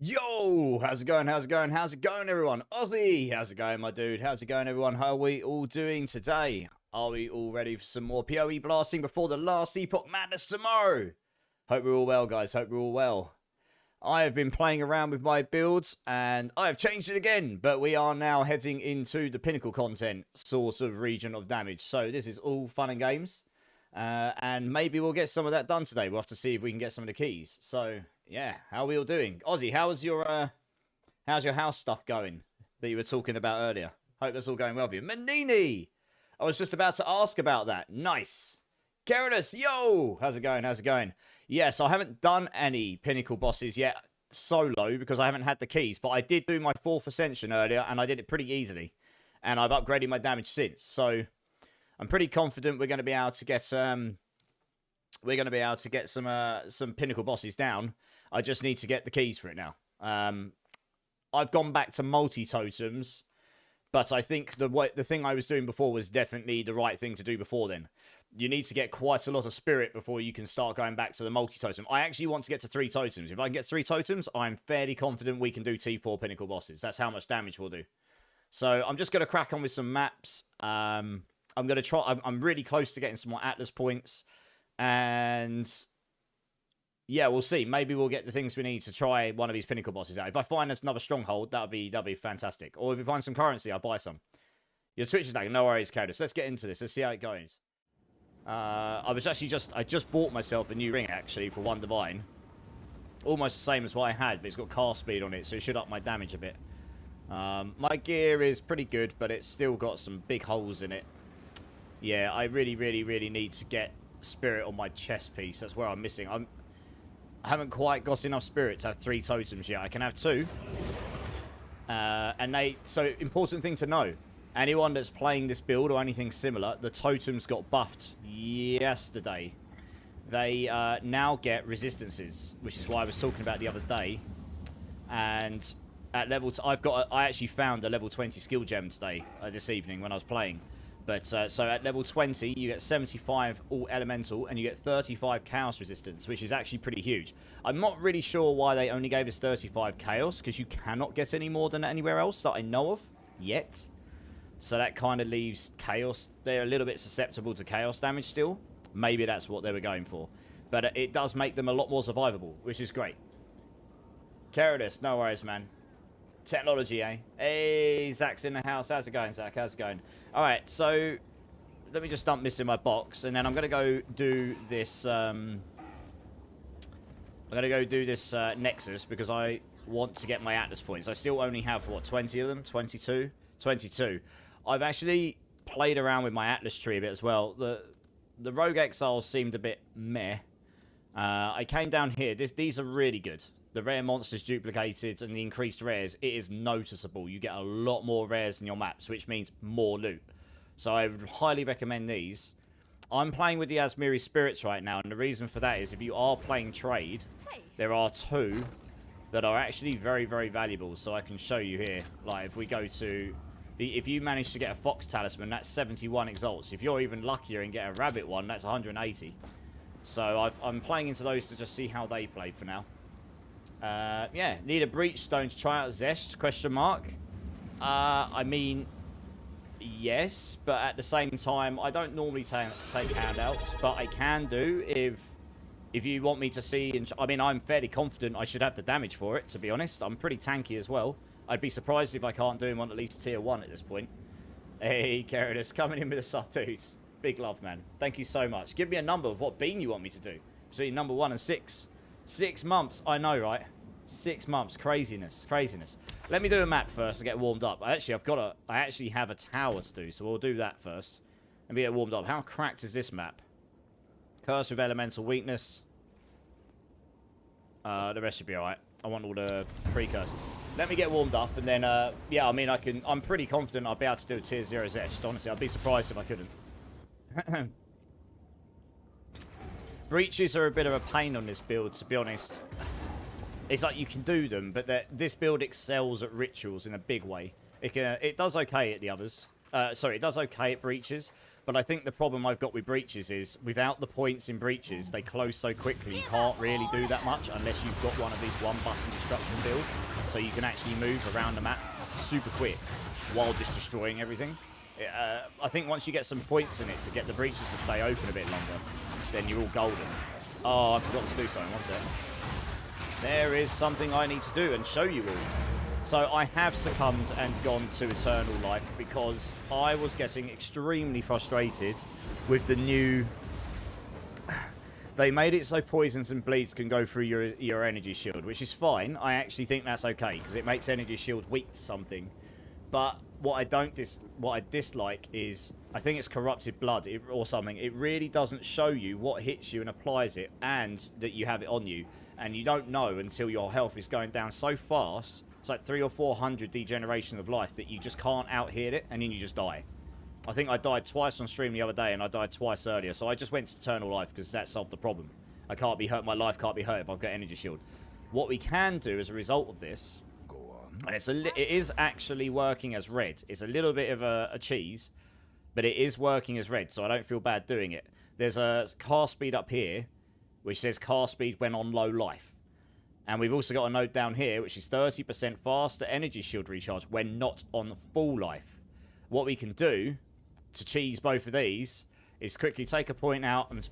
Yo, how's it going? How's it going? How's it going, everyone? Ozzy, how's it going, my dude? How's it going, everyone? How are we all doing today? Are we all ready for some more PoE blasting before the last Epoch Madness tomorrow? Hope we're all well, guys. Hope we're all well. I have been playing around with my builds, and I have changed it again, but we are now heading into the pinnacle content sort of region of damage. So this is all fun and games, and maybe we'll get some of that done today. We'll have to see if we can get some of the keys. So yeah, how are we all doing? Ozzy, how's your house stuff going that you were talking about earlier? Hope that's all going well for you. Manini! I was just about to ask about that. Nice. Keradus, yo! How's it going? How's it going? Yes, I haven't done any pinnacle bosses yet solo because I haven't had the keys, but I did do my 4th ascension earlier and I did it pretty easily. And I've upgraded my damage since. So I'm pretty confident we're going to be able to get some pinnacle bosses down. I just need to get the keys for it now. I've gone back to multi-totems, but I think the thing I was doing before was definitely the right thing to do before then. You need to get quite a lot of spirit before you can start going back to the multi-totem. I actually want to get to 3 totems. If I can get 3 totems, I'm fairly confident we can do T4 pinnacle bosses. That's how much damage we'll do. So I'm just going to crack on with some maps. I'm going to try. I'm really close to getting some more Atlas points. And yeah, we'll see. Maybe we'll get the things we need to try one of these pinnacle bosses out. If I find another stronghold, that'd be fantastic. Or if we find some currency, I'll buy some. Your Twitch is lagging. No worries, Keradus. Let's get into this. Let's see how it goes. I just bought myself a new ring actually for 1 divine. Almost the same as what I had, but it's got cast speed on it, so it should up my damage a bit. My gear is pretty good, but it's still got some big holes in it. Yeah, I really need to get spirit on my chest piece. That's where I'm missing. I haven't quite got enough spirit to have 3 totems yet. I can have 2. So important thing to know. Anyone that's playing this build or anything similar, the totems got buffed yesterday. They now get resistances, which is why I was talking about the other day. And at level, I actually found a level 20 skill gem today, this evening when I was playing. But so at level 20, you get 75 all elemental, and you get 35 chaos resistance, which is actually pretty huge. I'm not really sure why they only gave us 35 chaos, because you cannot get any more than anywhere else that I know of yet. So that kind of leaves chaos. They're a little bit susceptible to chaos damage still. Maybe that's what they were going for. But it does make them a lot more survivable, which is great. Keradus, no worries, man. Technology, eh? Hey, Zach's in the house. How's it going, Zach? How's it going? All right, so let me just dump this in my box, and then I'm going to go do this... I'm going to go do this Nexus, because I want to get my Atlas points. I still only have, what, 20 of them? 22? 22. I've actually played around with my Atlas tree a bit as well. The Rogue Exiles seemed a bit meh. I came down here. These are really good. The rare monsters duplicated and the increased rares, it is noticeable. You get a lot more rares in your maps, which means more loot. So I would highly recommend these. I'm playing with the Asmiri Spirits right now, and the reason for that is if you are playing trade, there are 2 that are actually very valuable. So I can show you here. Like if we go to... If you manage to get a Fox Talisman, that's 71 exalts. If you're even luckier and get a Rabbit one, that's 180. So I'm playing into those to just see how they play for now. Yeah, need a Breachstone to try out Zest, question mark. I mean, yes, but at the same time, I don't normally take handouts, but I can do if you want me to see. I mean, I'm fairly confident I should have the damage for it, to be honest. I'm pretty tanky as well. I'd be surprised if I can't do him on at least tier 1 at this point. Hey, Keradus, coming in with a sub, dude. Big love, man. Thank you so much. Give me a number of what bean you want me to do. Between number 1 and 6. 6 months. I know, right? 6 months. Craziness. Craziness. Let me do a map first to get warmed up. I actually have a tower to do, so we'll do that first. And get warmed up. How cracked is this map? Curse with elemental weakness. The rest should be alright. I want all the precursors. Let me get warmed up, and then, yeah, I mean, I'm pretty confident I'll be able to do a tier 0 Zest. Honestly, I'd be surprised if I couldn't. Breaches are a bit of a pain on this build, to be honest. It's like you can do them, but this build excels at rituals in a big way. It does okay at the others. Sorry, it does okay at breaches, But I think the problem I've got with breaches is, without the points in breaches, they close so quickly you can't really do that much unless you've got one of these one bus and destruction builds. So you can actually move around the map super quick while just destroying everything. I think once you get some points in it to get the breaches to stay open a bit longer, then you're all golden. Oh, I forgot to do something. One sec. There is something I need to do and show you all. So I have succumbed and gone to Eternal Life because I was getting extremely frustrated with the new... They made it so poisons and bleeds can go through your energy shield, which is fine. I actually think that's okay because it makes energy shield weak to something. But what I dislike is, I think it's corrupted blood or something. It really doesn't show you what hits you and applies it, and that you have it on you. And you don't know until your health is going down so fast. It's like 300 or 400 degeneration of life that you just can't out-hit it, and then you just die. I think I died twice on stream the other day, and I died twice earlier. So I just went to Eternal Life because that solved the problem. I can't be hurt. My life can't be hurt if I've got energy shield. What we can do as a result of this, and it is actually working as red. It's a little bit of a cheese, but it is working as red, so I don't feel bad doing it. There's a cast speed up here, which says cast speed when on low life. And we've also got a note down here, which is 30% faster energy shield recharge when not on full life. What we can do to cheese both of these is quickly take a point out and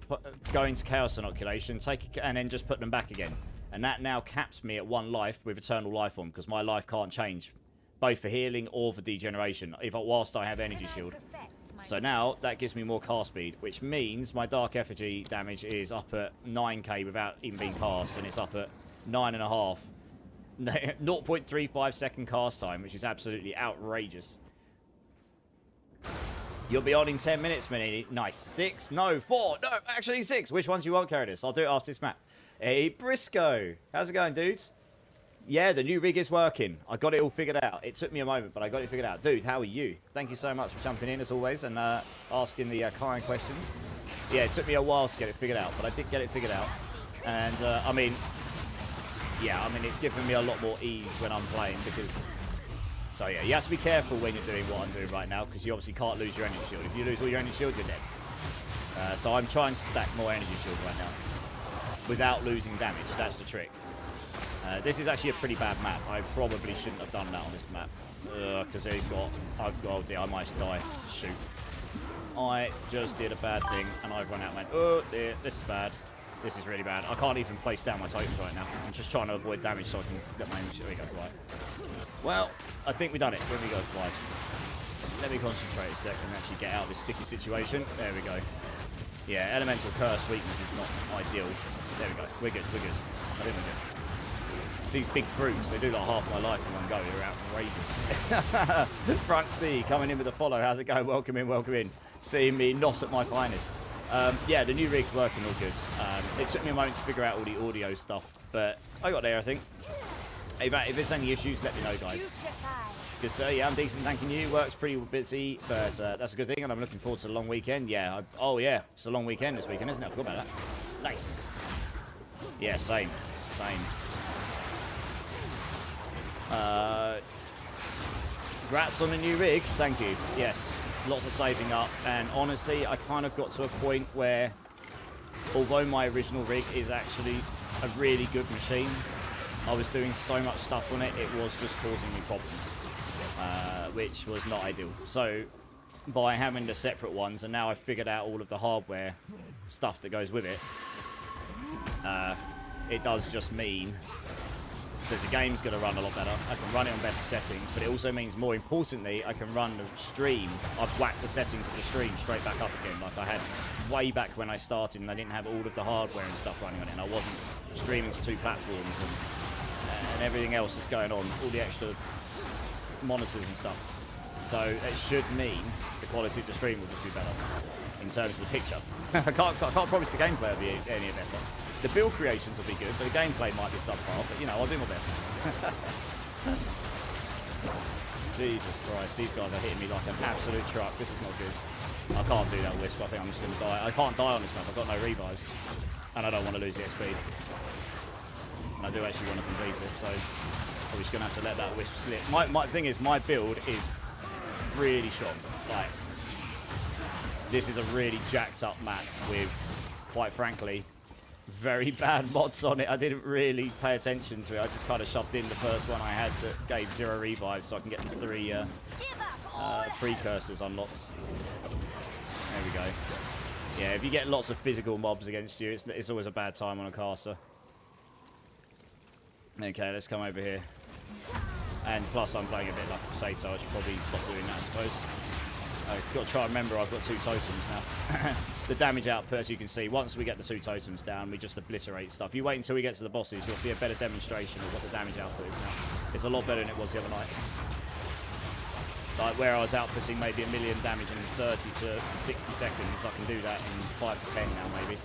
go into Chaos Inoculation, and then just put them back again. And that now caps me at 1 life with Eternal Life on, because my life can't change, both for healing or for degeneration, whilst I have energy shield. So now that gives me more cast speed, which means my Dark Effigy damage is up at 9k without even being cast, and it's up at 9.5. 0.35 second cast time, which is absolutely outrageous. You'll be on in 10 minutes, Manini. Nice. 6? No, 4. No, actually 6. Which ones you want, Caradus? I'll do it after this map. Hey, Briscoe. How's it going, dudes? Yeah, the new rig is working. I got it all figured out. It took me a moment, but I got it figured out. Dude, how are you? Thank you so much for jumping in, as always, and asking the kind questions. Yeah, it took me a while to get it figured out, but I did get it figured out. And, I mean, it's given me a lot more ease when I'm playing, because... So, yeah, you have to be careful when you're doing what I'm doing right now, because you obviously can't lose your energy shield. If you lose all your energy shield, you're dead. So I'm trying to stack more energy shield right now, without losing damage. That's the trick. This is actually a pretty bad map. I probably shouldn't have done that on this map. Because oh dear, I might die. Shoot. I just did a bad thing, and I've run out and went, oh dear, this is bad. This is really bad. I can't even place down my totems right now. I'm just trying to avoid damage so I can get my energy. There we go, right. Well, I think we've done it. Here we go, right. Let me concentrate a second and actually get out of this sticky situation. There we go. Yeah, Elemental Curse weakness is not ideal. There we go. We're good, we're good. I think we're good. It's these big brutes, they do like half my life in one go. They're outrageous. Frank C coming in with a follow. How's it going? Welcome in, welcome in. Seeing me not at my finest. Yeah, the new rig's working all good. It took me a moment to figure out all the audio stuff, but I got there, I think. If there's any issues, let me know, guys. Because, yeah, I'm decent, thanking you. Work's pretty busy, but that's a good thing, and I'm looking forward to the long weekend. Yeah, oh, yeah, it's a long weekend this weekend, isn't it? I forgot about that. Nice. Yeah, same. Congrats on the new rig. Thank you. Yes, lots of saving up, and honestly, I kind of got to a point where, although my original rig is actually a really good machine, I was doing so much stuff on it, it was just causing me problems, which was not ideal. So, by having the separate ones, and now I've figured out all of the hardware stuff that goes with it, it does just mean that the game's going to run a lot better. I can run it on better settings, but it also means, more importantly, I can run the stream. I've whacked the settings of the stream straight back up again, like I had way back when I started, and I didn't have all of the hardware and stuff running on it, and I wasn't streaming to 2 platforms and everything else that's going on, all the extra monitors and stuff. So it should mean the quality of the stream will just be better in terms of the picture. I can't promise the gameplay will be any better. The build creations will be good, but the gameplay might be subpar, but, you know, I'll do my best. Jesus Christ, these guys are hitting me like an absolute truck. This is not good. I can't do that Wisp. I think I'm just going to die. I can't die on this map. I've got no revives. And I don't want to lose the XP. And I do actually want to complete it, so I'm just going to have to let that Wisp slip. My thing is, my build is really strong. Like, This is a really jacked up map with, quite frankly, very bad mods on it. I didn't really pay attention to it. I just kind of shoved in the first one I had that gave 0 revives so I can get the 3 precursors unlocked. There we go. Yeah, if you get lots of physical mobs against you, it's always a bad time on a caster. Okay, let's come over here. And plus I'm playing a bit like a potato. I should probably stop doing that, I suppose. I've got to try and remember I've got 2 totems now. The damage output, as you can see, once we get the 2 totems down, we just obliterate stuff. You wait until we get to the bosses, you'll see a better demonstration of what the damage output is now. It's a lot better than it was the other night. Like where I was outputting maybe 1 million damage in 30 to 60 seconds, I can do that in 5 to 10 now maybe.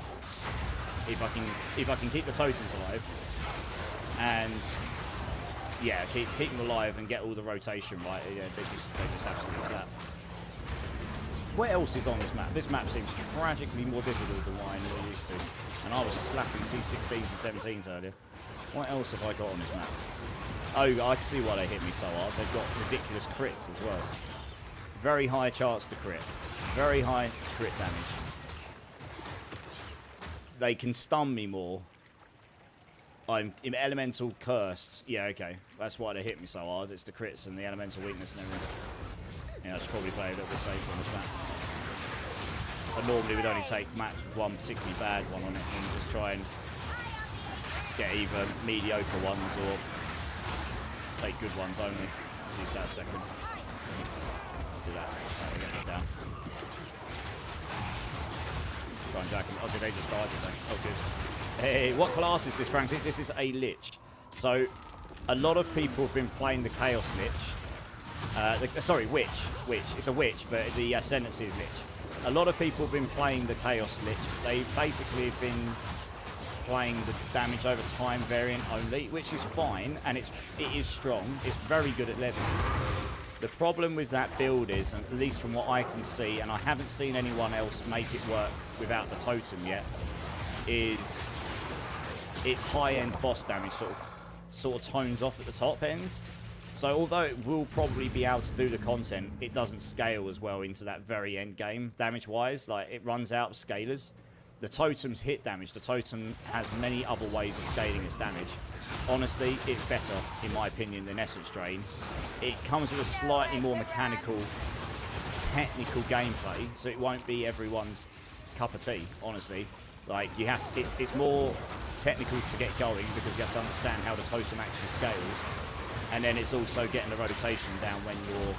If I can keep the totems alive, and yeah, keep them alive and get all the rotation right, yeah, they just absolutely slap. What else is on this map? This map seems tragically more difficult than what I normally used to. And I was slapping T16s and 17s earlier. What else have I got on this map? Oh, I can see why they hit me so hard. They've got ridiculous crits as well. Very high chance to crit. Very high crit damage. They can stun me more. I'm elemental cursed. Yeah, okay. That's why they hit me so hard. It's the crits and the elemental weakness and everything. Yeah, I should probably play a little bit safer on this map. I normally would only take maps with one particularly bad one on it and just try and get either mediocre ones or take good ones only. Let's use that a second. Let's do that. Right, get this down. Try and jack them. Oh, did they just die, did they? Oh, good. Hey, what class is this, Francie? This is a Lich. So, a lot of people have been playing the Chaos Lich. Sorry, Witch. It's a Witch, but the ascendancy is Lich. A lot of people have been playing the Chaos Lich. They basically have been playing the damage over time variant only, which is fine, and it is strong. It's very good at leveling. The problem with that build is, and at least from what I can see, and I haven't seen anyone else make it work without the totem yet, is its high-end boss damage sort of tones off at the top end. So although it will probably be able to do the content, it doesn't scale as well into that very end game, damage-wise. Like, it runs out of scalers. The totem's hit damage. The totem has many other ways of scaling its damage. Honestly, it's better, in my opinion, than Essence Drain. It comes with a slightly more mechanical, technical gameplay, so it won't be everyone's cup of tea, honestly. Like, you have to, it's more technical to get going because you have to understand how the totem actually scales. And then it's also getting the rotation down when you're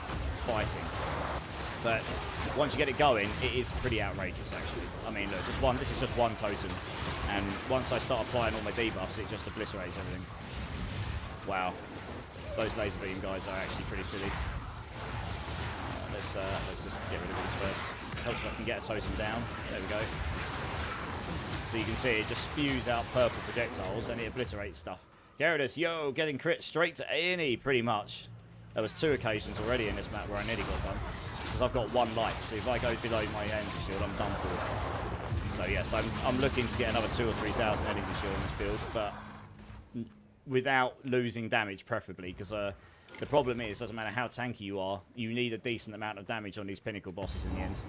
fighting. But once you get it going, it is pretty outrageous, actually. I mean, look, this is just one totem. And once I start applying all my debuffs, it just obliterates everything. Wow. Those laser beam guys are actually pretty silly. Let's just get rid of these first. Helps if I can get a totem down. There we go. So you can see it just spews out purple projectiles and it obliterates stuff. Gyarados, yo, getting crit straight to A&E, pretty much. There was 2 occasions already in this map where I nearly got done. Because I've got 1 life, so if I go below my energy shield, I'm done for. So yes, I'm looking to get another 2,000 or 3,000 energy shield on this build, but without losing damage, preferably, because the problem is, doesn't matter how tanky you are, you need a decent amount of damage on these pinnacle bosses in the end.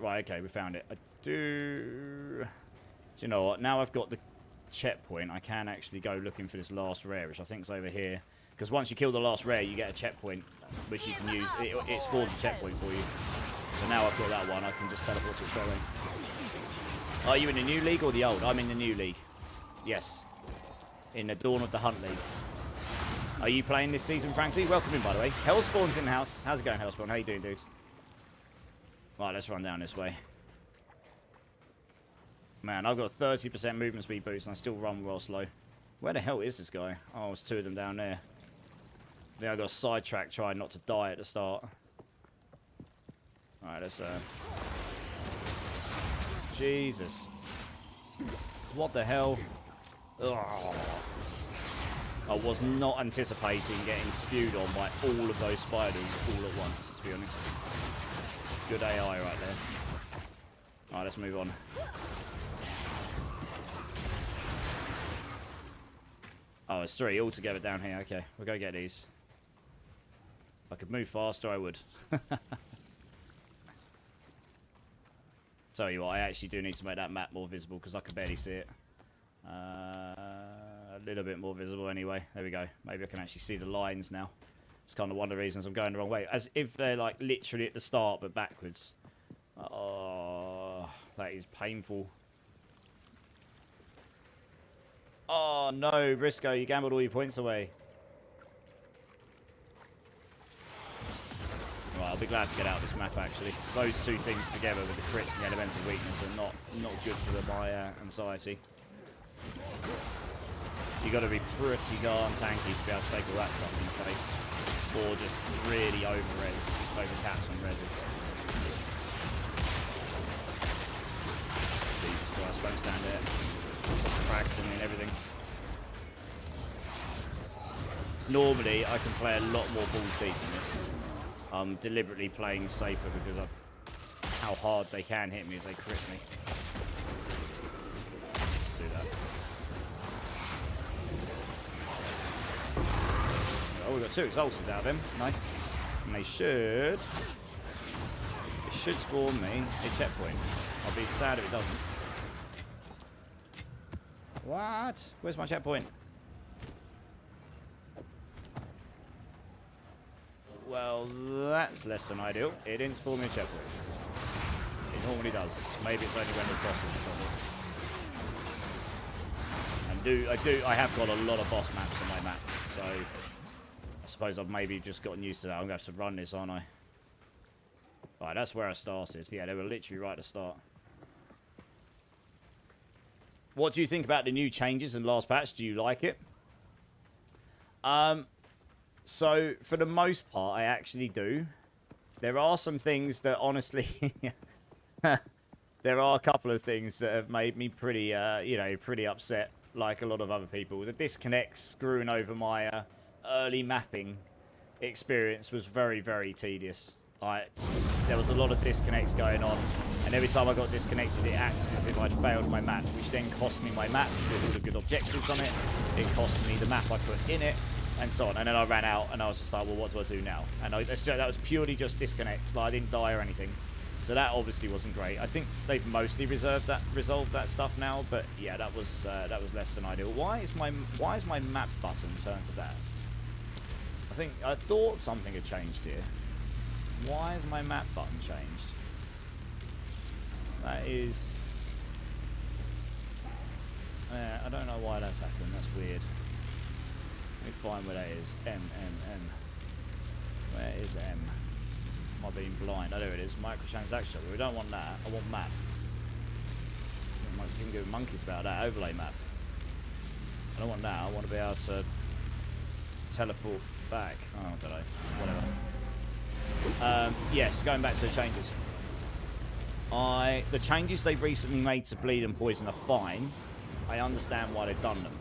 Right, okay, we found it. Do you know what? Now I've got the checkpoint, I can actually go looking for this last rare, which I think is over here. Because once you kill the last rare, you get a checkpoint, which you can use. It spawns a checkpoint for you. So now I've got that one, I can just teleport to it straight away. Are you in the new league or the old? I'm in the new league. Yes. In the Dawn of the Hunt League. Are you playing this season, Francie? Welcome in, by the way. Hellspawn's in the house. How's it going, Hellspawn? How you doing, dude? Right, let's run down this way. Man, I've got 30% movement speed boost and I still run well slow. Where the hell is this guy? Oh, there's 2 of them down there. Then I got sidetracked trying not to die at the start. Alright, let's Jesus. What the hell? Ugh. I was not anticipating getting spewed on by all of those spiders all at once, to be honest. Good AI right there. Alright, let's move on. Oh, it's 3 all together down here. Okay, we'll go get these. If I could move faster, I would. Tell you what, I actually do need to make that map more visible because I can barely see it. A little bit more visible anyway. There we go. Maybe I can actually see the lines now. It's kind of one of the reasons I'm going the wrong way. As if they're like literally at the start but backwards. Oh, that is painful. Oh no, Briscoe, you gambled all your points away. Right, I'll be glad to get out of this map actually. Those two things together with the crits and the elemental weakness are not good for my anxiety. You got to be pretty darn tanky to be able to take all that stuff in the face, or just really over-res, over-caps on reses. Jesus Christ, don't stand there. Cracks and everything. Normally, I can play a lot more balls deep in this. I'm deliberately playing safer because of how hard they can hit me if they crit me. Let's do that. Oh, we've got 2 Exalters out of them. Nice. And they should spawn me a checkpoint. I'll be sad if it doesn't. What? Where's my checkpoint? Well, that's less than ideal. It didn't spawn me a checkpoint. It normally does. Maybe it's only when there's bosses a problem. I have got a lot of boss maps on my map, so I suppose I've maybe just gotten used to that. I'm going to have to run this, aren't I? Alright, that's where I started. Yeah, they were literally right at the start. What do you think about the new changes in the last patch? Do you like it? So, for the most part, I actually do. There are some things that, honestly... there are a couple of things that have made me pretty, pretty upset, like a lot of other people. The disconnects screwing over my early mapping experience was very, very tedious. There was a lot of disconnects going on, and every time I got disconnected, it acted as if I'd failed my map, which then cost me my map with all the good objectives on it. It cost me the map I put in it, and so on. And then I ran out, and I was just like, well, what do I do now? And that was purely just disconnects. Like, I didn't die or anything. So that obviously wasn't great. I think they've mostly resolved that stuff now, but yeah, that was less than ideal. Why is my map button turned to that? I thought something had changed here. Why is my map button changed? That is... I don't know why that's happened. That's weird. Let me find where that is. M. Where is M? Am I being blind? Oh, there it is. Microtransaction. We don't want that. I want map. You can go monkeys about that. Overlay map. I don't want that. I want to be able to teleport back. Oh, I don't know. Whatever. Yes, going back to the changes. The changes they've recently made to bleed and poison are fine. I understand why they've done them.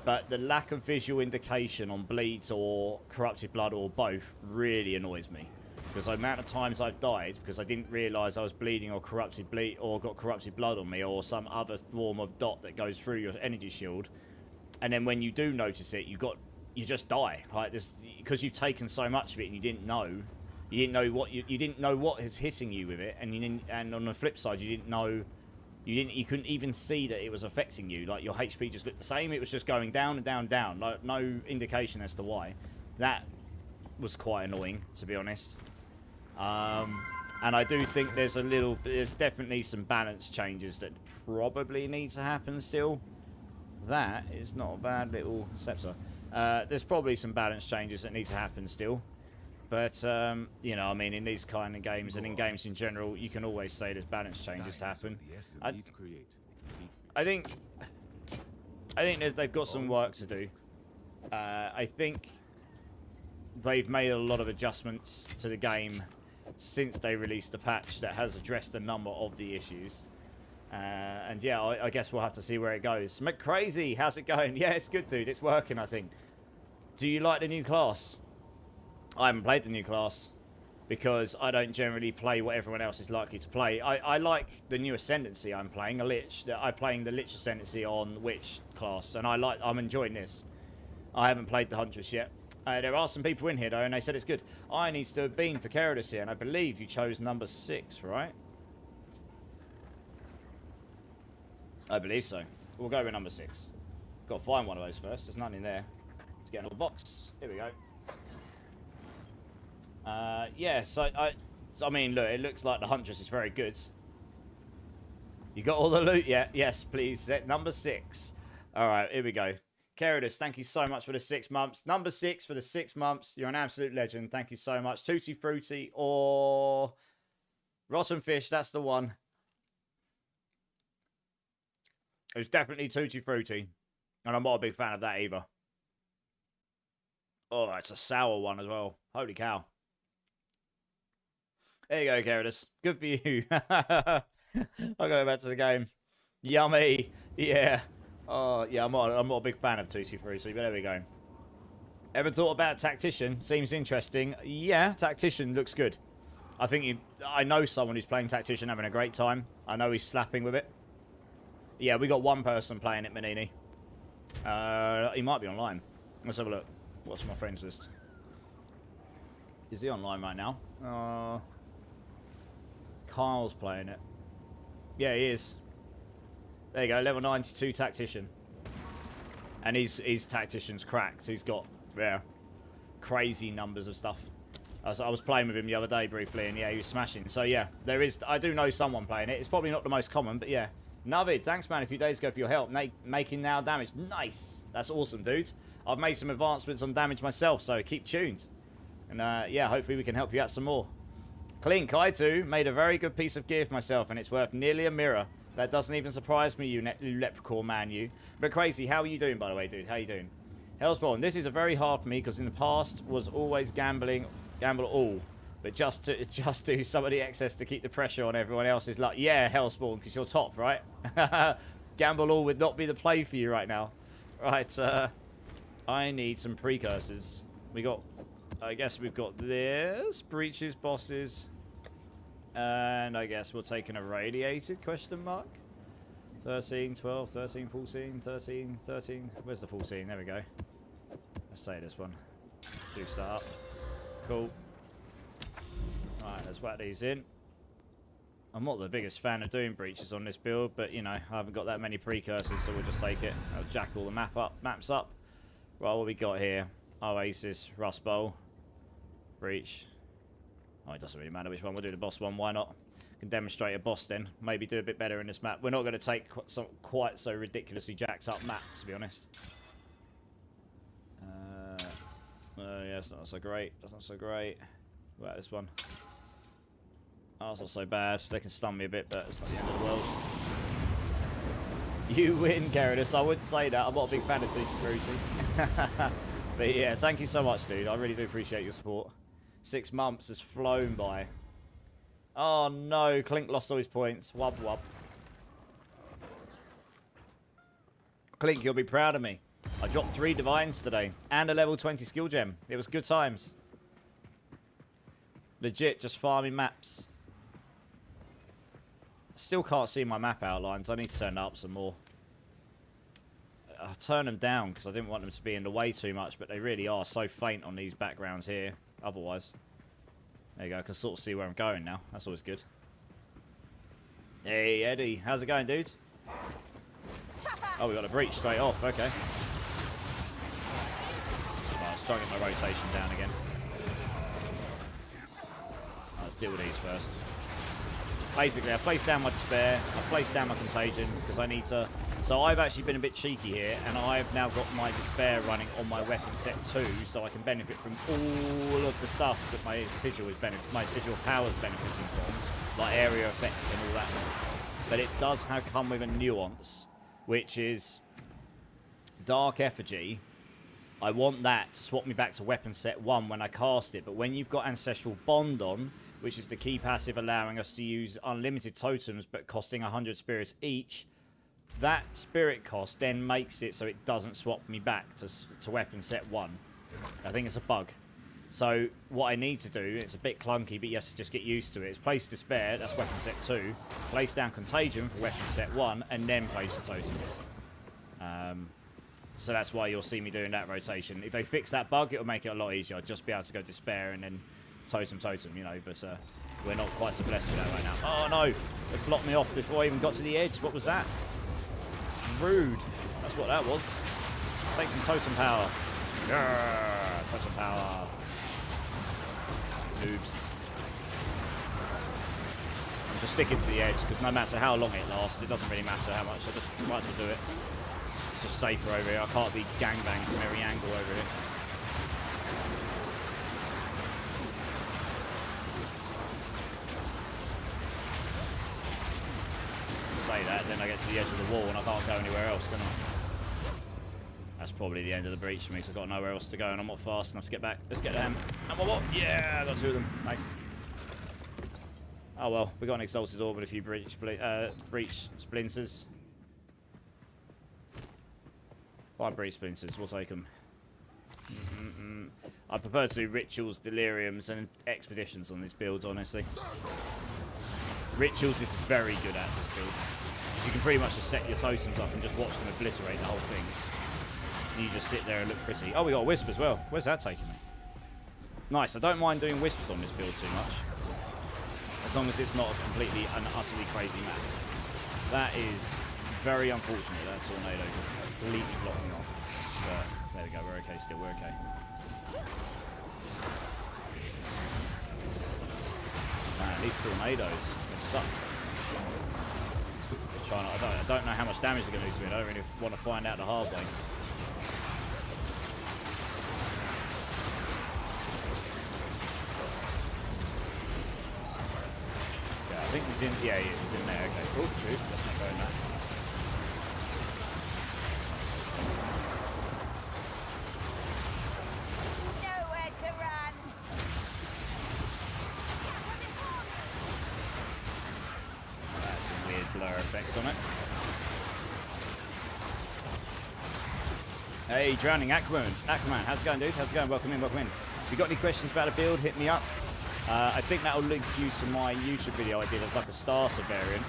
But the lack of visual indication on bleeds or corrupted blood or both really annoys me. Because the amount of times I've died because I didn't realise I was bleeding or got corrupted blood on me, or some other form of dot that goes through your energy shield, and then when you do notice it, you just die. Like this, because you've taken so much of it and you didn't know what is hitting you with it, and on the flip side, you couldn't even see that it was affecting you. Like your HP just looked the same. It was just going down and down and down. Like no indication as to why. That was quite annoying, to be honest. And I do think there's definitely some balance changes that probably need to happen still. That is not a bad little scepter. There's probably some balance changes that need to happen still. But, you know, I mean, in these kind of games and in games in general, you can always say there's balance changes to happen. I think they've got some work to do. I think they've made a lot of adjustments to the game since they released the patch that has addressed a number of the issues. And yeah, I guess we'll have to see where it goes. McCrazy, how's it going? Yeah, it's good, dude. It's working, I think. Do you like the new class? I haven't played the new class because I don't generally play what everyone else is likely to play. I like the new Ascendancy I'm playing, a Lich. I'm playing the Lich Ascendancy on Witch class, and I'm enjoying this. I haven't played the Huntress yet. There are some people in here, though, and they said it's good. I need to have been for Care this year, and I believe you chose number 6, right? I believe so. We'll go with number 6. Got to find one of those first. There's none in there. Let's get another box. Here we go. Yeah, so I mean, look, it looks like the Huntress is very good. You got all the loot yet? Yes, please. Set number 6. All right, here we go. Keridus, thank you so much for the 6 months. Number 6 for the 6 months. You're an absolute legend. Thank you so much. Tutti Frutti or Rotten Fish. That's the one. It was definitely Tutti Frutti. And I'm not a big fan of that either. Oh, it's a sour one as well. Holy cow. There you go, Keridus. Good for you. I'll go back to the game. Yummy. Yeah. Oh, yeah, I'm not a big fan of Tutti Frutti, but there we go. Ever thought about Tactician? Seems interesting. Yeah, Tactician looks good. I know someone who's playing Tactician having a great time. I know he's slapping with it. Yeah, we got one person playing it, Manini. He might be online. Let's have a look. What's my friends list? Is he online right now? Kyle's playing it. Yeah, he is. There you go, level 92 Tactician. And his Tactician's cracked. He's got, yeah, crazy numbers of stuff. I was playing with him the other day briefly, and yeah, he was smashing. So yeah, I do know someone playing it. It's probably not the most common, but yeah. Navid, thanks man a few days ago for your help. Making now damage. Nice. That's awesome, dudes. I've made some advancements on damage myself, so keep tuned. And yeah, hopefully we can help you out some more. Clink, I too made a very good piece of gear for myself, and it's worth nearly a mirror. That doesn't even surprise me, you leprechaun man, you. But crazy, how are you doing, by the way, dude? How you doing? Hellspawn, this is a very hard for me, because in the past was always gamble all. But just do some of the excess to keep the pressure on everyone else's luck. Yeah, Hellspawn, because you're top, right? Gamble all would not be the play for you right now. Right, I need some precursors. I guess we've got this. Breaches, bosses. And I guess we're taking a radiated, question mark. 13, 12, 13, 14, 13, 13. Where's the 14? There we go. Let's take this one. Boost that up. Cool. Alright, let's whack these in. I'm not the biggest fan of doing breaches on this build, but, you know, I haven't got that many precursors, so we'll just take it. I'll jack all the maps up. Right, what we got here? Oasis, Rust Bowl, Breach. Oh, it doesn't really matter which one. We'll do the boss one. Why not? Can demonstrate a boss then. Maybe do a bit better in this map. We're not going to take some quite so ridiculously jacked up map, to be honest. Yeah, it's not so great. That's not so great. What about this one? Oh, it's not so bad. They can stun me a bit, but it's not the end of the world. You win, Keridus. I wouldn't say that. I'm not a big fan of Tutti Frutti. But yeah, thank you so much, dude. I really do appreciate your support. 6 months has flown by. Oh no, Clink lost all his points. Wub wub. Clink, you'll be proud of me. I dropped 3 divines today and a level 20 skill gem. It was good times. Legit, just farming maps. Still can't see my map outlines. I need to turn up some more. I'll turn them down because I didn't want them to be in the way too much, but they really are so faint on these backgrounds here. Otherwise, there you go. I can sort of see where I'm going now. That's always good. Hey, Eddie. How's it going, dude? Oh, we got a breach straight off. Okay. Right, let's try and get my rotation down again. Right, let's deal with these first. Basically, I placed down my Despair. I placed down my Contagion because I need to... So I've actually been a bit cheeky here, and I've now got my Despair running on my weapon set 2, so I can benefit from all of the stuff that my sigil power is benefiting from, like area effects and all that. But it does come with a nuance, which is Dark Effigy. I want that to swap me back to weapon set 1 when I cast it, but when you've got Ancestral Bond on, which is the key passive allowing us to use unlimited totems but costing 100 spirits each, that spirit cost then makes it so it doesn't swap me back to weapon set 1. I think it's a bug. So what I need to do, it's a bit clunky, but you have to just get used to it, is place Despair, that's weapon set 2, place down Contagion for weapon set 1, and then place the totems. So that's why you'll see me doing that rotation. If they fix that bug, it'll make it a lot easier. I'll just be able to go Despair and then totem, you know, but we're not quite so blessed with that right now. Oh no! They blocked me off before I even got to the edge. What was that? rude. That's what that was. Take some totem power. Yeah, totem power. Noobs. I'm just sticking to the edge because no matter how long it lasts, it doesn't really matter how much. I just might as well do it. It's just safer over here. I can't be gangbanged from every angle over here. Say that, then I get to the edge of the wall and I can't go anywhere else, can I? That's probably the end of the breach for me because I've got nowhere else to go and I'm not fast enough to get back. Let's get them. And what? Yeah, I got 2 of them. Nice. Oh well, we got an exalted orb and a few breach splinters. 5 breach splinters, we'll take them. I prefer to do rituals, deliriums, and expeditions on these builds, honestly. Rituals is very good at this build. So you can pretty much just set your totems up and just watch them obliterate the whole thing. And you just sit there and look pretty. Oh, we got a wisp as well. Where's that taking me? Nice. I don't mind doing wisps on this build too much. As long as it's not a completely and utterly crazy map. That is very unfortunate. That tornado just completely blocked me off. But there we go. We're okay still. We're okay. Man, these tornadoes, they suck. I don't know how much damage they're going to do to me. I don't really want to find out the hard way. Yeah, I think he's in. Yeah, he is. He's in there. Okay. Oh, shoot. Let's not go in that. Effects on it. Hey, Drowning Aquaman, how's it going, dude? How's it going? Welcome in, welcome in. If you got any questions about a build, hit me up. I think that'll link you to my YouTube video I did as like a starter variant.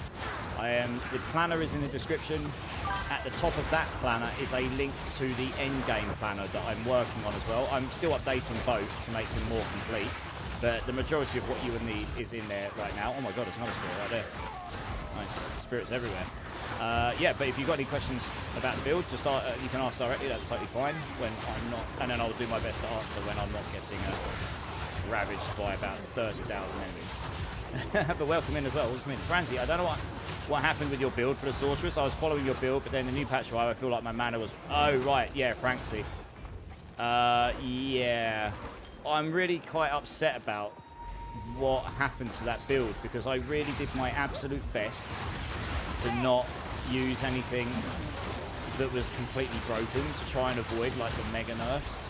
The planner is in the description. At the top of that planner is a link to the endgame planner that I'm working on as well. I'm still updating both to make them more complete, but the majority of what you would need is in there right now. Oh my god, there's another spirit right there. Nice. Spirits everywhere. Yeah, but if you've got any questions about the build, just you can ask directly. That's totally fine when I'm not. And then I'll do my best to answer when I'm not getting ravaged by about 30,000 enemies. But welcome in as well. Welcome in. Franzi, I don't know what happened with your build for the Sorceress. I was following your build, but then the new patch arrived. I feel like my mana was... Oh, right. Yeah, Franzi. Yeah. I'm really quite upset about what happened to that build because I really did my absolute best to not use anything that was completely broken to try and avoid like the mega nerfs,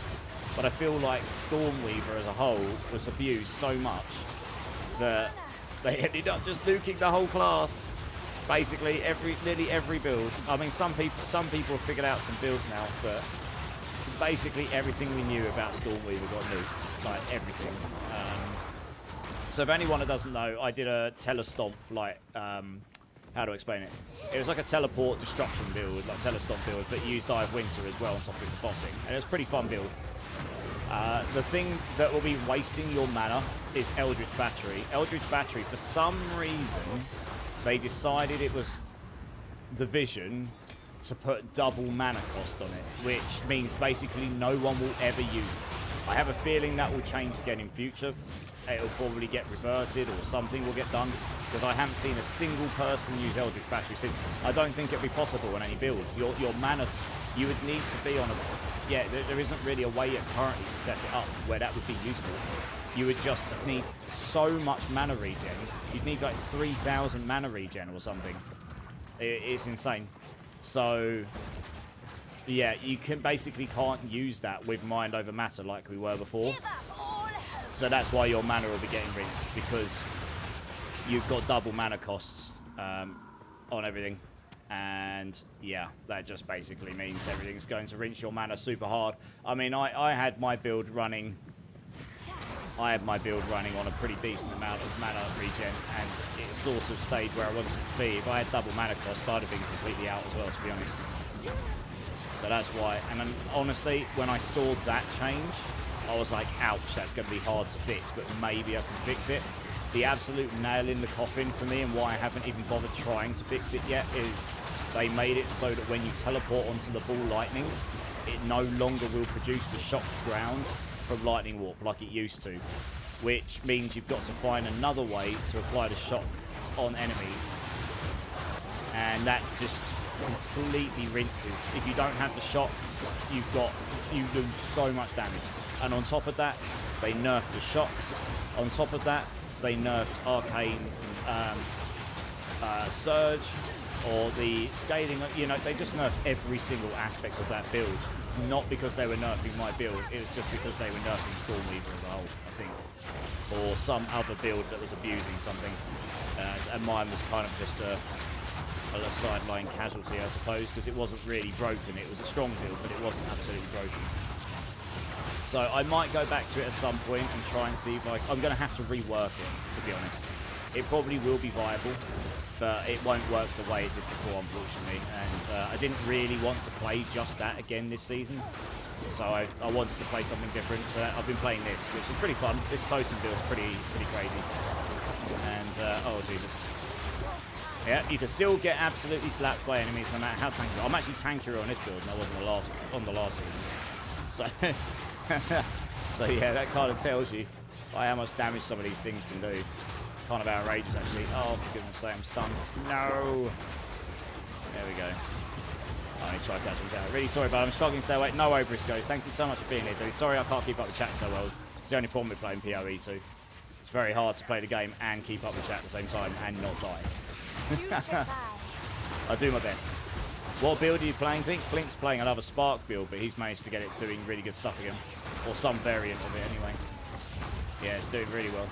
but I feel like Stormweaver as a whole was abused so much that they ended up just nuking the whole class. Basically nearly every build. I mean, some people have figured out some builds now, but basically everything we knew about Stormweaver got nuked, like everything. So if anyone that doesn't know, I did a telestomp, like, how to explain it? It was like a teleport destruction build, like telestomp build, but used Eye of Winter as well on top of the bossing. And it was a pretty fun build. The thing that will be wasting your mana is Eldritch Battery. Eldritch Battery, for some reason, they decided it was the vision to put double mana cost on it, which means basically no one will ever use it. I have a feeling that will change again in future. It'll probably get reverted or something will get done because I haven't seen a single person use Eldritch Battery since. I don't think it'll be possible on any build. Your mana, you would need to be on a... Yeah, there isn't really a way yet currently to set it up where that would be useful. You would just need so much mana regen. You'd need like 3,000 mana regen or something. It's insane. So... yeah, you basically can't use that with Mind Over Matter like we were before. So that's why your mana will be getting rinsed, because you've got double mana costs on everything. And yeah, that just basically means everything's going to rinse your mana super hard. I mean, I had my build running... I had my build running on a pretty decent amount of mana regen, and it sort of stayed where I wanted it to be. If I had double mana cost, I'd have been completely out as well, to be honest. So that's why. And then, honestly, when I saw that change, I was like, ouch, that's going to be hard to fix, but maybe I can fix it. The absolute nail in the coffin for me, and why I haven't even bothered trying to fix it yet, is they made it so that when you teleport onto the ball lightnings, it no longer will produce the shocked ground from lightning warp like it used to, which means you've got to find another way to apply the shock on enemies, and that just completely rinses. If you don't have the shocks, you lose so much damage. And on top of that, they nerfed the shocks. On top of that, they nerfed arcane surge, or the scaling. You know, they just nerfed every single aspect of that build. Not because they were nerfing my build, it was just because they were nerfing Stormweaver as a whole, I think, or some other build that was abusing something. And mine was kind of just a sideline casualty, I suppose, because it wasn't really broken. It was a strong build, but it wasn't absolutely broken. So I might go back to it at some point and try and see if I'm going to have to rework it, to be honest. It probably will be viable, but it won't work the way it did before, unfortunately. And I didn't really want to play just that again this season, so I wanted to play something different. So I've been playing this, which is pretty fun. This Totem build is pretty crazy. And oh Jesus. Yeah, you can still get absolutely slapped by enemies no matter how tanky. I'm actually tankier on this build than I was on the last season. So, so yeah, that kind of tells you by how much damage some of these things can do. Kind of outrageous, actually. Oh, for goodness sake, I'm stunned. No! There we go. I need to try catching down. Really sorry, but I'm struggling to stay awake. No way, Briscoes. Thank you so much for being here, dude. Sorry I can't keep up with chat so well. It's the only problem with playing PoE2. It's very hard to play the game and keep up with chat at the same time and not die. I do my best. What build are you playing, Blink? Blink's playing another Spark build, but he's managed to get it doing really good stuff again. Or some variant of it, anyway. Yeah, it's doing really well.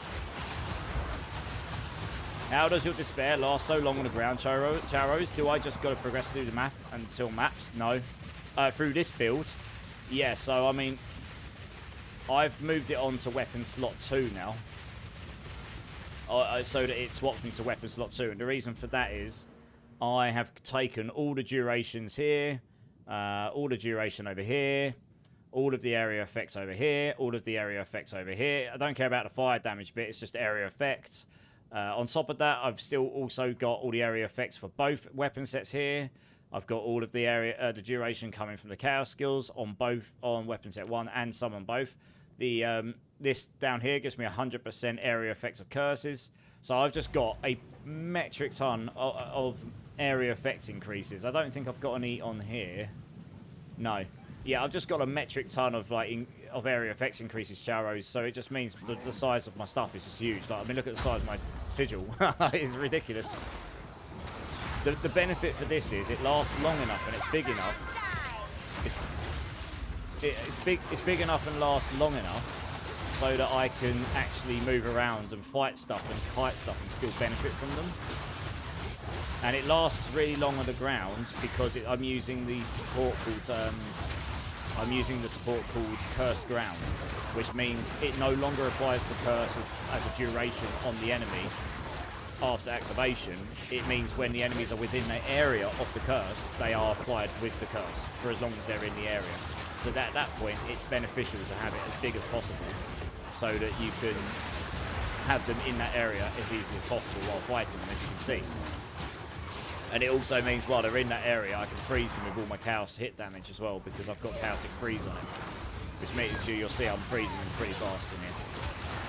How does your despair last so long on the ground, Charos? Do I just got to progress through the map until maps? No. Through this build? Yeah, so, I mean, I've moved it on to weapon slot 2 now. So that it swaps me to weapon slot 2. And the reason for that is I have taken all the durations here, all the duration over here, all of the area effects over here, all of the area effects over here. I don't care about the fire damage bit, it's just area effects. On top of that, I've still also got all the area effects for both weapon sets here. I've got all of the area, the duration coming from the chaos skills on both, on weapon set 1 and some on both. The this down here gives me 100% area effects of curses. So I've just got a metric ton of area effects increases. I don't think I've got any on here. No. Yeah, I've just got a metric ton of of area effects increases, Charos. So it just means the size of my stuff is just huge. Like, I mean, look at the size of my sigil. It's ridiculous. The benefit for this is it lasts long enough and it's big enough. It's big enough and lasts long enough so that I can actually move around and fight stuff and kite stuff and still benefit from them. And it lasts really long on the ground because I'm using the support called Cursed Ground, which means it no longer applies the curse as a duration on the enemy after activation. It means when the enemies are within the area of the curse, they are applied with the curse for as long as they're in the area. So at that point, it's beneficial to have it as big as possible so that you can have them in that area as easily as possible while fighting them, as you can see. And it also means while they're in that area, I can freeze them with all my chaos hit damage as well, because I've got chaotic freeze on it. Which means you'll see I'm freezing them pretty fast in here.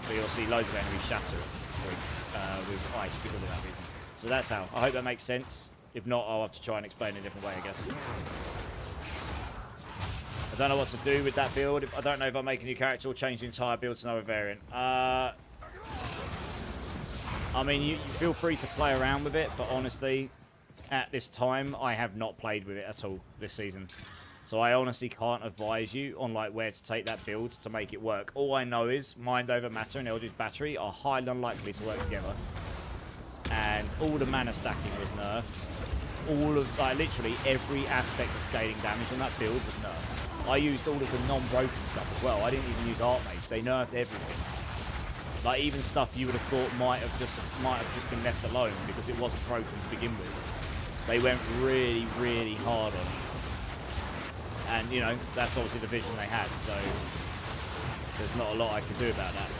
So you'll see loads of enemies shatter with ice because of that reason. So that's how. I hope that makes sense. If not, I'll have to try and explain it a different way, I guess. I don't know what to do with that build. I don't know if I make a new character or change the entire build to another variant. I mean, you feel free to play around with it, but honestly, at this time, I have not played with it at all this season. So I honestly can't advise you on where to take that build to make it work. All I know is Mind Over Matter and Eldritch Battery are highly unlikely to work together. And all the mana stacking was nerfed. All of, literally every aspect of scaling damage on that build was nerfed. I used all of the non-broken stuff as well. I didn't even use Archmage. They nerfed everything. Even stuff you would have thought might have just been left alone because it wasn't broken to begin with. They went really, really hard on it. And, you know, that's obviously the vision they had, so there's not a lot I can do about that.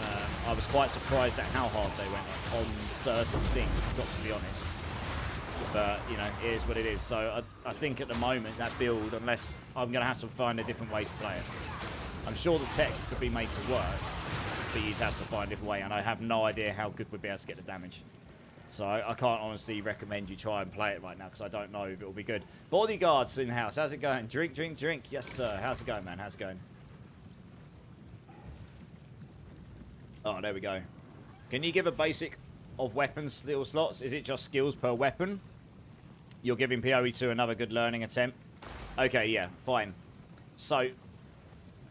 I was quite surprised at how hard they went on certain things, I've got to be honest. But, you know, it is what it is. So I think at the moment, that build, unless I'm going to have to find a different way to play it. I'm sure the tech could be made to work, but you'd have to find a different way, and I have no idea how good we'd be able to get the damage. So I can't honestly recommend you try and play it right now, because I don't know if it will be good. Bodyguards in-house, how's it going? Drink, drink, drink. Yes, sir. How's it going, man? How's it going? Oh, there we go. Can you give a basic of weapons little slots? Is it just skills per weapon? You're giving PoE2 another good learning attempt? Okay, yeah, fine. So,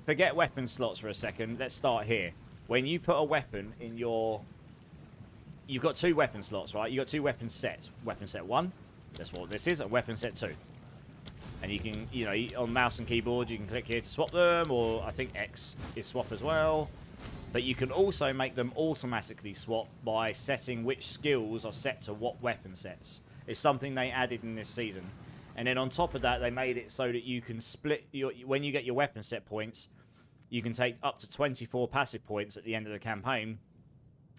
forget weapon slots for a second. Let's start here. When you put a weapon in your... You've got 2 weapon slots, right? You've got 2 weapon sets. Weapon set 1, that's what this is, and weapon set 2. And you can, you know, on mouse and keyboard, you can click here to swap them, or I think X is swap as well. But you can also make them automatically swap by setting which skills are set to what weapon sets. It's something they added in this season. And then on top of that, they made it so that you can split your... When you get your weapon set points, you can take up to 24 passive points at the end of the campaign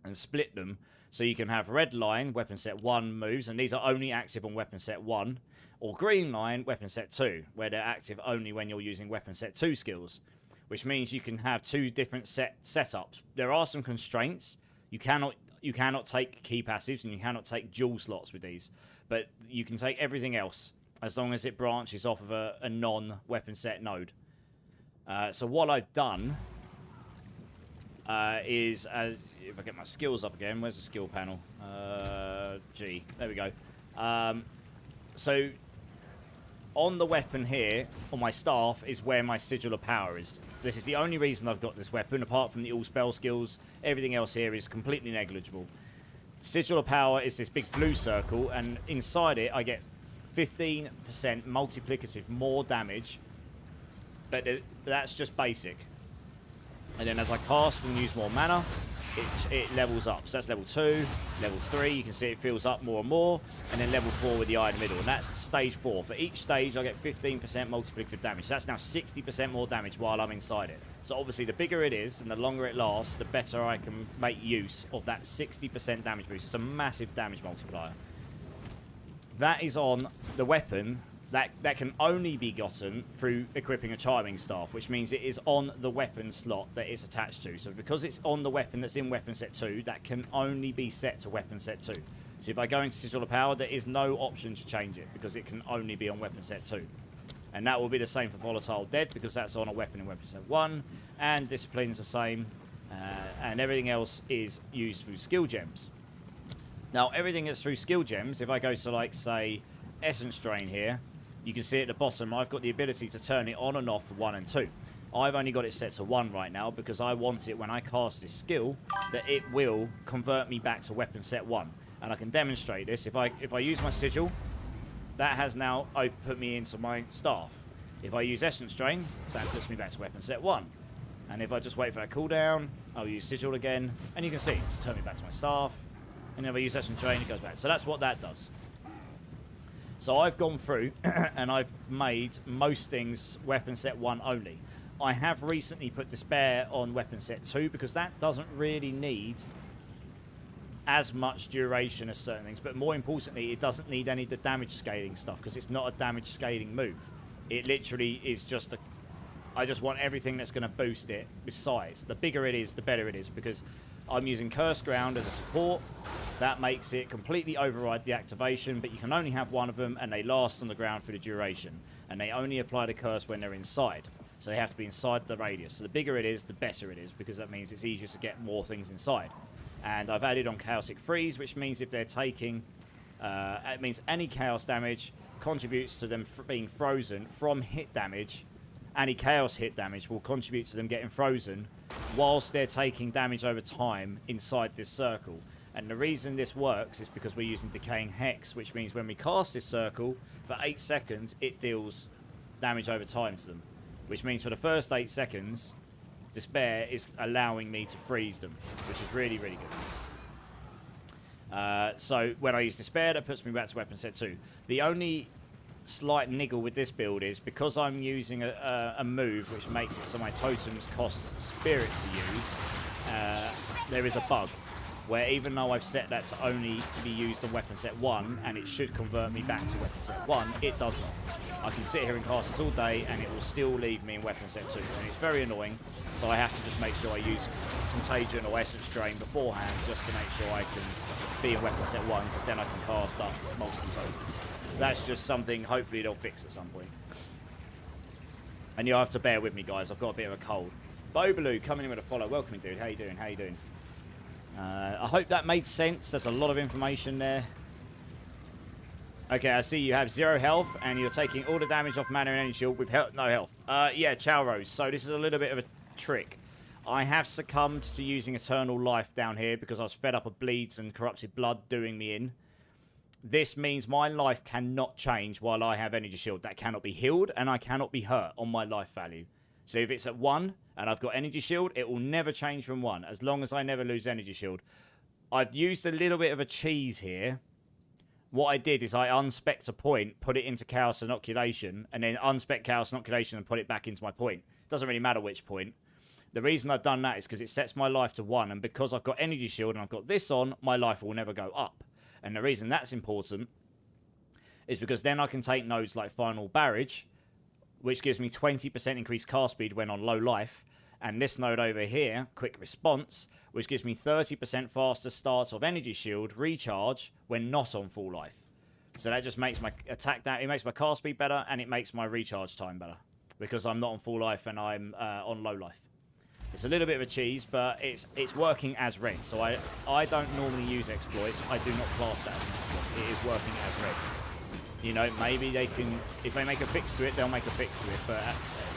and split them. So you can have red line, weapon set 1 moves, and these are only active on weapon set 1. Or green line, weapon set 2, where they're active only when you're using weapon set 2 skills. Which means you can have 2 different setups. There are some constraints. You cannot take key passives, and you cannot take dual slots with these. But you can take everything else, as long as it branches off of a non-weapon set node. So what I've done is... if I get my skills up again, where's the skill panel? G. There we go. So... On the weapon here, on my staff, is where my Sigil of Power is. This is the only reason I've got this weapon, apart from the all spell skills. Everything else here is completely negligible. Sigil of Power is this big blue circle, and inside it I get 15% multiplicative more damage. But that's just basic. And then as I cast and use more mana, it levels up. So that's level 2, level 3, you can see it fills up more and more, and then level 4 with the eye in the middle, and that's stage 4. For each stage I get 15% multiplicative damage. So that's now 60% more damage while I'm inside it. So obviously the bigger it is and the longer it lasts, the better I can make use of that 60% damage boost. It's a massive damage multiplier. That is on the weapon that can only be gotten through equipping a Charming Staff, which means it is on the weapon slot that it's attached to. So because it's on the weapon that's in weapon set 2, that can only be set to weapon set 2. So if I go into Sigil of Power, there is no option to change it, because it can only be on weapon set 2. And that will be the same for Volatile Dead, because that's on a weapon in weapon set 1, and Discipline's the same, and everything else is used through skill gems. Now, everything that's through skill gems, if I go to, like, say, Essence Drain here, you can see at the bottom, I've got the ability to turn it on and off for 1 and 2. I've only got it set to 1 right now, because I want it, when I cast this skill, that it will convert me back to weapon set 1. And I can demonstrate this. If I use my Sigil, that has now put me into my staff. If I use Essence Drain, that puts me back to weapon set 1. And if I just wait for that cooldown, I'll use Sigil again, and you can see, it's turned me back to my staff. And if I use Essence Drain, it goes back. So that's what that does. So I've gone through and I've made most things weapon set 1 only. I have recently put Despair on weapon set 2, because that doesn't really need as much duration as certain things. But more importantly, it doesn't need any of the damage scaling stuff, because it's not a damage scaling move. It literally is just I just want everything that's going to boost it besides. The bigger it is, the better it is, because I'm using Curse Ground as a support. That makes it completely override the activation, but you can only have 1 of them, and they last on the ground for the duration. And they only apply the curse when they're inside. So they have to be inside the radius. So the bigger it is, the better it is, because that means it's easier to get more things inside. And I've added on Chaosic Freeze, which means if they're taking... it means any chaos damage contributes to them being frozen from hit damage. Any chaos hit damage will contribute to them getting frozen whilst they're taking damage over time inside this circle. And the reason this works is because we're using Decaying Hex, which means when we cast this circle, for 8 seconds, it deals damage over time to them. Which means for the first 8 seconds, Despair is allowing me to freeze them, which is really, really good. So when I use Despair, that puts me back to weapon set 2. The only slight niggle with this build is, because I'm using a move which makes it so my totems cost Spirit to use, there is a bug. where even though I've set that to only be used on weapon set 1, and it should convert me back to weapon set 1, it does not. I can sit here and cast this all day, and it will still leave me in weapon set 2, and it's very annoying, so I have to just make sure I use Contagion or Essence Drain beforehand, just to make sure I can be in weapon set 1, because then I can cast up multiple totems. That's just something hopefully they'll fix at some point. And you'll have to bear with me, guys. I've got a bit of a cold. Bobaloo coming in with a follow. Welcome, dude. How you doing? How you doing? I hope that made sense. There's a lot of information there. Okay, I see you have 0 health, and you're taking all the damage off mana and energy shield with no health. Yeah, Chow Rose. So this is a little bit of a trick. I have succumbed to using Eternal Life down here because I was fed up of bleeds and corrupted blood doing me in. This means my life cannot change while I have energy shield. That cannot be healed, and I cannot be hurt on my life value. So if it's at 1 and I've got energy shield, it will never change from 1 as long as I never lose energy shield. I've used a little bit of a cheese here. What I did is I unspec'd a point, put it into Chaos Inoculation, and then unspec Chaos Inoculation and put it back into my point. It doesn't really matter which point. The reason I've done that is because it sets my life to 1, and because I've got energy shield and I've got this on, my life will never go up. And the reason that's important is because then I can take nodes like Final Barrage, which gives me 20% increased cast speed when on low life, and this node over here, Quick Response, which gives me 30% faster start of energy shield recharge when not on full life. So that just makes my attack it makes my cast speed better, and it makes my recharge time better because I'm not on full life and I'm on low life. It's a little bit of a cheese, but it's working as red. So I don't normally use exploits. I do not class that as an exploit. It is working as red. You know, maybe they can, if they make a fix to it, they'll make a fix to it. But,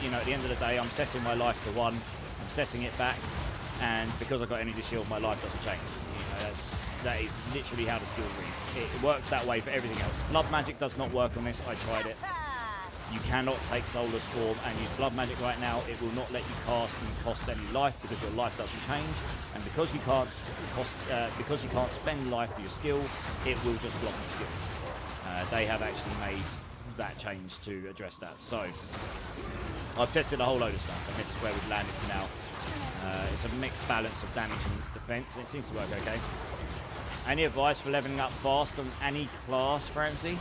you know, at the end of the day, I'm setting my life to 1. I'm setting it back. And because I've got energy shield, my life doesn't change. You know, that is literally how the skill reads. It works that way for everything else. Blood magic does not work on this. I tried it. You cannot take Soulless Form and use Blood Magic right now. It will not let you cast and cost any life because your life doesn't change. And because you can't spend life for your skill, it will just block the skill. They have actually made that change to address that. So I've tested a whole load of stuff, and this is where we've landed for now. It's a mixed balance of damage and defense. It seems to work okay. Any advice for leveling up fast on any class, Francie?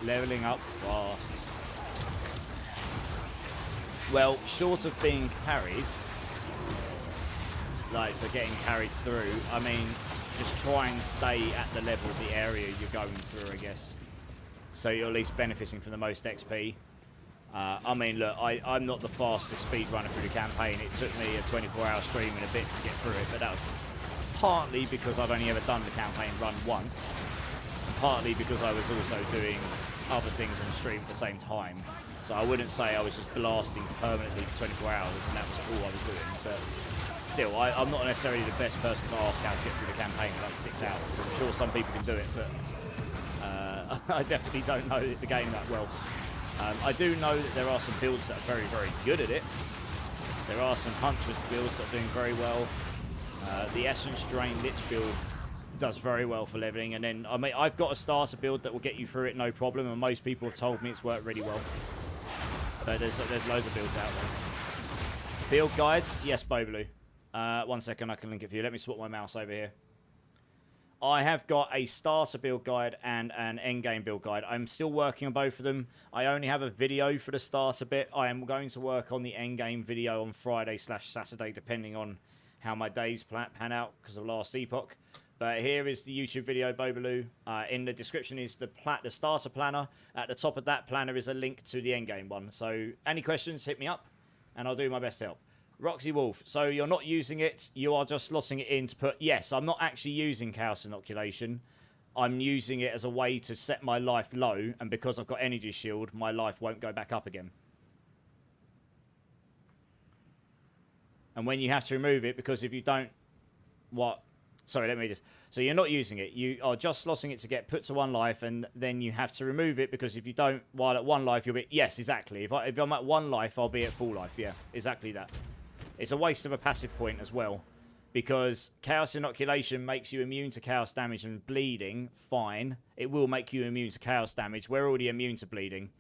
Leveling up fast. Well, short of being carried, like, so getting carried through, I mean, just try and stay at the level of the area you're going through, I guess. So you're at least benefiting from the most XP. I mean, look, I'm not the fastest speed runner through the campaign. It took me a 24-hour stream and a bit to get through it, but that was partly because I've only ever done the campaign run once, and partly because I was also doing other things on stream at the same time. So I wouldn't say I was just blasting permanently for 24 hours and that was all I was doing, but still, I'm not necessarily the best person to ask how to get through the campaign in like 6 hours. I'm sure some people can do it, but I definitely don't know the game that well. I do know that there are some builds that are very, very good at it. There are some Huntress builds that are doing very well. The Essence Drain Lich build does very well for leveling, and then I mean, I've got a starter build that will get you through it no problem, and most people have told me it's worked really well. But there's loads of builds out there. Build guides, yes, Bobaloo. 1 second, I can link it for you. Let me swap my mouse over here. I have got a starter build guide and an endgame build guide. I'm still working on both of them. I only have a video for the starter bit. I am going to work on the endgame video on Friday/Saturday, depending on how my days pan out because of last epoch. But here is the YouTube video, Bobaloo. In the description is the starter planner. At the top of that planner is a link to the endgame one. So any questions, hit me up, and I'll do my best to help. Roxy Wolf, so you're not using it, you are just slotting it in to put... Yes, I'm not actually using Chaos Inoculation. I'm using it as a way to set my life low, and because I've got Energy Shield, my life won't go back up again. And when you have to remove it, because if you don't... What? Sorry, let me just... So you're not using it. You are just slotting it to get put to 1 life, and then you have to remove it, because if you don't, while at 1 life, you'll be... Yes, exactly. If I'm at 1 life, I'll be at full life. Yeah, exactly that. It's a waste of a passive point as well, because Chaos Inoculation makes you immune to chaos damage and bleeding. Fine. It will make you immune to chaos damage. We're already immune to bleeding.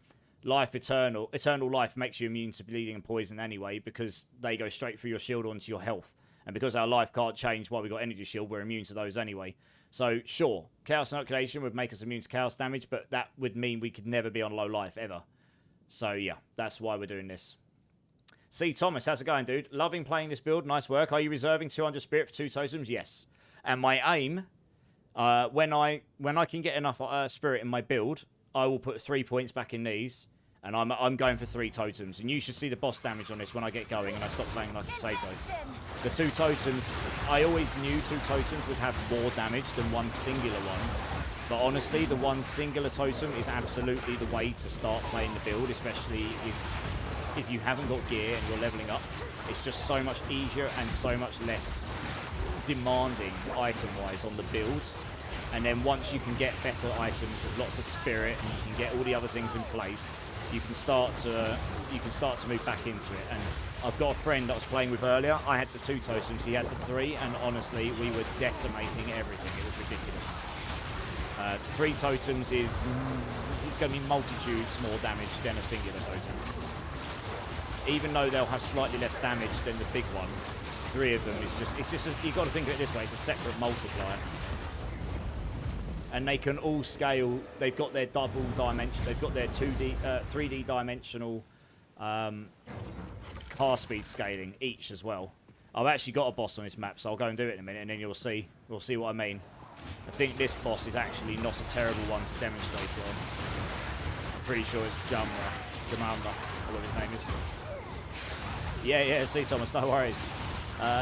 Life Eternal Life makes you immune to bleeding and poison anyway, because they go straight through your shield onto your health. And because our life can't change while we got energy shield, we're immune to those anyway. So, sure, Chaos Inoculation would make us immune to Chaos damage, but that would mean we could never be on low life, ever. So, yeah, that's why we're doing this. C. Thomas, how's it going, dude? Loving playing this build. Nice work. Are you reserving 200 spirit for 2 totems? Yes. And my aim, when I can get enough spirit in my build, I will put 3 points back in these. And I'm going for 3 totems. And you should see the boss damage on this when I get going and I stop playing like a potato. The 2 totems, I always knew 2 totems would have more damage than one singular one. But honestly, the one singular totem is absolutely the way to start playing the build, especially if you haven't got gear and you're leveling up. It's just so much easier and so much less demanding item-wise on the build. And then once you can get better items with lots of spirit and you can get all the other things in place, you can start to move back into it. And I've got a friend that I was playing with earlier. I had the 2 totems, he had the 3, and honestly, we were decimating everything. It was ridiculous. 3 totems is going to be multitudes more damage than a singular totem. Even though they'll have slightly less damage than the big one, 3 of them is just you've got to think of it this way, it's a separate multiplier. And they can all scale. They've got their double dimension. They've got their 3D dimensional car speed scaling each as well. I've actually got a boss on this map, so I'll go and do it in a minute, and then you'll see. We'll see what I mean. I think this boss is actually not a terrible one to demonstrate it on. I'm pretty sure it's Jamra, or whatever his name is. Yeah, see, Thomas, no worries.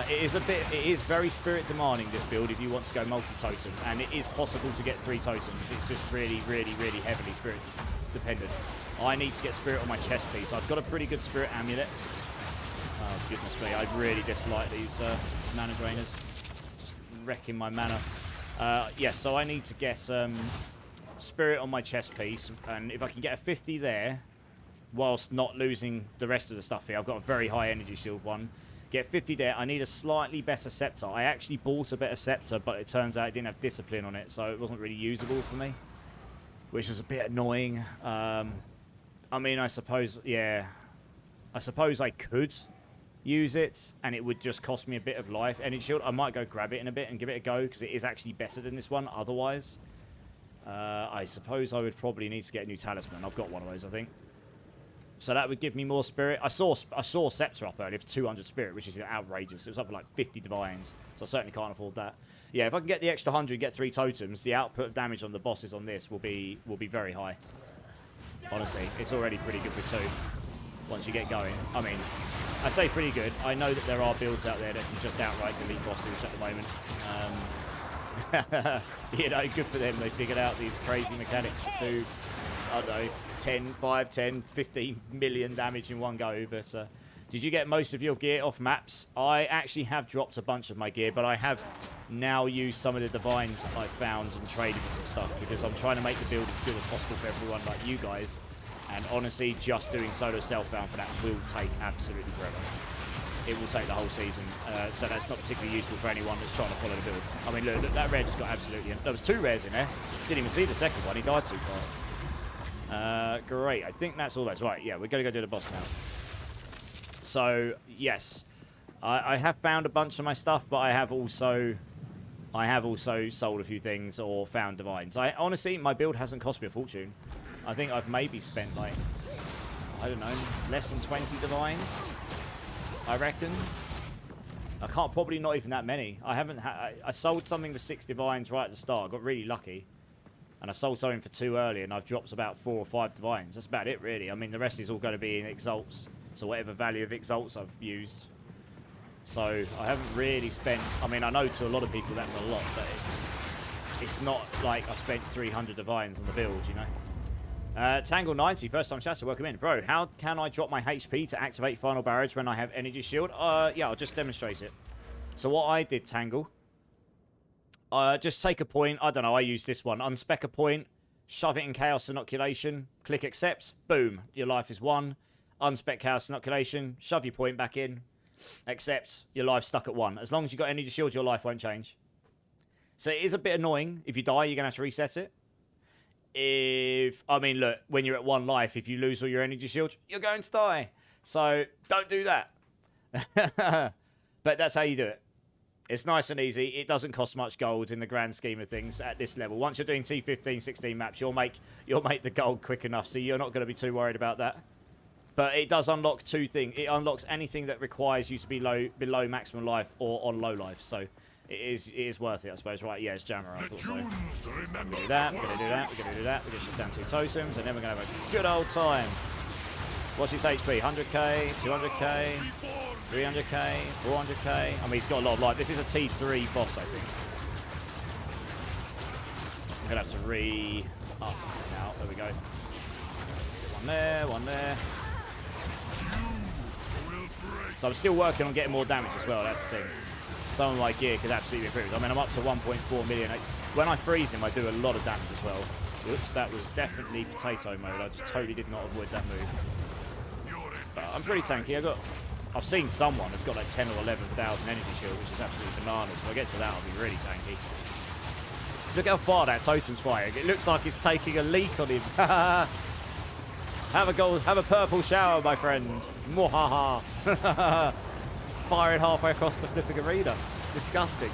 It is very spirit demanding, this build, if you want to go multi-totem, and it is possible to get 3 totems. It's just really, really, really heavily spirit dependent. I need to get spirit on my chest piece. I've got a pretty good spirit amulet. Oh, goodness me, I really dislike these mana drainers. Just wrecking my mana. Yes, so I need to get spirit on my chest piece, and if I can get a 50 there, whilst not losing the rest of the stuff here, I've got a very high energy shield one. Get 50 there. I need a slightly better scepter. I actually bought a better scepter, but it turns out it didn't have discipline on it, so it wasn't really usable for me, which was a bit annoying. I mean, I suppose, yeah. I suppose I could use it, and it would just cost me a bit of life. Energy shield, I might go grab it in a bit and give it a go, because it is actually better than this one otherwise. I suppose I would probably need to get a new talisman. I've got one of those, I think. So that would give me more spirit. I saw Scepter up earlier for 200 spirit, which is outrageous. It was up for like 50 divines, so I certainly can't afford that. Yeah, if I can get the extra 100, get 3 totems, the output of damage on the bosses on this will be very high. Honestly, it's already pretty good with 2 once you get going. I mean, I say pretty good. I know that there are builds out there that can just outright delete bosses at the moment. You know, good for them. They figured out these crazy mechanics to do, I don't know, 5, 10, 15 million damage in one go. But did you get most of your gear off maps? I actually have dropped a bunch of my gear, but I have now used some of the divines I found and traded with some stuff, because I'm trying to make the build as good as possible for everyone like you guys. And honestly, just doing solo self-bound for that will take absolutely forever. It will take the whole season, so that's not particularly useful for anyone that's trying to follow the build. I mean, look, that rare just got absolutely... There was 2 rares in there. Didn't even see the second one. He died too fast. Great. I think that's all those. Right, yeah, we're going to go do the boss now. So, yes. I have found a bunch of my stuff, but I have also sold a few things or found divines. Honestly, my build hasn't cost me a fortune. I think I've maybe spent, like, I don't know, less than 20 divines, I reckon. Probably not even that many. I sold something for 6 divines right at the start. I got really lucky. And I sold something for 2 early, and I've dropped about 4 or 5 divines. That's about it, really. I mean, the rest is all going to be in exalts. So whatever value of exalts I've used. So I haven't really spent... I mean, I know to a lot of people that's a lot, but it's not like I spent 300 divines on the build, you know. Tangle 90, first time chatter, welcome in. Bro, how can I drop my HP to activate final barrage when I have energy shield? Yeah, I'll just demonstrate it. So what I did, Tangle... just take a point. I don't know. I use this one. Unspec a point. Shove it in Chaos Inoculation. Click Accept. Boom. Your life is 1. Unspec Chaos Inoculation. Shove your point back in. Accept. Your life's stuck at 1. As long as you've got energy shield, your life won't change. So it is a bit annoying. If you die, you're going to have to reset it. I mean, look, when you're at 1 life, if you lose all your energy shield, you're going to die. So don't do that. But that's how you do it. It's nice and easy. It doesn't cost much gold in the grand scheme of things at this level. Once you're doing T15, 16 maps, you'll make the gold quick enough, so you're not going to be too worried about that. But it does unlock two things. It unlocks anything that requires you to be below maximum life or on low life. So it is worth it, I suppose. Right, yeah, it's Jammer. I thought so. We're going to do that. We're going to do that. We're going to do that. We're going to shut down 2 totems, and then we're going to have a good old time. What's his HP? 100k, 200k, 300k, 400k. I mean, he's got a lot of life. This is a T3 boss, I think. I'm going to have to re-up now. There we go. One there, one there. So I'm still working on getting more damage as well. That's the thing. Some of my gear could absolutely improve. I mean, I'm up to 1.4 million. When I freeze him, I do a lot of damage as well. Oops, that was definitely potato mode. I just totally did not avoid that move. But I'm pretty tanky. I've seen someone that's got like 10 or 11,000 energy shield, which is absolutely bananas. If I get to that, I'll be really tanky. Look how far that totem's firing. It looks like it's taking a leak on him. Have a purple shower, my friend. Mwahaha. Firing halfway across the flipping arena. Disgusting.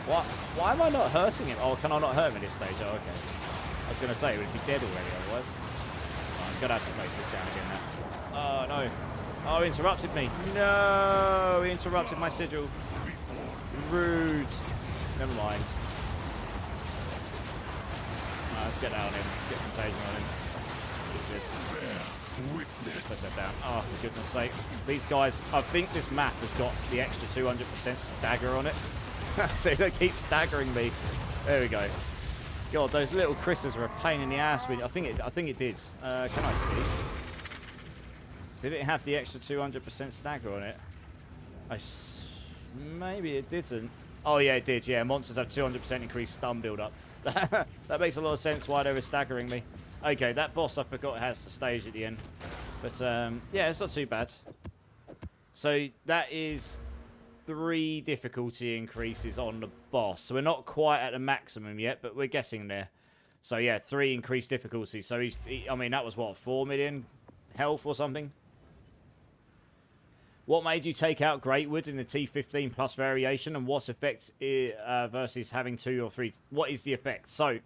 What? Why am I not hurting him? Oh, can I not hurt him in this stage? Oh, okay. I was going to say, he would be dead already otherwise. Oh, I'm going to have to place this down again now. Oh, no. Oh, he interrupted me. No, he interrupted my sigil. Rude. Never mind. Oh, let's get down on him. Let's get contagion on him. What is this? Just place that down. Oh, for goodness sake. These guys, I think this map has got the extra 200% stagger on it. So they keep staggering me. There we go. God, those little Chris's are a pain in the ass. I think it did. Can I see? Did it have the extra 200% stagger on it? Maybe it didn't. Oh yeah, it did. Yeah, monsters have 200% increased stun build up. That makes a lot of sense why they were staggering me. Okay, that boss I forgot has the stage at the end. But yeah, it's not too bad. So that is 3 difficulty increases on the boss. So we're not quite at the maximum yet, but we're getting there. So yeah, 3 increased difficulties. So I mean, that was what, 4 million health or something? What made you take out Greatwood in the T15 plus variation, and what effect versus having 2 or 3? What is the effect? So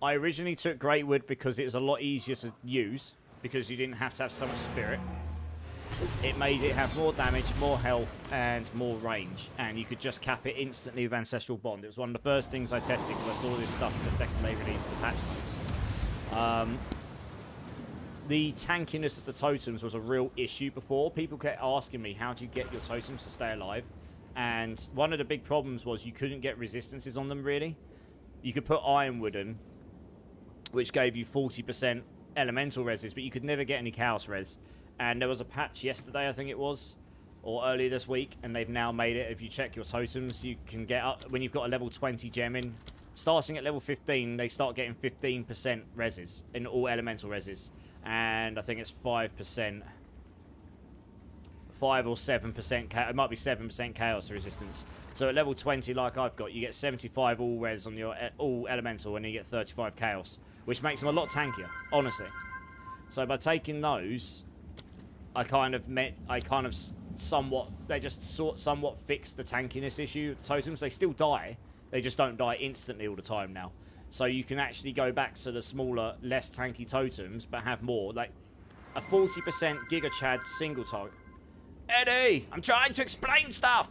I originally took Greatwood because it was a lot easier to use, because you didn't have to have so much spirit. It made it have more damage, more health, and more range, and you could just cap it instantly with Ancestral Bond. It was one of the first things I tested because I saw this stuff in the second they released the patch notes. The tankiness of the totems was a real issue before. People kept asking me, how do you get your totems to stay alive? And one of the big problems was you couldn't get resistances on them, really. You could put Iron Wooden, which gave you 40% elemental reses, but you could never get any chaos res. And there was a patch yesterday, I think it was, or earlier this week, and they've now made it, if you check your totems, you can get up, when you've got a level 20 gem in, starting at level 15, they start getting 15% reses, in all elemental reses. And I think it's 5%, 5 or 7%, it might be 7% chaos resistance. So at level 20, like I've got, you get 75 all res on your all elemental, and you get 35 chaos, which makes them a lot tankier, honestly. So by taking those, I kind of somewhat, they just somewhat fixed the tankiness issue of the totems. They still die, they just don't die instantly all the time now. So you can actually go back to the smaller, less tanky totems, but have more. Like a 40% Giga Chad single target. Eddie, I'm trying to explain stuff.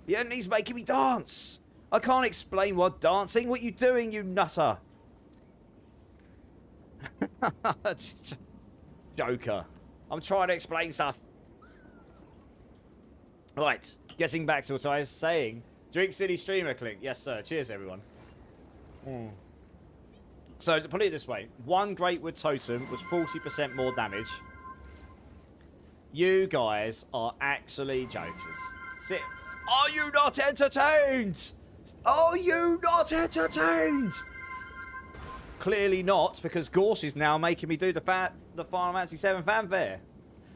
The enemy's making me dance. I can't explain what dancing. What you doing, you nutter? Joker. I'm trying to explain stuff. Right, getting back to what I was saying. Drink City Streamer Clink. Yes, sir. Cheers, everyone. So, to put it this way, 1 Greatwood Totem was 40% more damage. You guys are actually jokers. Are you not entertained? Are you not entertained? Clearly not, because Gorse is now making me do the Final Fantasy VII fanfare.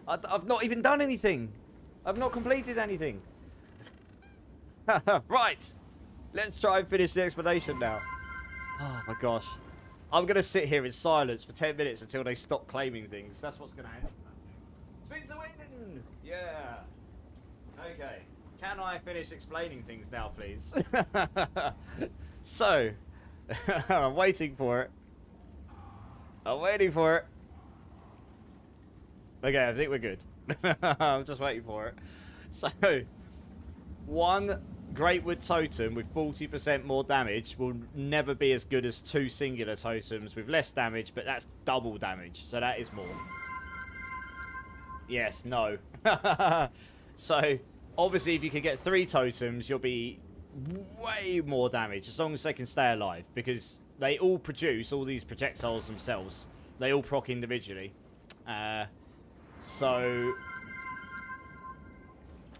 I've not even done anything. I've not completed anything. Right. Let's try and finish the explanation now. Oh my gosh. I'm going to sit here in silence for 10 minutes until they stop claiming things. That's what's going to happen. Spin to win! Yeah. Okay. Can I finish explaining things now, please? So, I'm waiting for it. I'm waiting for it. Okay, I think we're good. I'm just waiting for it. So, one Greatwood Totem with 40% more damage will never be as good as two singular totems with less damage, but that's double damage, so that is more. Yes, no. So, obviously, if you can get 3 totems, you'll be way more damage, as long as they can stay alive, because they all produce all these projectiles themselves. They all proc individually. So,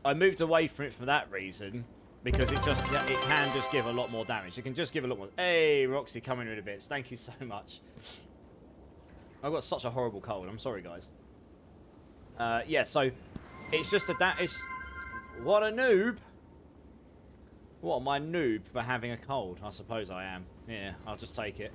I moved away from it for that reason, because it can just give a lot more damage. It can just give a lot more. Hey, Roxy, coming in a bit. Thank you so much. I've got such a horrible cold. I'm sorry, guys. Yeah, so it's just what a noob. What am I noob for having a cold? I suppose I am. Yeah, I'll just take it.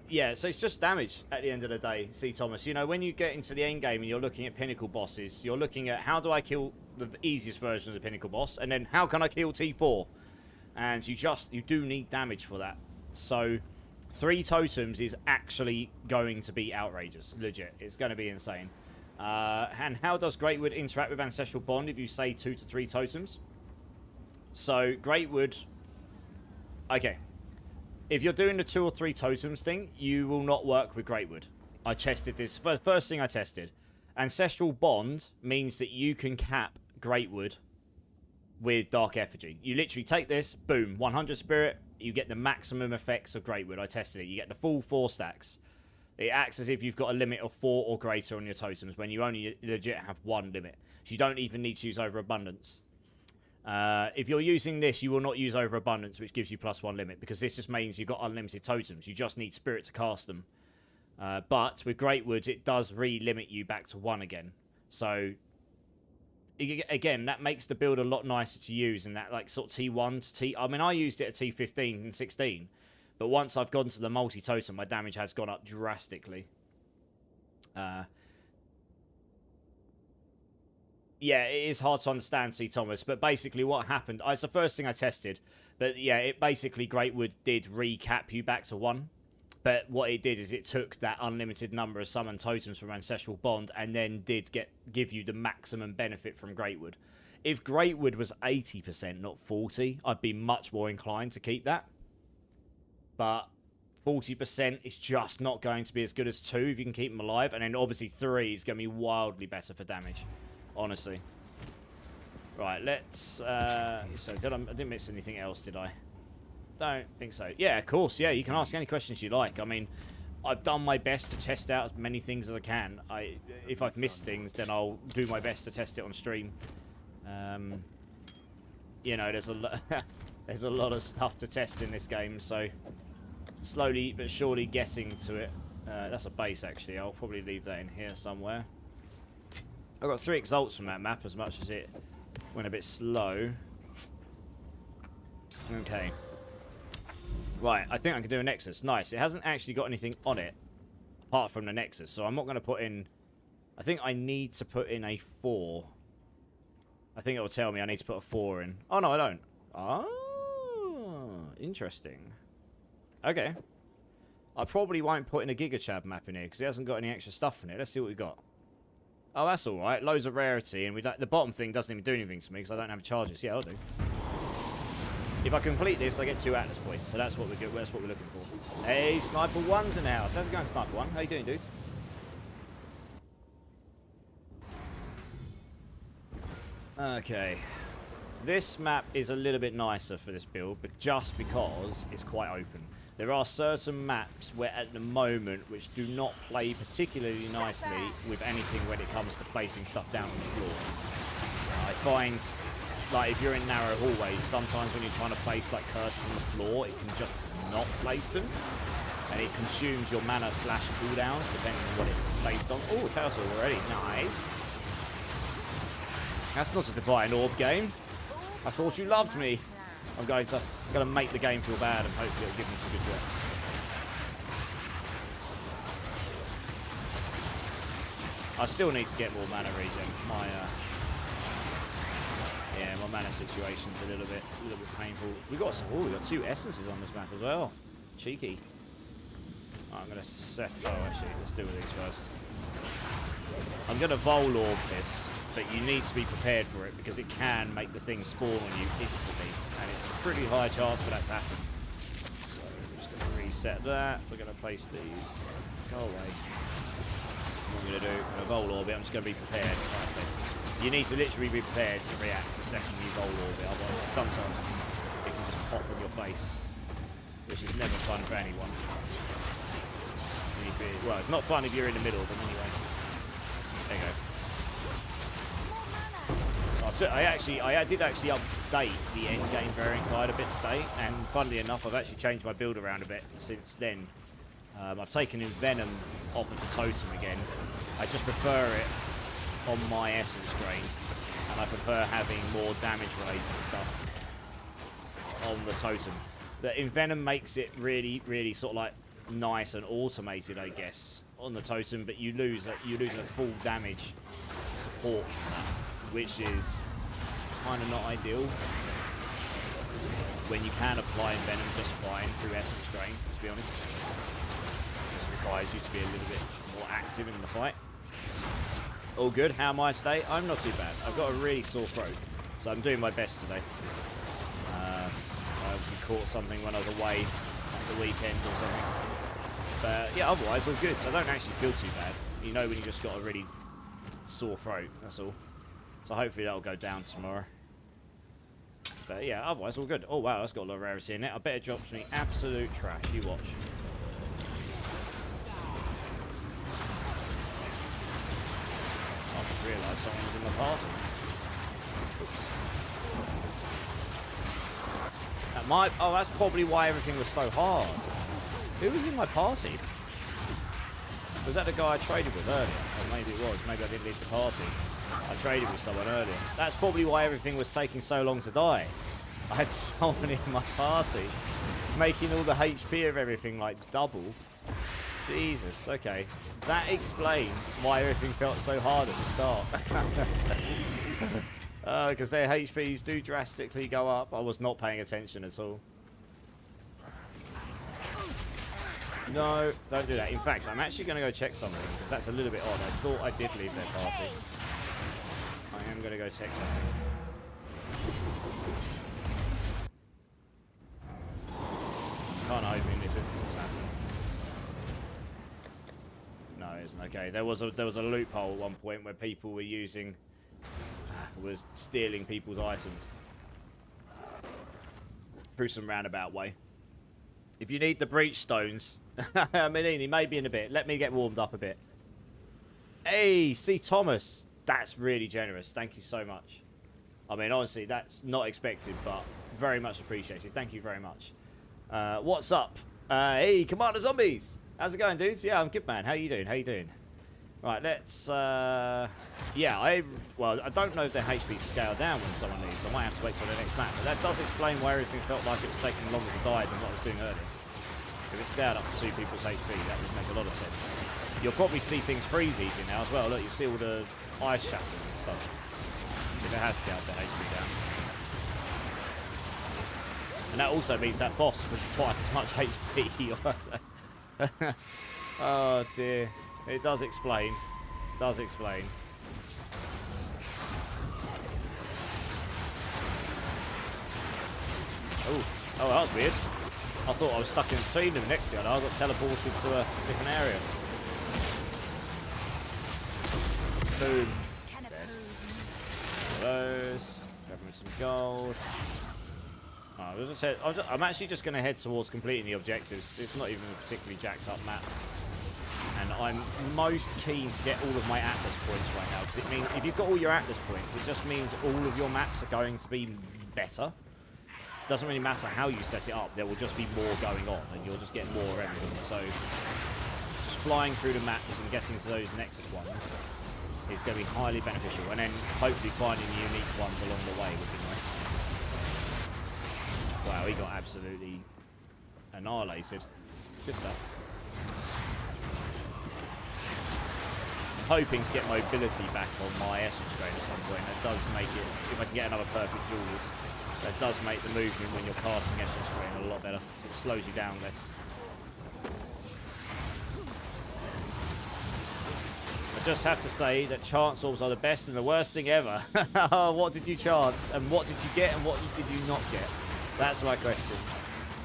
Yeah, so it's just damage at the end of the day, C. Thomas. You know, when you get into the end game and you're looking at pinnacle bosses, you're looking at how do I kill the easiest version of the pinnacle boss, and then how can I kill T4? And you do need damage for that. So 3 totems is actually going to be outrageous. Legit. It's going to be insane. And how does Greatwood interact with Ancestral Bond if you say 2 to 3 totems? So Greatwood... Okay. If you're doing the 2 or 3 totems thing, you will not work with Greatwood. I tested this. First thing I tested. Ancestral Bond means that you can cap Greatwood with Dark Effigy. You literally take this, boom, 100 spirit, you get the maximum effects of Greatwood. I tested it. You get the full 4 stacks. It acts as if you've got a limit of 4 or greater on your totems when you only legit have 1 limit. So you don't even need to use Overabundance. If you're using this, you will not use Overabundance, which gives you +1 limit, because this just means you've got unlimited totems. You just need spirit to cast them. But with Greatwood, it does re-limit you back to 1 again. So, again, that makes the build a lot nicer to use in that, like, sort of T1 to T... I mean, I used it at T15 and 16. But once I've gone to the multi-totem, my damage has gone up drastically. Yeah, it is hard to understand, C. Thomas. But basically what happened... It's the first thing I tested. But yeah, it basically, Greatwood did recap you back to 1. But what it did is it took that unlimited number of summon totems from Ancestral Bond and then did give you the maximum benefit from Greatwood. If Greatwood was 80%, not 40, I'd be much more inclined to keep that. But 40% is just not going to be as good as 2 if you can keep them alive. And then obviously 3 is going to be wildly better for damage, honestly. Right, let's... so I didn't miss anything else, did I? Don't think so. Yeah, of course. Yeah, you can ask any questions you like. I mean, I've done my best to test out as many things as I can. If I've missed things, then I'll do my best to test it on stream. You know, there's a lot of stuff to test in this game, so slowly but surely getting to it. That's a base, actually. I'll probably leave that in here somewhere. I got 3 exalts from that map, as much as it went a bit slow. Okay. Right, I think I can do a Nexus. Nice. It hasn't actually got anything on it, apart from the Nexus, so I'm not going to put in... I think I need to put in a 4. I think it will tell me I need to put a 4 in. Oh, no, I don't. Oh, interesting. Okay. I probably won't put in a Gigachab map in here, because it hasn't got any extra stuff in it. Let's see what we've got. Oh, that's alright. Loads of rarity, and the bottom thing doesn't even do anything to me, because I don't have charges. Yeah, I'll do. If I complete this, I get 2 Atlas points, so that's what we're good. That's what we're looking for. Hey, Sniper 1's in the house. How's it going, Sniper 1? How you doing, dude? Okay. This map is a little bit nicer for this build, but just because it's quite open. There are certain maps where, at the moment, which do not play particularly nicely with anything when it comes to placing stuff down on the floor. I find... Like, if you're in narrow hallways, sometimes when you're trying to place, like, cursors on the floor, it can just not place them. And it consumes your mana / cooldowns, depending on what it's placed on. Oh, a cursor already. Nice. That's not a Divine Orb game. I thought you loved me. I'm going to make the game feel bad, and hopefully it'll give me some good reps. I still need to get more mana regen. Yeah, my mana situation's a little bit painful. We got 2 essences on this map as well. Cheeky. I'm gonna set. Oh, actually, let's deal with these first. I'm gonna Vol Orb this, but you need to be prepared for it because it can make the thing spawn on you instantly, and it's a pretty high chance for that to happen. So we're just gonna reset that. We're gonna place these. Go away. What I'm gonna do? I'm gonna Vol Orb it. I'm just gonna be prepared. Right, you need to literally be prepared to react the second you Vol Orb it. Otherwise, sometimes it can just pop on your face, which is never fun for anyone. Well, it's not fun if you're in the middle, but anyway. There you go. So I did actually update the end game variant guide a bit today, and funnily enough, I've actually changed my build around a bit since then. I've taken Envenom off of the Totem again. I just prefer it on my Essence Drain, and I prefer having more damage-related stuff on the Totem. The Envenom makes it really, really sort of like nice and automated, I guess, on the Totem, but you lose a full damage support, which is kind of not ideal. When you can apply Envenom just fine through Essence Drain, to be honest. Just requires you to be a little bit more active in the fight. All good. How am I today? I'm not too bad. I've got a really sore throat, so I'm doing my best today. I obviously caught something when I was away at the weekend or something. But yeah, otherwise all good. So I don't actually feel too bad. You know when you just got a really sore throat, that's all. So hopefully that'll go down tomorrow. But yeah, otherwise all good. Oh wow, that's got a lot of rarity in it. I bet it drops me absolute trash. You watch. I just realised someone was in the party. Oops. Oh, that's probably why everything was so hard. Who was in my party? Was that the guy I traded with earlier? Or maybe it was. Maybe I didn't leave the party. I traded with someone earlier. That's probably why everything was taking so long to die. I had someone in my party making all the HP of everything like double. Jesus, okay. That explains why everything felt so hard at the start. Because their HPs do drastically go up. I was not paying attention at all. No, don't do that. In fact, I'm actually going to go check something, because that's a little bit odd. I thought I did leave their party. I am going to go check something. Can't open this, isn't what's happening. No, it isn't. Okay, there was a loophole at one point where people were stealing people's items through some roundabout way. If you need the breach stones, Menini, maybe in a bit. Let me get warmed up a bit. Hey, C. Thomas. That's really generous. Thank you so much. I mean, honestly, that's not expected, but very much appreciated. Thank you very much. What's up? Hey, Commander Zombies. How's it going, dudes? Yeah, I'm good, man. How you doing? How you doing? Right, let's... yeah, I don't know if their HP scale down when someone leaves. I might have to wait till the next map. But that does explain why everything felt like it was taking longer to die than what I was doing earlier. If it's scaled up to 2 people's HP, that would make a lot of sense. You'll probably see things freeze easy now as well. Look, you'll see all the ice shattering and stuff. If it has scaled the HP down. And that also means that boss was twice as much HP. Oh dear. It does explain. Does explain. Oh, that was weird. I thought I was stuck in between them next to you. I got teleported to a different area. Boom. Those. Grab me some gold. I'm actually just going to head towards completing the objectives. It's not even a particularly jacked up map. And I'm most keen to get all of my Atlas points right now. Because it means if you've got all your Atlas points, it just means all of your maps are going to be better. Doesn't really matter how you set it up. There will just be more going on. And you'll just get more of everything. So just flying through the maps and getting to those Nexus ones is going to be highly beneficial. And then hopefully finding the unique ones along the way would be nice. Wow, he got absolutely annihilated. Good stuff. hoping to get mobility back on my Essence Drain at some point. That does make it, if I can get another perfect Jewels, that does make the movement when you're casting Essence Drain a lot better. So it slows you down less. I just have to say that chance orbs are the best and the worst thing ever. What did you chance? And what did you get and what did you not get? That's my question.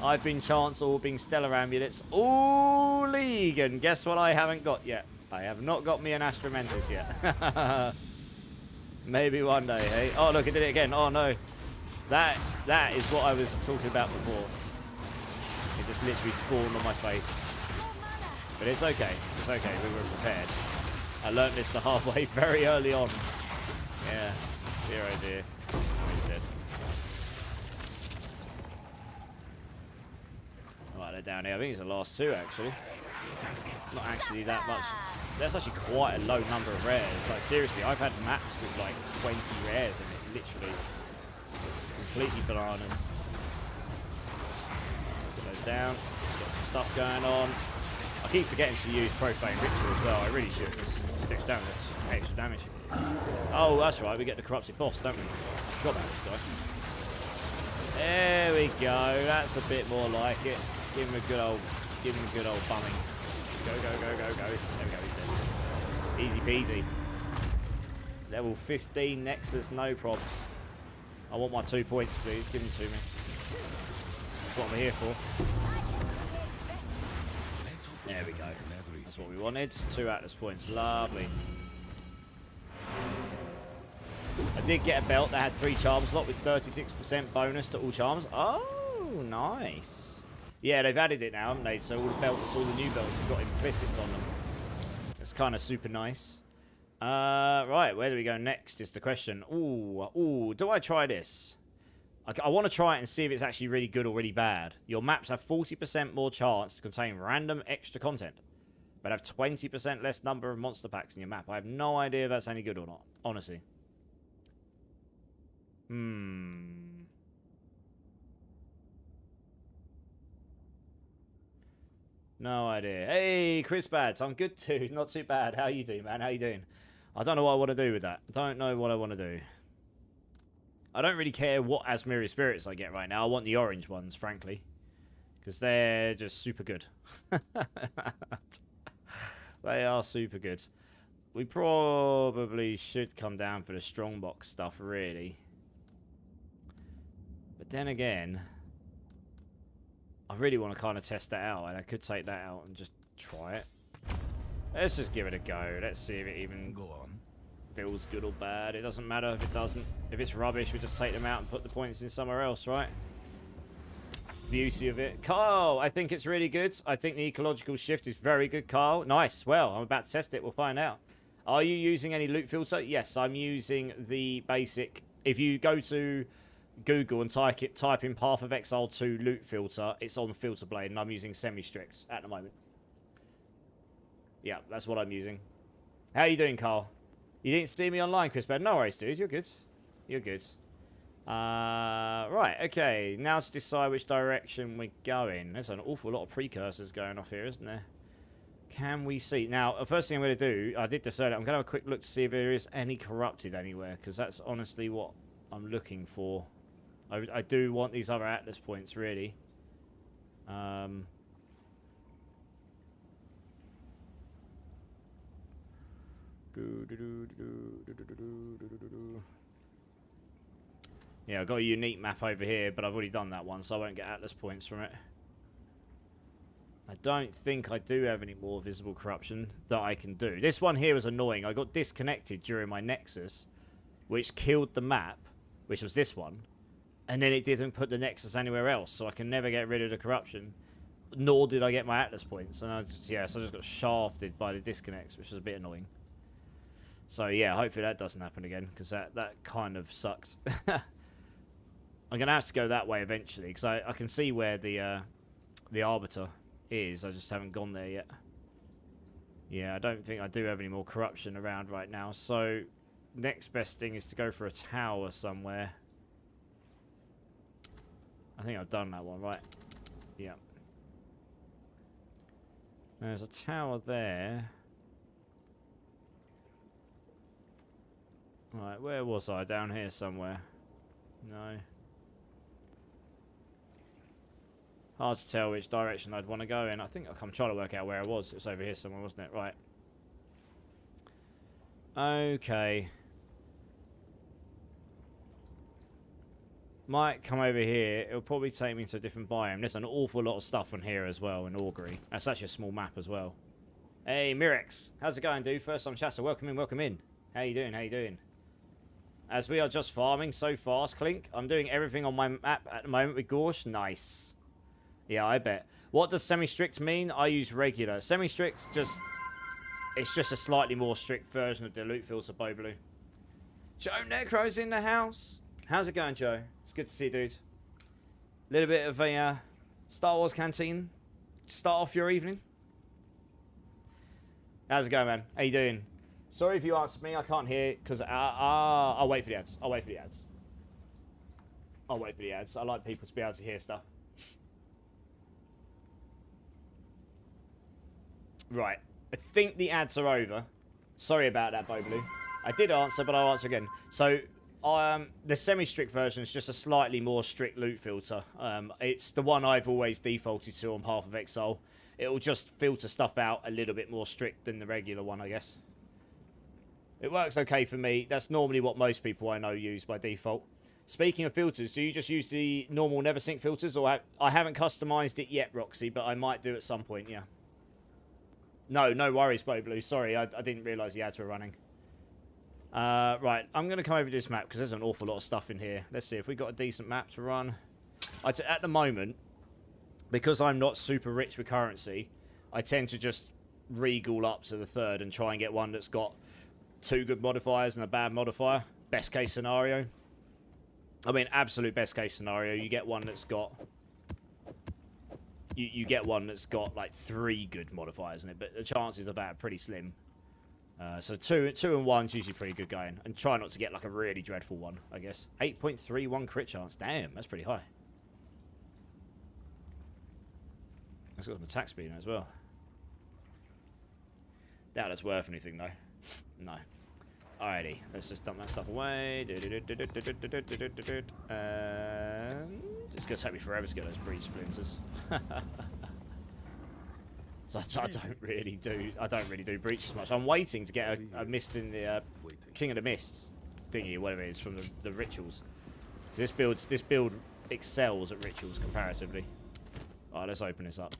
I've been chance orbing Stellar Amulets all league, and guess what I haven't got yet? I have not got me an Astromantis yet. Maybe one day, hey? Oh, look, I did it again. Oh, no. That is what I was talking about before. It just literally spawned on my face. But it's okay. It's okay. We were prepared. I learnt this the hard way very early on. Yeah. Dear, oh dear. He's dead. Right, they're down here. I think it's the last two, actually. Not actually that much. That's actually quite a low number of rares. Like, seriously, I've had maps with, like, 20 rares in it, literally. It's completely bananas. Let's get those down. Get some stuff going on. I keep forgetting to use Profane Ritual as well. I really should. This sticks down with extra damage. Oh, that's right. We get the Corrupted Boss, don't we? Forgot about this guy. There we go. That's a bit more like it. Give him a good old bumming. Go, go, go, go, go. There we go. He's dead. Easy peasy. Level 15 Nexus, no probs. I want my 2 points, please. Give them to me. That's what I'm here for. There we go. That's what we wanted. 2 Atlas points. Lovely. I did get a belt that had 3 charms slot with 36% bonus to all charms. Oh, nice. Yeah, they've added it now, haven't they? So all the belts, all the new belts have got implicits on them. It's kind of super nice. Right, where do we go next is the question. Ooh, do I try this? I want to try it and see if it's actually really good or really bad. Your maps have 40% more chance to contain random extra content, but have 20% less number of monster packs in your map. I have no idea if that's any good or not, honestly. No idea. Hey, Chris Bads, I'm good too. Not too bad. How you doing, man? How you doing? I don't know what I want to do with that. I don't know what I want to do. I don't really care what Asmiri Spirits I get right now. I want the orange ones, frankly. Because they're just super good. They are super good. We probably should come down for the strongbox stuff, really. But then again, I really want to kind of test that out. And I could take that out and just try it. Let's just give it a go. Let's see if it even feels good or bad. It doesn't matter if it doesn't. If it's rubbish, we just take them out and put the points in somewhere else, right? Beauty of it. Carl, I think it's really good. I think the ecological shift is very good, Carl. Nice. Well, I'm about to test it. We'll find out. Are you using any loot filter? Yes, I'm using the basic. If you go to Google and type in Path of Exile 2 loot filter, it's on Filter Blade, and I'm using semi-strict at the moment. Yeah, that's what I'm using. How you doing, Carl? You didn't see me online, Chris Bed. No worries, dude. You're good. You're good. Right, okay. Now to decide which direction we're going. There's an awful lot of precursors going off here, isn't there? Can we see? Now, the first thing I'm going to do, I did decide I'm going to have a quick look to see if there is any corrupted anywhere, because that's honestly what I'm looking for. I do want these other Atlas points, really. Yeah, I've got a unique map over here, but I've already done that one, so I won't get Atlas points from it. I don't think I do have any more visible corruption that I can do. This one here was annoying. I got disconnected during my Nexus, which killed the map, which was this one. And then it didn't put the Nexus anywhere else, so I can never get rid of the corruption. Nor did I get my Atlas points. And so I just got shafted by the disconnects, which was a bit annoying. So yeah, hopefully that doesn't happen again, because that kind of sucks. I'm going to have to go that way eventually, because I can see where the Arbiter is. I just haven't gone there yet. Yeah, I don't think I do have any more corruption around right now. So next best thing is to go for a tower somewhere. I think I've done that one, right? Yeah. There's a tower there. Right, where was I? Down here somewhere. No. Hard to tell which direction I'd want to go in. I think I'm trying to work out where I was. It was over here somewhere, wasn't it? Right. Okay. Might come over here. It'll probably take me to a different biome. There's an awful lot of stuff on here as well in Augury. That's actually a small map as well. Hey, Mirex. How's it going, dude? First time chatter. Welcome in, welcome in. How you doing? How you doing? As we are just farming so fast, Clink. I'm doing everything on my map at the moment with Gorsh. Nice. Yeah, I bet. What does semi-strict mean? I use regular. Semi-strict just... It's just a slightly more strict version of the loot filter, Bobloo. Joe Necro's in the house. How's it going, Joe? It's good to see you, dude. A little bit of a Star Wars canteen. Start off your evening. How's it going, man? How you doing? Sorry if you answered me. I can't hear because I'll wait for the ads. I'll wait for the ads. I'll wait for the ads. I like people to be able to hear stuff. Right. I think the ads are over. Sorry about that, Bobloo. I did answer, but I'll answer again. So, the semi-strict version is just a slightly more strict loot filter. It's the one I've always defaulted to on behalf of Exile. It'll just filter stuff out a little bit more strict than the regular one, I guess. It works okay for me. That's normally what most people I know use by default. Speaking of filters, do you just use the normal NeverSync filters? Or I haven't customized it yet, Roxy, but I might do at some point, yeah. No, no worries, Bobloo. Sorry, I didn't realise the ads were running. Right, I'm going to come over to this map because there's an awful lot of stuff in here. Let's see if we got a decent map to run. At the moment, because I'm not super rich with currency, I tend to just regal up to the third and try and get one that's got 2 good modifiers and a bad modifier. Best case scenario. I mean, absolute best case scenario, you get one that's got... You get one that's got like 3 good modifiers in it, but the chances of that are pretty slim. So 2 and 1 is usually pretty good going. And try not to get like a really dreadful one, I guess. 8.31 crit chance. Damn, that's pretty high. It's got some attack speed in it as well. Doubt that's worth anything though. No. Alrighty, let's just dump that stuff away. It's gonna take me forever to get those breach splinters. So I don't really do breach as much. I'm waiting to get a mist in the King of the Mists thingy, whatever it is, from the rituals. This build excels at rituals comparatively. Alright, let's open this up.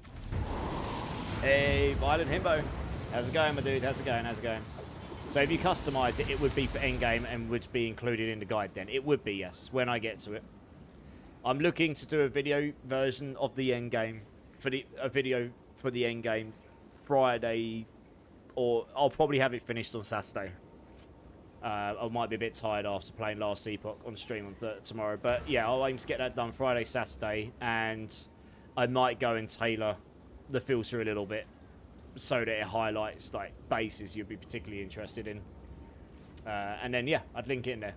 Hey, Violent Himbo. How's it going, my dude? How's it going? How's it going? So if you customize it, it would be for endgame and would be included in the guide then. It would be, yes, when I get to it. I'm looking to do a video version of the endgame, a video for the endgame Friday, or I'll probably have it finished on Saturday. I might be a bit tired after playing Last Epoch on stream on tomorrow, but yeah, I'll aim to get that done Friday, Saturday, and I might go and tailor the filter a little bit, so that it highlights like bases you'd be particularly interested in. And then yeah, I'd link it in there.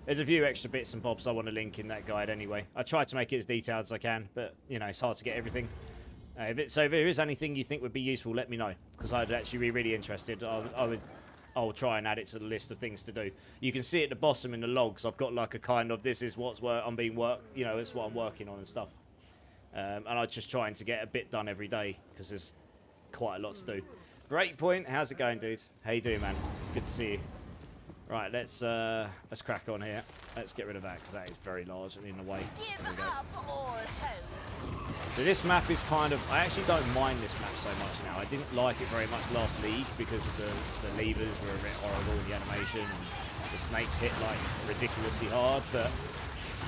There's a few extra bits and bobs I want to link in that guide anyway. I try to make it as detailed as I can, but you know, it's hard to get everything. So if there is anything you think would be useful, let me know, because I'd actually be really interested. I'll try and add it to the list of things to do. You can see at the bottom in the logs, I've got like a kind of, this is what's you know, it's what I'm working on and stuff. And I'm just trying to get a bit done every day because there's quite a lot to do. Breakpoint, how's it going, dude? How you doing, man? It's good to see you. Right, let's crack on here. Let's get rid of that because that is very large and in the way. So this map is kind of, I actually don't mind this map so much now. I didn't like it very much last league because the levers were a bit horrible in the animation and the snakes hit like ridiculously hard, but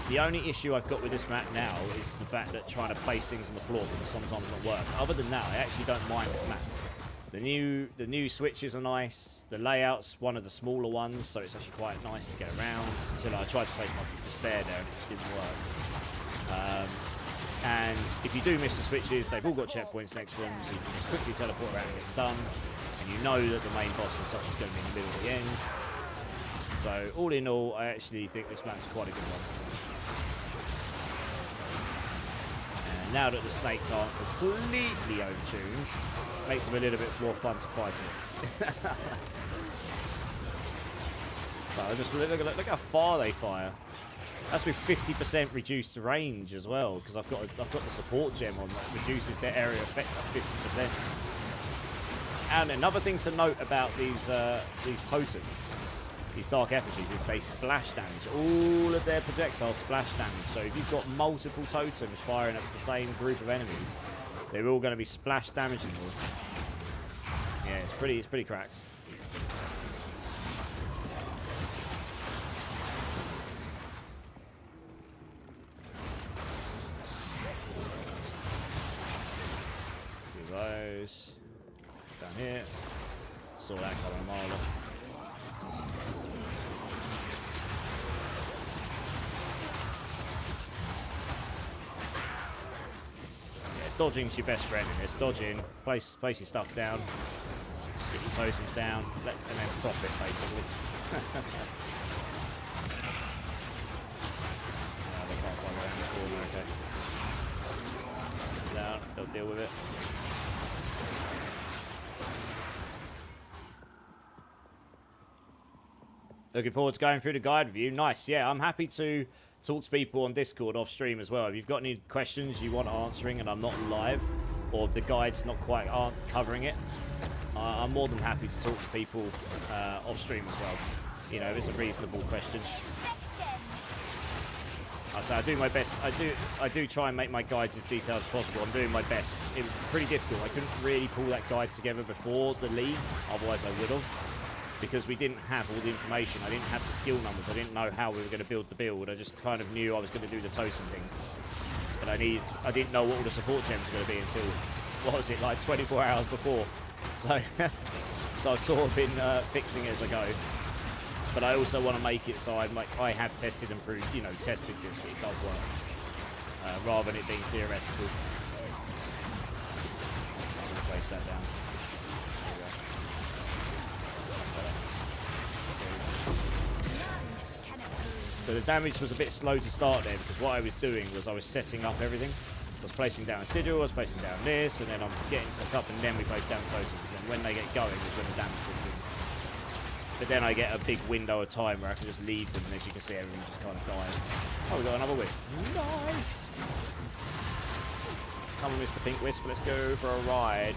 the only issue I've got with this map now is the fact that trying to place things on the floor can sometimes not work. Other than that, I actually don't mind this map. The new switches are nice. The layout's one of the smaller ones, so it's actually quite nice to get around. So I tried to place my despair there and it just didn't work. And if you do miss the switches, they've all got checkpoints next to them, so you can just quickly teleport around and get them done. And you know that the main boss and such is going to be in the middle of the end. So all in all, I actually think this map's quite a good one. And now that the snakes aren't completely overtuned, makes them a little bit more fun to fight against. But just look how far they fire. That's with 50% reduced range as well, because I've got the support gem on that reduces their area effect by 50%. And another thing to note about these totems, these dark effigies, is they splash damage. All of their projectiles splash damage. So if you've got multiple totems firing at the same group of enemies, they're all going to be splash damaging you. Yeah, it's pretty cracked. Do those down here. Saw that coming a mile off. Dodging's your best friend in this. Dodging, place your stuff down, get your totems down, and then profit basically. No, they can't find around the corner, okay. Sit them down, they'll deal with it. Looking forward to going through the guide review. Nice, yeah, I'm happy to talk to people on Discord off stream as well. If you've got any questions you want answering and I'm not live, or the guides aren't covering it, I'm more than happy to talk to people off stream as well. You know, if it's a reasonable question. So I do my best. I do try and make my guides as detailed as possible. I'm doing my best. It was pretty difficult. I couldn't really pull that guide together before the league, otherwise I would have. Because we didn't have all the information. I didn't have the skill numbers. I didn't know how we were going to build the build. I just kind of knew I was going to do the totem thing. But I didn't know what all the support gems were going to be until, what was it, like 24 hours before. So, so I've sort of been fixing it as I go. But I also want to make it so I have tested and proved, you know, tested this. It does work. Rather than it being theoretical. I'm going to place that down. So the damage was a bit slow to start there, because what I was doing was I was setting up everything. I was placing down a sigil, I was placing down this, and then I'm getting set up, and then we place down totems. And when they get going is when the damage kicks in. But then I get a big window of time where I can just leave them, and as you can see, everything just kind of dies. Oh, we got another wisp. Nice! Come on, Mr. Pink Wisp, let's go for a ride.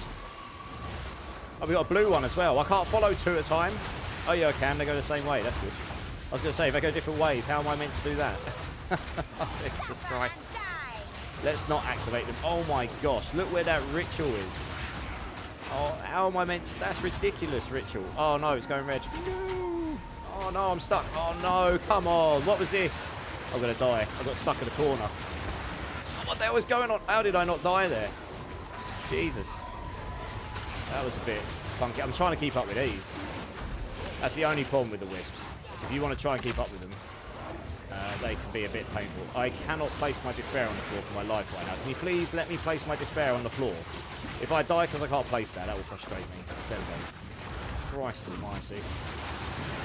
Oh, we got a blue one as well. I can't follow two at a time. Oh yeah, I can. They go the same way. That's good. I was going to say, if they go different ways, how am I meant to do that? Jesus Christ. Let's not activate them. Oh my gosh, look where that ritual is. Oh, how am I meant to... That's ridiculous, ritual. Oh no, it's going red. No. Oh no, I'm stuck. Oh no, come on. What was this? I'm going to die. I got stuck in the corner. What the hell was going on? How did I not die there? Jesus. That was a bit funky. I'm trying to keep up with these. That's the only problem with the wisps. If you want to try and keep up with them, they can be a bit painful. I cannot place my despair on the floor for my life right now. Can you please let me place my despair on the floor? If I die because I can't place that, that will frustrate me. There we go. Christ almighty.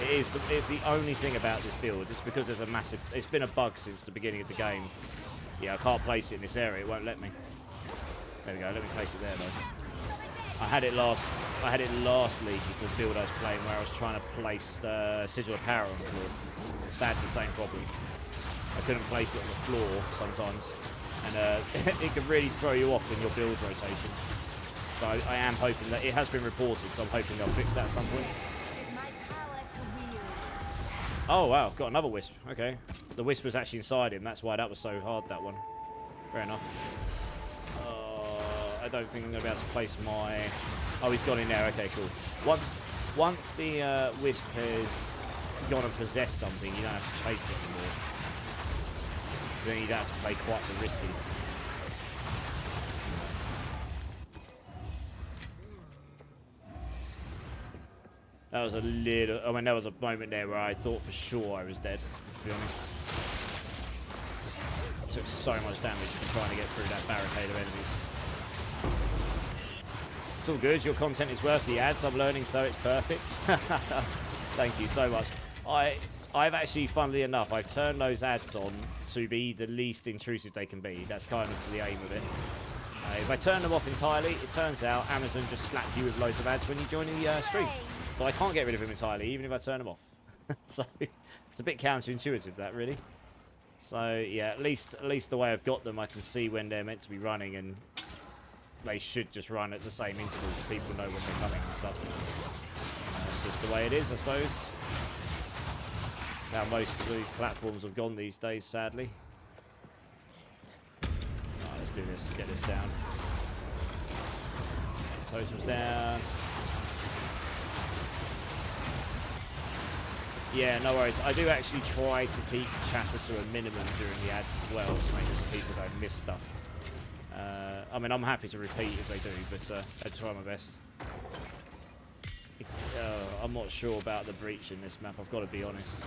It's the only thing about this build. It's because there's a massive... It's been a bug since the beginning of the game. Yeah, I can't place it in this area. It won't let me. There we go. Let me place it there, though. I had it last league, the build I was playing, where I was trying to place Sigil of Power on the floor. That had the same problem. I couldn't place it on the floor sometimes, and it can really throw you off in your build rotation. So I am hoping that it has been reported, so I'm hoping they'll fix that at some point. Oh wow, got another wisp. Okay, the wisp was actually inside him. That's why that was so hard, that one. Fair enough. I don't think I'm going to be able to place my... Oh, he's gone in there. Okay, cool. Once the wisp has gone and possessed something, you don't have to chase it anymore. So then you don't have to play quite so risky. That was a little... I mean, there was a moment there where I thought for sure I was dead, to be honest. I took so much damage from trying to get through that barricade of enemies. It's all good. Your content is worth the ads. I'm learning, so it's perfect. Thank you so much. I've actually, funnily enough, I've turned those ads on to be the least intrusive they can be. That's kind of the aim of it. If I turn them off entirely, it turns out Amazon just slap you with loads of ads when you join the stream. So I can't get rid of them entirely, even if I turn them off. So it's a bit counterintuitive, that, really. So yeah, at least the way I've got them, I can see when they're meant to be running, and they should just run at the same intervals so people know when they're coming and stuff. That's just the way it is, I suppose. That's how most of these platforms have gone these days, sadly. Alright, let's do this. Let's get this down. Totem's down. Yeah, no worries. I do actually try to keep chatter to a minimum during the ads as well, to make sure people don't miss stuff. I mean, I'm happy to repeat if they do, but I try my best. I'm not sure about the breach in this map, I've got to be honest.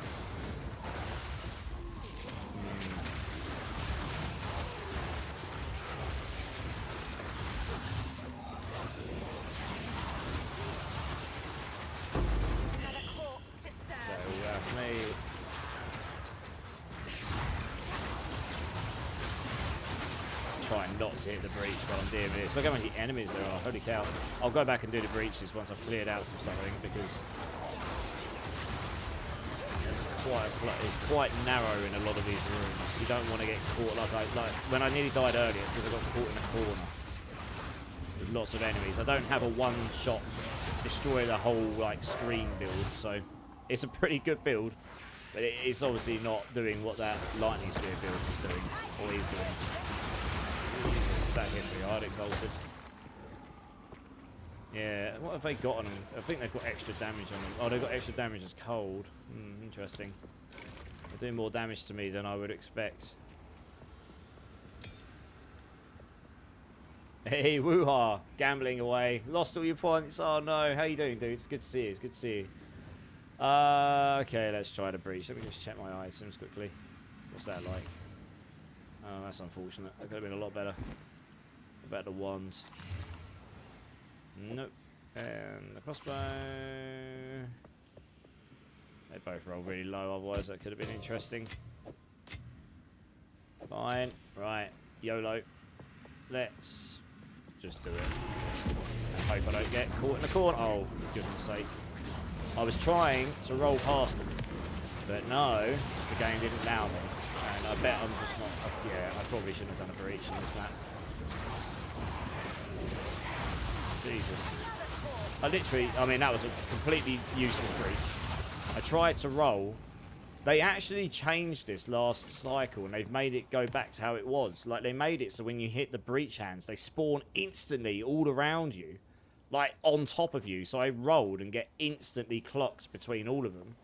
Trying not to hit the breach while I'm doing this. Look how many enemies there are. Holy cow. I'll go back and do the breaches once I've cleared out some stuff, I think, because it's quite narrow in a lot of these rooms. You don't want to get caught like when I nearly died earlier, it's because I got caught in a corner with lots of enemies. I don't have a one-shot destroy the whole like screen build, so it's a pretty good build, but it's obviously not doing what that lightning spear build was doing, or is doing. Jesus, that hit pretty hard, exalted. Yeah, what have they got on them? I think they've got extra damage on them. Oh, they've got extra damage as cold. Interesting. They're doing more damage to me than I would expect. Hey, woo-ha! Gambling away. Lost all your points. Oh no, how you doing, dude? It's good to see you. It's good to see you. Okay, let's try the breach. Let me just check my items quickly. What's that like? Oh, that's unfortunate. That could have been a lot better. What about the wands? Nope. And the crossbow. They both roll really low, otherwise that could have been interesting. Fine. Right. YOLO. Let's just do it. And hope I don't get caught in the corner. Oh, for goodness sake. I was trying to roll past them, but no, the game didn't allow me. And I bet I'm just not... yeah, I probably shouldn't have done a breach in this map. Jesus. I mean, that was a completely useless breach. I tried to roll. They actually changed this last cycle, and they've made it go back to how it was. Like, they made it so when you hit the breach hands, they spawn instantly all around you. Like, on top of you. So I rolled and get instantly clocked between all of them.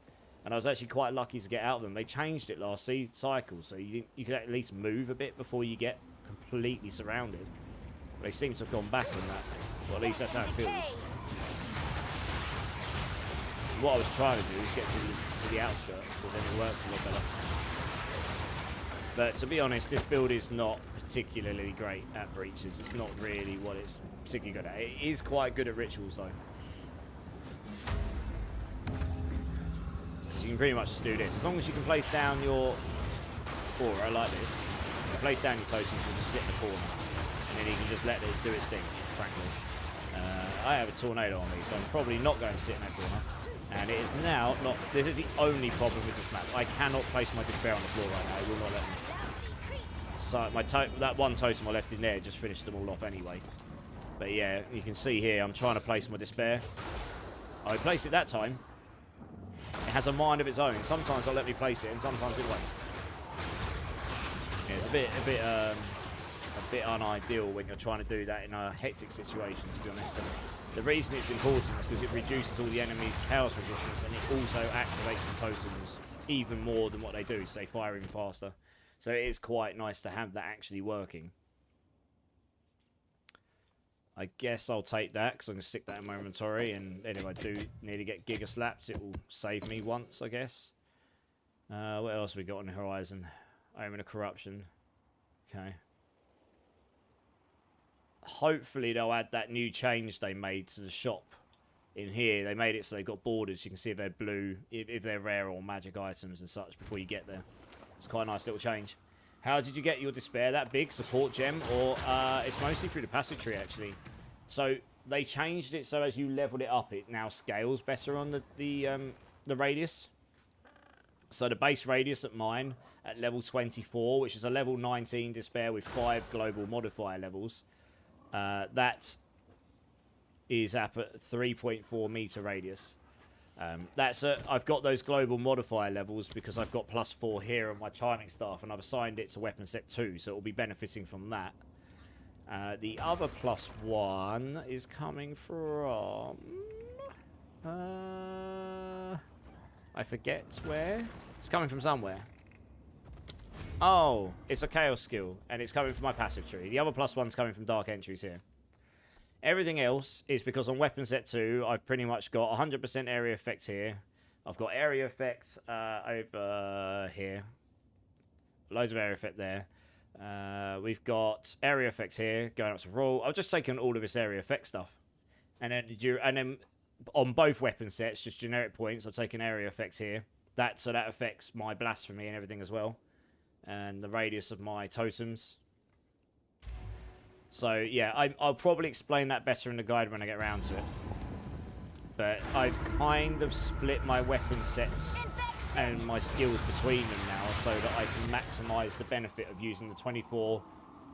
And I was actually quite lucky to get out of them. They changed it last cycle, so you could at least move a bit before you get completely surrounded. But they seem to have gone back on that. Well, at least that's how it feels. What I was trying to do is get to the outskirts, because then it works a lot better. But to be honest, this build is not particularly great at breaches. It's not really what it's particularly good at. It is quite good at rituals, though. You can pretty much do this. As long as you can place down your aura like this, you place down your totems, you'll just sit in the corner. And then you can just let it do its thing, frankly. I have a tornado on me, so I'm probably not going to sit in that corner. And it is now not... this is the only problem with this map. I cannot place my despair on the floor right now. It will not let me. So that one totem I left in there just finished them all off anyway. But yeah, you can see here, I'm trying to place my despair. I placed it that time. It has a mind of its own. Sometimes I'll let me place it, and sometimes it won't. Yeah, it's a bit unideal when you're trying to do that in a hectic situation, to be honest. And the reason it's important is because it reduces all the enemies' chaos resistance, and it also activates the totems even more than what they do, so they fire even faster. So it is quite nice to have that actually working. I guess I'll take that, because I'm going to stick that in my inventory, and then if I do nearly get Giga Slapped, it will save me once, I guess. What else have we got on the horizon? Omen of Corruption. Okay. Hopefully they'll add that new change they made to the shop in here. They made it so they've got borders. You can see if they're blue, if they're rare or magic items and such before you get there. It's quite a nice little change. How did you get your despair that big? Support gem? Or it's mostly through the passage tree, actually. So they changed it so as you level it up, it now scales better on the radius. So the base radius at mine at level 24, which is a level 19 despair with 5 global modifier levels, that is up at 3.4 meter radius. I've got those global modifier levels because I've got +4 here on my charming staff, and I've assigned it to weapon set 2, so it will be benefiting from that. The other +1 is coming from... I forget where. It's coming from somewhere. Oh, it's a chaos skill, and it's coming from my passive tree. The other +1's coming from dark entries here. Everything else is because on weapon set 2, I've pretty much got 100% area effect here. I've got area effect over here. Loads of area effect there. We've got area effects here, going up to roll. I've just taken all of this area effect stuff. And then on both weapon sets, just generic points, I've taken area effects here. So that affects my blasphemy and everything as well. And the radius of my totems. So, yeah, I'll probably explain that better in the guide when I get around to it. But I've kind of split my weapon sets and my skills between them now so that I can maximise the benefit of using the 24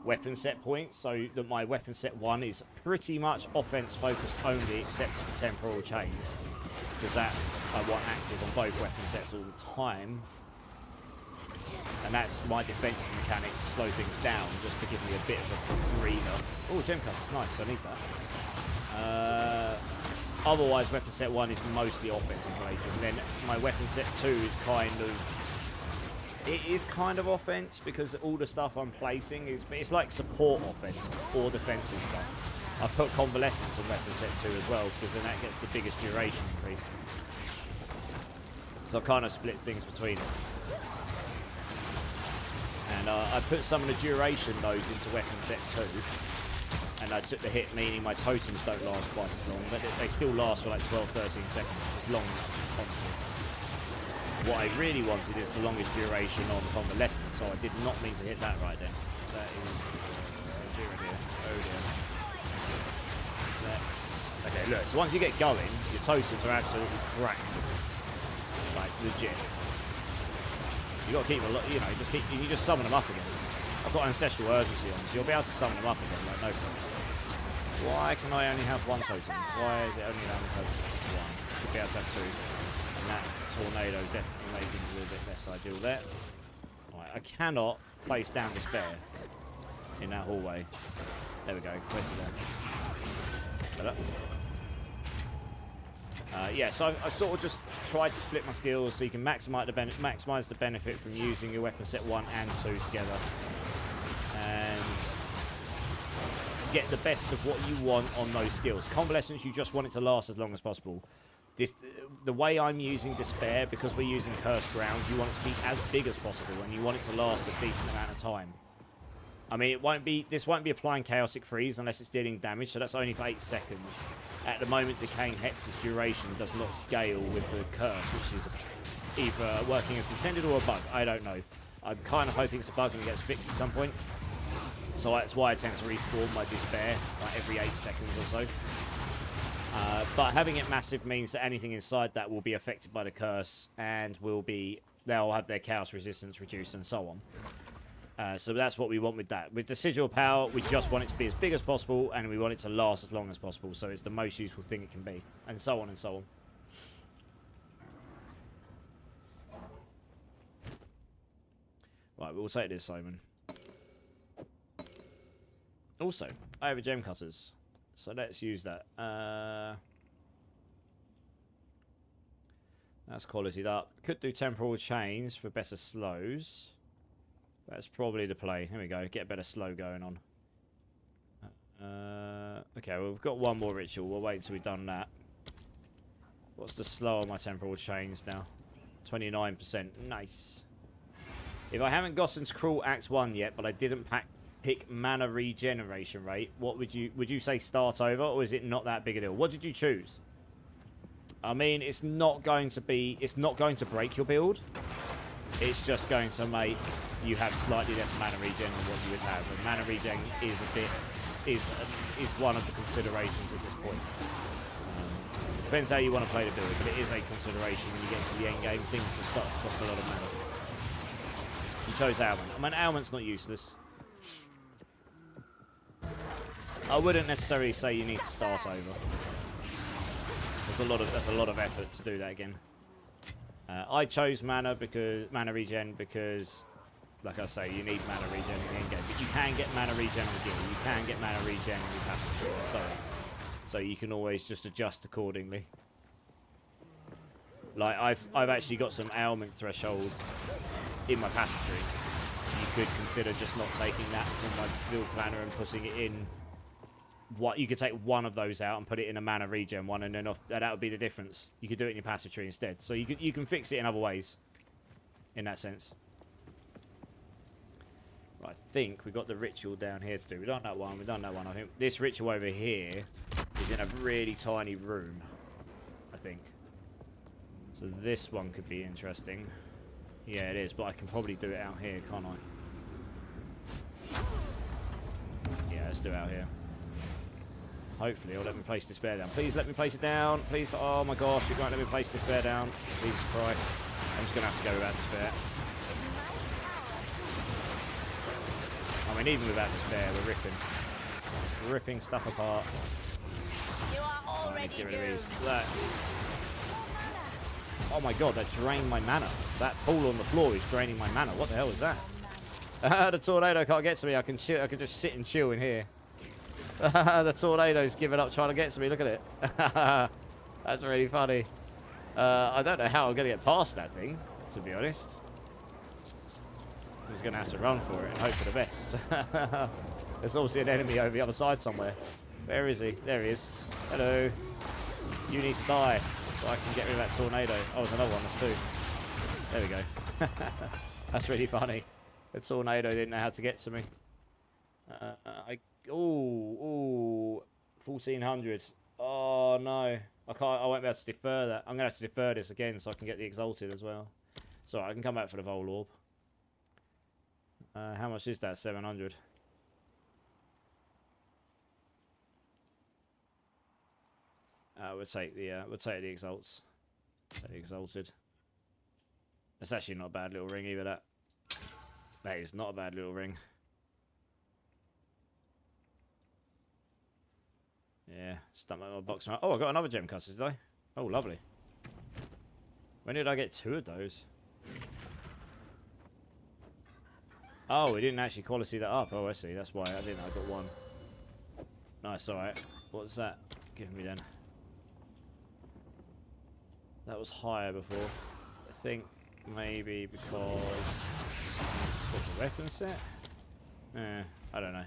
weapon set points, so that my weapon set 1 is pretty much offense focused only except for temporal chains, because that I want active on both weapon sets all the time. And that's my defensive mechanic to slow things down, just to give me a bit of a breather. Oh, gem cast is nice, I need that. Otherwise, weapon set 1 is mostly offensive related, and then my weapon set 2 is kind of offense, because all the stuff I'm placing it's like support offense or defensive stuff. I've put convalescence on weapon set 2 as well, because then that gets the biggest duration increase. So I've kind of split things between it. And I put some of the duration nodes into weapon set 2. And I took the hit, meaning my totems don't last quite as long, but they still last for like 12-13 seconds, which is long enough, honestly. What I really wanted is the longest duration on convalescence, so I did not mean to hit that right then. That is... oh dear, oh dear. Okay, look, so once you get going, your totems are absolutely cracked at this. Like, legit. You gotta keep a lot, you know, you just summon them up again. I've got Ancestral Urgency on, so you'll be able to summon them up again, like, no problems. Why can I only have 1 totem? Why is it only allowed to have 1? Should be able to have 2. And that tornado definitely made things a little bit less ideal there. Right, I cannot place down Despair in that hallway. There we go, place it there. Better. Yeah, so I've sort of just tried to split my skills so you can maximise the benefit from using your weapon set 1 and 2 together. And get the best of what you want on those skills. Convalescence, you just want it to last as long as possible. The way I'm using Despair, because we're using Cursed Ground, you want it to be as big as possible, and you want it to last a decent amount of time. I mean, this won't be applying Chaotic Freeze unless it's dealing damage, so that's only for 8 seconds. At the moment, Decaying Hex's duration does not scale with the Curse, which is either working as intended or a bug. I don't know. I'm kind of hoping it's a bug and it gets fixed at some point. So that's why I tend to respawn my Despair like every 8 seconds or so. But having it massive means that anything inside that will be affected by the Curse and they'll have their Chaos Resistance reduced and so on. So that's what we want with that. With the Sigil Power, we just want it to be as big as possible, and we want it to last as long as possible, so it's the most useful thing it can be, and so on and so on. Right, we'll take this, Simon. Also, I have a Gem Cutters, so let's use that. That's qualitied up. Could do Temporal Chains for better slows. That's probably the play. Here we go. Get a better slow going on. Okay, well, we've got one more ritual. We'll wait until we've done that. What's the slow on my temporal chains now? 29%. Nice. If I haven't gotten to Cruel Act 1 yet, but I didn't pick mana regeneration rate, what would you say start over, or is it not that big a deal? What did you choose? I mean, it's not going to break your build. It's just going to make you have slightly less mana regen than what you would have. And mana regen is one of the considerations at this point. Depends how you want to play the build, but it is a consideration when you get into the end game. Things just start to cost a lot of mana. You chose Ailment. I mean, Ailment's not useless. I wouldn't necessarily say you need to start over. That's a lot of effort to do that again. I chose mana regen because, like I say, you need mana regen in the end game. But you can get mana regen on the guild. You can get mana regen in your passive tree and so on. So you can always just adjust accordingly. Like I've actually got some ailment threshold in my passive tree. You could consider just not taking that from my build planner and putting it in. What you could take one of those out and put it in a mana regen one, and then that would be the difference. You could do it in your passive tree instead. So you can fix it in other ways. In that sense. Right, I think we've got the ritual down here to do. We've done that one. We've done that one. I think this ritual over here is in a really tiny room. I think. So this one could be interesting. Yeah, it is. But I can probably do it out here, can't I? Yeah, let's do it out here. Hopefully it'll let me place Despair down. Please let me place it down. Please. Oh my gosh, you won't let me place Despair down. Jesus Christ. I'm just going to have to go without Despair. I mean, even without Despair, we're ripping. We're ripping stuff apart. Oh, I need to get rid of these. That is... Oh my god, that drained my mana. That pool on the floor is draining my mana. What the hell is that? The tornado can't get to me. I can just sit and chill in here. The tornado's giving up trying to get to me. Look at it. That's really funny. I don't know how I'm going to get past that thing, to be honest. I'm just going to have to run for it and hope for the best. There's obviously an enemy over the other side somewhere. Where is he? There he is. Hello. You need to die so I can get rid of that tornado. Oh, there's another one. There's two. There we go. That's really funny. The tornado didn't know how to get to me. Ooh, 1400. Oh no, I can't. I won't be able to defer that. I'm gonna have to defer this again so I can get the exalted as well. So I can come back for the Vol Orb. How much is that? 700. We'll take the exalts. Take the exalted. That's actually not a bad little ring either. That is not a bad little ring. Yeah, stuck my box. Oh, I got another gem cutter, did I? Oh, lovely. When did I get 2 of those? Oh, we didn't actually quality that up. Oh, I see. That's why I didn't. I got 1. Nice, alright. What's that giving me then? That was higher before. I think maybe because... Swap the weapon set? I don't know.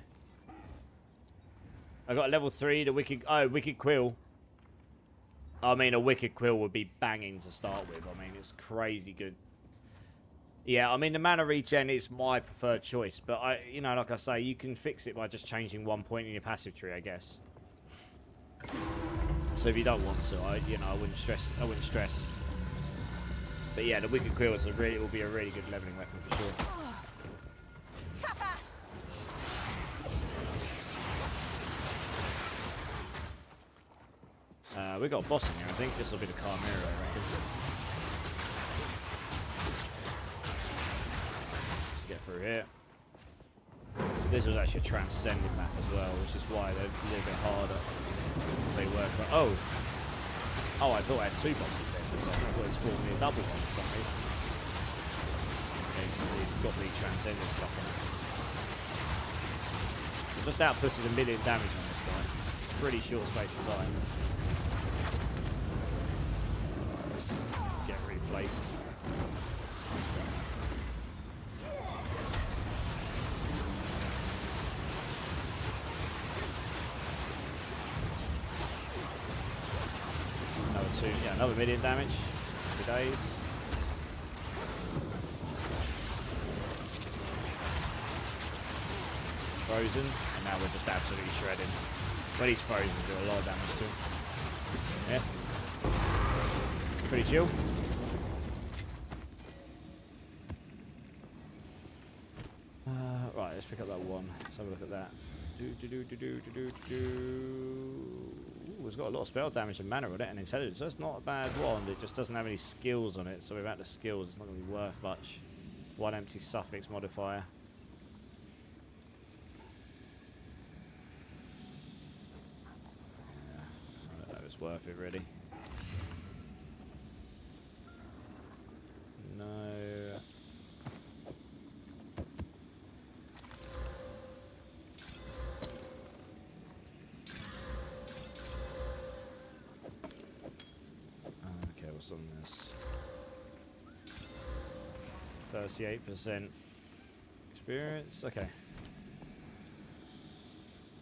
I got a level 3, the Wicked Quill. I mean, a Wicked Quill would be banging to start with. I mean, it's crazy good. Yeah, I mean, the mana regen is my preferred choice, but you know, like I say, you can fix it by just changing 1 point in your passive tree, I guess. So if you don't want to, I wouldn't stress. But yeah, the Wicked Quill will be a really good leveling weapon for sure. We got a boss in here. I think this will be the Chimera, I reckon. Let's get through here. This was actually a transcending map as well, which is why they're a little bit harder. Because they work. Oh, I thought I had 2 bosses there for a second. I thought it spawned me a double one or something. It's got the transcendent stuff on it. Just outputted 1 million damage on this guy. Pretty short space of time. Get replaced. Another 2, yeah, another 1 million damage. Happy days. Frozen, and now we're just absolutely shredding. When he's frozen, we do a lot of damage to him. Yeah. Pretty chill. Right, let's pick up that one. Let's have a look at that. it's got a lot of spell damage and mana on it and intelligence. That's not a bad wand. It just doesn't have any skills on it. So without the skills, it's not going to be worth much. One empty suffix modifier. Yeah, I don't know if it's worth it really. No. Okay, what's on this? 38% experience. Okay.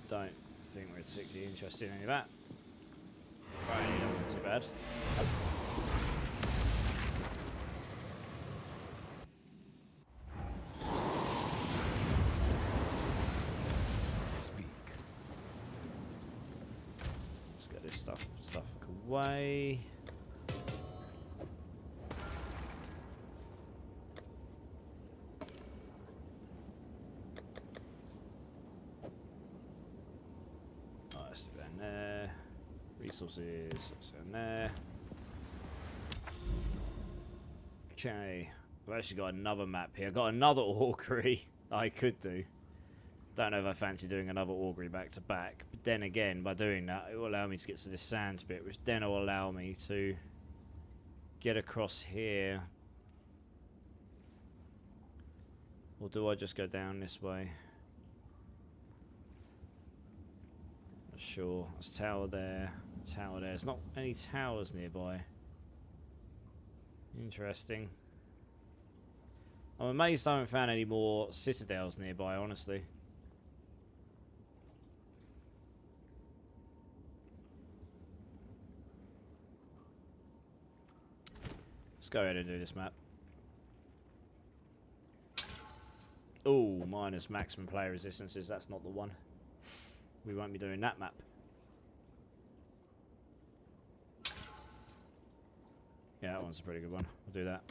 Don't think we're particularly interested in any of that. Right, not too bad. Let's get this stuff away. Let's do that in there. Resources, let's go in there. Okay, I've actually got another map here. I've got another augury I could do. Don't know if I fancy doing another augury back to back. But then again, by doing that, it will allow me to get to this sands bit, which then will allow me to get across here. Or do I just go down this way? Not sure. There's a tower there. Tower there. There's not any towers nearby. Interesting. I'm amazed I haven't found any more citadels nearby, honestly. Let's go ahead and do this map. Oh, minus maximum player resistances. That's not the one. We won't be doing that map. Yeah, that one's a pretty good one. We'll do that.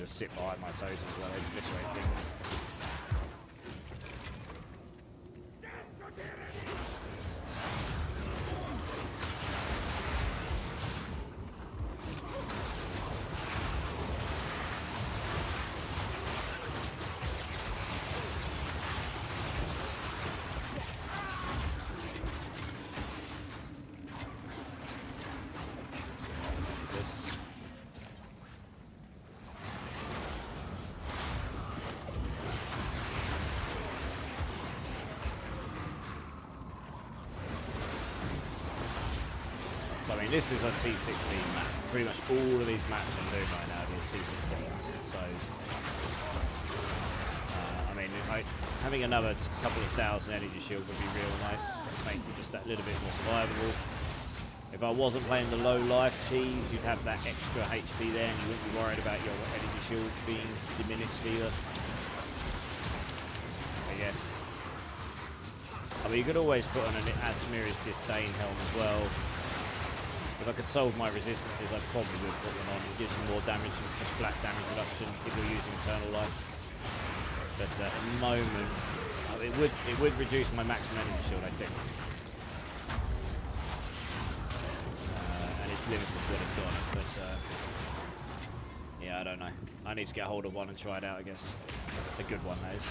Sit behind my toes as well, obliterate things. So I mean, this is a T16 map. Pretty much all of these maps I'm doing right now are T16s. So, I mean, having another couple of thousand energy shield would be real nice. Make it just that little bit more survivable. If I wasn't playing the low life cheese, you'd have that extra HP there, and you wouldn't be worried about your energy shield being diminished either. I guess. I mean, you could always put on an Asmira's Disdain helm as well. If I could solve my resistances, I probably would put one on. It gives them more damage, just flat damage reduction if you're using Eternal Life. But at the moment, it would reduce my maximum energy shield, I think. And it's limited to what it's got. But yeah, I don't know. I need to get hold of one and try it out, I guess. A good one, that is.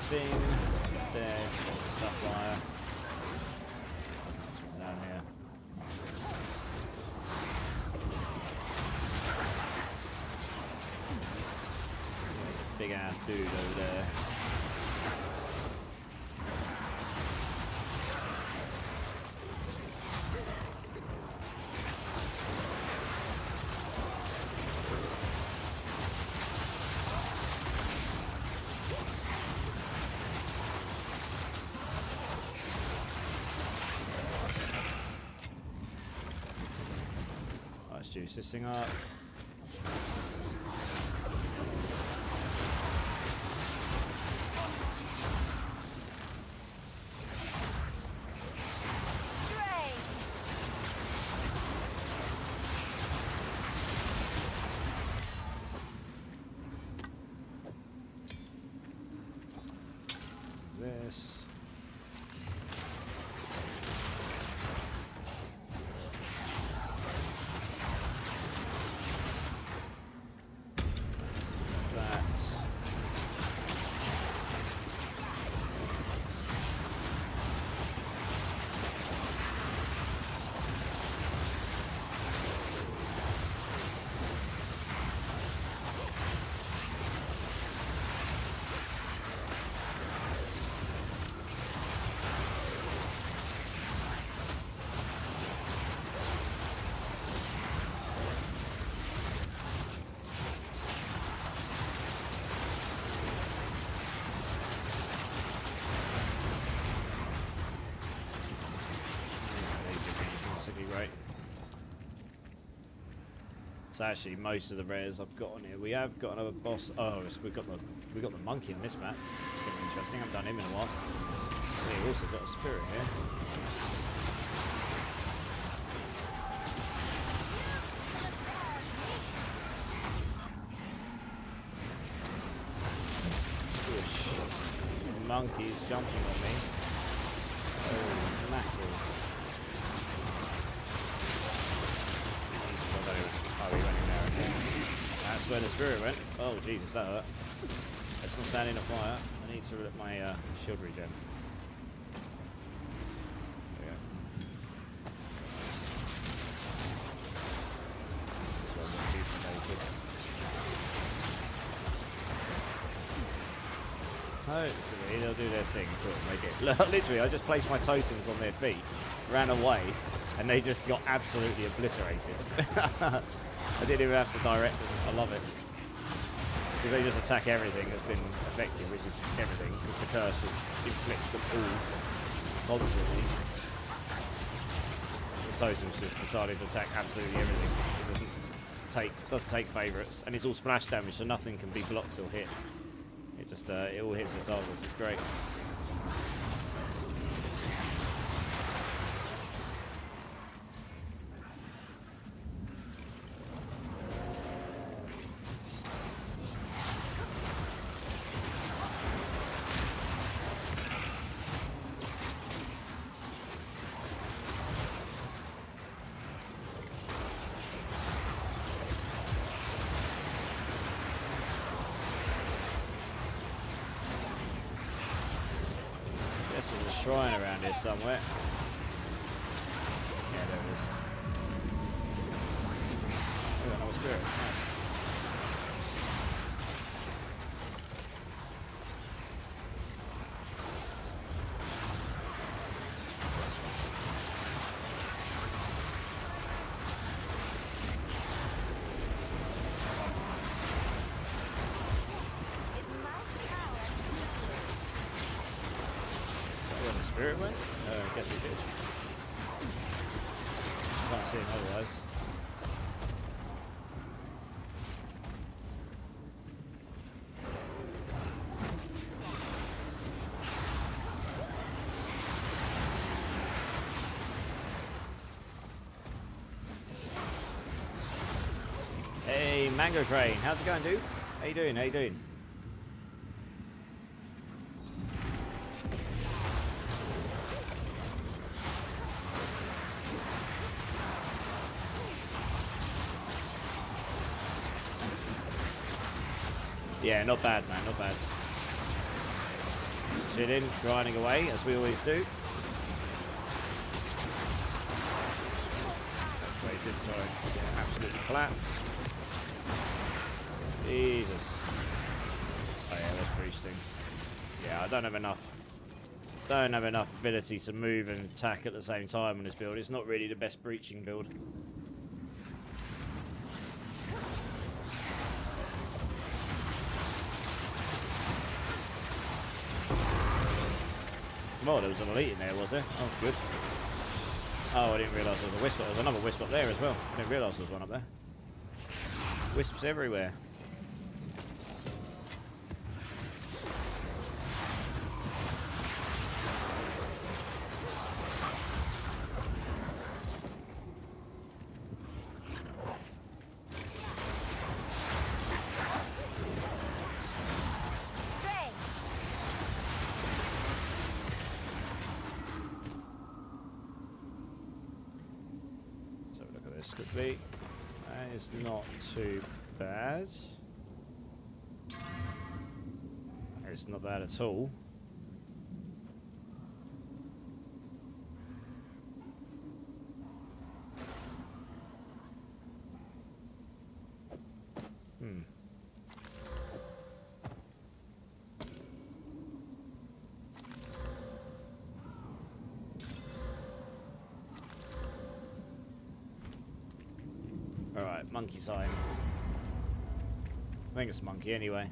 thing. It's dead. It's got the sapphire. There's one down here. Big ass dude over there. Let's juice this thing up. This. That. Right. So actually, most of the rares I've got on here, we have got another boss. Oh, we've got the monkey in this map. It's gonna be interesting. I haven't done him in a while. We've also got a spirit here. Whoosh. The monkey is jumping on me. Oh, mackerel. Oh, he went in there again. That's where the spirit went. Oh, Jesus, that hurt. Let's not stand in a fire. I need to let my shield regen. There we go. Nice. This one got duplicated. Hopefully they'll do their thing. Look, literally, I just placed my totems on their feet, ran away, and they just got absolutely obliterated. I didn't even have to direct them. I love it. Because they just attack everything that's been affected, which is everything, because the curse just inflicts them all constantly. The totems just decided to attack absolutely everything. It doesn't take favourites, and it's all splash damage, so nothing can be blocked or hit. It just it all hits the targets. It's great. There's a shrine around here somewhere. Yeah, there it is. Oh, another spirit. Nice. Spirit went? I guess it did. Can't see him otherwise. Hey, Mango Crane, how's it going, dude? How you doing? How you doing? Yeah, not bad, man, not bad. chilling, grinding away, as we always do. Activated, sorry. Yeah, absolutely collapsed. Jesus. Oh yeah, that's breaching. Yeah, I don't have enough ability to move and attack at the same time on this build. It's not really the best breaching build. Oh, there was an elite in there, was there? Oh, good. Oh, I didn't realise there was a wisp. There was another wisp up there as well. I didn't realise there was one up there. Wisps everywhere. Quickly. That is not too bad. It's not bad at all. Alright, monkey sign. I think it's monkey anyway.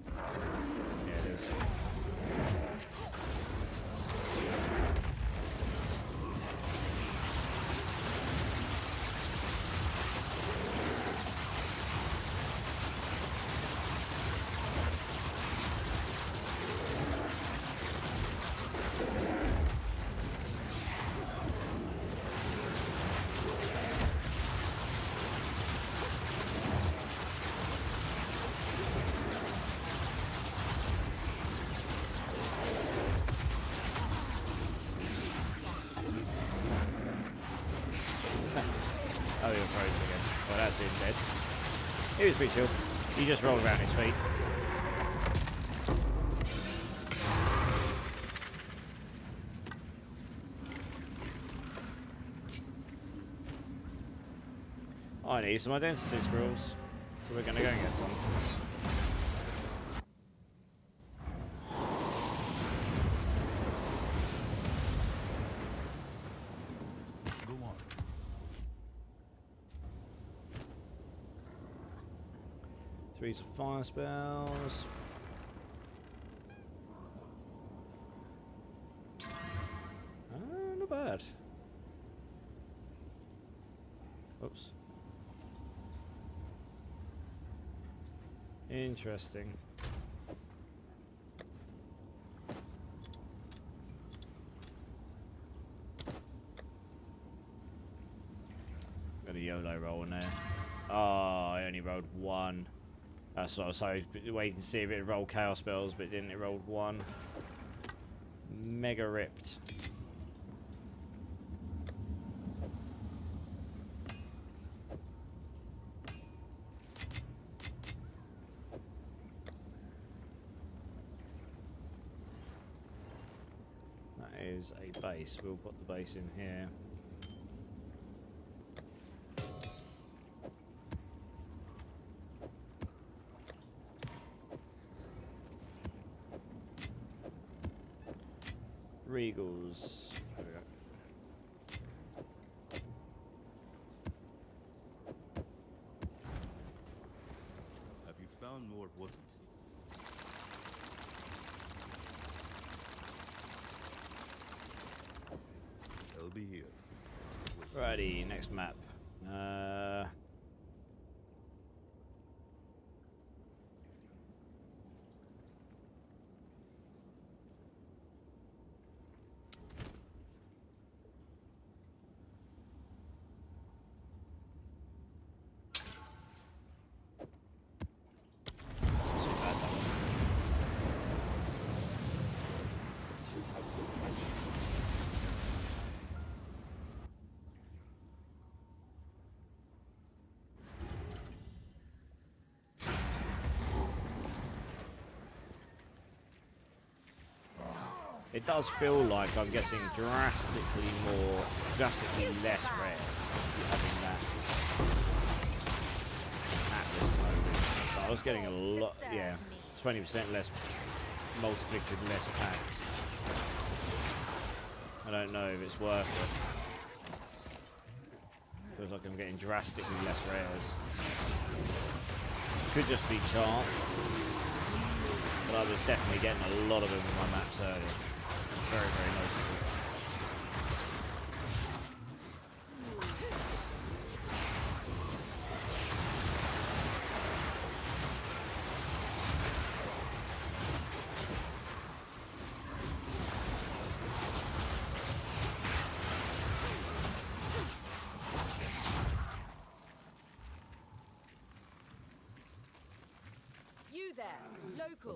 Yeah, it is. Oh, he was frozen again. Well, that's him dead. He was pretty chill. He just rolled around his feet. I need some identity scrolls, so we're going to go and get some. Three of fire spells. Not bad. Oops. Interesting. Got a YOLO roll in there. Oh, I only rolled one. That's what I was waiting to see if it rolled chaos spells, but it didn't. It rolled one. Mega ripped. That is a base. We'll put the base in here. Regals. There we go. Have you found more of what we see? They'll be here. Righty, next map. It does feel like I'm getting drastically less rares having that Atlas mode. I was getting a lot, yeah, 20% less multiplicative, less packs. I don't know if it's worth it. Feels like I'm getting drastically less rares. Could just be chance, but I was definitely getting a lot of them in my maps earlier. Very, very noticeable.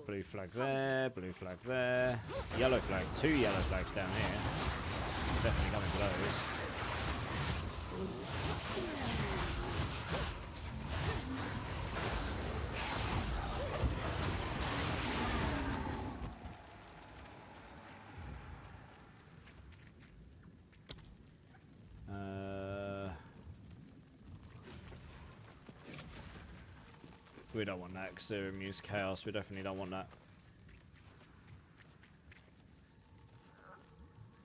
Blue flag there, blue flag there, yellow flag, 2 yellow flags down here. Definitely coming for those. We don't want that because they're immune to chaos. We definitely don't want that.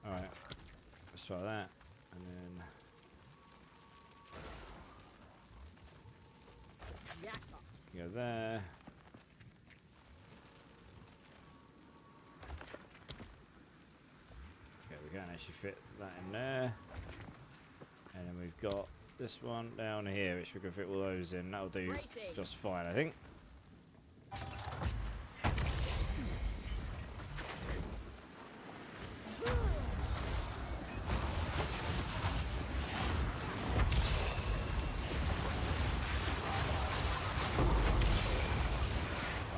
Alright, let's try that. And then go there. Okay, we can actually fit that in there. And then we've got this one down here, which we can fit all those in. That'll do just fine, I think. Wow,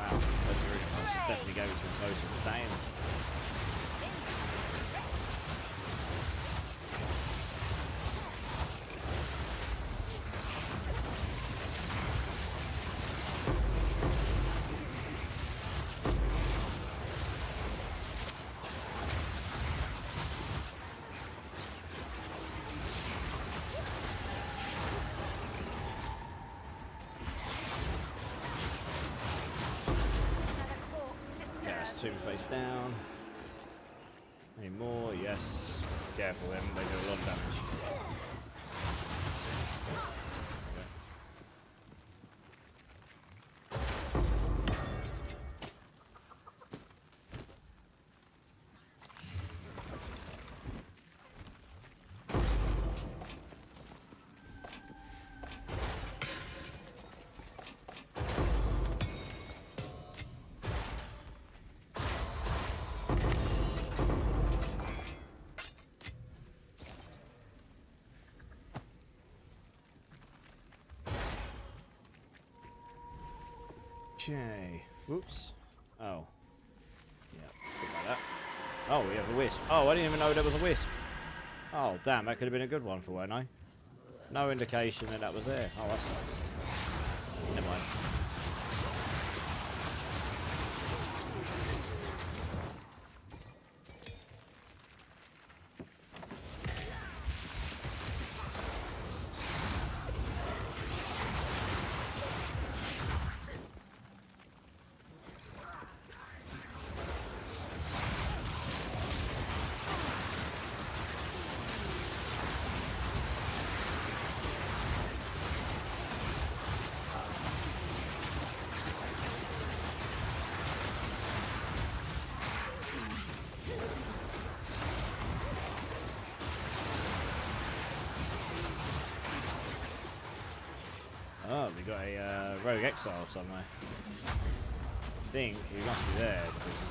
that's really nice. It definitely gave us some total. Damn. Two face down. Any more? Yes. Careful them, they do a lot of damage. Okay. Whoops. Oh. Yeah. Like that. Oh, we have a wisp. Oh, I didn't even know there was a wisp. Oh, damn. That could have been a good one for when I. No indication that that was there. Oh, that sucks. Never mind. Oh, we got a rogue exile somewhere. I think he must be there because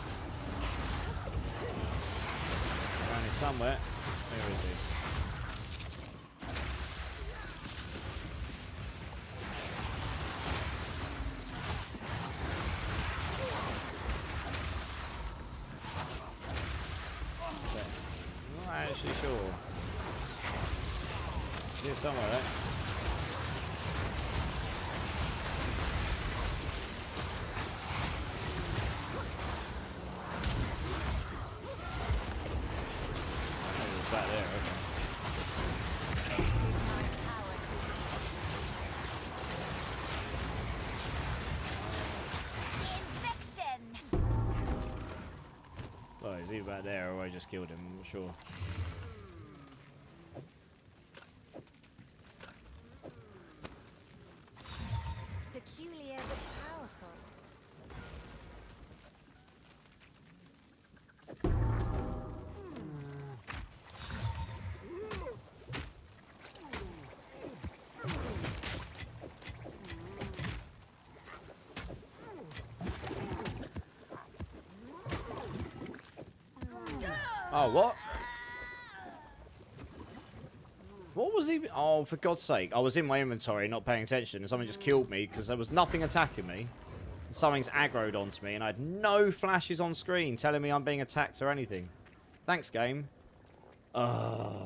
around here somewhere. Where is he? I'm not actually sure. He's here somewhere, right? Is he back there or I just killed him? I'm not sure. Peculiar but powerful. Oh, what? What was he? Oh, for God's sake. I was in my inventory not paying attention and someone just killed me because there was nothing attacking me. Something's aggroed onto me and I had no flashes on screen telling me I'm being attacked or anything. Thanks, game. I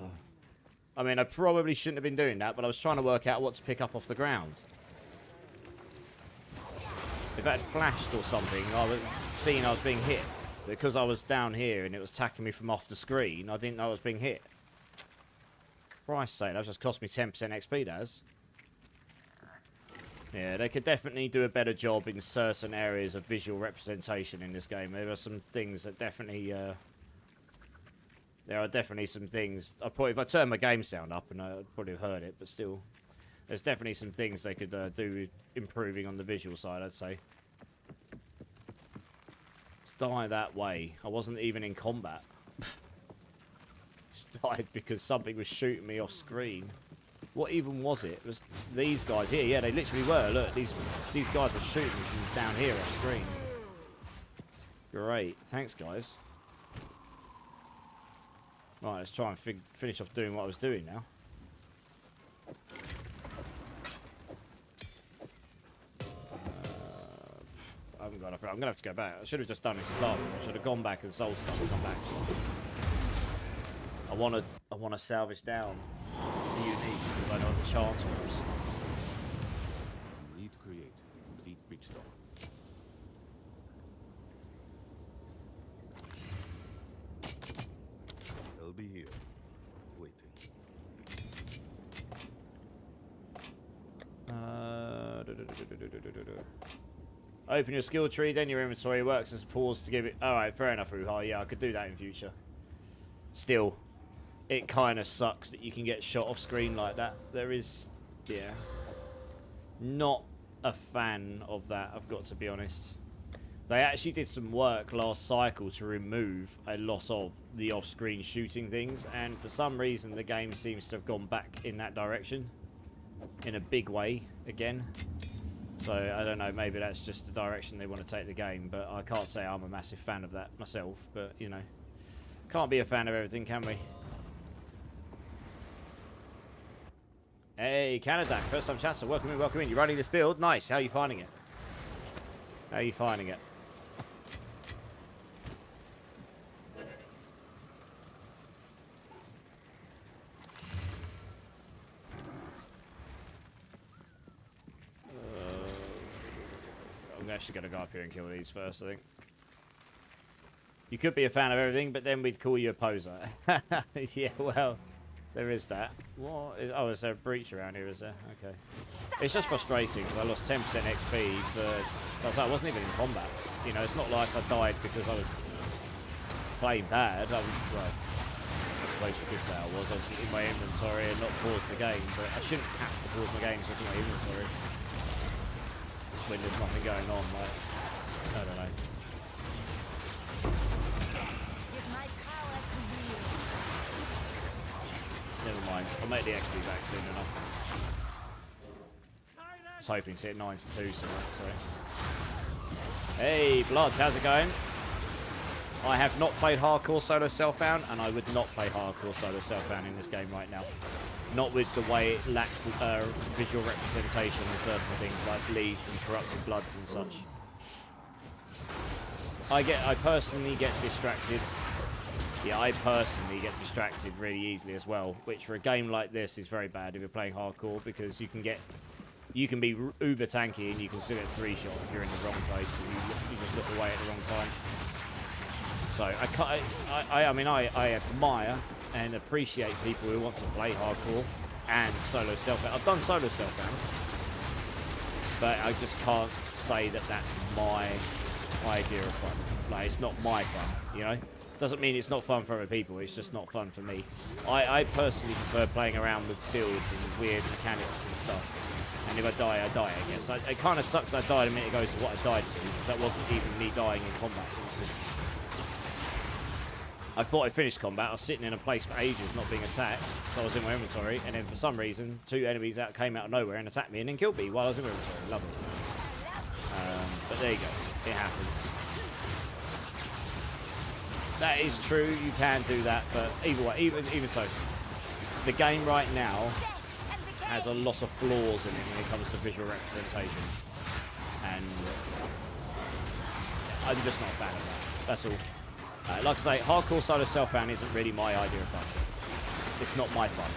mean, I probably shouldn't have been doing that, but I was trying to work out what to pick up off the ground. If it had flashed or something, I would have seen I was being hit. Because I was down here and it was attacking me from off the screen, I didn't know I was being hit. Christ's sake, that just cost me 10% XP, does. Yeah, they could definitely do a better job in certain areas of visual representation in this game. There are some things that definitely... there are definitely some things... if I turn my game sound up, and I'd probably have heard it, but still... There's definitely some things they could do improving on the visual side, I'd say. Die that way. I wasn't even in combat. Just died because something was shooting me off screen. What even was it? It was these guys here. Yeah, they literally were. Look, these guys were shooting me from down here off screen. Great. Thanks, guys. Right, let's try and finish off doing what I was doing now. I haven't got enough. I'm going to have to go back. I should have just done this to start with. I should have gone back and sold stuff and come back with stuff. I want to salvage down the uniques because I know the chance rules. Need to create complete bridgestone. They'll be here, waiting. Open your skill tree, then your inventory works as a pause to give it... Alright, fair enough, Ruha. Yeah, I could do that in future. Still, it kind of sucks that you can get shot off screen like that. There is... Yeah. Not a fan of that, I've got to be honest. They actually did some work last cycle to remove a lot of the off-screen shooting things, and for some reason the game seems to have gone back in that direction. In a big way, again. So, I don't know, maybe that's just the direction they want to take the game, but I can't say I'm a massive fan of that myself, but, you know. Can't be a fan of everything, can we? Hey, Canada, first time chatter, welcome in, welcome in. You running this build? Nice, how are you finding it? How are you finding it? I'm actually going to go up here and kill these first, I think. You could be a fan of everything, but then we'd call you a poser. Yeah, well, there is that. What? Oh, is there a breach around here, is there? Okay. It's just frustrating, because I lost 10% XP for... I wasn't even in combat. You know, it's not like I died because I was playing bad. I was, well, I suppose you could say I was in my inventory and not paused the game, but I shouldn't have to pause my game to look at my inventory when there's nothing going on, like, I don't know. Never mind, I'll make the XP back soon enough. I was hoping to hit 92 tonight, so. Hey, Bloods, how's it going? I have not played hardcore solo self-bound, and I would not play hardcore solo self-bound in this game right now. Not with the way it lacked visual representation on certain things like bleeds and corrupted bloods and such. I personally get distracted. Yeah, I personally get distracted really easily as well, which for a game like this is very bad if you're playing hardcore, because you can be uber tanky and you can still get 3-shot if you're in the wrong place and you just look away at the wrong time. So I admire and appreciate people who want to play hardcore and solo self-bound. I've done solo self-bound, but I just can't say that that's my idea of fun. Like, it's not my fun, you know? Doesn't mean it's not fun for other people, it's just not fun for me. I personally prefer playing around with builds and weird mechanics and stuff. And if I die, I die, I guess. It kind of sucks I died a minute ago to what I died to, because that wasn't even me dying in combat. It was just... I thought I finished combat, I was sitting in a place for ages not being attacked, so I was in my inventory, and then for some reason, 2 enemies came out of nowhere and attacked me and then killed me while I was in my inventory. Love it. But there you go, it happens. That is true, you can do that, but either way, even so, the game right now has a lot of flaws in it when it comes to visual representation. And I'm just not a fan of that, that's all. Like I say, hardcore solo self-ban isn't really my idea of fun. It's not my fun.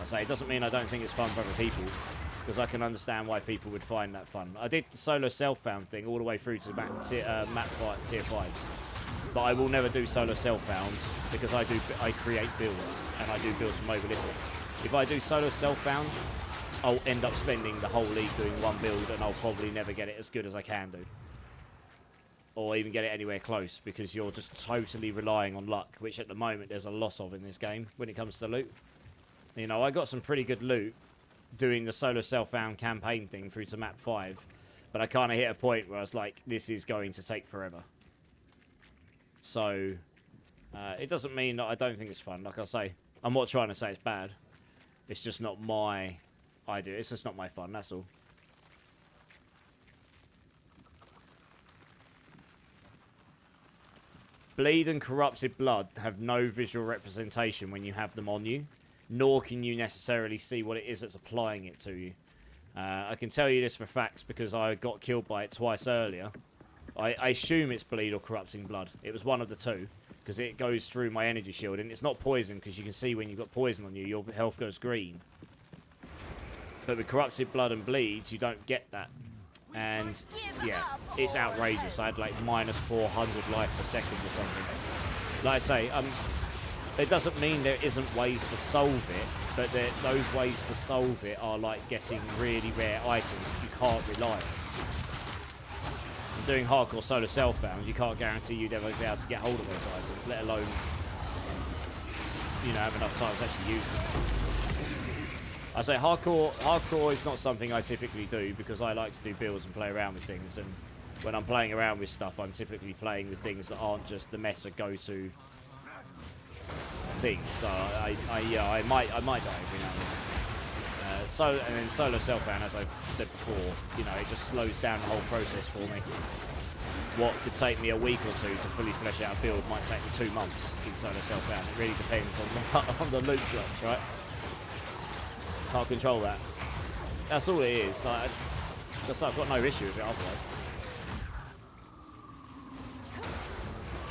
I say, it doesn't mean I don't think it's fun for other people, because I can understand why people would find that fun. I did the solo self-found thing all the way through to the map fight, tier 5s. But I will never do solo self-found because I create builds, and I do builds for mobalytics. If I do solo self-found, I'll end up spending the whole league doing one build, and I'll probably never get it as good as I can do. Or even get it anywhere close, because you're just totally relying on luck, which at the moment there's a lot of in this game when it comes to loot. You know, I got some pretty good loot doing the solo self-found campaign thing through to map 5, but I kind of hit a point where I was like, this is going to take forever. So, it doesn't mean that I don't think it's fun. Like I say, I'm not trying to say it's bad. It's just not my idea. It's just not my fun, that's all. Bleed and Corrupted Blood have no visual representation when you have them on you, nor can you necessarily see what it is that's applying it to you. I can tell you this for facts because I got killed by it twice earlier. I assume it's Bleed or Corrupting Blood. It was one of the two, because it goes through my energy shield, and it's not poison, because you can see when you've got poison on you, your health goes green. But with Corrupted Blood and Bleeds, you don't get that. And, yeah, it's outrageous. I had, like, minus 400 life per second or something. Like I say, it doesn't mean there isn't ways to solve it, but those ways to solve it are like getting really rare items you can't rely on. Doing hardcore solo self-bound, you can't guarantee you'd ever be able to get hold of those items, let alone, you know, have enough time to actually use them. I say hardcore is not something I typically do because I like to do builds and play around with things, and when I'm playing around with stuff, I'm typically playing with things that aren't just the meta go-to things. So I might die every now and then. And then solo self-ban, as I said before, you know, it just slows down the whole process for me. What could take me a week or two to fully flesh out a build might take me 2 months in solo self-ban. It really depends on the loot drops, right? Can't control that. That's all it is. I've got no issue with it otherwise.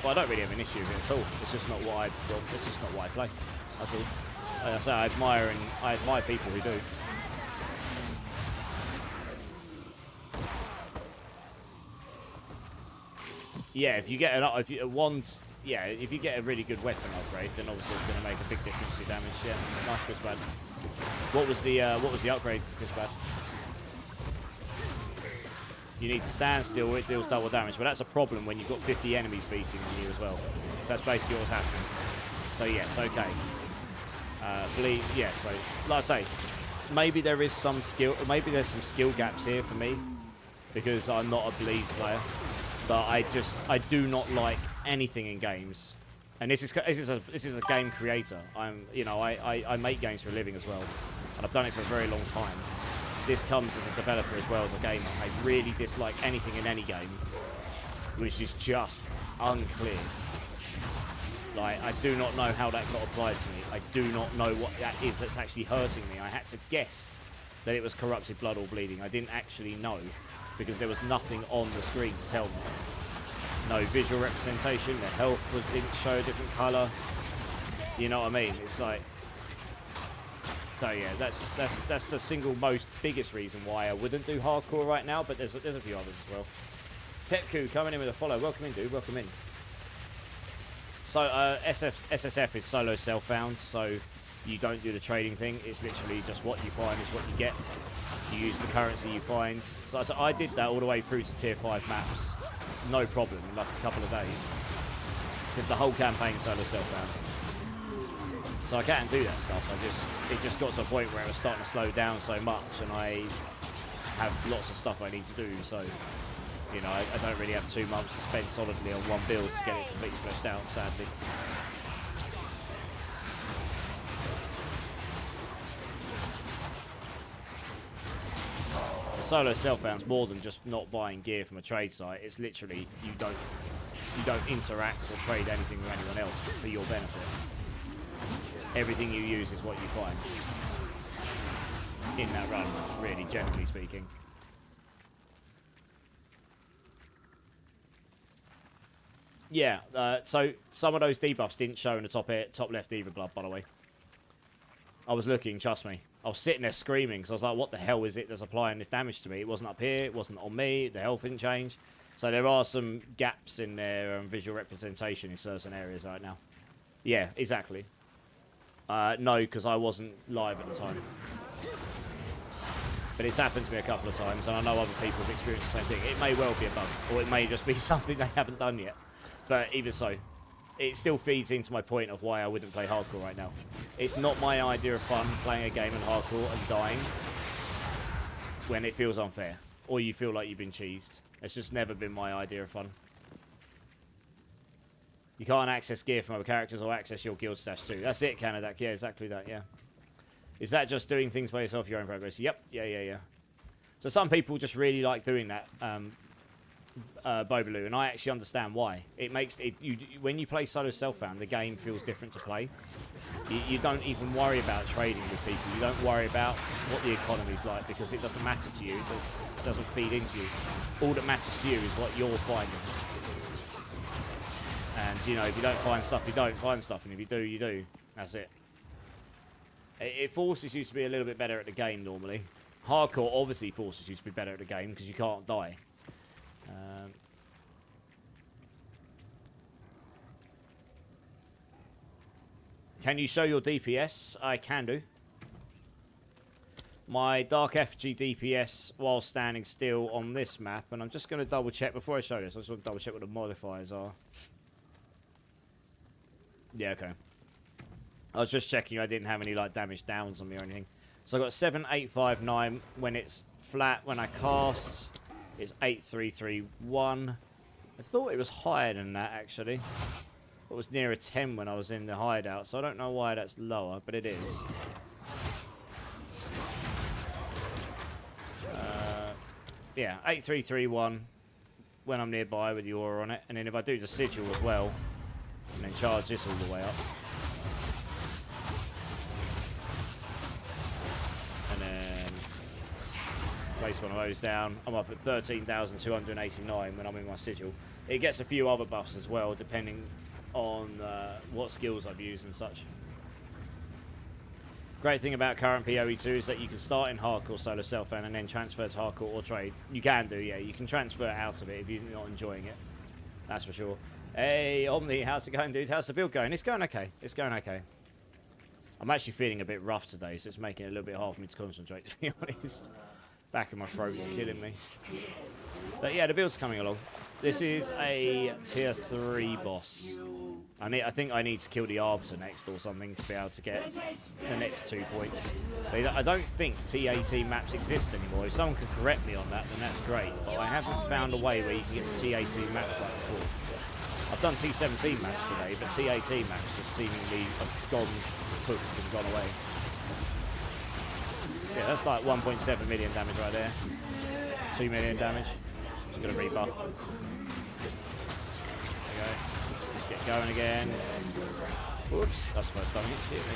Well, I don't really have an issue with it at all. It's just not what it's just not what I play. That's all. As I say, I admire people who do. Yeah, if you get if you get a really good weapon upgrade, then obviously it's going to make a big difference to damage. Yeah, nice, Crispad. What was the upgrade, Crispad? You need to stand still, it deals double damage, but that's a problem when you've got 50 enemies beating on you as well. So that's basically what's happening. So yes, okay. Bleed, yeah. So like I say, maybe there's some skill gaps here for me because I'm not a bleed player. But I do not like anything in games, and this is a game creator. I make games for a living as well, and I've done it for a very long time. This comes as a developer as well as a gamer. I really dislike anything in any game which is just unclear. Like, I do not know how that got applied to me. I do not know what that is that's actually hurting me. I had to guess that it was corrupted blood or bleeding. I didn't actually know, because there was nothing on the screen to tell me. No visual representation, the health didn't show a different colour. You know what I mean? It's like... So yeah, that's the single most biggest reason why I wouldn't do hardcore right now, but there's a few others as well. Petku coming in with a follow. Welcome in, dude. Welcome in. So SSF is solo self-bound, so you don't do the trading thing. It's literally just what you find is what you get. You use the currency you find. So I did that all the way through to tier 5 maps, no problem, in like a couple of days. Because the whole campaign solo self-found. So I can't do that stuff. It just got to a point where it was starting to slow down so much, and I have lots of stuff I need to do. So, you know, I don't really have 2 months to spend solidly on one build to get it completely fleshed out, sadly. The solo self-found's more than just not buying gear from a trade site. It's literally you don't interact or trade anything with anyone else for your benefit. Everything you use is what you find in that run, really, generally speaking. Yeah, so some of those debuffs didn't show in the top left either, blood, by the way. I was looking, trust me. I was sitting there screaming because I was like, what the hell is it that's applying this damage to me? It wasn't up here, it wasn't on me, the health didn't change. So there are some gaps in their visual representation in certain areas right now. Yeah, exactly. No, because I wasn't live at the time. But it's happened to me a couple of times, and I know other people have experienced the same thing. It may well be a bug, or it may just be something they haven't done yet. But even so, it still feeds into my point of why I wouldn't play hardcore right now. It's not my idea of fun playing a game in hardcore and dying when it feels unfair, or you feel like you've been cheesed. It's just never been my idea of fun. You can't access gear from other characters or access your guild stash too. That's it, Canadak. Yeah, exactly that, yeah. Is that just doing things by yourself, your own progress? Yep, yeah. So some people just really like doing that, Bobaloo, and I actually understand why. It makes it when you play solo self-found, the game feels different to play. You don't even worry about trading with people. You don't worry about what the economy's like because it doesn't matter to you. It doesn't feed into you. All that matters to you is what you're finding. And, you know, if you don't find stuff, you don't find stuff. And if you do, you do. That's it. It forces you to be a little bit better at the game normally. Hardcore obviously forces you to be better at the game because you can't die. Can you show your DPS? I can do. My Dark FG DPS while standing still on this map, and I'm just going to double check before I show this. I just want to double check what the modifiers are. Yeah, okay. I was just checking I didn't have any like damage downs on me or anything. So I got 7, 8, 5, 9 when it's flat. When I cast, it's 8, 3, 3, 1. I thought it was higher than that actually. It was near a 10 when I was in the hideout, so I don't know why that's lower, but it is. Yeah, 8, 3, 3, 1 when I'm nearby with the aura on it, and then if I do the sigil as well, and then charge this all the way up. And then place one of those down. I'm up at 13,289 when I'm in my sigil. It gets a few other buffs as well, depending on what skills I've used and such. Great thing about current PoE2 is that you can start in hardcore solo self-found and then transfer to hardcore or trade. You can do, yeah. You can transfer out of it if you're not enjoying it. That's for sure. Hey, Omni, how's it going, dude? How's the build going? It's going okay. It's going okay. I'm actually feeling a bit rough today, so it's making it a little bit hard for me to concentrate, to be honest. Back of my throat is killing me. But yeah, the build's coming along. This is a tier 3 boss. I think I need to kill the Arbiter next or something to be able to get the next 2 points. But I don't think T18 maps exist anymore. If someone can correct me on that, then that's great. But I haven't found a way where you can get to T18 maps like before. I've done T17 maps today, but T18 maps just seemingly have gone poofed and gone away. Yeah, that's like 1.7 million damage right there. 2 million damage. Just gonna rebuff. There we go. Just get going again. Whoops, that's the first time I hit me.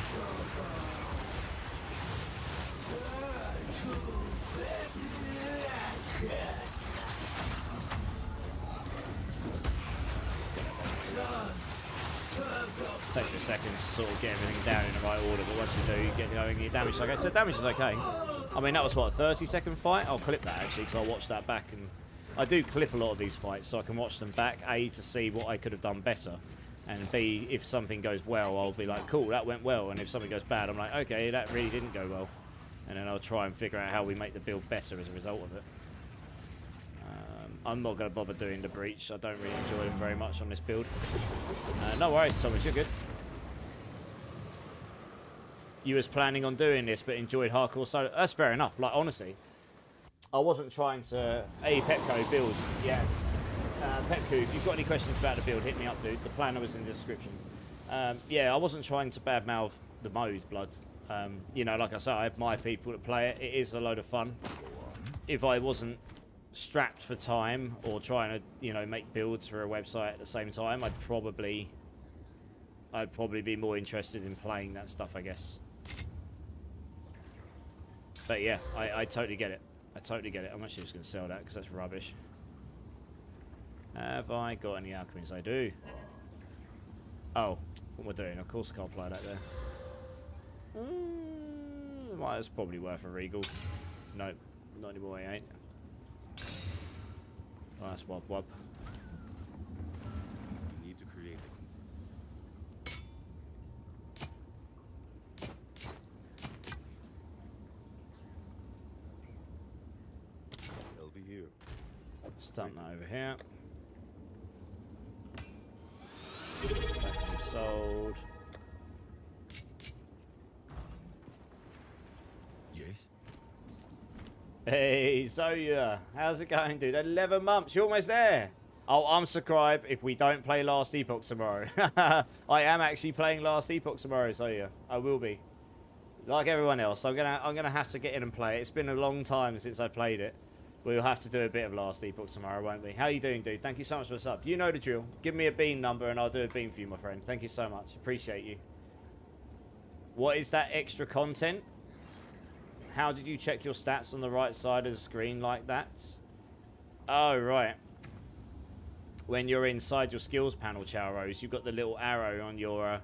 Takes me a second to sort of get everything down in the right order, but once you do, you get going, your damage. Like I said, damage is okay. I mean, that was what, a 30-second fight? I'll clip that actually, because I'll watch that back, and I do clip a lot of these fights, so I can watch them back. A, to see what I could have done better, and B, if something goes well, I'll be like, cool, that went well, and if something goes bad, I'm like, okay, that really didn't go well, and then I'll try and figure out how we make the build better as a result of it. I'm not going to bother doing the breach. I don't really enjoy them very much on this build. No worries, Thomas, you're good. You was planning on doing this, but enjoyed hardcore solo. That's fair enough. Like, honestly, I wasn't trying to... Hey, Pepco builds. Yeah. Pepco, if you've got any questions about the build, hit me up, dude. The planner was in the description. Yeah, I wasn't trying to badmouth the mode, blood. You know, like I said, I have my people that play it. It is a load of fun. If I wasn't strapped for time or trying to, you know, make builds for a website at the same time, I'd probably be more interested in playing that stuff, I guess. But yeah, I totally get it. I totally get it. I'm actually just going to sell that because that's rubbish. Have I got any alchemies? I do. Oh, what am I doing? Of course I can't apply that there. Well, it's probably worth a regal. Nope, not anymore, I ain't. Oh, that's wub wub. You need to create They'll be here. Stump that over here. That can be sold. Yes. Hey, Zoya, how's it going, dude? 11 months, you're almost there. Oh, unsubscribe if we don't play Last Epoch tomorrow. I am actually playing Last Epoch tomorrow, Zoya. I will be. Like everyone else, I'm gonna have to get in and play it. It's been a long time since I played it. We'll have to do a bit of Last Epoch tomorrow, won't we? How you doing, dude? Thank you so much for the sub. You know the drill. Give me a bean number and I'll do a bean for you, my friend. Thank you so much. Appreciate you. What is that extra content? How did you check your stats on the right side of the screen like that? Oh, right. When you're inside your skills panel, Chowrose, you've got the little arrow on your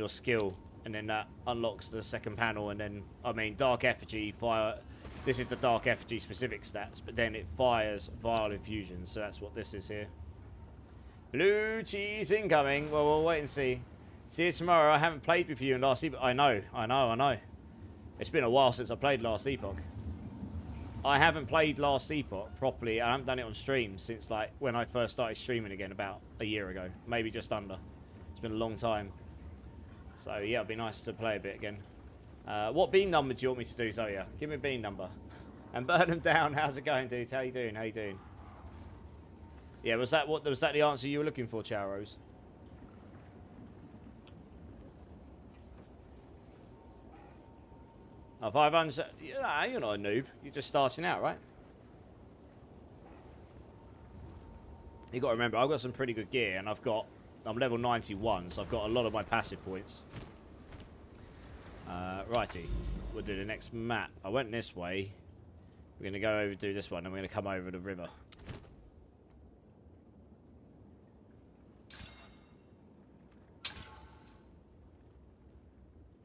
skill, and then that unlocks the second panel, and then, I mean, Dark Effigy, fire... This is the Dark Effigy specific stats, but then it fires Vile Infusion, so that's what this is here. Blue cheese incoming. Well, we'll wait and see. See you tomorrow. I haven't played with you in Last Epoch. I know. It's been a while since I played Last Epoch. I haven't played Last Epoch properly. I haven't done it on stream since, like, when I first started streaming again about a year ago. Maybe just under. It's been a long time. So, yeah, it'd be nice to play a bit again. What bean number do you want me to do, Zoya? Give me a bean number. And burn them down. How's it going, dude? How you doing? How you doing? Yeah, was that the answer you were looking for, Chowrose? Oh, 500. You're not a noob. You're just starting out, right? You got to remember, I've got some pretty good gear, and I'm level 91, so I've got a lot of my passive points. Righty, we'll do the next map. I went this way. We're going to go over do this one, and we're going to come over the river.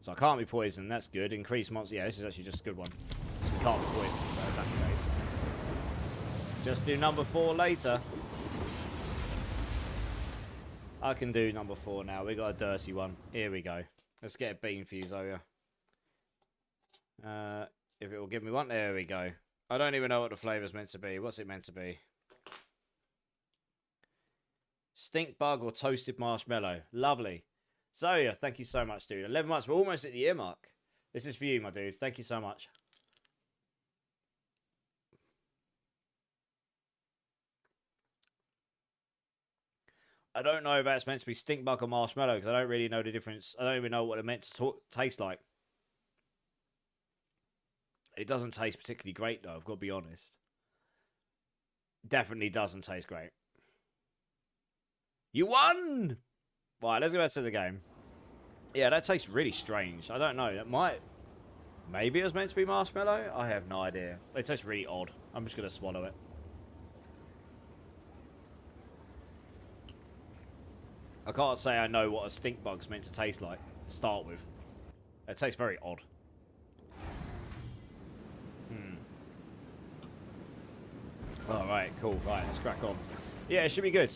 So I can't be poisoned, that's good. Increase monster, yeah, this is actually just a good one. So we can't be poisoned, so that's happy days. Just do number 4 later. I can do number 4 now. We got a dirty one. Here we go. Let's get a bean for you, Zoya. If it will give me one, there we go. I don't even know what the flavour's meant to be. What's it meant to be? Stink bug or toasted marshmallow. Lovely. Zoya, thank you so much, dude. 11 months. We're almost at the year mark. This is for you, my dude. Thank you so much. I don't know if that's meant to be stink bug or marshmallow because I don't really know the difference. I don't even know what it meant to taste like. It doesn't taste particularly great, though. I've got to be honest. Definitely doesn't taste great. You won! Right, let's go back to the game. Yeah, that tastes really strange. I don't know. That might... Maybe it was meant to be marshmallow? I have no idea. It tastes really odd. I'm just going to swallow it. I can't say I know what a stink bug's meant to taste like to start with. It tastes very odd. Alright, cool. Right, let's crack on. Yeah, it should be good.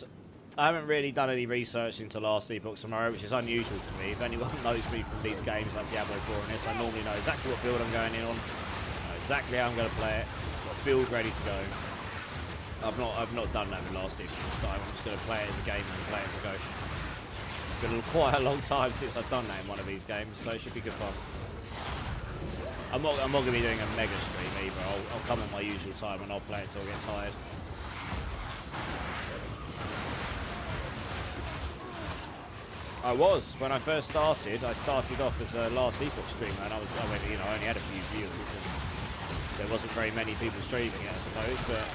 I haven't really done any research into Last Epoch tomorrow, which is unusual for me. If anyone knows me from these games like Diabloiv 4 and this, I normally know exactly what build I'm going in on. I know exactly how I'm going to play it. Got a build ready to go. I've not done that with last evening this time. I'm just going to play it as a game and play as I go. It's been quite a long time since I've done that in one of these games, so it should be good fun. I'm not going to be doing a mega stream either. I'll come at my usual time and I'll play it until I get tired. I was when I first started. I started off as a Last Epoch streamer, and I only had a few viewers, and there wasn't very many people streaming it, I suppose. But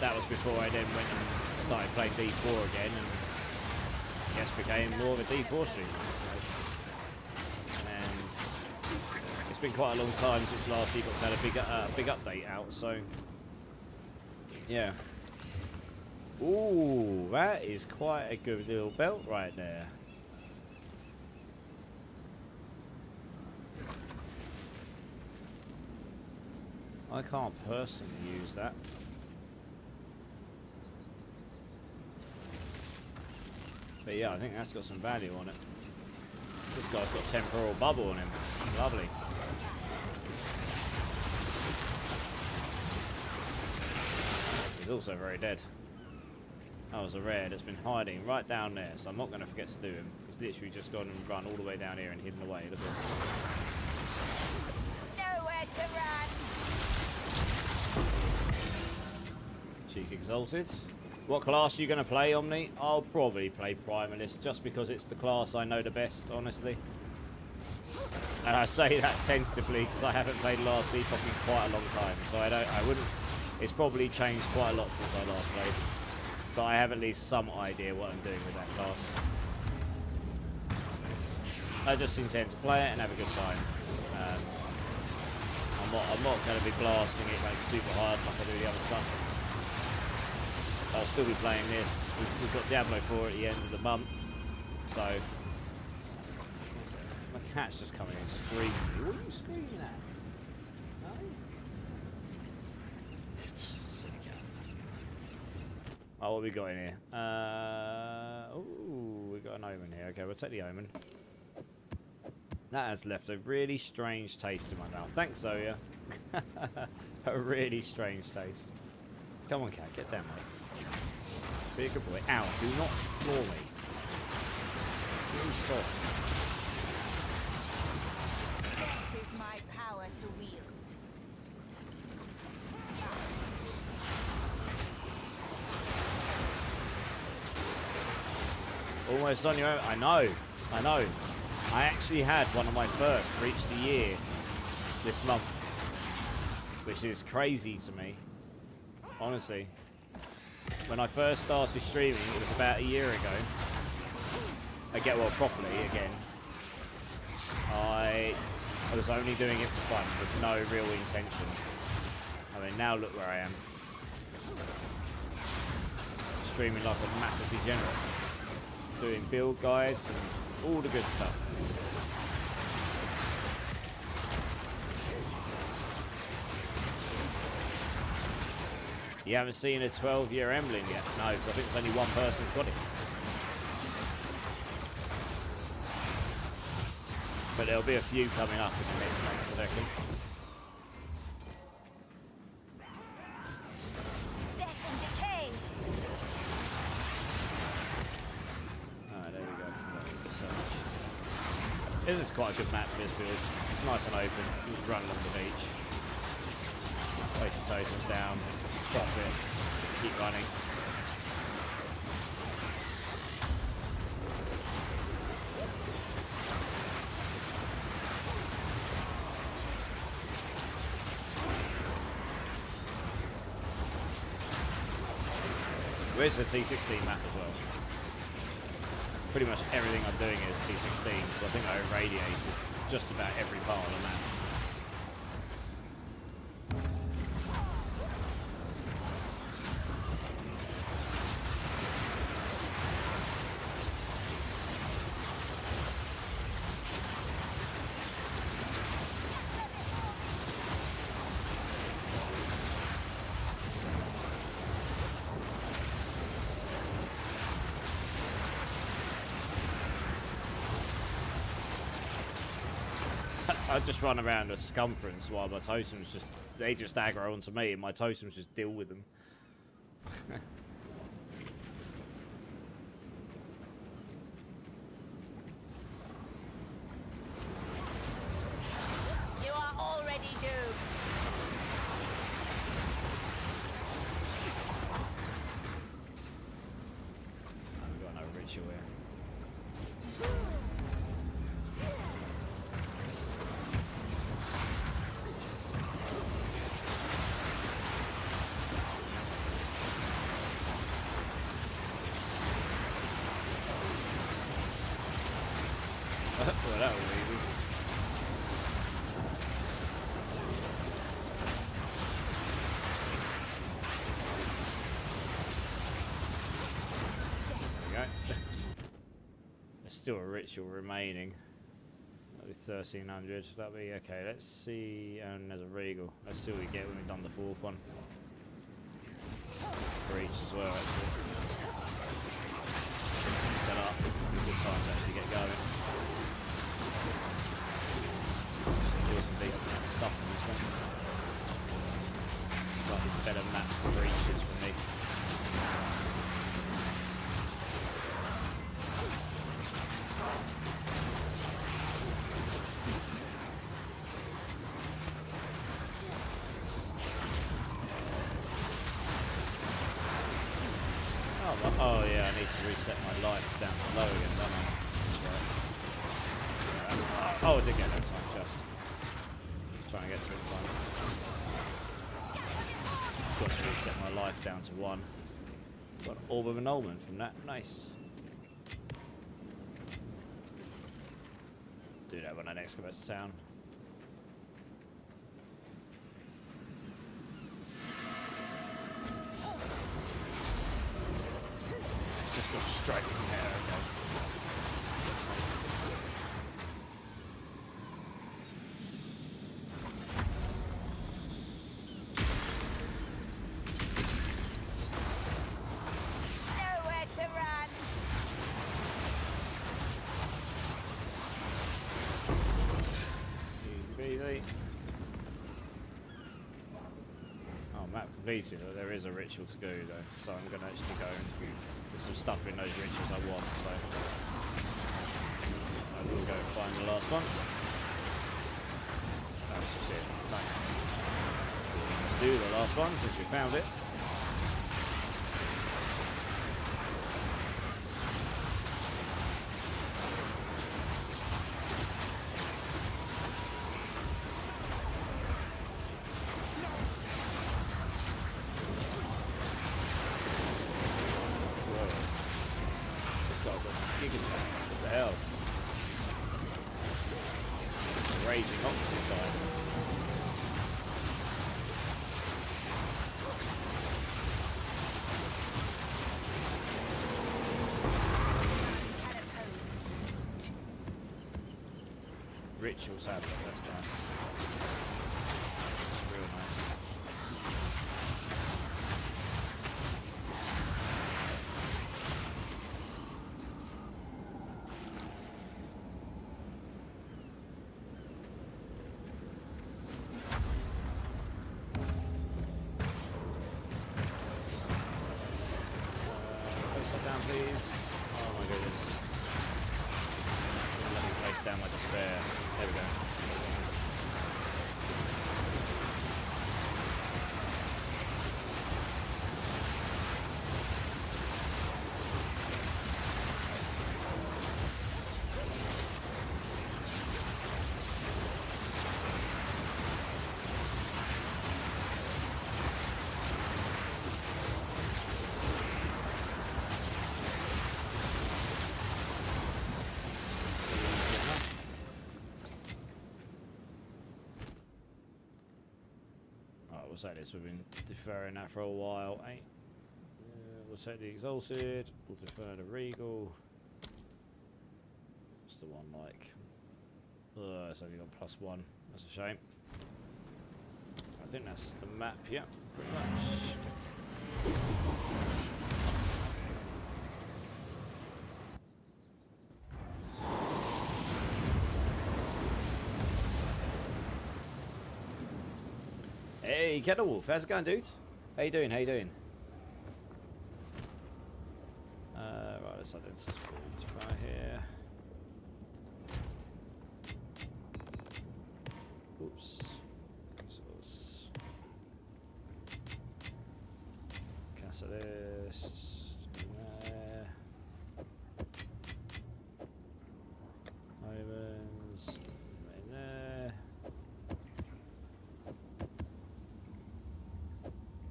that was before I then went and started playing D4 again, and I guess became more of a D4 streamer. And it's been quite a long time since Last Epoch had a big update out, so yeah. Ooh, that is quite a good little belt right there. I can't personally use that. But yeah, I think that's got some value on it. This guy's got temporal bubble on him. Lovely. He's also very dead. That was a rare that's been hiding right down there, so I'm not going to forget to do him. He's literally just gone and run all the way down here and hidden away. Look at him. Nowhere to run. Cheek Exalted. What class are you going to play, Omni? I'll probably play Primalist, just because it's the class I know the best, honestly. And I say that tentatively because I haven't played Last Epoch in quite a long time, so I wouldn't. It's probably changed quite a lot since I last played, but I have at least some idea what I'm doing with that class. I just intend to play it and have a good time. I'm not going to be blasting it like super hard like I do the other stuff. I'll still be playing this. We've got Diablo 4 at the end of the month, so my cat's just coming and screaming. What are you screaming at? No? Silly cat. Oh, what have we got in here? Oh, we got an omen here. Okay, we'll take the omen. That has left a really strange taste in my mouth. Thanks, Zoya. A really strange taste. Come on, cat, get down, mate. Be a good boy. Ow, do not floor me. Really soft. Death is my power to wield. Almost on your own. I know. I actually had one of my first reach the year this month, which is crazy to me, honestly. When I first started streaming, it was about a year ago. Properly again. I was only doing it for fun with no real intention. I mean, now look where I am. Streaming like a massive degenerate. Doing build guides and all the good stuff. You haven't seen a 12-year emblem yet? No, because I think it's only one person's got it. But there'll be a few coming up in the next month, I reckon. Death and decay. Alright, there we go. So this is quite a good map for this build. It's nice and open. You just run along the beach. Place your totems down. Stop it. Keep running. Where's the T16 map as well? Pretty much everything I'm doing is T16, because I think I irradiated just about every part of the map. I just run around the circumference while my totems they just aggro onto me and my totems just deal with them. You are already doomed. We've got no ritual here. Well, that was easy. There we go. There's still a ritual remaining. That'll be 1300. That'll be okay. Let's see. And there's a regal. Let's see what we get when we've done the fourth one. Breach as well, actually. Since it's set up, good time to actually get going. So do some decent amount of stuff on this one. Slightly better map for breaches for me. Oh yeah, I need to reset my life down to low again, don't I? That's right. Oh, I did get that time just. Trying to get to it finally. Got to reset my life down to 1. Got Orb of Annulment from that. Nice. Do that when I next go back to town. Just go straight from there, okay. Nice. Nowhere to run. Easy peasy. Oh, map completed. There is a ritual to go though, so I'm going to actually go and there's some stuff in those rituals I want, so I will go and find the last one. That's just it. Nice. Let's do the last one since we found it. What the hell? The raging opposite side. Rituals have it, that's nice. That's real nice. Sit down, please. Oh my goodness. Let me place down my despair. There we go. We'll say this, we've been deferring that for a while. We'll take the Exalted, we'll defer the Regal. What's the one like? It's only got +1, that's a shame. I think that's the map, yeah, pretty much. Hey, Kettlewolf, how's it going, dude? How you doing? How you doing? so let's try here. Oops. Resource. Catalyst. There. Items. In there.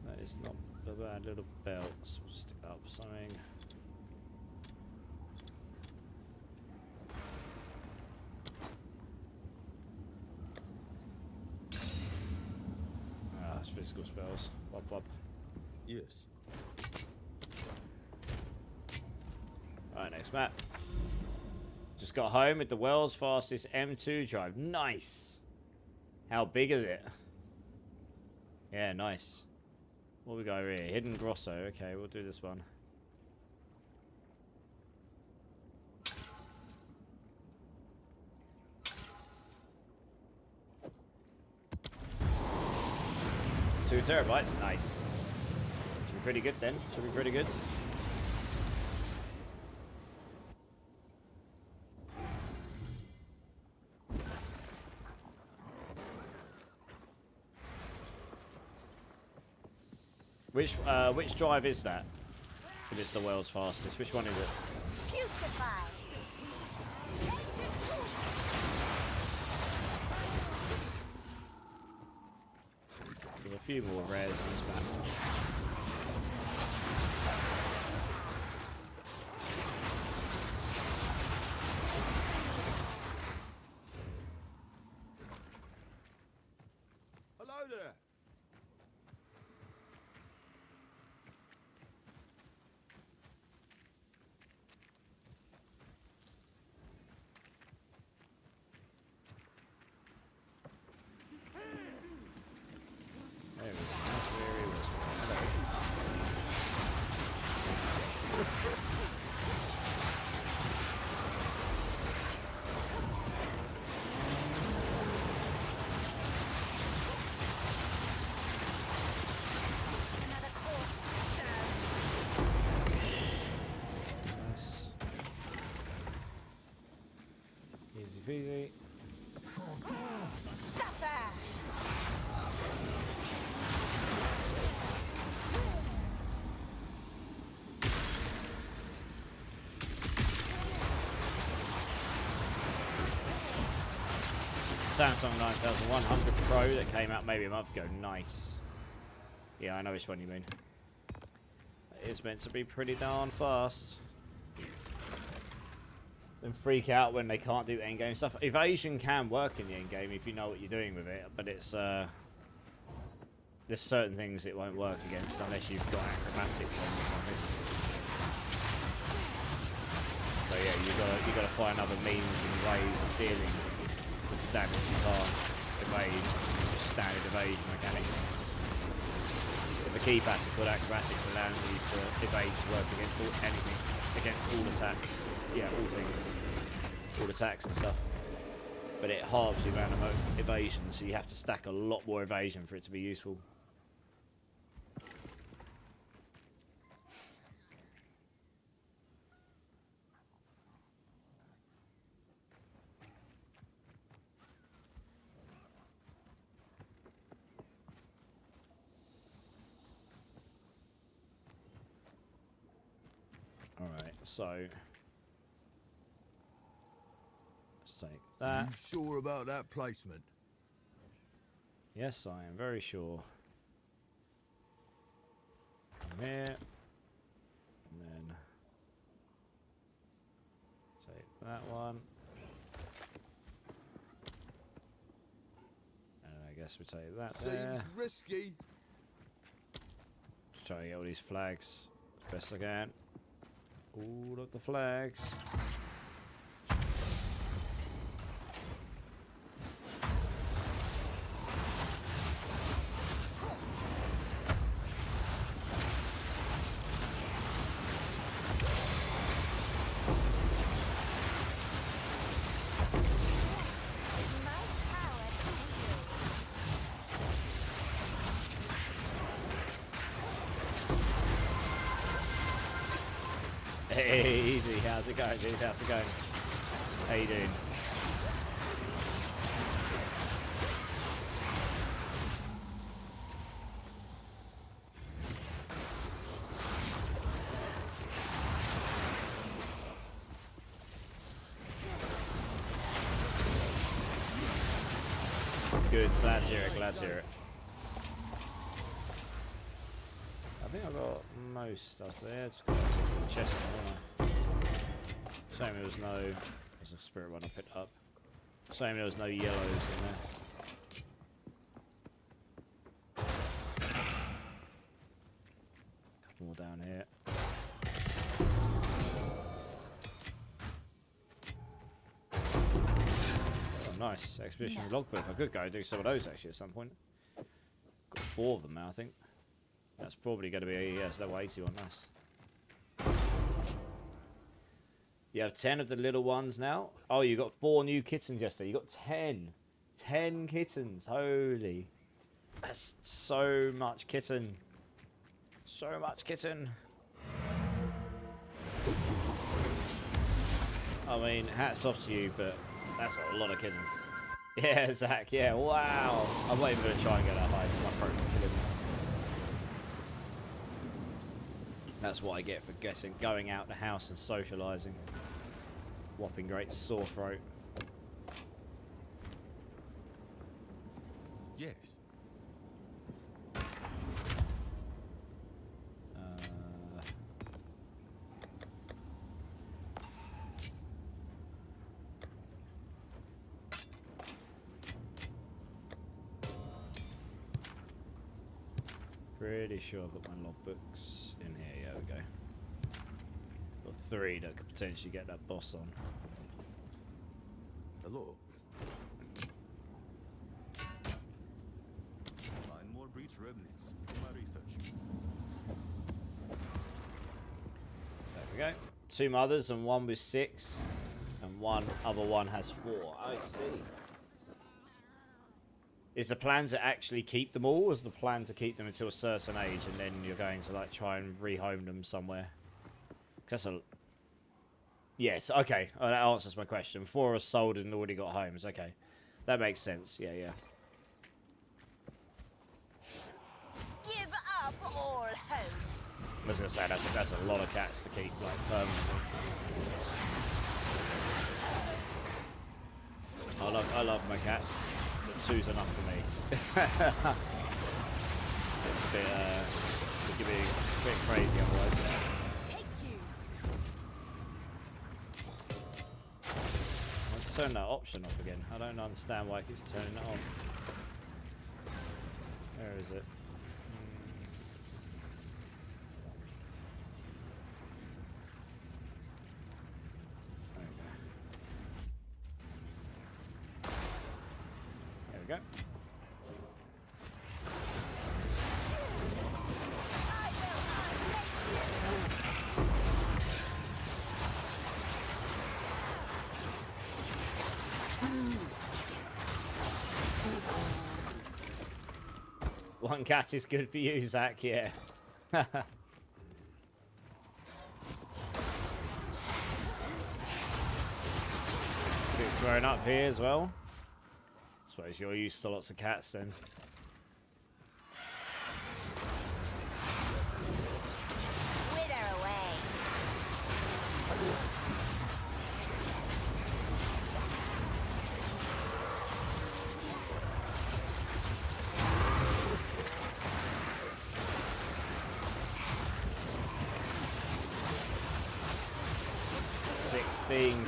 That is not a bad little belt. So we'll stick that up for something. Ah, it's physical spells. Bop bop. Yes. Alright, next map. Just got home with the world's fastest M2 drive. Nice! How big is it? Yeah, nice. What we got over here? Hidden Grosso. Okay, we'll do this one. Two terabytes. Nice. Should be pretty good then. Should be pretty good. Which drive is that? If it's the world's fastest, which one is it? Putrefy. There's a few more rares on this map. Hello there. There it is. That's where he was. Hello. Another corpse. Nice. Easy peasy. Suffer. Samsung 9100 Pro that came out maybe a month ago. Nice. Yeah, I know which one you mean. It's meant to be pretty darn fast. Then freak out when they can't do endgame stuff. Evasion can work in the endgame if you know what you're doing with it, but it's there's certain things it won't work against unless you've got acrobatics on or something. So yeah, you gotta find other means and ways of dealing with the damage you can't evade, just standard evasion mechanics. The key passive called acrobatics allows you to evade to work against anything, against all attack, yeah, all things, all attacks and stuff. But it halves the amount of evasion, so you have to stack a lot more evasion for it to be useful. Alright, so let's take that. You sure about that placement? Yes, I am very sure. Come here. And then take that one. And I guess we take that there. Seems risky. Just trying to get all these flags as best I can. All of the flags. Hey, easy. How's it going, dude? How's it going? How you doing? Good. Glad to hear it. Glad to hear it. I think I got most stuff there. Just got a chest there, haven't I? Shame there was no. There's a spirit one I picked up. Shame there was no yellows in there. Couple more down here. Oh, nice. Expedition logbook. I could go do some of those actually at some point. Got 4 of them now, I think. That's probably going to be a level 81. Nice. You have 10 of the little ones now. Oh, you got 4 new kittens yesterday. You got 10. 10 kittens. Holy. That's so much kitten. So much kitten. I mean, hats off to you, but that's a lot of kittens. Yeah, Zach. Yeah, wow. I'm not even going to try and get that high because my throat's killing me. That's what I get for going out the house and socialising. Whopping great sore throat. Yes. Pretty sure I've got my logbooks in here. Yeah, we go. Got 3 that could potentially get that boss on. Hello. Find more breach remnants from my research. There we go. 2 mothers and 1 with 6, and one other one has 4. I see. Is the plan to actually keep them all, or is the plan to keep them until a certain age, and then you're going to like try and rehome them somewhere? That's a... Yes, okay. Oh, that answers my question. 4 are sold and already got homes. Okay. That makes sense. Yeah, yeah. Give up all hope. I was going to say, that's a lot of cats to keep, like, permanently. I love my cats. 2's enough for me. It's a bit, it could be a bit crazy otherwise. Take you. Let's turn that option off again. I don't understand why it keeps turning it on. Where is it? There we go. One cat is good for you, Zach, yeah. 6 growing up here as well. I suppose you're used to lots of cats then. Wither away.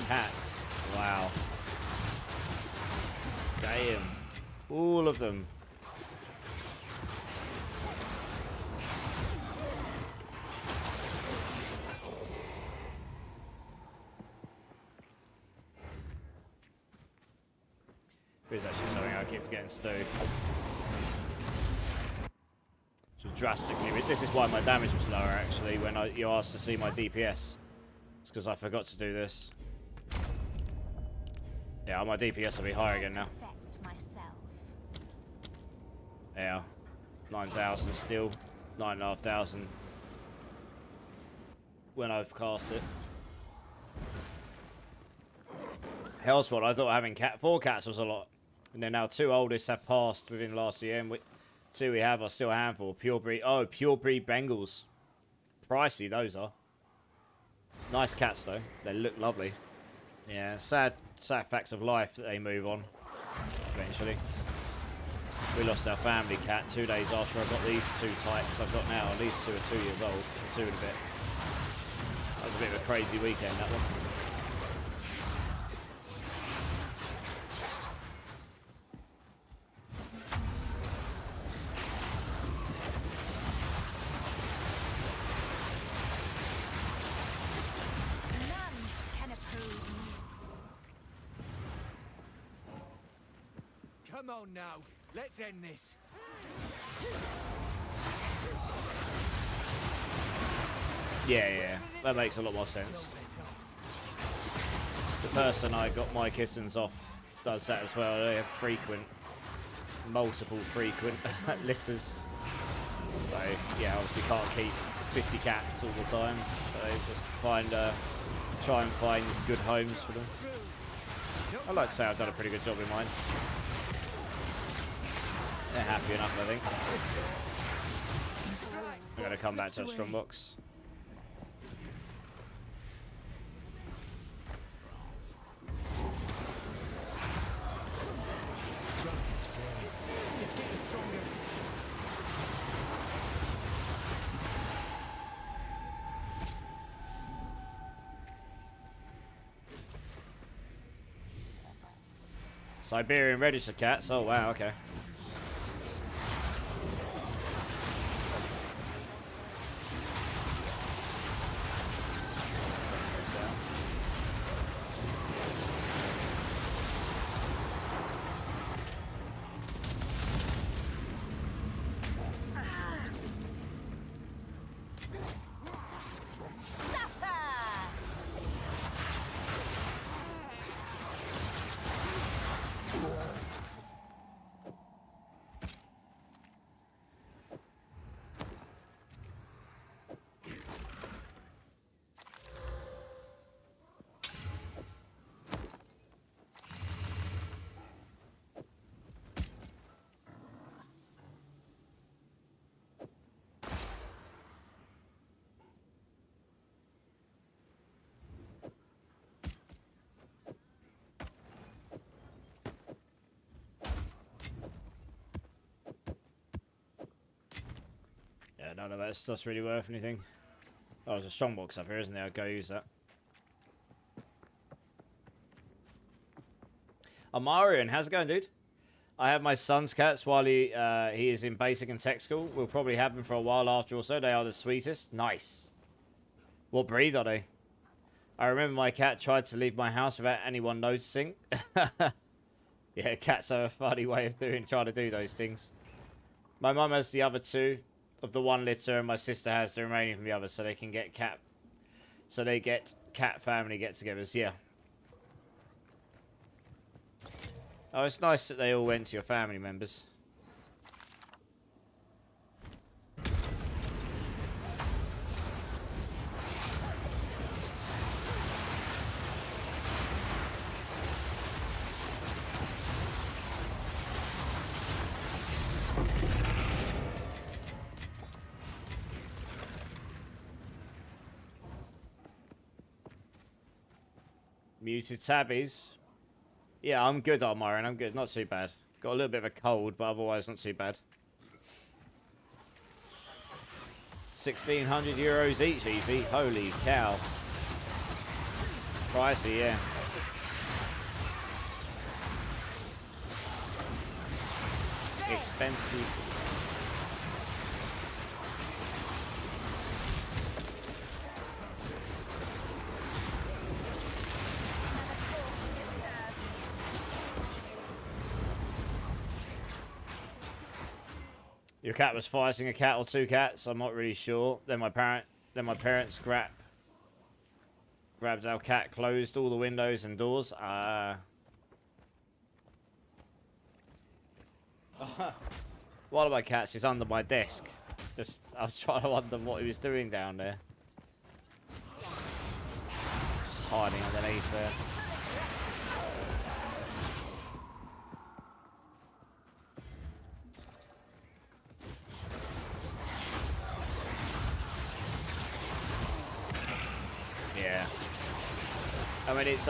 Cats. Wow. Damn. All of them. Here's actually something I keep forgetting to do. So drastically, this is why my damage was lower actually when you asked to see my DPS. It's because I forgot to do this. Yeah, my DPS will be higher again now. Perfect myself. Yeah, 9,000 still, 9,500. when I've cast it. Hellspawn, I thought having 4 cats was a lot. And then our 2 oldest have passed within last year, and 2 we have are still a handful. Pure breed. Oh, pure breed Bengals. Pricey, those are. Nice cats, though. They look lovely. Yeah, sad facts of life that they move on eventually. We lost our family cat 2 days after I got these 2 types I've got now. These 2 are 2 years old, or 2 and a bit. That was a bit of a crazy weekend, that one. None can oppose me. Come on now, let's end this. Yeah, that makes a lot more sense. The person I got my kittens off does that as well. They have multiple frequent litters. So, yeah, obviously can't keep 50 cats all the time. So they just try and find good homes for them. I'd like to say I've done a pretty good job in mine. They're happy enough, I think. I'm going to come back to a strong box. It's getting stronger. Siberian register cats. Oh, wow, okay. Yeah, none of that stuff's really worth anything. Oh, there's a strongbox up here, isn't there? I'll go use that. Amarian, how's it going, dude? I have my son's cats while he is in basic and tech school. We'll probably have them for a while after or so. They are the sweetest. Nice. What breed are they? I remember my cat tried to leave my house without anyone noticing. Yeah, cats have a funny way of trying to do those things. My mum has the other 2 of the 1 litter, and my sister has the remaining from the other, so they can get cat. So they get cat family get-togethers. Yeah. Oh, it's nice that they all went to your family members. Muted tabbies. Yeah, I'm good, Armoran. I'm good. Not too bad. Got a little bit of a cold, but otherwise not too bad. 1,600 euros each, easy. Holy cow. Pricey, yeah. Expensive. Your cat was fighting a cat or 2 cats. I'm not really sure. Then my parents grabbed our cat, closed all the windows and doors. One of my cats is under my desk. I was trying to wonder what he was doing down there. hiding underneath there. Yeah. I mean, it's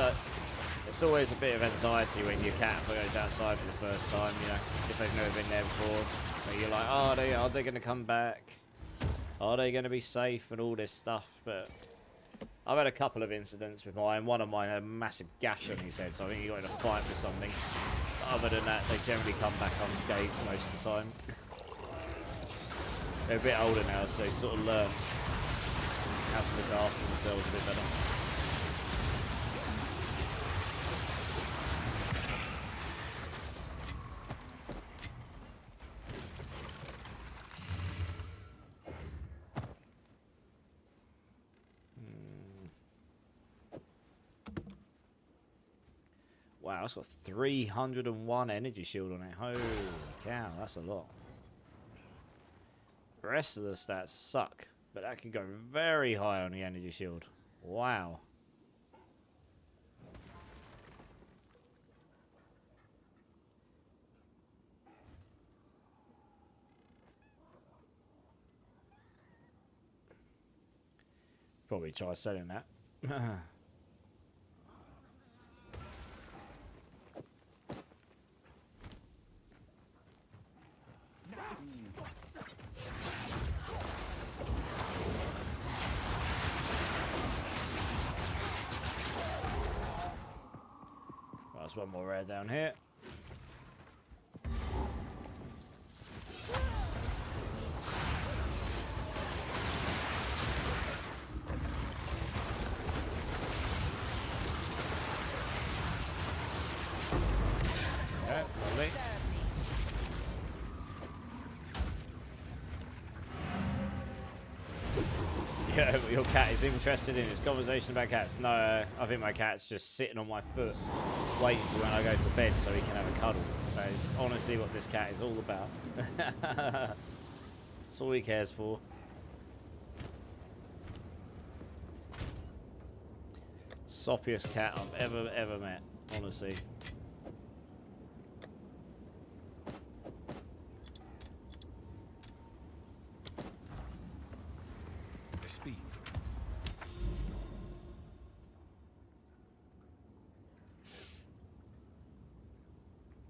always a bit of anxiety when your cat goes outside for the first time, you know, if they've never been there before. Where you're like, oh, are they going to come back? Are they going to be safe and all this stuff? But I've had a couple of incidents with mine. One of mine had a massive gash on his head, so I think he got in a fight with something. But other than that, they generally come back unscathed most of the time. They're a bit older now, so they sort of learn how to look after themselves a bit better. Wow, it's got 301 energy shield on it. Holy cow, that's a lot. The rest of the stats suck, but that can go very high on the energy shield. Wow. Probably try selling that. There's one more rare down here. Yeah, lovely. Yeah, but your cat is interested in his conversation about cats. No, I think my cat's just sitting on my foot, waiting for when I go to bed so he can have a cuddle. That is honestly what this cat is all about. That's all he cares for. Soppiest cat I've ever met, honestly.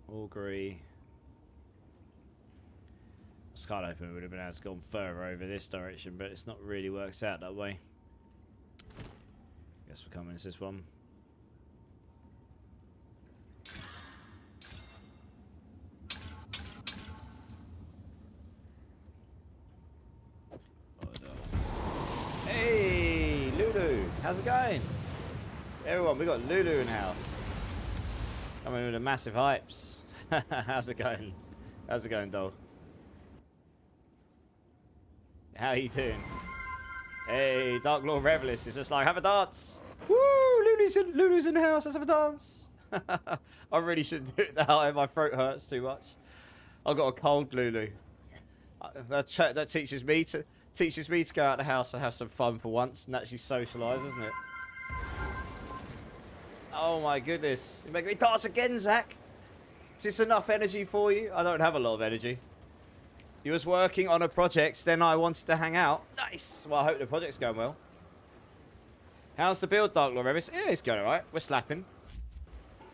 Augury. I was kind of hoping we would have been able to go further over this direction, but it's not really worked out that way. Guess we're coming to this one. Hey, Lulu, how's it going? Everyone, we got Lulu in the house. Coming with the massive hypes. How's it going? How's it going, doll? How you doing? Hey, Dark Lord Revelist is just like, have a dance. Woo! Lulu's in the house. Let's have a dance. I really shouldn't do it now. My throat hurts too much. I've got a cold, Lulu. That teaches me to go out the house and have some fun for once and actually socialise, doesn't it? Oh my goodness. You make me dance again, Zach. Is this enough energy for you? I don't have a lot of energy. You was working on a project, then I wanted to hang out. Nice. Well, I hope the project's going well. How's the build, Dark Lord Revis? Yeah, it's going alright. We're slapping.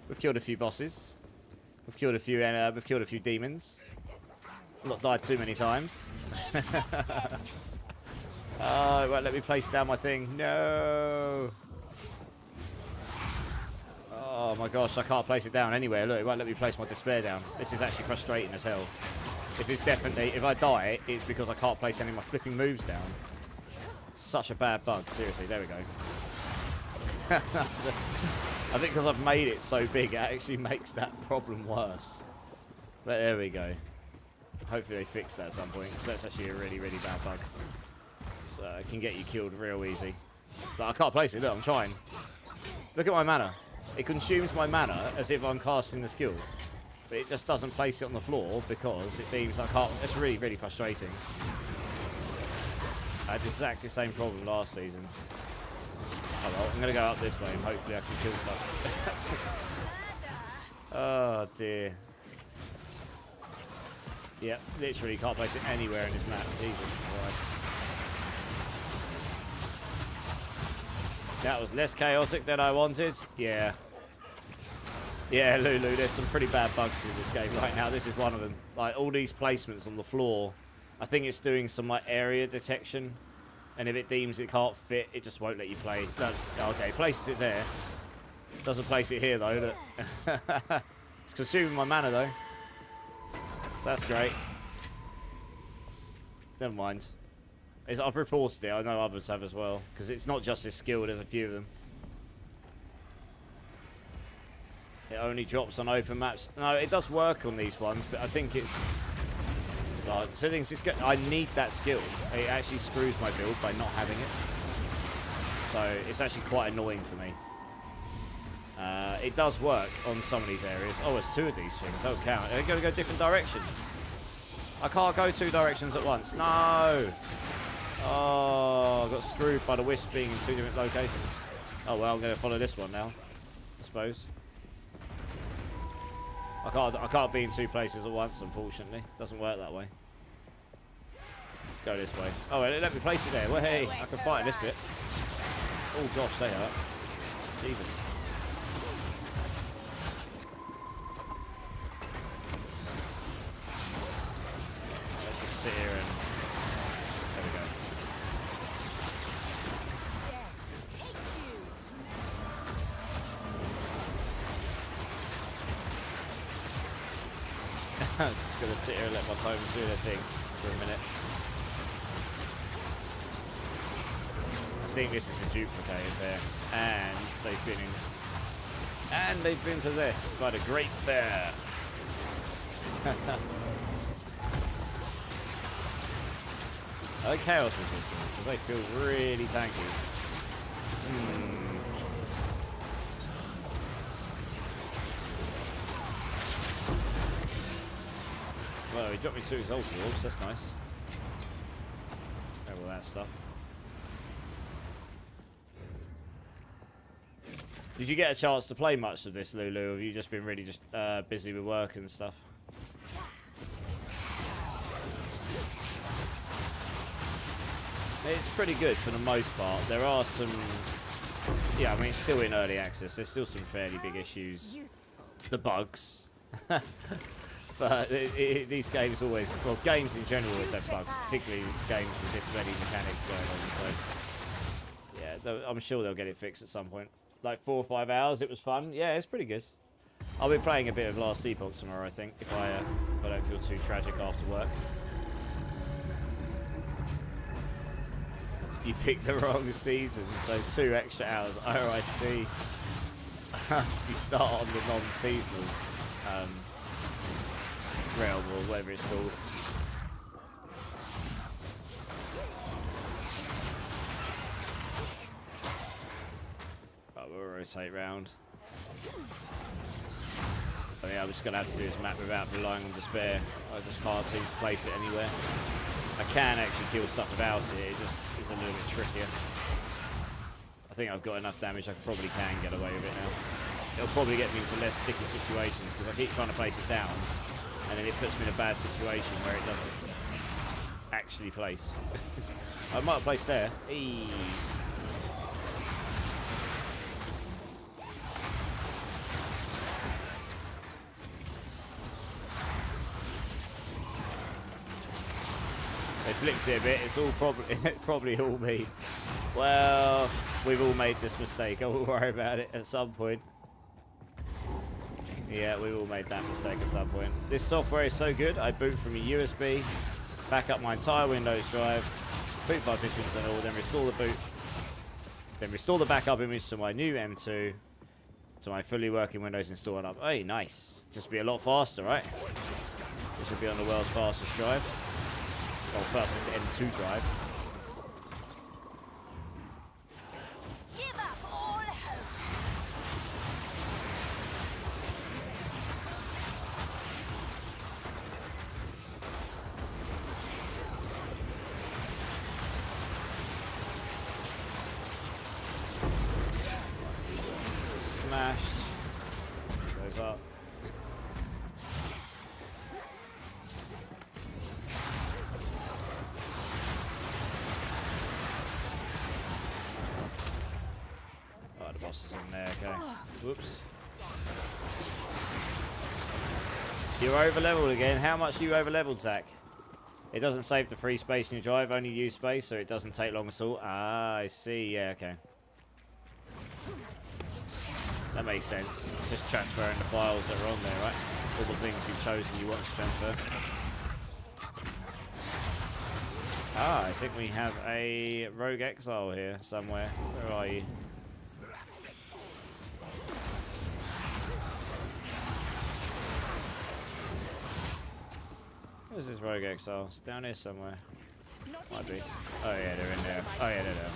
We've killed a few bosses. We've killed a few demons. Not died too many times. Oh, it won't let me place down my thing. No. Oh my gosh, I can't place it down anywhere. Look, it won't let me place my despair down. This is actually frustrating as hell. This is definitely, if I die, it's because I can't place any of my flipping moves down. Such a bad bug, seriously. There we go. I think because I've made it so big, it actually makes that problem worse. But there we go. Hopefully they fix that at some point, because that's actually a really, really bad bug. So it can get you killed real easy. But I can't place it. Look, I'm trying. Look at my mana. It consumes my mana as if I'm casting the skill. But it just doesn't place it on the floor because it deems I can't. It's really, really frustrating. I had exactly the same problem last season. Oh well. I'm gonna go up this way and hopefully I can kill stuff. Oh dear. Yep, literally can't place it anywhere in this map. Jesus Christ. That was less chaotic than I wanted. Yeah. Yeah, Lulu, there's some pretty bad bugs in this game right now. This is one of them. Like, all these placements on the floor. I think it's doing some, like, area detection. And if it deems it can't fit, it just won't let you play. No, okay, places it there. Doesn't place it here, though. It's consuming my mana, though. So that's great. Never mind. I've reported it. I know others have as well. Because it's not just this skill. There's a few of them. It only drops on open maps. No, it does work on these ones, but I think it's... Like, so things it's good. I need that skill. It actually screws my build by not having it. So it's actually quite annoying for me. It does work on some of these areas. Oh, there's two of these things. Oh, count. They're going to go different directions. I can't go two directions at once. No! Oh, I got screwed by the wisp being in two different locations. Oh, well, I'm going to follow this one now, I suppose. I can't be in two places at once, unfortunately. Doesn't work that way. Let's go this way. Oh, let me place it there. Well, hey, I can fight in this bit. Oh, gosh, they hurt. Jesus. Let's just sit here and... There we go. I'm just going to sit here and let my Totem do their thing for a minute. I think this is a duplicate there. And they've been possessed by the Great Bear. I like chaos resistant because they feel really tanky. Well, he dropped me two exalted orbs, that's nice. All that stuff. Did you get a chance to play much of this, Lulu, or have you just been really just busy with work and stuff? It's pretty good for the most part. There are some... Yeah, I mean, it's still in early access. There's still some fairly big issues. The bugs. But these games always... Well, games in general always have bugs, particularly games with this many mechanics going on. So, yeah, I'm sure they'll get it fixed at some point. Like 4 or 5 hours, it was fun. Yeah, it's pretty good. I'll be playing a bit of Last Epoch tomorrow, I think, if I don't feel too tragic after work. You picked the wrong season, so 2 extra hours. Oh, I see. Did you start on the non-seasonal realm or whatever it's called? Right, we'll rotate round. I mean, I'm just going to have to do this map without relying on despair. I just can't seem to place it anywhere. I can actually kill stuff without it, it just is a little bit trickier. I think I've got enough damage, I probably can get away with it now. It'll probably get me into less sticky situations, because I keep trying to place it down, and then it puts me in a bad situation where it doesn't actually place. I might have placed there. Eee. They flipped it a bit. It's all probably all me. Well, we've all made this mistake. I won't worry about it at some point. Yeah, we all made that mistake at some point. This software is so good. I boot from a USB, back up my entire Windows drive, boot partitions and all, then restore the boot, then restore the backup image to my new M2, to my fully working Windows install and up. Hey, nice. Just be a lot faster, right? This should be on the world's fastest drive. Well, first it's the M2 drive. Give up all hope. smashed. Goes up. Oh, the boss is in there, okay. Whoops. You're over leveled again. How much are you over leveled, Zach? It doesn't save the free space in your drive, only use space, so it doesn't take long at all. Ah, I see. Yeah, okay. That makes sense. It's just transferring the files that are on there, right? All the things you've chosen you want to transfer. Ah, I think we have a rogue exile here somewhere. Where are you? Where's this rogue exile? It's down here somewhere. Might be. Oh yeah, they're in there. Oh yeah, they're there.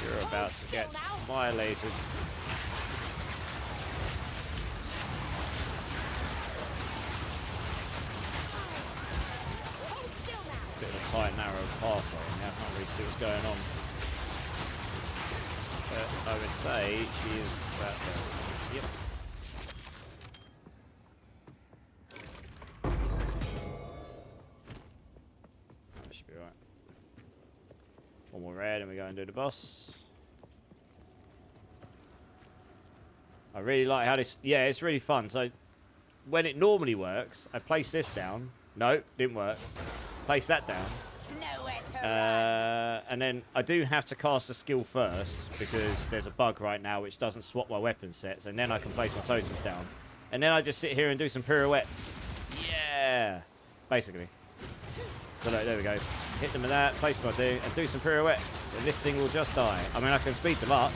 You're about to get violated. Bit of a tight, narrow pathway now. I can't really see what's going on. But I would say she is about there. Yep. That should be right. One more red and we go and do the boss. I really like how this... Yeah, it's really fun. So, when it normally works, I place this down. No, didn't work. Place that down. And then I do have to cast a skill first because there's a bug right now which doesn't swap my weapon sets, and then I can place my totems down. And then I just sit here and do some pirouettes. Yeah! Basically. So look, there we go. Hit them with that, place my do, and do some pirouettes. And this thing will just die. I mean, I can speed them up.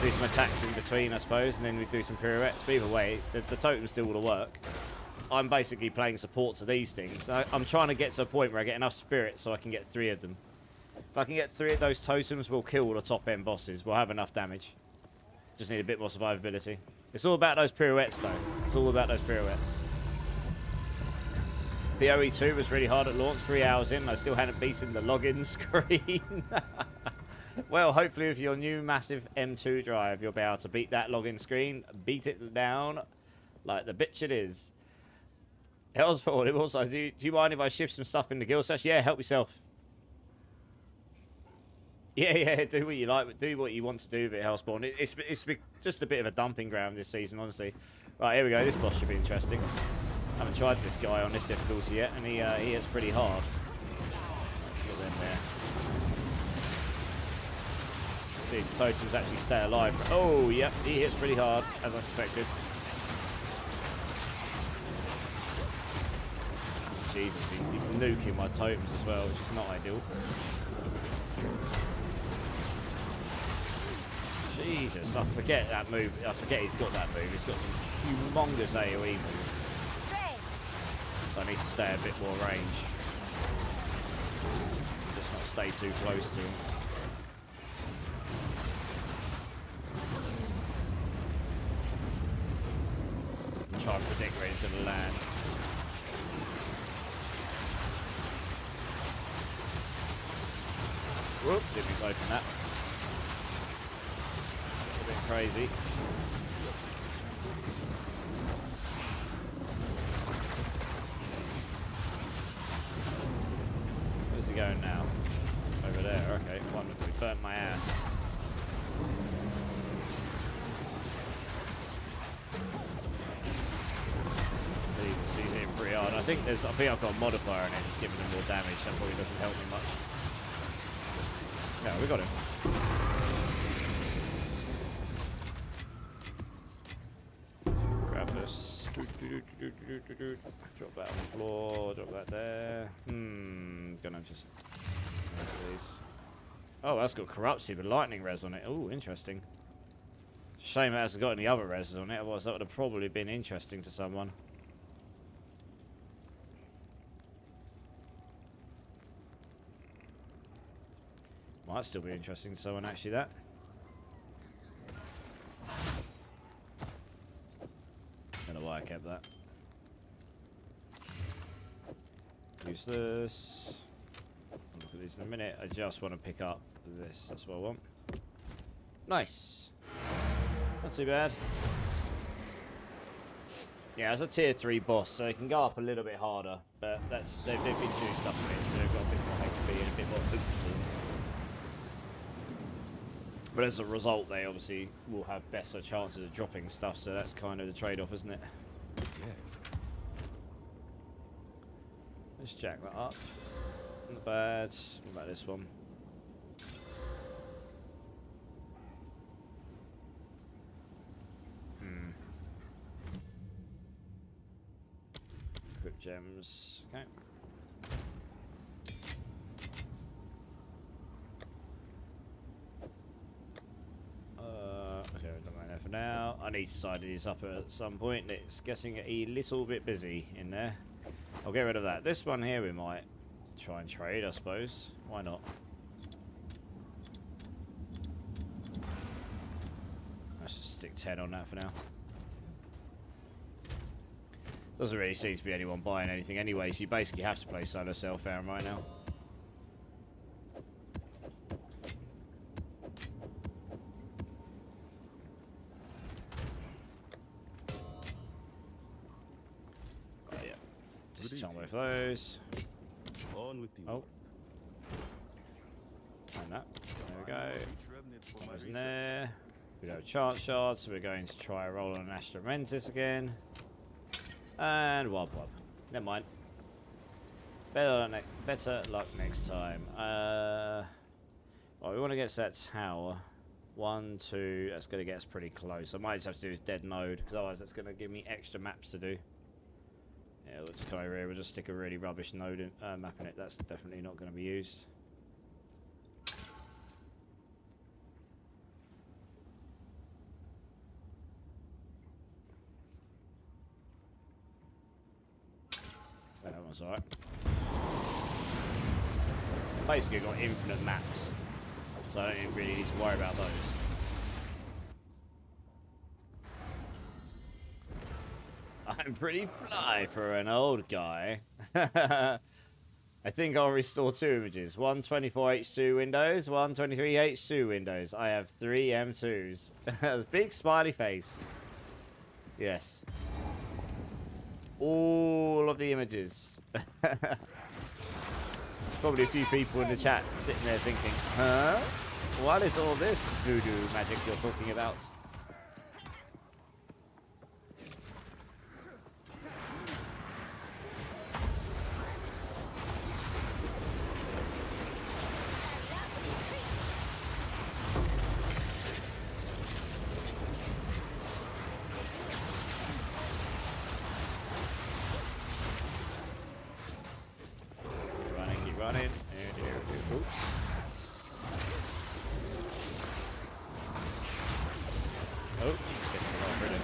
Do some attacks in between, I suppose, and then we do some pirouettes. But either way, the totem still will work. I'm basically playing support to these things. I'm trying to get to a point where I get enough spirit so I can get 3 of them. If I can get 3 of those totems, we'll kill all the top end bosses. We'll have enough damage. Just need a bit more survivability. It's all about those pirouettes, though. It's all about those pirouettes. PoE2 was really hard at launch. 3 hours in, I still hadn't beaten the login screen. Well, hopefully with your new massive M2 drive, you'll be able to beat that login screen. Beat it down like the bitch it is. Hellspawn, also, do you mind if I shift some stuff in the guild sesh? Yeah, help yourself. Yeah, do what you like, do what you want to do with it, Hellspawn. It's just a bit of a dumping ground this season, honestly. Right, here we go. This boss should be interesting. I haven't tried this guy on this difficulty yet, and he hits pretty hard. Let's get them there. See if the totems actually stay alive. Oh, yep, he hits pretty hard, as I suspected. Jesus, he's nuking my totems as well, which is not ideal. Jesus, I forget that move. I forget he's got that move. He's got some humongous AoE move. So I need to stay a bit more range. Just not stay too close to him. Try and predict where he's going to land. Whoop, didn't mean to open that. A bit crazy. Where's he going now? Over there, okay, wonderful. He burnt my ass. You can see he's hitting pretty hard. I think I've got a modifier in it, just giving him more damage. That probably doesn't help me much. Yeah, we got him. Grab this. Drop that on the floor. Drop that there. Gonna just... These. Oh, that's got corrupted with lightning res on it. Oh, interesting. Shame it hasn't got any other res on it, otherwise that would have probably been interesting to someone. Might still be interesting to someone, actually, that. Don't know why I kept that. Use this. look at these in a minute. I just want to pick up this. That's what I want. Nice. Not too bad. Yeah, it's a tier 3 boss, so they can go up a little bit harder, but they've been juiced up a bit, so they've got a bit more HP and a bit more oomph to them. But as a result, they obviously will have better chances of dropping stuff, so that's kind of the trade-off, isn't it? Let's jack that up. Not bad. What about this one? Equip gems. Okay. Okay, we've done that there for now. I need to side these up at some point. It's getting a little bit busy in there. I'll get rid of that. This one here we might try and trade, I suppose. Why not? Let's just stick 10 on that for now. Doesn't really seem to be anyone buying anything anyway, so you basically have to play solo self-farm right now. Oh yeah. Just chunk with those. On with the Oh. work. And that. There we go. Each remnant for my That was in research. there. We go chart shards, so we're going to try a roll on an Astra Mentis again. And wub wub. Never mind. Better luck next time. Well, we want to get to that tower. 1, 2. That's going to get us pretty close. I might just have to do this dead node, because otherwise that's going to give me extra maps to do. Yeah, we'll just go over here. We'll just stick a really rubbish node in, map in it. That's definitely not going to be used. That one's alright. Basically got infinite maps, so I don't really need to worry about those. I'm pretty fly for an old guy. I think I'll restore 2 images. 124H2 windows, 123H2 windows. I have 3 M2s. Big smiley face. Yes. All of the images. Probably a few people in the chat sitting there thinking, huh? What is all this voodoo magic you're talking about? Running. Oops. Oh, getting off rid of.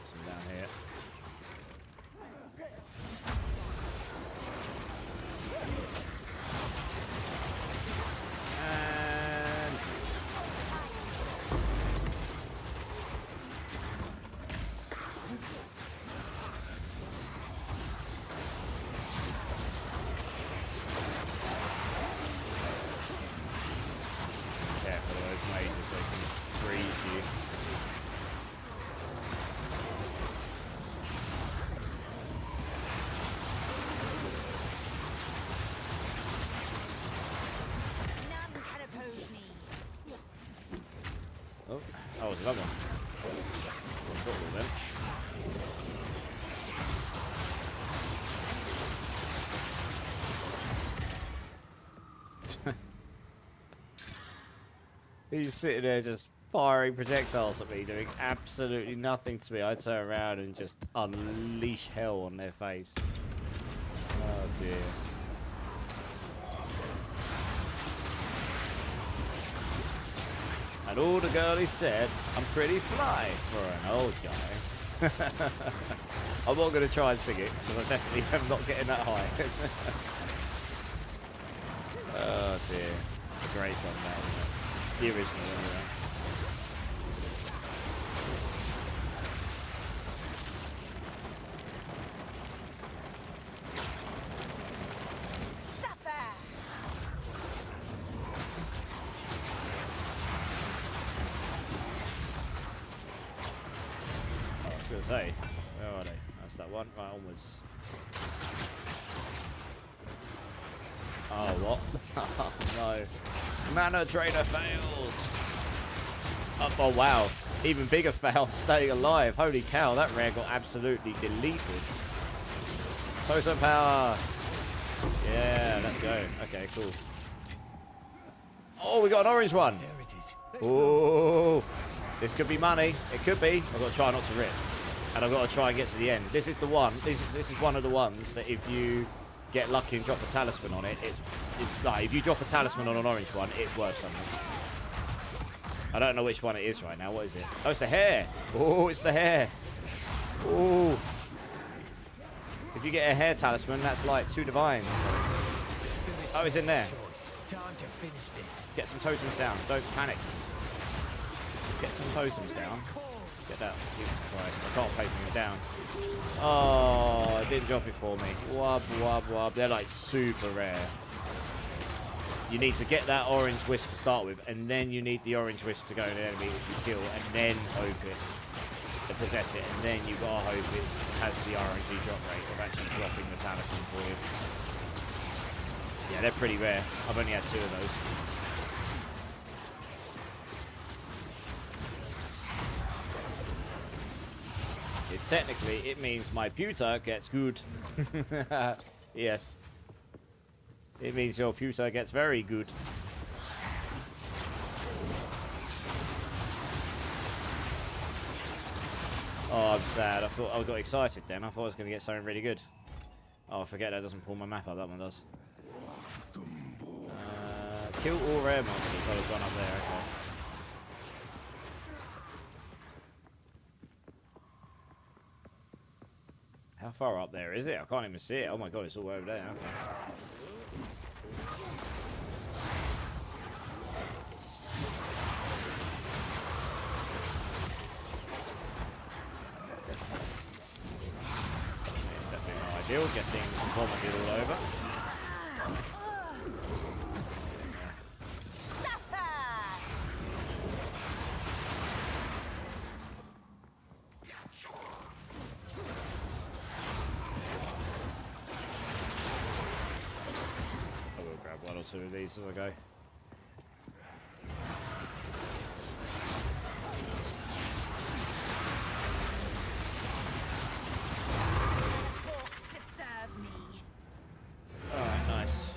Some down here. And careful of those mages, they can freeze you. None can oppose me. Oh, that was another one. Got all them. He's sitting there just firing projectiles at me, doing absolutely nothing to me. I turn around and just unleash hell on their face. Oh dear. And all the girlies said, I'm pretty fly for an old guy. I'm not going to try and sing it, because I definitely am not getting that high. Oh dear. It's a great song now, isn't it? The original, anyway. gonna say. Where are they? That's that one. Right, onwards. Oh, what? Oh, no. Mana Trainer fails! Oh, wow. Even bigger fail, staying alive. Holy cow, that rare got absolutely deleted. Totem power! Yeah, let's go. Okay, cool. Oh, we got an orange one! There it is. Let's Oh, this could be money. It could be. I've got to try not to rip. And I've got to try and get to the end. This is the one. This is one of the ones that if you get lucky and drop a talisman on it, it's like if you drop a talisman on an orange one, it's worth something. I don't know which one it is right now. What is it? Oh, it's the hair. Oh, it's the hair. Oh. If you get a hair talisman, that's like 2 divines. Oh, it's in there. Time to finish this. Get some totems down. Don't panic. Just get some totems down. Get that. Jesus Christ. I can't place it down. Oh, it didn't drop it for me. Wub, wub, wub. They're like super rare. You need to get that orange wisp to start with, and then you need the orange wisp to go to the enemy which you kill, and then hope it to possess it, and then you've got to hope it has the RNG drop rate of actually dropping the talisman for you. Yeah, they're pretty rare. I've only had 2 of those. It's technically, it means my pewter gets good. Yes. It means your pewter gets very good. Oh, I'm sad. I got excited then. I thought I was going to get something really good. Oh, I forget that doesn't pull my map up. That one does. Kill all rare monsters. Oh, there's one up there. Okay. How far up there is it? I can't even see it. Oh my god, it's all over there. Okay. It's definitely not ideal. Getting vomited all over. One or 2 of these as I go. Alright, nice.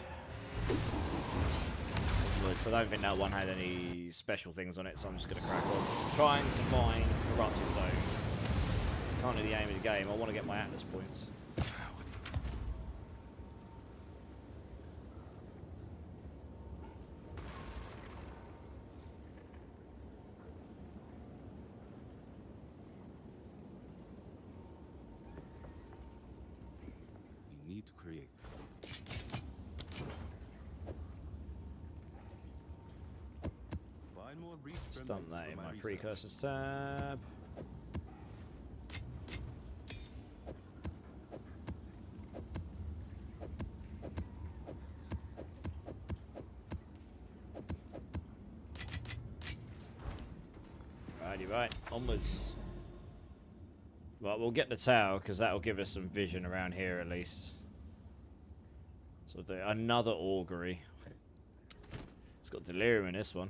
Good, so I don't think that one had any special things on it, so I'm just going to crack on. Trying to find corrupted zones. It's kind of the aim of the game. I want to get my Atlas points. Need to create. Find more breach Just dump remnants that for in my research. precursors tab. Righty, right, onwards. Well, we'll get the tower because that'll give us some vision around here at least. So we'll do another augury. It's got delirium in this one.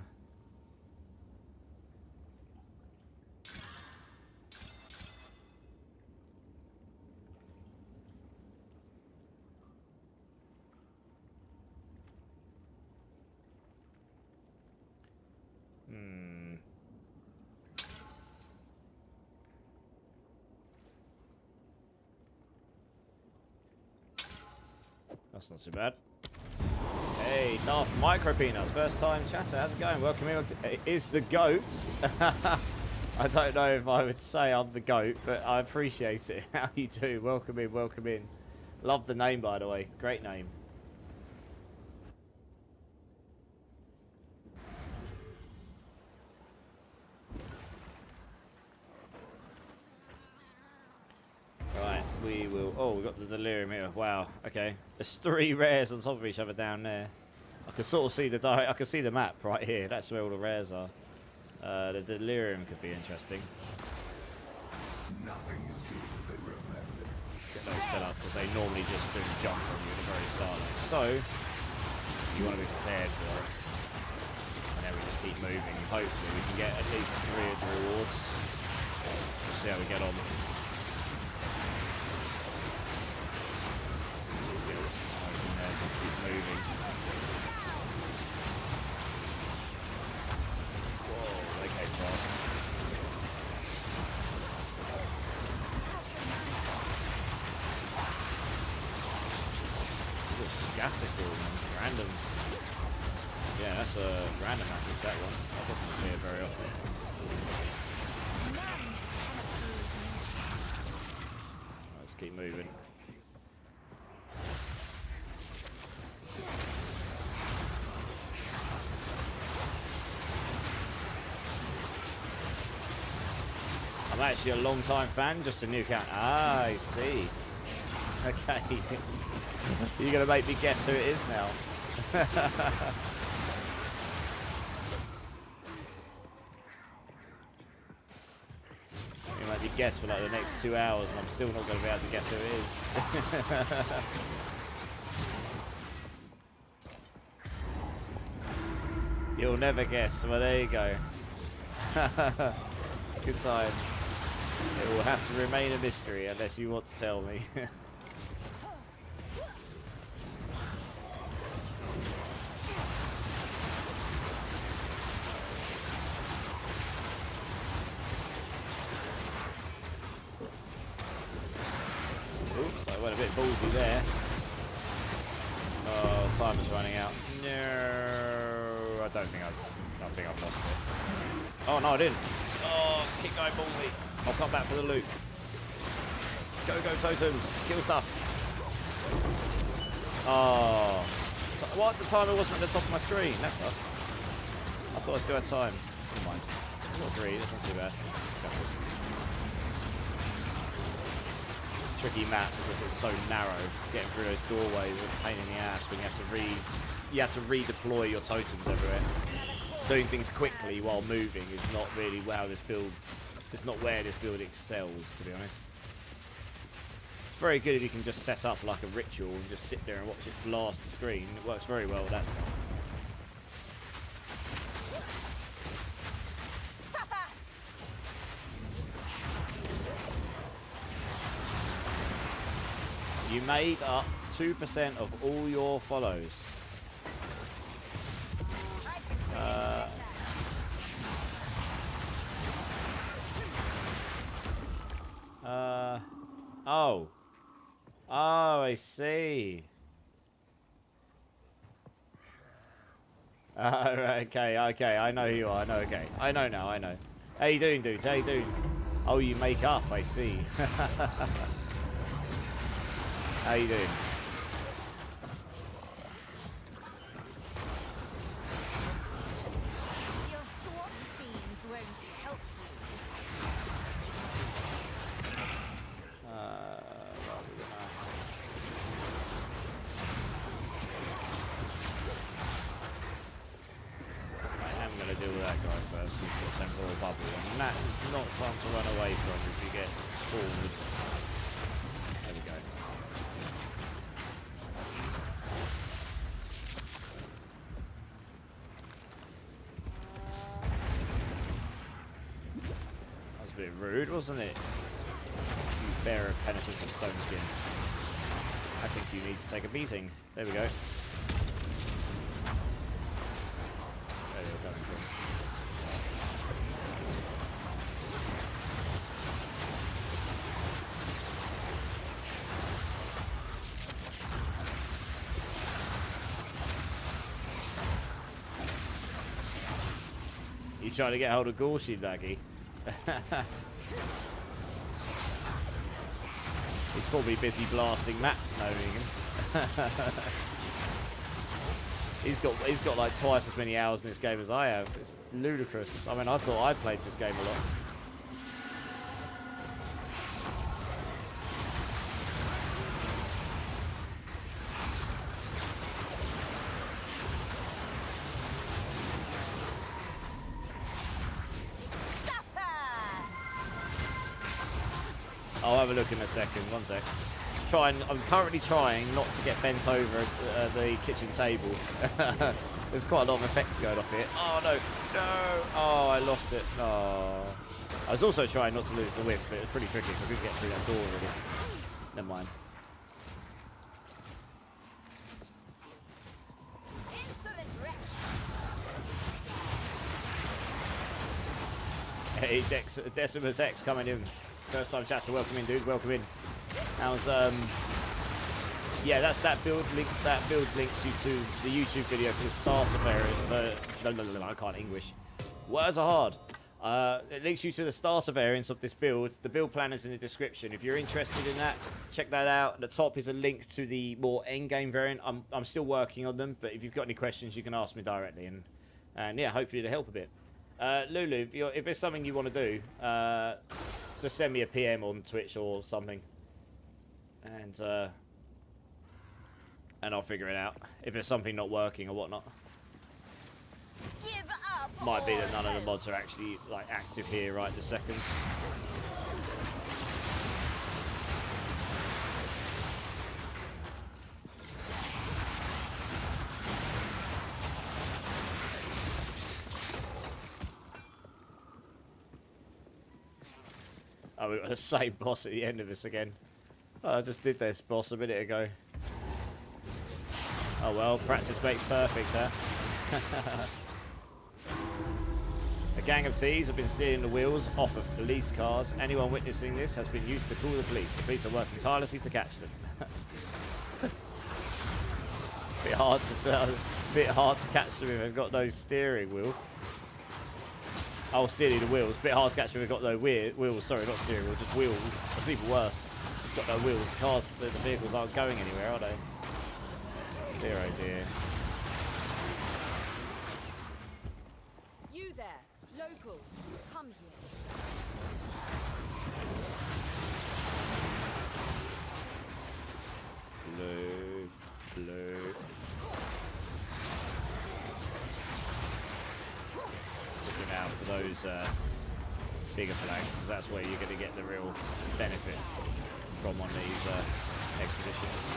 That's not too bad. Hey, Darth Micro Peanuts, first time chatter. How's it going? Welcome in. Is the goat? I don't know if I would say I'm the goat, but I appreciate it. How you do? Welcome in, welcome in. Love the name, by the way. Great name. Right, we will... Oh, we got the delirium here. Wow. Okay. There's 3 rares on top of each other down there. I can sort of see the I can see the map right here. That's where all the rares are. The delirium could be interesting. Nothing those set up because they normally just do jump on you at the very start. So you want to be prepared for it. And then we just keep moving. Hopefully we can get at least 3 of the rewards. We'll see how we get on. Let's get those in there so we keep moving. Whoa, they came fast. Gas is still random. Yeah, that's a random matrix, that one. That doesn't appear very often. Let's keep moving. I'm actually a long time fan, just a new account. Ah, I see. Okay. You're going to make me guess who it is now. You make me guess for like the next 2 hours and I'm still not going to be able to guess who it is. You'll never guess. Well, there you go. Good times. It will have to remain a mystery unless you want to tell me. Oops, I went a bit ballsy there. Oh, time is running out. No, I think I've lost it. Oh no, I didn't. Oh, keep going ballsy. I'll come back for the loot. Go, totems. Kill stuff. Oh. What? The timer wasn't at the top of my screen. That sucks. I thought I still had time. Never mind. I've got 3. That's not too bad. Got this. Tricky map because it's so narrow. Getting through those doorways is a pain in the ass when you have to redeploy your totems everywhere. Doing things quickly while moving is not really how this build. It's not where this build excels, to be honest. It's very good if you can just set up like a ritual and just sit there and watch it blast the screen. It works very well with that stuff. You made up 2% of all your follows. Oh, I see. Right, okay, I know who you are. I know now, I know. How you doing, dudes? How you doing? Oh, you make up, I see. How you doing? Your swamp fiends won't help I am going to deal with that guy first because he's got temporal bubble, and that is not fun to run away from if you get forward. There we go. That was a bit rude, wasn't it? You bearer of penitence of stone skin. I think you need to take a beating. There we go. There you're coming from. He's trying to get hold of Gorshi, Daggy. He's probably busy blasting maps, knowing him. He's got like twice as many hours in this game as I have. It's ludicrous. I mean, I thought I played this game a lot. I'll have a look in a second. One sec. I'm currently trying not to get bent over at the kitchen table. There's quite a lot of effects going off here. Oh no, no! Oh, I lost it. Oh. I was also trying not to lose the wisp, but it was pretty tricky because I couldn't get through that door really. Never mind. Hey, Decimus X coming in. First time chatter, welcome in, dude. Welcome in. How's yeah, that build links you to the YouTube video for the starter variant. I can't English. Words are hard. It links you to the starter variants of this build. The build plan is in the description. If you're interested in that, check that out. At the top is a link to the more endgame variant. I'm still working on them, but if you've got any questions, you can ask me directly, and yeah, hopefully it'll help a bit. Lulu, if there's something you want to do, just send me a PM on Twitch or something, and I'll figure it out. If there's something not working or whatnot. Give up. Might be that none of the mods are actually like active here right this second. Oh, we've got the same boss at the end of this again. Oh, I just did this boss a minute ago. Oh well, practice makes perfect, huh? A gang of thieves have been stealing the wheels off of police cars. Anyone witnessing this has been used to call the police. The police are working tirelessly to catch them. Bit hard to catch them if they've got no steering wheel. Oh, stealing the wheels. Bit hard to catch them if they've got no wheels. Sorry, not steering wheel, just wheels. That's even worse. Got no wheels. The cars, the vehicles aren't going anywhere, are they? Dear oh dear. You there, local, come here. Blue, blue. Looking out for those bigger flags, because that's where you're going to get the real benefit from one of these expeditions.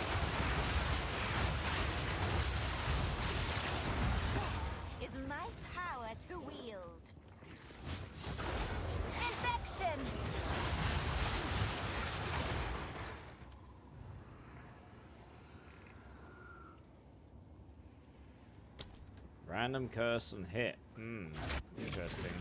Is my power to wield. Infection! Random curse and hit. Interesting.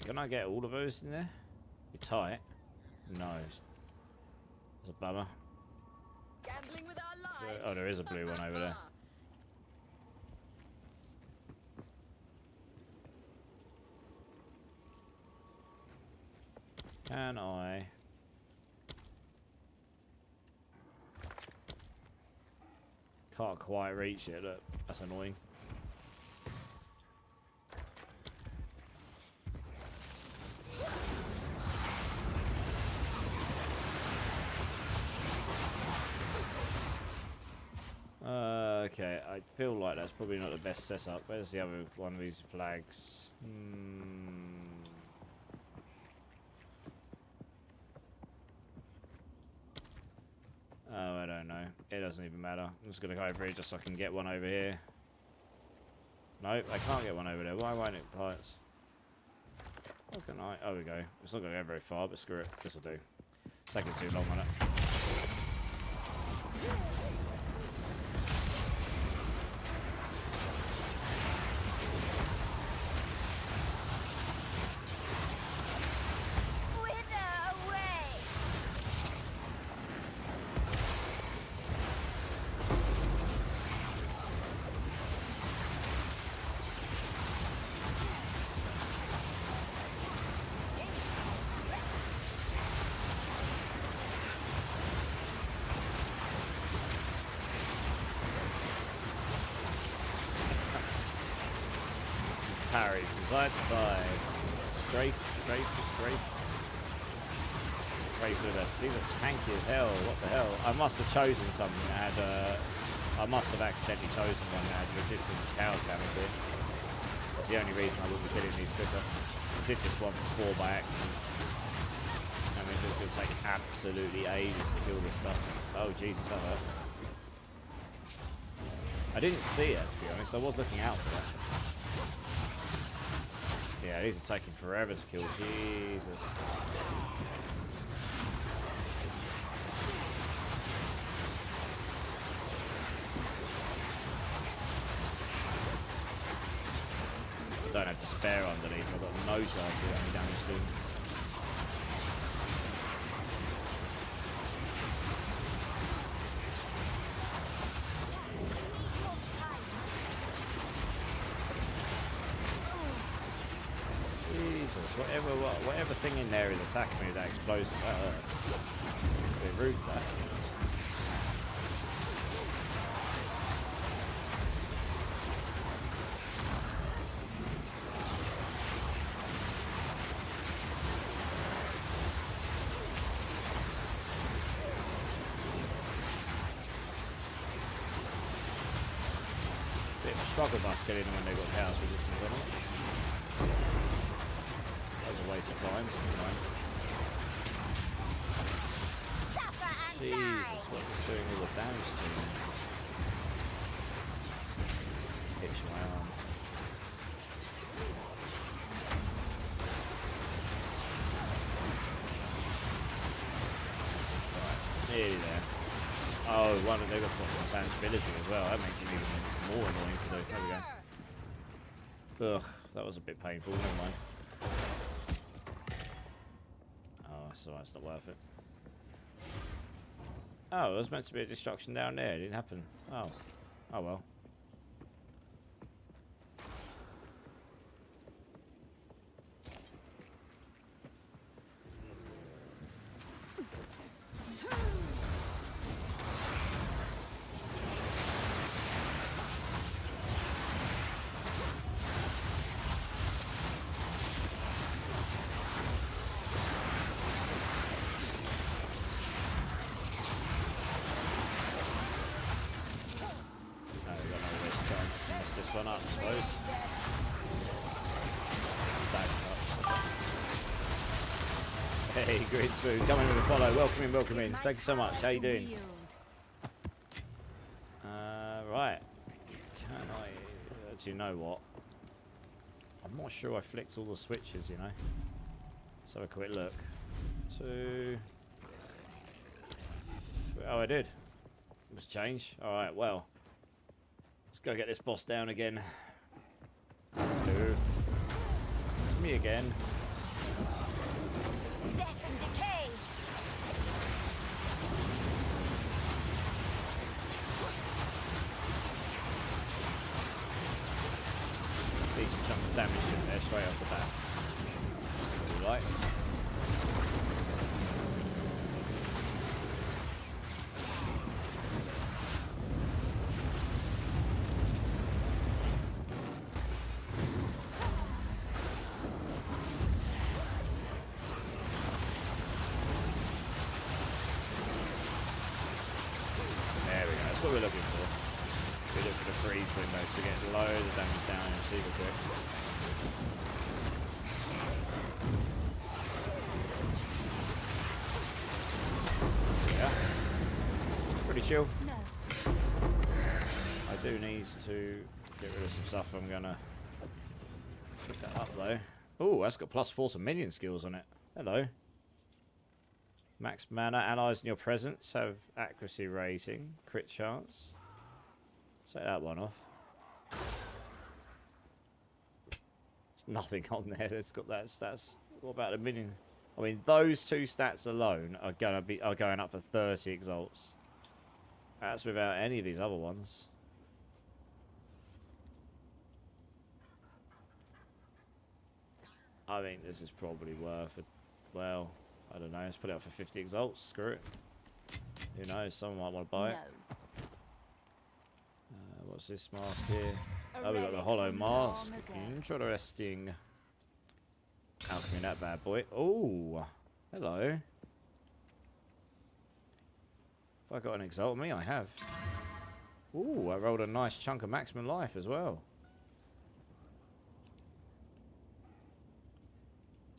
Can I get all of those in there? Be tight. No. It's a bummer. Gambling with our lives. Oh, there is a blue one over there. Can I? Can't quite reach it. Look, that's annoying. Okay, I feel like that's probably not the best setup. Where's the other one of these flags? Oh, I don't know. It doesn't even matter. I'm just going to go over here just so I can get one over here. Nope, I can't get one over there. Why won't it parts? How can I? Oh, we go. It's not going to go very far, but screw it. This will do. It's taking too long on it. Parry from side to side. Strafe, strafe, strafe. Pray for the best. He looks tanky as hell. What the hell? I must have chosen something that had I must have accidentally chosen one that had resistance to cows damage here. That's the only reason I wouldn't be killing these quicker. I did this one before by accident. I mean, it's going to take absolutely ages to kill this stuff. Oh, Jesus, that hurt. I didn't see it, to be honest. I was looking out for that. Yeah, these are taking forever to kill. Jesus. I don't have despair underneath. I've got no chance of doing any damage to him. Jesus, whatever thing in there is attacking me with that explosive, that hurts. It's a bit rude, that. Bit of a struggle bus getting them when they've got chaos resistance on them. That was a waste of time. Jesus, what is doing all the damage to me? Itch my arm. Right, nearly there. Oh, they've got some tangibility as well. That makes it even more annoying to do. There we go. Ugh, that was a bit painful. Never mind. Oh, that's alright. It's not worth it. Oh, there was meant to be a destruction down there. It didn't happen. Oh. Oh well. This one up, I suppose. Stacked up. Hey, Green Spoon, coming with a follow. Welcome in, welcome in. Thank you so much. How you doing? Right. Can I... do you know what? I'm not sure I flicked all the switches, you know. Let's have a quick look. 2... Oh, I did. It was change. Alright, well. Let's go get this boss down again. Hello. It's me again. Death and decay. Decent chunk of damage in there straight off the bat. Alright. That's what we're looking for. We look for the freeze window to get loads of damage down and super quick. Yeah. Pretty chill. No. I do need to get rid of some stuff. I'm gonna pick that up though. Oh, that's got +4 to minion skills on it. Hello. Max mana, allies in your presence have accuracy rating, crit chance. Take that one off. There's nothing on there that's got that stats. What about the minion? I mean, those two stats alone are going up for 30 exalts. That's without any of these other ones. I think this is probably worth it. Well, I don't know. Let's put it up for 50 exalts. Screw it. Who knows? Someone might want to buy it. What's this mask here? Oh, we got the hollow mask. Interesting. Alchemy, that bad boy. Oh, hello. Have I got an exalt on me? I have. Ooh, I rolled a nice chunk of maximum life as well.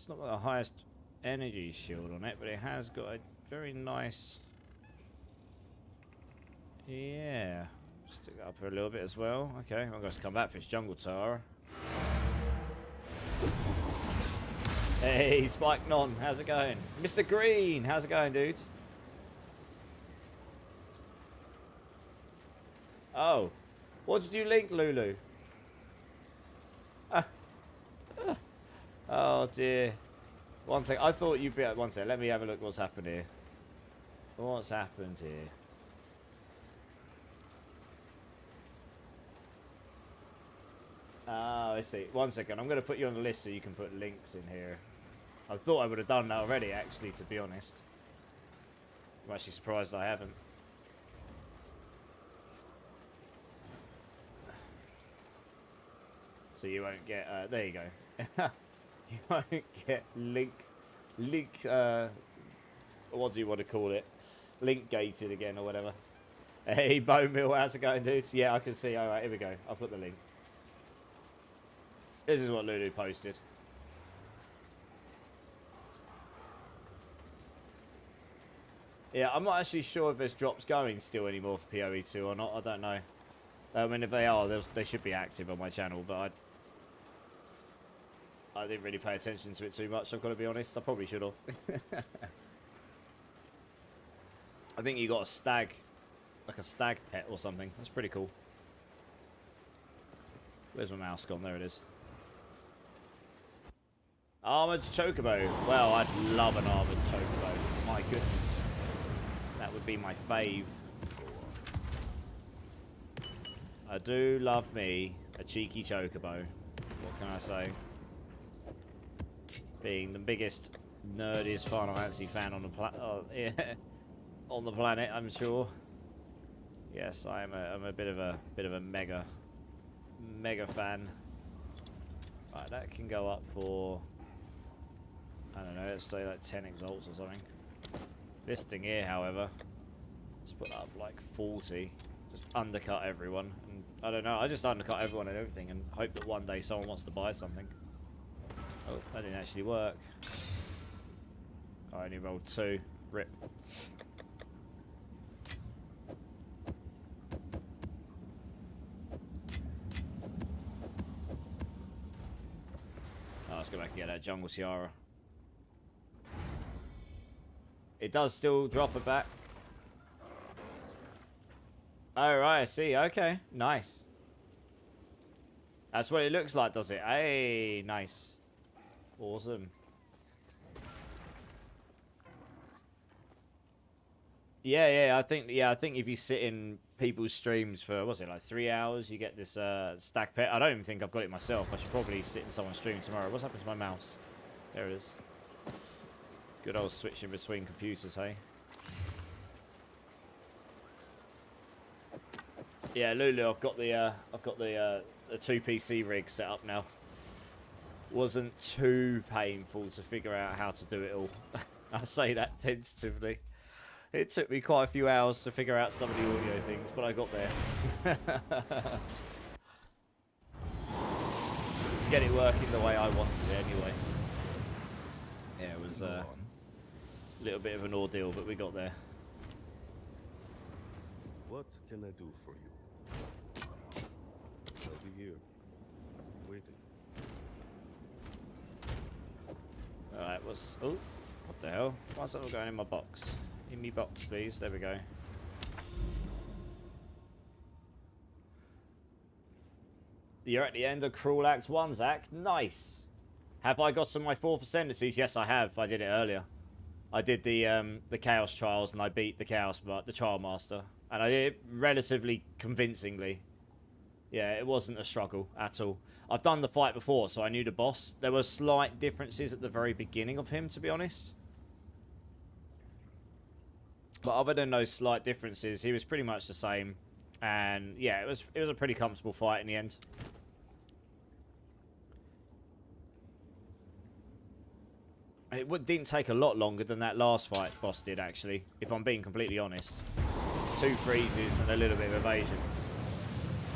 It's not got the highest energy shield on it, but it has got a very nice... Yeah. Stick that up for a little bit as well. Okay, I'm going to come back for this jungle tower. Hey, Spike Non, how's it going? Mr. Green, how's it going, dude? Oh, what did you link, Lulu? Oh dear. One sec, I thought you'd be... One sec, let me have a look what's happened here. What's happened here? Oh, I see. One second, I'm going to put you on the list so you can put links in here. I thought I would have done that already, actually, to be honest. I'm actually surprised I haven't. So you won't get... there you go. You won't get link... what do you want to call it? Link gated again or whatever. Hey, Bone Mill, how's it going, dudes? Yeah, I can see. Alright, here we go. I'll put the link. This is what Lulu posted. Yeah, I'm not actually sure if there's drops going still anymore for PoE2 or not. I don't know. I mean, if they are, they should be active on my channel, but I didn't really pay attention to it too much, I've got to be honest. I probably should have. I think you got a stag, like a stag pet or something. That's pretty cool. Where's my mouse gone? There it is. Armored chocobo. Well, I'd love an armored chocobo. My goodness. That would be my fave. I do love me a cheeky chocobo. What can I say? Being the biggest, nerdiest Final Fantasy fan on the on the planet, I'm sure. Yes, I'm a bit of a mega fan. Right, that can go up for, I don't know, let's say like 10 exalts or something. This thing here, however, let's put that up like 40. Just undercut everyone. And I don't know, I just undercut everyone and everything and hope that one day someone wants to buy something. Oh, that didn't actually work. I only rolled 2. Rip. Oh, let's go back and get that jungle tiara. It does still drop it back. Oh, right, I see. Okay, nice. That's what it looks like, does it? Hey, nice. Awesome. Yeah, I think if you sit in people's streams for, what's it, like 3 hours, you get this stack pet. I don't even think I've got it myself. I should probably sit in someone's stream tomorrow. What's happened to my mouse? There it is. Good old switching between computers, hey? Yeah, Lulu, I've got the 2 PC rig set up now. Wasn't too painful to figure out how to do it all. I say that tentatively. It took me quite a few hours to figure out some of the audio things, but I got there. To get it working the way I wanted it anyway. Yeah, it was a little bit of an ordeal, but we got there. What can I do for you? I'll be here, waiting. Alright, what's... Oh, what the hell? Why's that all going in my box? In me box, please. There we go. You're at the end of Cruel Act 1, Zach. Nice. Have I got some of my 4 percentages? Yes, I have. I did it earlier. I did the Chaos Trials, and I beat the Trial Master. And I did it relatively convincingly. Yeah, it wasn't a struggle at all. I've done the fight before, so I knew the boss. There were slight differences at the very beginning of him, to be honest. But other than those slight differences, he was pretty much the same. And yeah, it was a pretty comfortable fight in the end. It didn't take a lot longer than that last fight boss did, actually, if I'm being completely honest. 2 freezes and a little bit of evasion.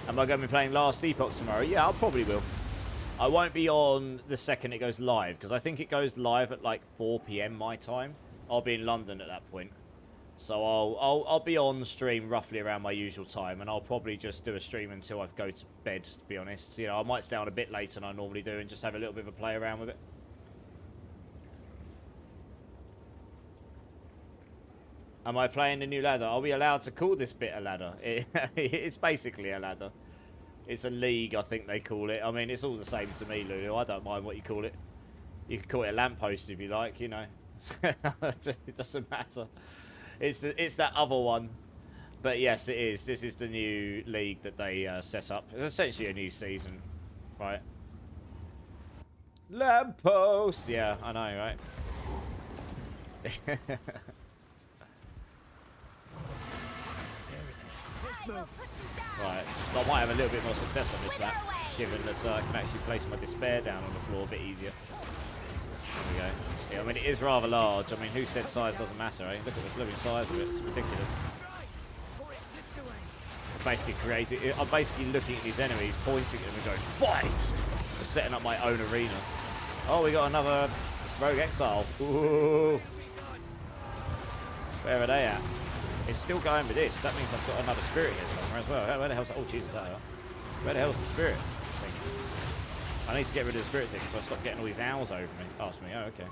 Am I going to be playing Last Epoch tomorrow? Yeah, I probably will. I won't be on the second it goes live, because I think it goes live at like 4 PM my time. I'll be in London at that point. So I'll be on stream roughly around my usual time, and I'll probably just do a stream until I go to bed, to be honest. You know, I might stay on a bit later than I normally do and just have a little bit of a play around with it. Am I playing the new ladder? Are we allowed to call this bit a ladder? It's basically a ladder. It's a league, I think they call it. I mean, it's all the same to me, Lulu. I don't mind what you call it. You can call it a lamppost if you like, you know. It doesn't matter. It's that other one. But yes, it is. This is the new league that they set up. It's essentially a new season, right? Lamppost! Yeah, I know, right? Right, so I might have a little bit more success on this map, given that I can actually place my despair down on the floor a bit easier. There we go. Yeah, I mean, it is rather large. I mean, who said size doesn't matter, eh? Look at the blooming size of it. It's ridiculous. I'm basically looking at these enemies, pointing at them and going, fight! Just setting up my own arena. Oh, we got another Rogue Exile. Ooh. Where are they at? It's still going with this. That means I've got another spirit here somewhere as well. Where the hell's... Oh, Jesus, there. Where the hell's the spirit thing? I need to get rid of the spirit thing so I stop getting all these owls over me. Past me. Oh, okay.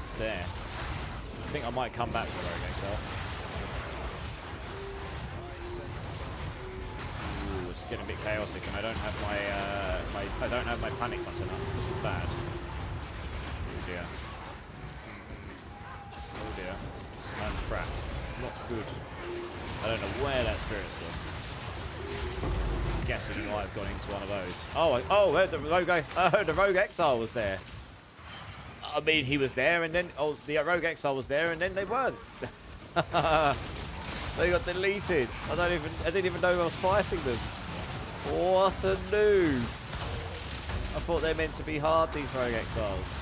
It's there. I think I might come back for Rogue Exile. Ooh, it's getting a bit chaotic, and I don't have my I don't have my panic button up. This is bad. Oh dear. Oh dear. I'm trapped. Not good. I don't know where that spirit's gone. I'm guessing he might have gone into one of those. Oh, the Rogue Exile was there. I mean, he was there, and then the Rogue Exile was there, and then they weren't. They got deleted. I didn't even know I was fighting them. What a noob! I thought they were meant to be hard, these Rogue Exiles.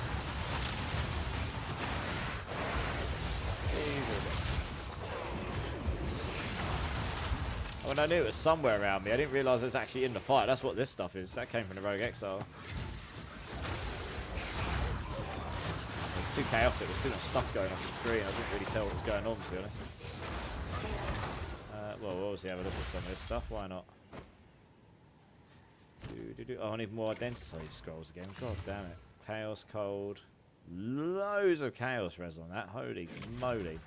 Jesus. I mean, I knew it was somewhere around me. I didn't realise it was actually in the fight. That's what this stuff is. That came from the Rogue Exile. It's too chaotic. There's too much stuff going off the screen. I didn't really tell what was going on, to be honest. Well, we'll obviously have a look at some of this stuff. Why not? Oh, I need more identity scrolls again. God damn it. Chaos Cold. Loads of chaos res on that. Holy moly.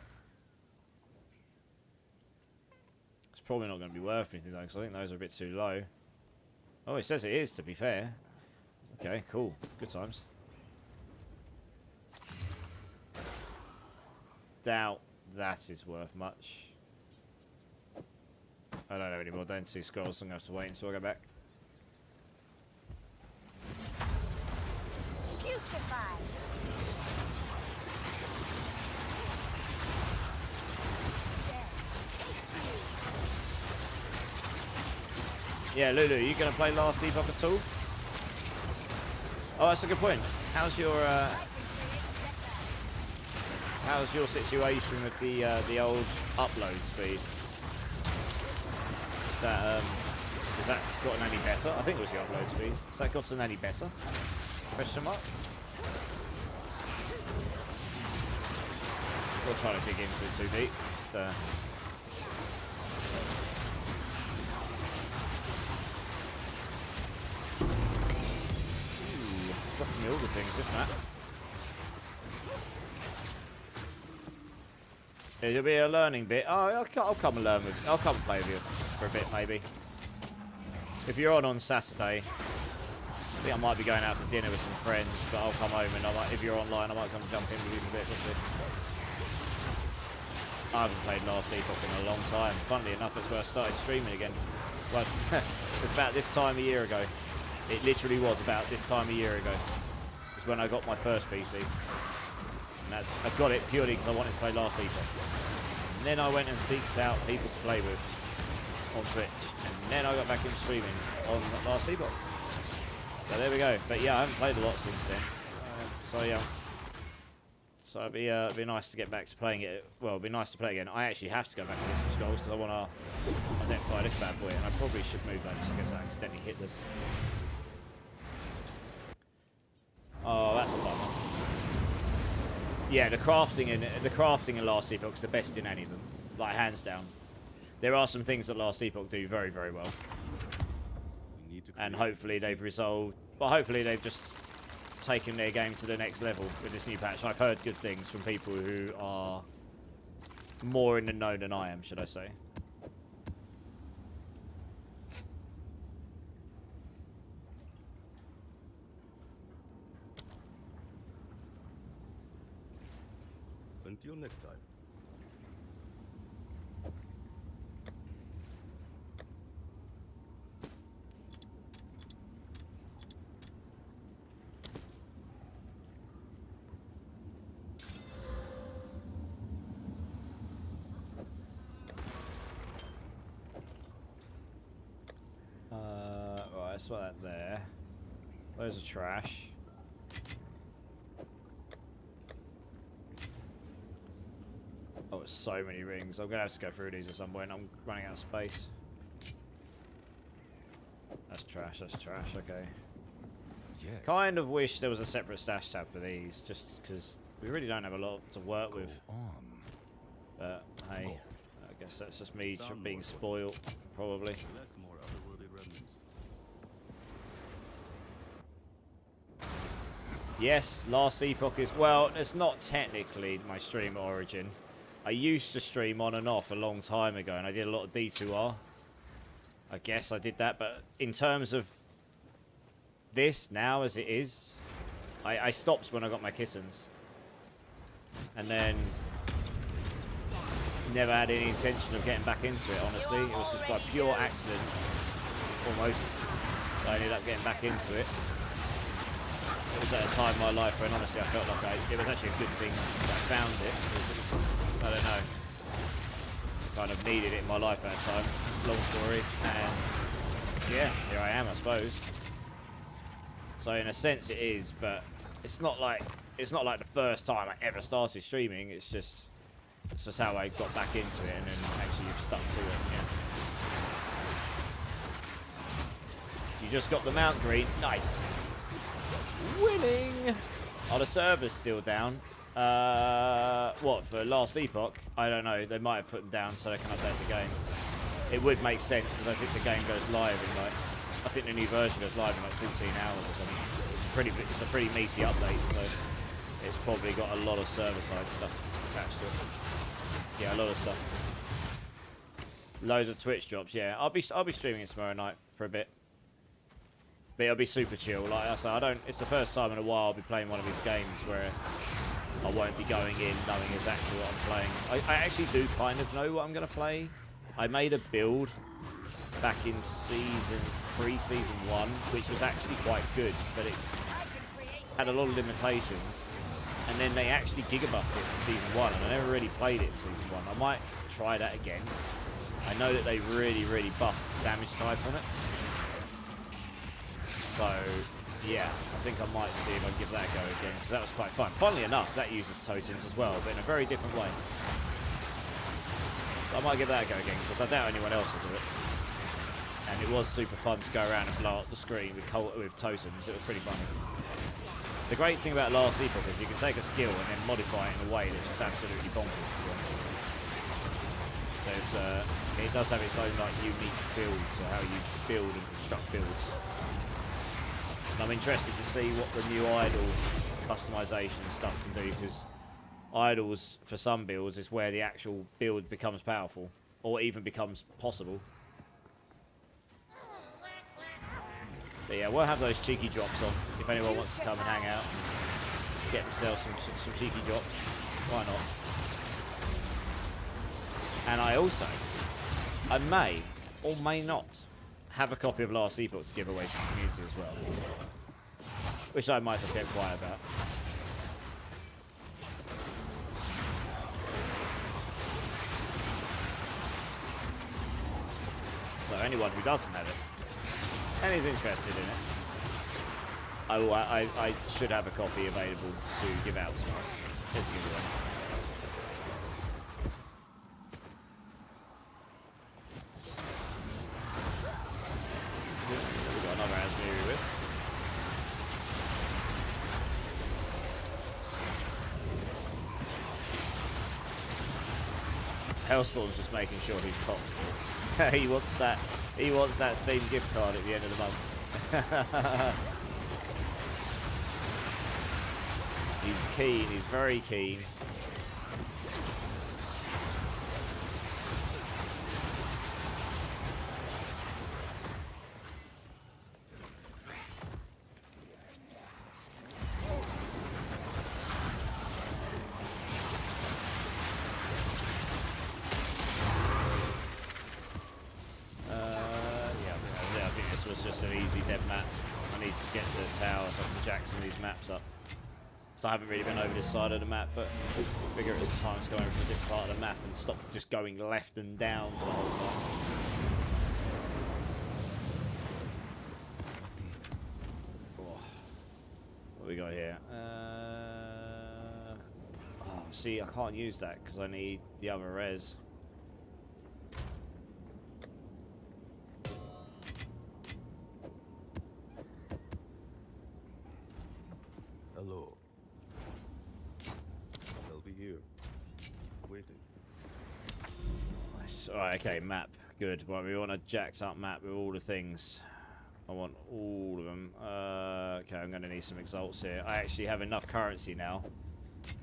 It's probably not going to be worth anything though, because I think those are a bit too low. Oh, it says it is, to be fair. Okay, cool. Good times. Doubt that is worth much. I don't have any more identity scrolls, so I'm going to have to wait until I go back. Yeah, Lulu, you going to play Last Epoch at all? Oh, that's a good point. How's your situation with the old upload speed? Has that gotten any better? I think it was your upload speed. Has that gotten any better? Question mark? We'll try to dig into it too deep. Just, dropping me all the things, this map. It'll be a learning bit. Oh, I'll come and learn with you. I'll come and play with you for a bit, maybe. If you're on Saturday, I think I might be going out for dinner with some friends, but I'll come home and if you're online, I might come jump in with you a bit. We'll see. I haven't played Last Epoch in a long time. Funnily enough, that's where I started streaming again. Well, it was about this time a year ago. It literally was about this time a year ago. It's when I got my first PC. And I got it purely because I wanted to play Last Epoch. And then I went and seeked out people to play with on Twitch. And then I got back into streaming on Last Epoch. So there we go. But yeah, I haven't played a lot since then. So yeah. So it'd be nice to get back to playing it. Well, it'd be nice to play again. I actually have to go back and get some scrolls because I want to identify this bad boy. And I probably should move that just in case I accidentally hit this. Yeah, the crafting in Last Epoch is the best in any of them, like hands down. There are some things that Last Epoch do very, very well, We need to and create- hopefully they've resolved. Well, hopefully they've just taken their game to the next level with this new patch. I've heard good things from people who are more in the know than I am, should I say? Until next time. Right, let's put that there. Loads of trash. Oh, it's so many rings. I'm gonna have to go through these at some point. I'm running out of space. That's trash. That's trash. Okay. Yes. Kind of wish there was a separate stash tab for these, just because we really don't have a lot to work Go with. on. But hey, Go. I guess that's just me Found being more. spoiled, probably. Collect more otherworldly remnants. Yes, Last Epoch is, well, it's not technically my stream origin. I used to stream on and off a long time ago, and I did a lot of D2R. I guess I did that, but in terms of this now as it is, I stopped when I got my kittens. And then never had any intention of getting back into it, honestly. It was just by pure accident, almost, that I ended up getting back into it. It was at a time in my life when honestly I felt like it was actually a good thing that I found it, because it was, I don't know, kind of needed it in my life at a time. Long story, and yeah, here I am, I suppose. So in a sense it is, but it's not like the first time I ever started streaming. It's just how I got back into it and then actually stuck to it. Yeah. You just got the mount green, nice. Winning! Are the servers still down? What, for Last Epoch? I don't know. They might have put them down so they can update the game. It would make sense because I think the game goes live in like, I think the new version goes live in like 14 hours or something. It's a pretty meaty update, so it's probably got a lot of server-side stuff attached to it. Yeah, a lot of stuff. Loads of Twitch drops. Yeah, I'll be streaming it tomorrow night for a bit. But it'll be super chill. Like I said, it's the first time in a while I'll be playing one of these games where I won't be going in knowing exactly what I'm playing. I actually do kind of know what I'm going to play. I made a build back in pre-season 1, which was actually quite good, but it had a lot of limitations. And then they actually gigabuffed it for season 1, and I never really played it in season 1. I might try that again. I know that they really, really buffed damage type on it. So, yeah, I think I might see if I can give that a go again, because that was quite fun. Funnily enough, that uses totems as well, but in a very different way. So I might give that a go again, because I doubt anyone else will do it. And it was super fun to go around and blow up the screen with totems. It was pretty funny. The great thing about Last Epoch is you can take a skill and then modify it in a way that's just absolutely bonkers, to be honest. So it's, it does have its own like unique builds, or how you build and construct builds. And I'm interested to see what the new idol customization stuff can do, because idols for some builds is where the actual build becomes powerful, or even becomes possible. But yeah, we'll have those cheeky drops on if anyone wants to come and hang out and get themselves some cheeky drops. Why not? And I may or may not have a copy of Last Epoch to give away to the community as well, which I might have kept quiet about. So anyone who doesn't have it and is interested in it, I should have a copy available to give out tomorrow. Here's a good one. We've got another Asmiri Wisp. Hellspawn's just making sure he's top still. He wants that. He wants that Steam gift card at the end of the month. He's keen. He's very keen. Was just an easy dead map. I need to get to this tower so I can jack some of these maps up. So I haven't really been over this side of the map, but I figure it's time to go over to a different part of the map and stop just going left and down for the whole time. Oh. What we got here? Oh, see, I can't use that because I need the other res. Hello. They'll be here. Waiting. Nice. Alright, okay, map. Good. Well, we want a jacked up map with all the things. I want all of them. Okay, I'm going to need some exalts here. I actually have enough currency now.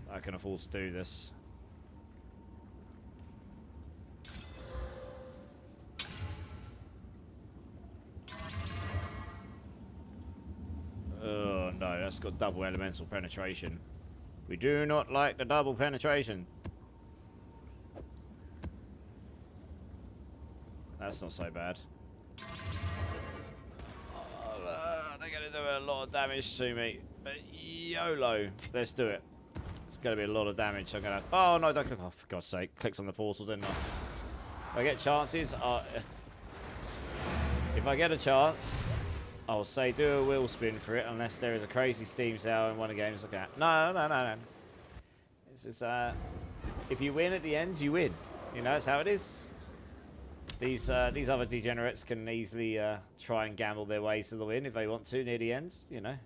I can afford to do this. Oh no, that's got double elemental penetration. We do not like the double penetration. That's not so bad. They're going to do a lot of damage to me. But YOLO. Let's do it. It's going to be a lot of damage. I'm going to... Oh no, don't click off. For God's sake. Clicks on the portal, didn't I? If I get chances... if I get a chance... I'll say do a wheel spin for it, unless there is a crazy Steam sale in one of the games like that. No. This is, if you win at the end, you win. You know, that's how it is. These other degenerates can easily try and gamble their way to the win if they want to near the end, you know.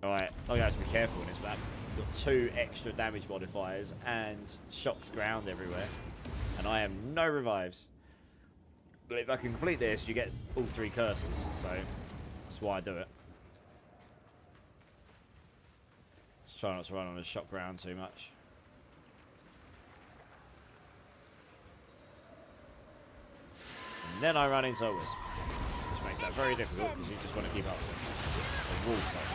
Alright, I have to be careful in this map. Got 2 extra damage modifiers and shocked ground everywhere. And I am no revives. But if I can complete this, you get all 3 curses. So that's why I do it. Just try not to run on the shock ground too much. And then I run into a wisp, which makes that very difficult because you just want to keep up with the wall type.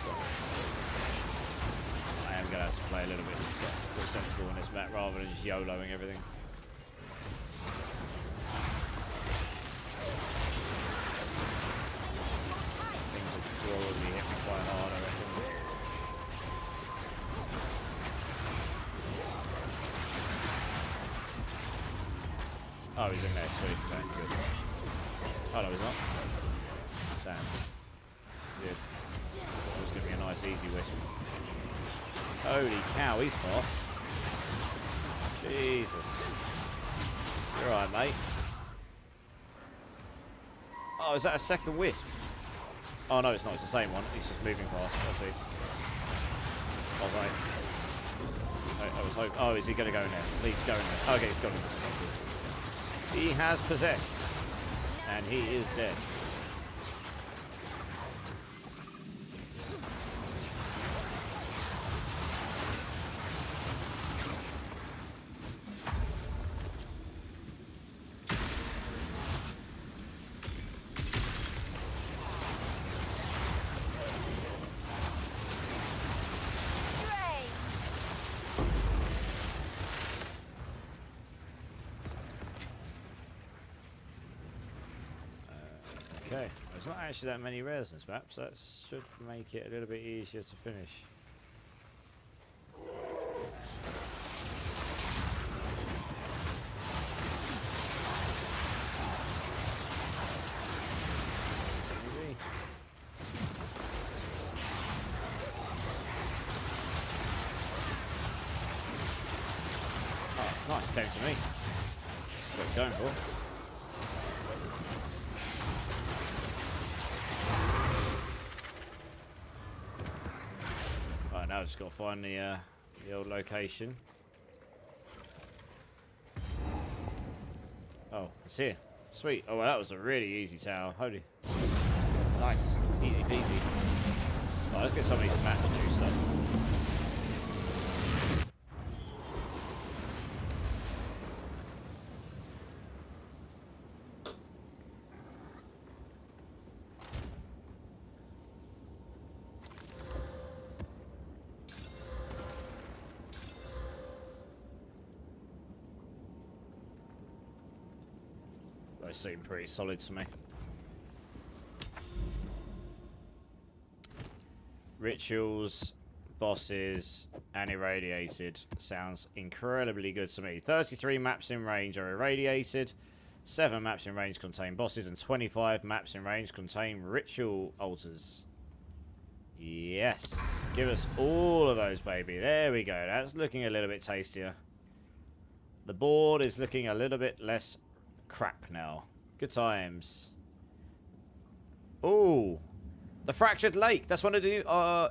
I am going to have to play a little bit more sensible in this map rather than just YOLOing everything. Probably hit me quite hard, I reckon. Oh, he's in there, sweet. Okay, good. Oh, no, he's not. Damn. Good. That was going to be a nice, easy wisp. Holy cow, he's fast. Jesus. You're alright, mate. Oh, is that a second wisp? Oh no, it's not. It's the same one. He's just moving past. I see. I was like, I was hoping. Oh, is he going to go in there? Please go in there. Okay, he's gone. He has possessed, and he is dead. Okay, there's not actually that many rares in this map, so that should make it a little bit easier to finish. Oh, nice, came to me. That's what I'm going for. I've just got to find the old location. Oh, it's here. Sweet. Oh, well, that was a really easy tower. Holy. Nice. Easy peasy. Right, let's get some of these maps juiced up. They seem pretty solid to me. Rituals, bosses, and irradiated sounds incredibly good to me. 33 maps in range are irradiated, 7 maps in range contain bosses, and 25 maps in range contain ritual altars. Yes. Give us all of those, baby. There we go. That's looking a little bit tastier. The board is looking a little bit less crap now. Good times. Ooh. The Fractured Lake. That's one of the new...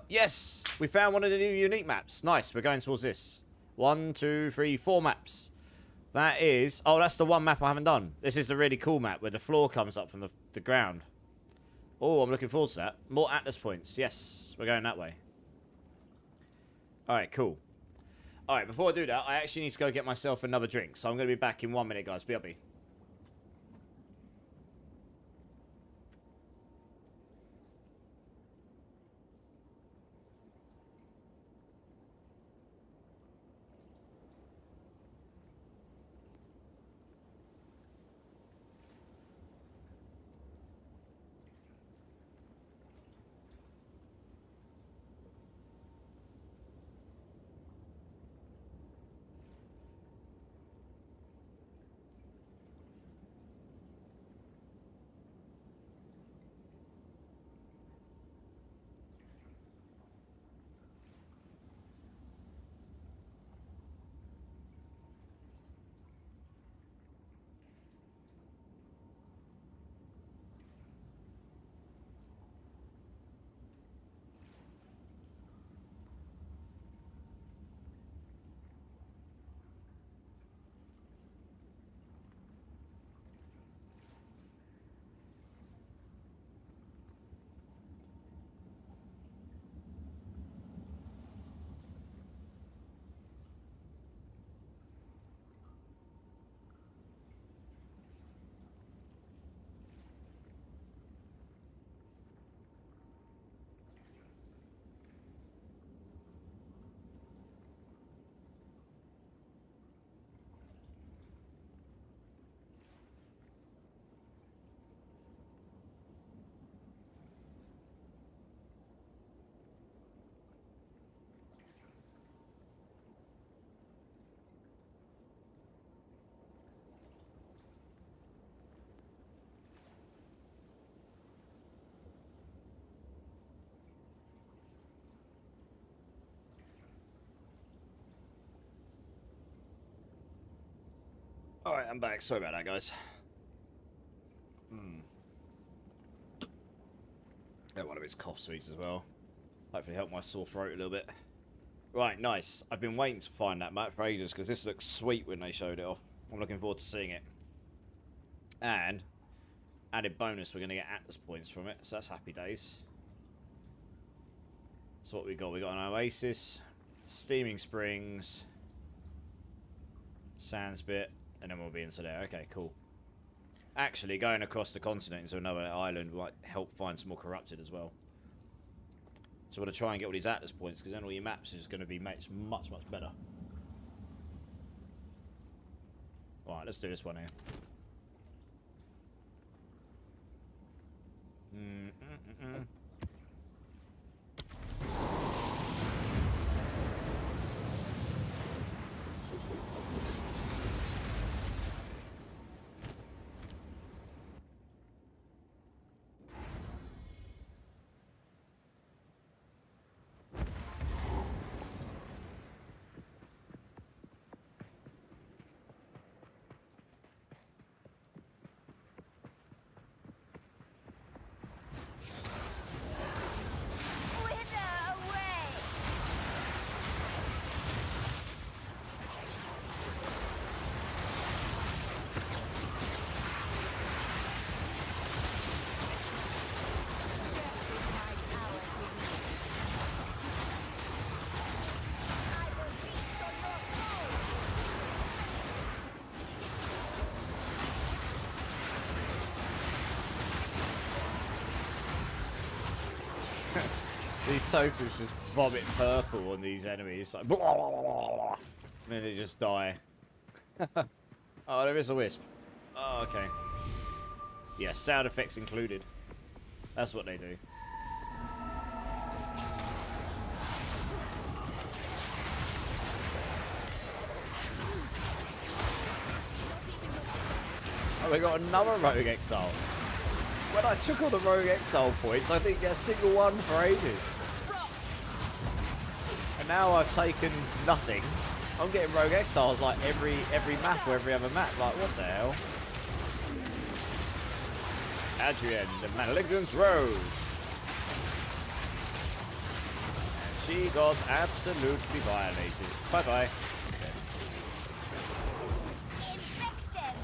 yes! We found one of the new unique maps. Nice. We're going towards this. 1, 2, 3, 4 maps. That is... oh, that's the one map I haven't done. This is the really cool map where the floor comes up from the ground. Oh, I'm looking forward to that. More Atlas points. Yes. We're going that way. Alright, cool. Alright, before I do that, I actually need to go get myself another drink. So I'm going to be back in 1 minute, guys. BRB. Alright, I'm back. Sorry about that, guys. Got one of his cough sweets as well. Hopefully help my sore throat a little bit. Right, nice. I've been waiting to find that map for ages because this looks sweet when they showed it off. I'm looking forward to seeing it. And, added bonus, we're going to get Atlas points from it. So that's happy days. So what we got? We got an Oasis, Steaming Springs, Sands bit, and then we'll be into there. Okay, cool. Actually, going across the continent into another island might help find some more corrupted as well. So we're going to try and get all these Atlas points, because then all your maps is going to be much, much better. Alright, let's do this one here. These totems just vomit purple on these enemies. Like, and then they just die. Oh, there is a wisp. Oh, okay. Yeah, sound effects included. That's what they do. Oh, we got another Rogue Exile. When I took all the Rogue Exile points, I didn't get a single one for ages. And now I've taken nothing. I'm getting Rogue Exiles like every map or every other map. Like, what the hell? Adrian, the Malignant Rose. And she got absolutely violated. Bye-bye. Infection.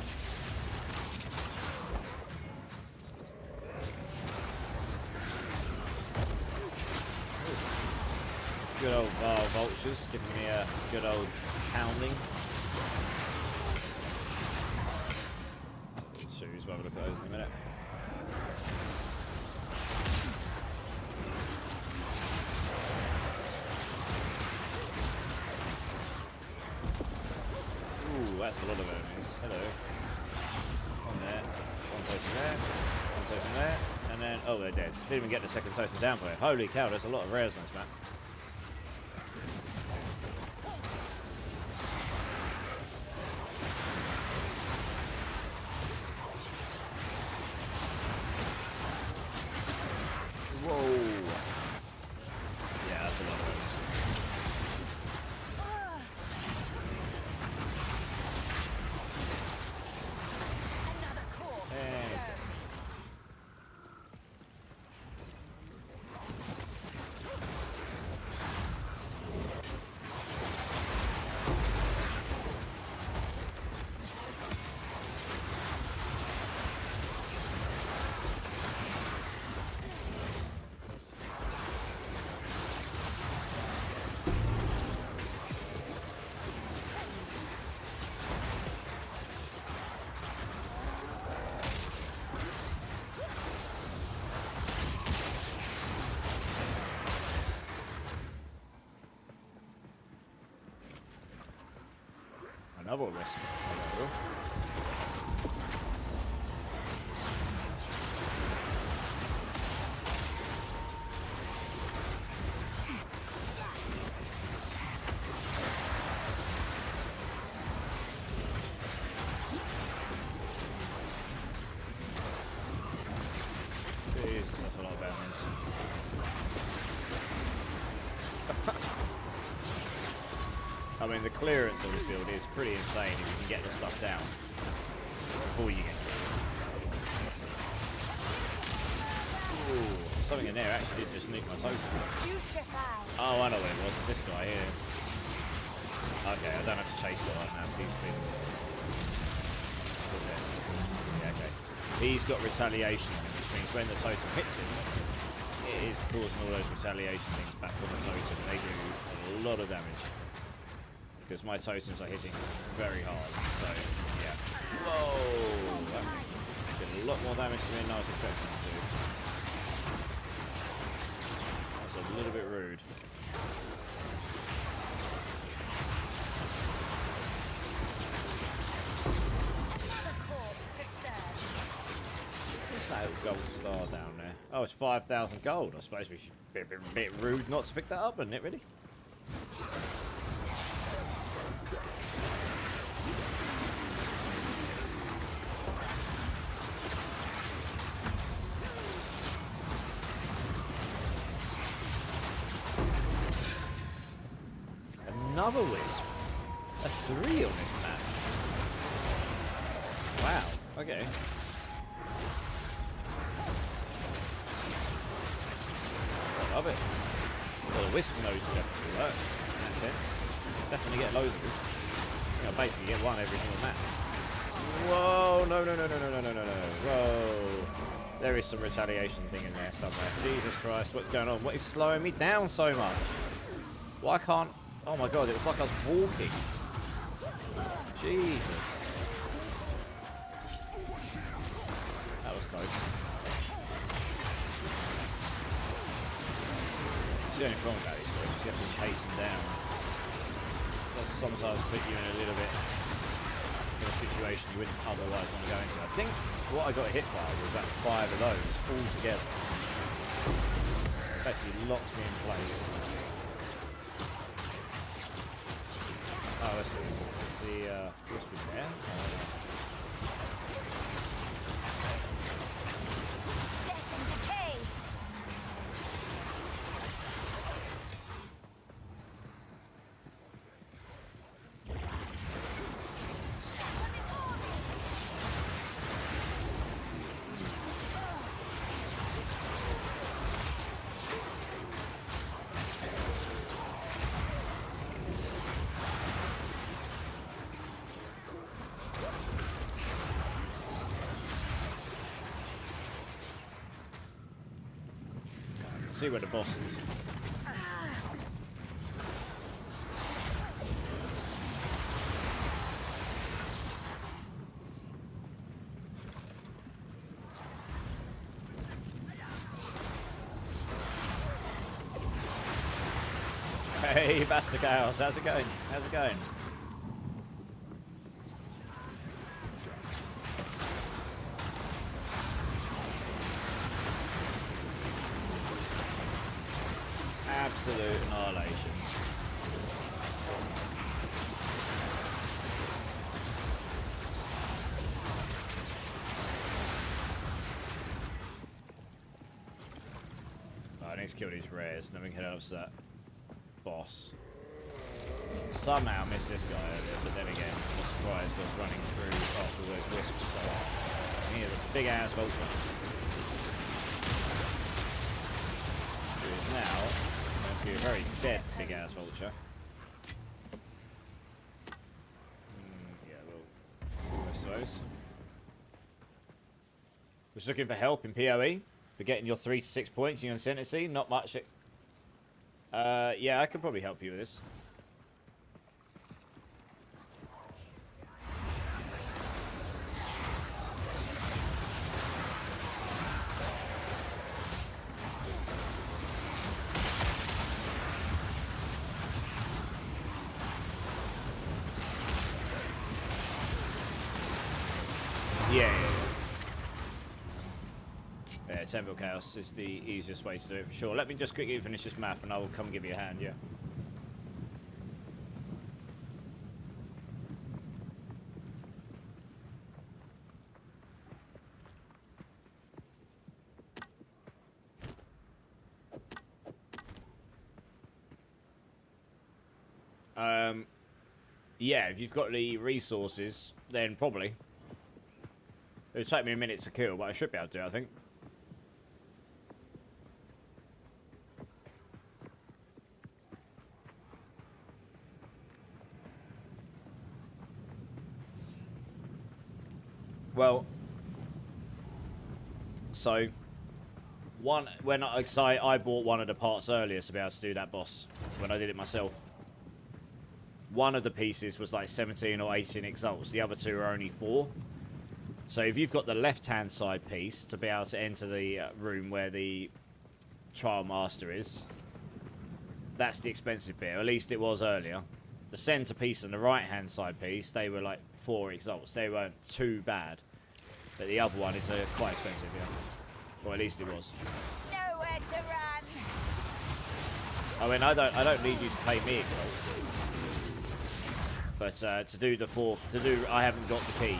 Good old vultures giving me a good old pounding. Shoes, we'll have a look at those in a minute. Ooh, that's a lot of enemies. Hello. One there, one totem there, one totem there, and then, oh, they're dead. Didn't even get the second totem down for it. Holy cow, there's a lot of rares on this map. Another wisp. Hello. Jesus, that's a lot of damage. I mean, the clearance of this build is pretty insane if you can get this stuff down before you get killed. Ooh, something in there actually did just nuke my totem. Oh, I know what it was. It's this guy here. Okay, I don't have to chase it right now because he's been possessed. Yeah, okay. He's got retaliation, which means when the totem hits him, it is causing all those retaliation things back on the totem. They do a lot of damage. Because my totems are hitting very hard, so yeah. Whoa! That did a lot more damage to me than I was expecting it to. That's a little bit rude. What's that little gold star down there? Oh, it's 5,000 gold. I suppose we should be a bit rude not to pick that up, isn't it, really? Another wisp. That's 3 on this map. Wow. Okay. I love it. Well, the wisp nodes definitely work in that sense. Definitely get loads of them. You know, basically get one every single map. Whoa! No! Whoa! There is some retaliation thing in there somewhere. Jesus Christ! What's going on? What is slowing me down so much? Why can't? Oh my god, it was like I was walking. Jesus. That was close. the only problem about these groups. You have to chase them down. That sometimes put you in a little bit of a situation you wouldn't otherwise want to go into. I think what I got hit by was about 5 of those all together. It basically locked me in place. Oh, let's see. Is the wisp in there? Death and decay. See where the boss is. Hey, Bastard Chaos, how's it going? How's it going? Absolute annihilation. I need to kill these rares, and then we can head up to that boss. Somehow missed this guy earlier, but then again, I'm surprised I was running through after all those wisps so hard. He has a big ass vulture. Who is now going to be a very dead big ass vulture. Yeah, well, most of those. Just looking for help in PoE for getting your 3 to 6 points in your ascendancy. Not much. Yeah, I could probably help you with this. Yeah. Yeah, Temple Chaos is the easiest way to do it for sure. Let me just quickly finish this map and I will come give you a hand, yeah. Yeah, if you've got the resources, then probably. It would take me a minute to kill, but I should be able to do it, I think. Well, so when I bought one of the parts earlier to be able to do that boss when I did it myself. One of the pieces was like 17 or 18 exalts. The other two are only 4. So if you've got the left-hand side piece to be able to enter the room where the Trial Master is, that's the expensive bit. Or at least it was earlier. The center piece and the right-hand side piece, they were like 4 exalts. They weren't too bad. But the other one is quite expensive, yeah. Or at least it was. Nowhere to run. I mean, I don't need you to pay me exalts. But to do the 4th, I haven't got the key.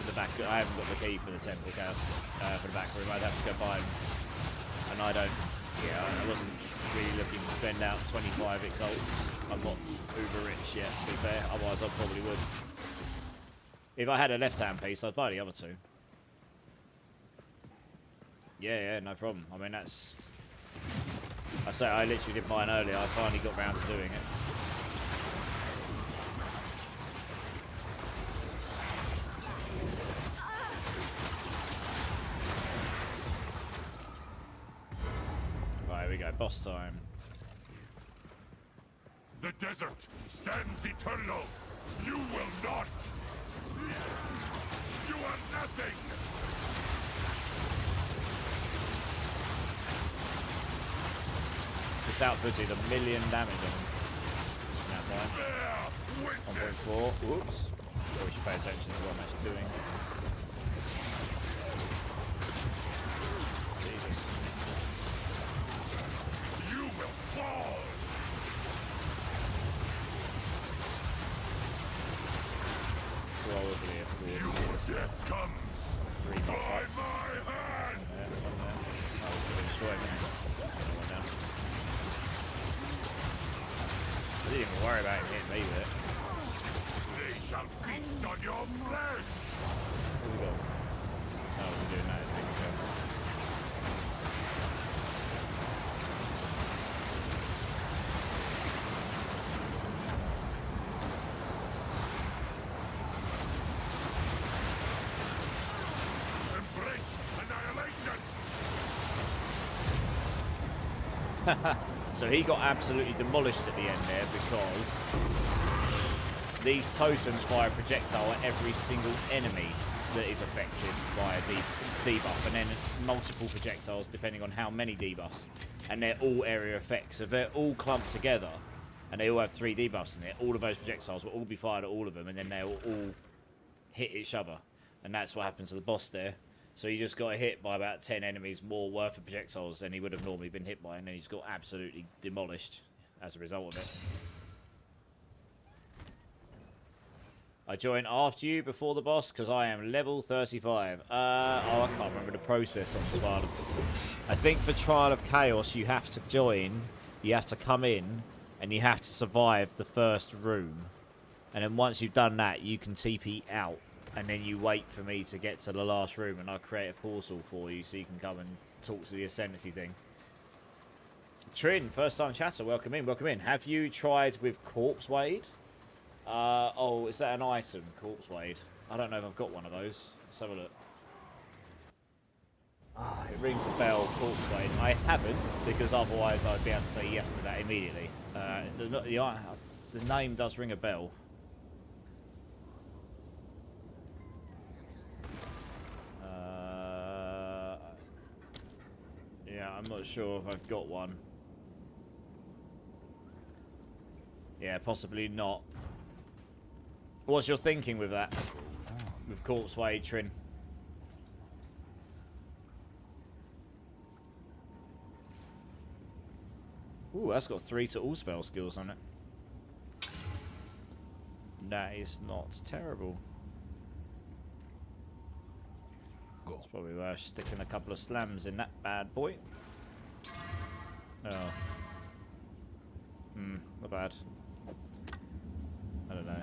The back, I haven't got the key for the Temple Chaos for the back room. I'd have to go buy them, and I don't. Yeah, I wasn't really looking to spend out 25 exalts. I'm not uber rich yet, to be fair. Otherwise, I probably would. If I had a left-hand piece, I'd buy the other 2. Yeah, no problem. I mean, that's. I say I literally did mine earlier. I finally got round to doing it. We go, boss time. The desert stands eternal. You will not. You are nothing. Just just outputted 1,000,000 damage on him in that time. 1.4. Whoops. Probably should pay attention to what I'm actually doing. Jesus. You will fall. Probably a 40. Death comes 3 by buff up. my hand. One there. Oh, it's going to destroy me. One down. I didn't even worry about hitting me with it. They shall feast on your flesh. Where we go? Oh, we're doing that. It's taking care. Embrace annihilation. So he got absolutely demolished at the end there because these totems fire a projectile at every single enemy that is affected by a debuff, and then multiple projectiles depending on how many debuffs, and they're all area effects. So they're all clumped together, and they all have 3 debuffs in it. All of those projectiles will all be fired at all of them, and then they'll all hit each other, and that's what happens to the boss there. So he just got hit by about 10 enemies more worth of projectiles than he would have normally been hit by, and then he's got absolutely demolished as a result of it. I joined after you before the boss because I am level 35. I can't remember the process on Trial of... I think for Trial of Chaos you have to join, you have to come in, and you have to survive the first room. And then once you've done that, you can TP out. And then you wait for me to get to the last room, and I'll create a portal for you so you can come and talk to the Ascendancy thing. Trin, first time chatter, welcome in, welcome in. Have you tried with Corpse Wade? Oh, is that an item, Corpse Wade? I don't know if I've got one of those. Let's have a look. Oh, it rings a bell, Corpse Wade. I haven't, because otherwise I'd be able to say yes to that immediately. The name does ring a bell. Yeah, I'm not sure if I've got one. Yeah, possibly not. What's your thinking with that? With Corpse Wade, Trin? Ooh, that's got 3 to all spell skills on it. That is not terrible. It's probably worth sticking a couple of slams in that bad boy. Oh. Not bad. I don't know.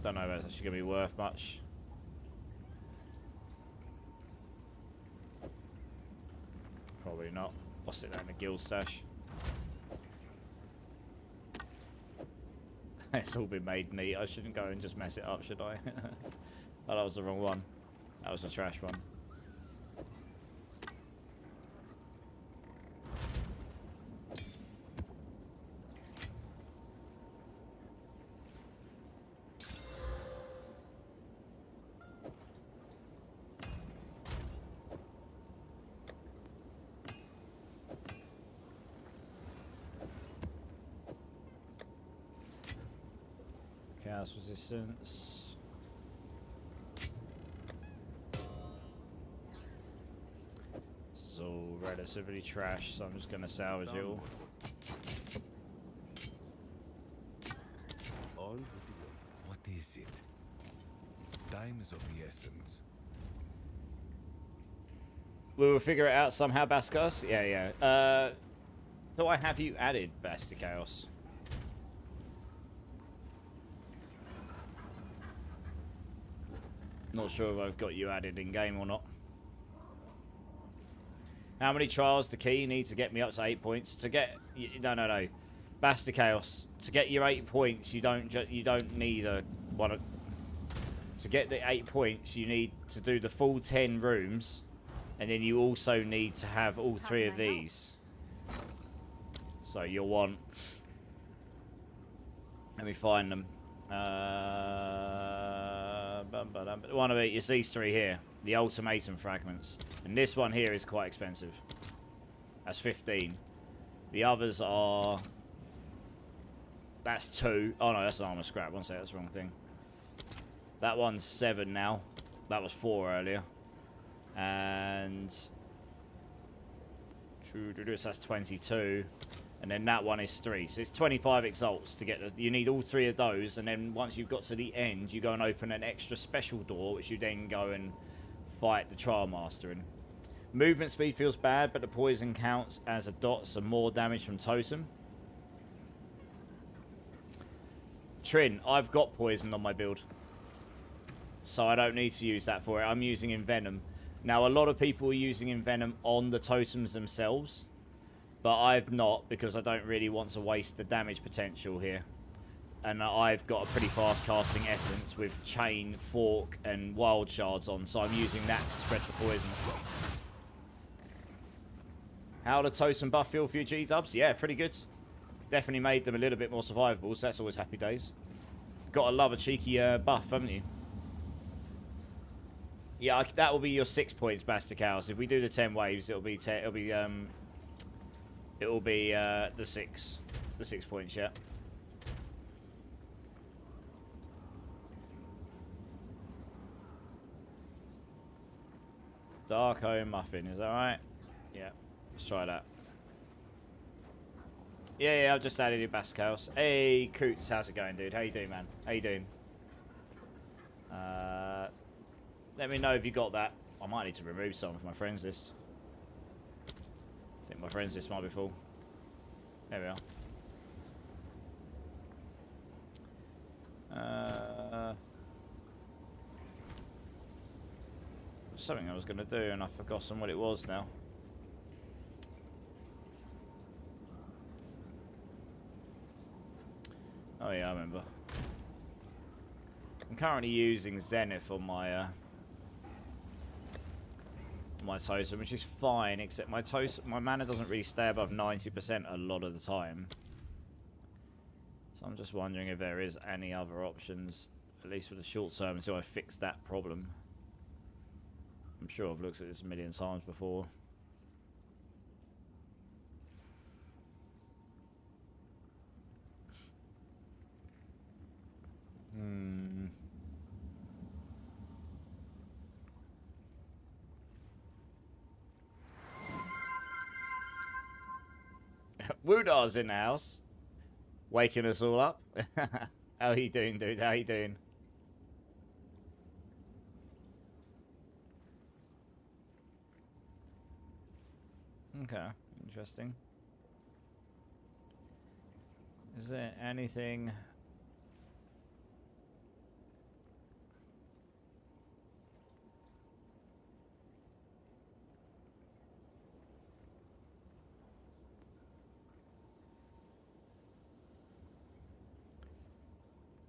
Don't know if that's actually going to be worth much. Probably not. I'll stick that in the guild stash. It's all been made neat. I shouldn't go and just mess it up, should I? Oh, that was the wrong one. That was a trash one. Chaos resistance. This is all relatively trash, so I'm just going to salvage it all. On with the work. What is it? Time is of the essence. We will figure it out somehow, Bascos. Yeah. Do I have you added, Bastichaos? Not sure if I've got you added in game or not. How many trials the key need to get me up to 8 points? To get no. Bastichaos. To get your 8 points, you don't need a one. To get the 8 points, you need to do the full 10 rooms, and then you also need to have all 3 of these. So you'll want. Let me find them. One of it is these 3 here, the ultimatum fragments, and this one here is quite expensive. That's 15. The others are... That's 2. Oh no, that's an armor scrap. One sec, that's the wrong thing. That one's 7 now. That was 4 earlier. And... So that's 22. And then that one is 3. So it's 25 exalts to get... You need all 3 of those. And then once you've got to the end, you go and open an extra special door, which you then go and fight the Trial Master in. Movement speed feels bad, but the poison counts as a dot, so more damage from Totem. Trin, I've got poison on my build, so I don't need to use that for it. I'm using Envenom. Now, a lot of people are using Envenom on the totems themselves, but I've not, because I don't really want to waste the damage potential here. And I've got a pretty fast casting Essence with Chain, Fork, and Wild Shards on, so I'm using that to spread the poison. How the Totem buff feel for your G-dubs? Yeah, pretty good. Definitely made them a little bit more survivable, so that's always happy days. Gotta love a cheeky buff, haven't you? Yeah, that will be your 6 points, Basticaus. If we do the 10 waves, it'll be the 6 points, yeah. Dark Home Muffin, is that right? Yeah, let's try that. Yeah, I've just added your Basticaus. Hey, Coots, how's it going, dude? How you doing, man? How you doing? Let me know if you got that. I might need to remove some from my friends list. I think my friends list might be full. There we are. Something I was going to do and I've forgotten what it was now. Oh yeah, I remember. I'm currently using Zenith on my my totem, which is fine, except my mana doesn't really stay above 90% a lot of the time. So I'm just wondering if there is any other options, at least for the short term, until I fix that problem. I'm sure I've looked at this a million times before. Woodar's in the house, waking us all up. How you doing, dude? How you doing? Okay, interesting. Is there anything?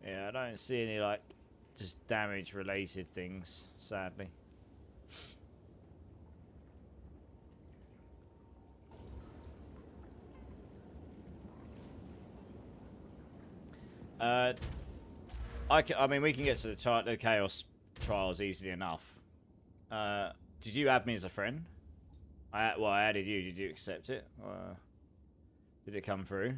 Yeah, I don't see any, like, just damage-related things, sadly. I mean, we can get to the Chaos Trials easily enough. Did you add me as a friend? Well, I added you. Did you accept it? Did it come through?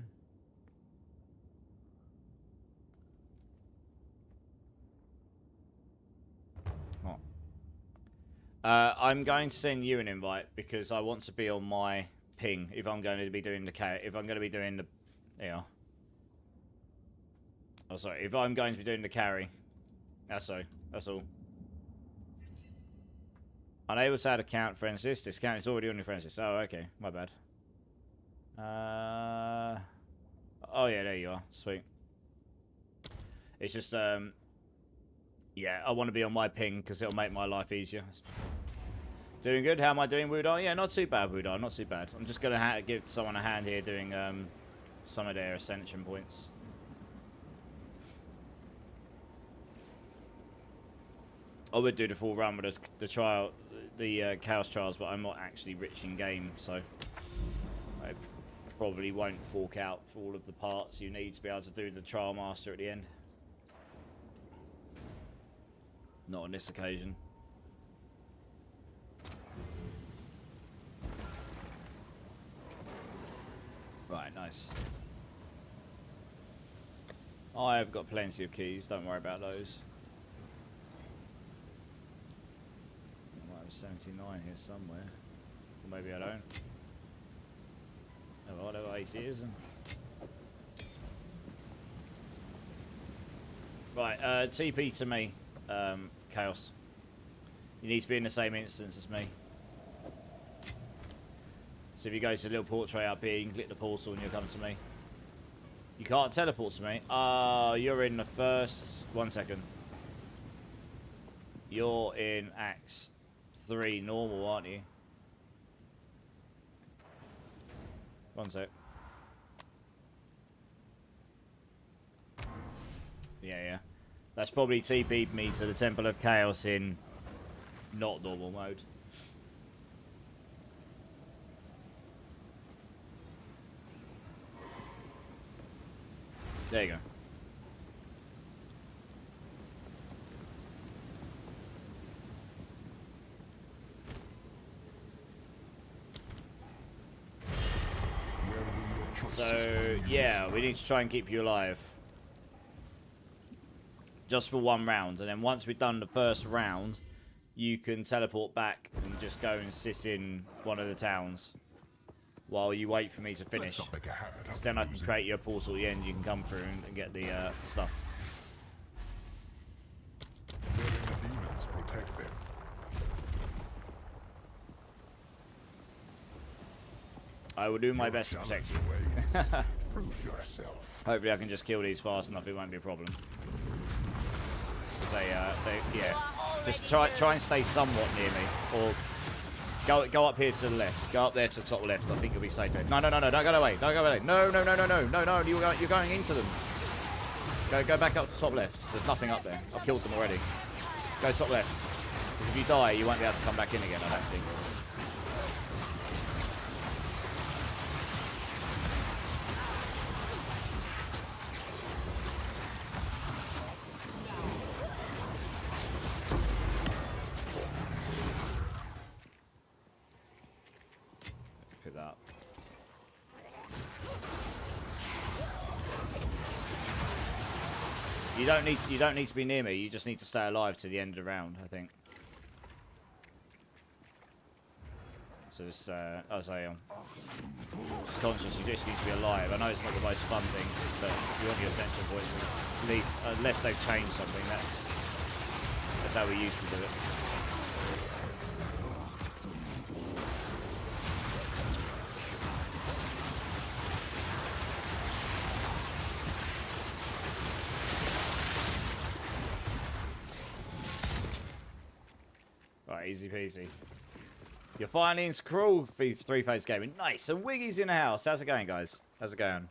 I'm going to send you an invite because I want to be on my ping if I'm going to be doing the yeah. Oh, sorry. If I'm going to be doing the carry, that's all. Unable to add account friends list. This account is already on your friends list. Oh, okay. My bad. Oh yeah, there you are. Sweet. It's just yeah, I want to be on my ping because it'll make my life easier. Doing good. How am I doing, Woodar? Yeah, not too bad, Woodar. Not too bad. I'm just gonna give someone a hand here doing some of their ascension points. I would do the full run with the Chaos Trials, but I'm not actually rich in game, so I probably won't fork out for all of the parts you need to be able to do the Trial Master at the end. Not on this occasion. Nice. I've got plenty of keys, don't worry about those. I might have 79 here somewhere. Or maybe I don't. Oh, well, there are 80 isn't. Right, TP to me, Chaos. You need to be in the same instance as me. So if you go to the little portrait up here, you can click the portal and you'll come to me. You can't teleport to me. You're in the first... 1 second. You're in Axe 3 normal, aren't you? 1 sec. Yeah. That's probably TP'd me to the Temple of Chaos in not normal mode. There you go. So, yeah, we need to try and keep you alive. Just for 1 round. And then once we've done the first round, you can teleport back and just go and sit in one of the towns while you wait for me to finish. Because then I can create you a portal at the end. You can come through and get the stuff. Letting the demons protect them. I will do my best to protect you. Prove yourself. Hopefully I can just kill these fast enough. It won't be a problem. Yeah. Just try and stay somewhat near me, or go up here to the left. Go up there to the top left. I think you'll be safe there. No, don't go away. Don't go away. No. You're going into them. Go back up to top left. There's nothing up there. I've killed them already. Go top left. Because if you die, you won't be able to come back in again. I don't think. You don't need to be near me. You just need to stay alive to the end of the round, I think. So just, just conscious. You just need to be alive. I know it's not the most fun thing, but you want your essential points. At least, unless they've changed something, that's how we used to do it. Easy peasy. You're finally in Scroll 3-phase gaming. Nice. And Wiggy's in the house. How's it going, guys? How's it going?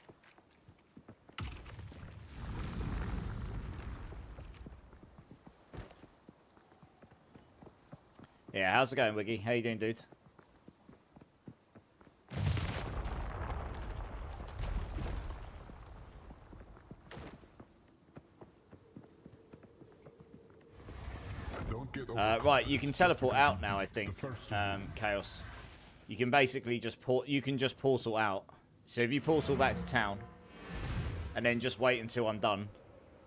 Yeah, how's it going, Wiggy? How you doing, dude? Right, you can teleport out now, I think, Chaos. You can basically just portal out. So if you portal back to town, and then just wait until I'm done,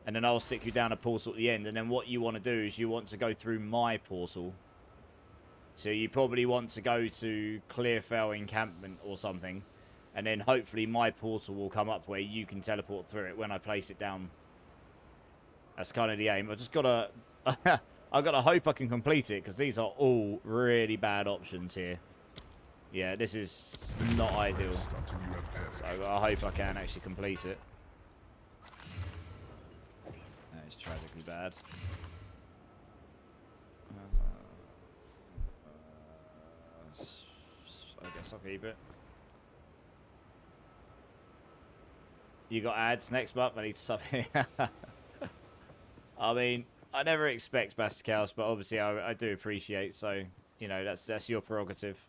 and then I'll stick you down a portal at the end, and then what you want to do is you want to go through my portal. So you probably want to go to Clearfell Encampment or something, and then hopefully my portal will come up where you can teleport through it when I place it down. That's kind of the aim. I just gotta... I've got to hope I can complete it, because these are all really bad options here. Yeah, this is not ideal. So I hope I can actually complete it. That is tragically bad. I guess I'll keep it. You got ads next month? I need to sub here. I mean... I never expect Basticaus, but obviously I do appreciate, so, you know, that's your prerogative.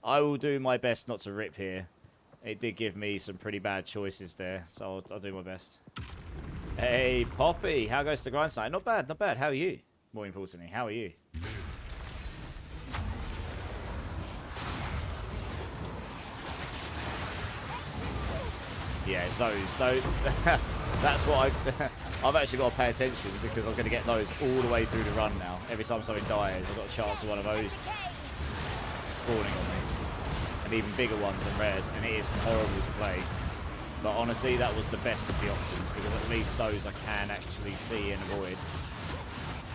I will do my best not to rip here. It did give me some pretty bad choices there, so I'll do my best. Hey, Poppy, how goes the grind site? Not bad, not bad. How are you? More importantly, how are you? Yeah, it's those. That's what I've actually got to pay attention because I'm going to get those all the way through the run now. Every time something dies, I've got a chance of one of those spawning on me. And even bigger ones and rares, and it is horrible to play. But honestly, that was the best of the options because at least those I can actually see and avoid.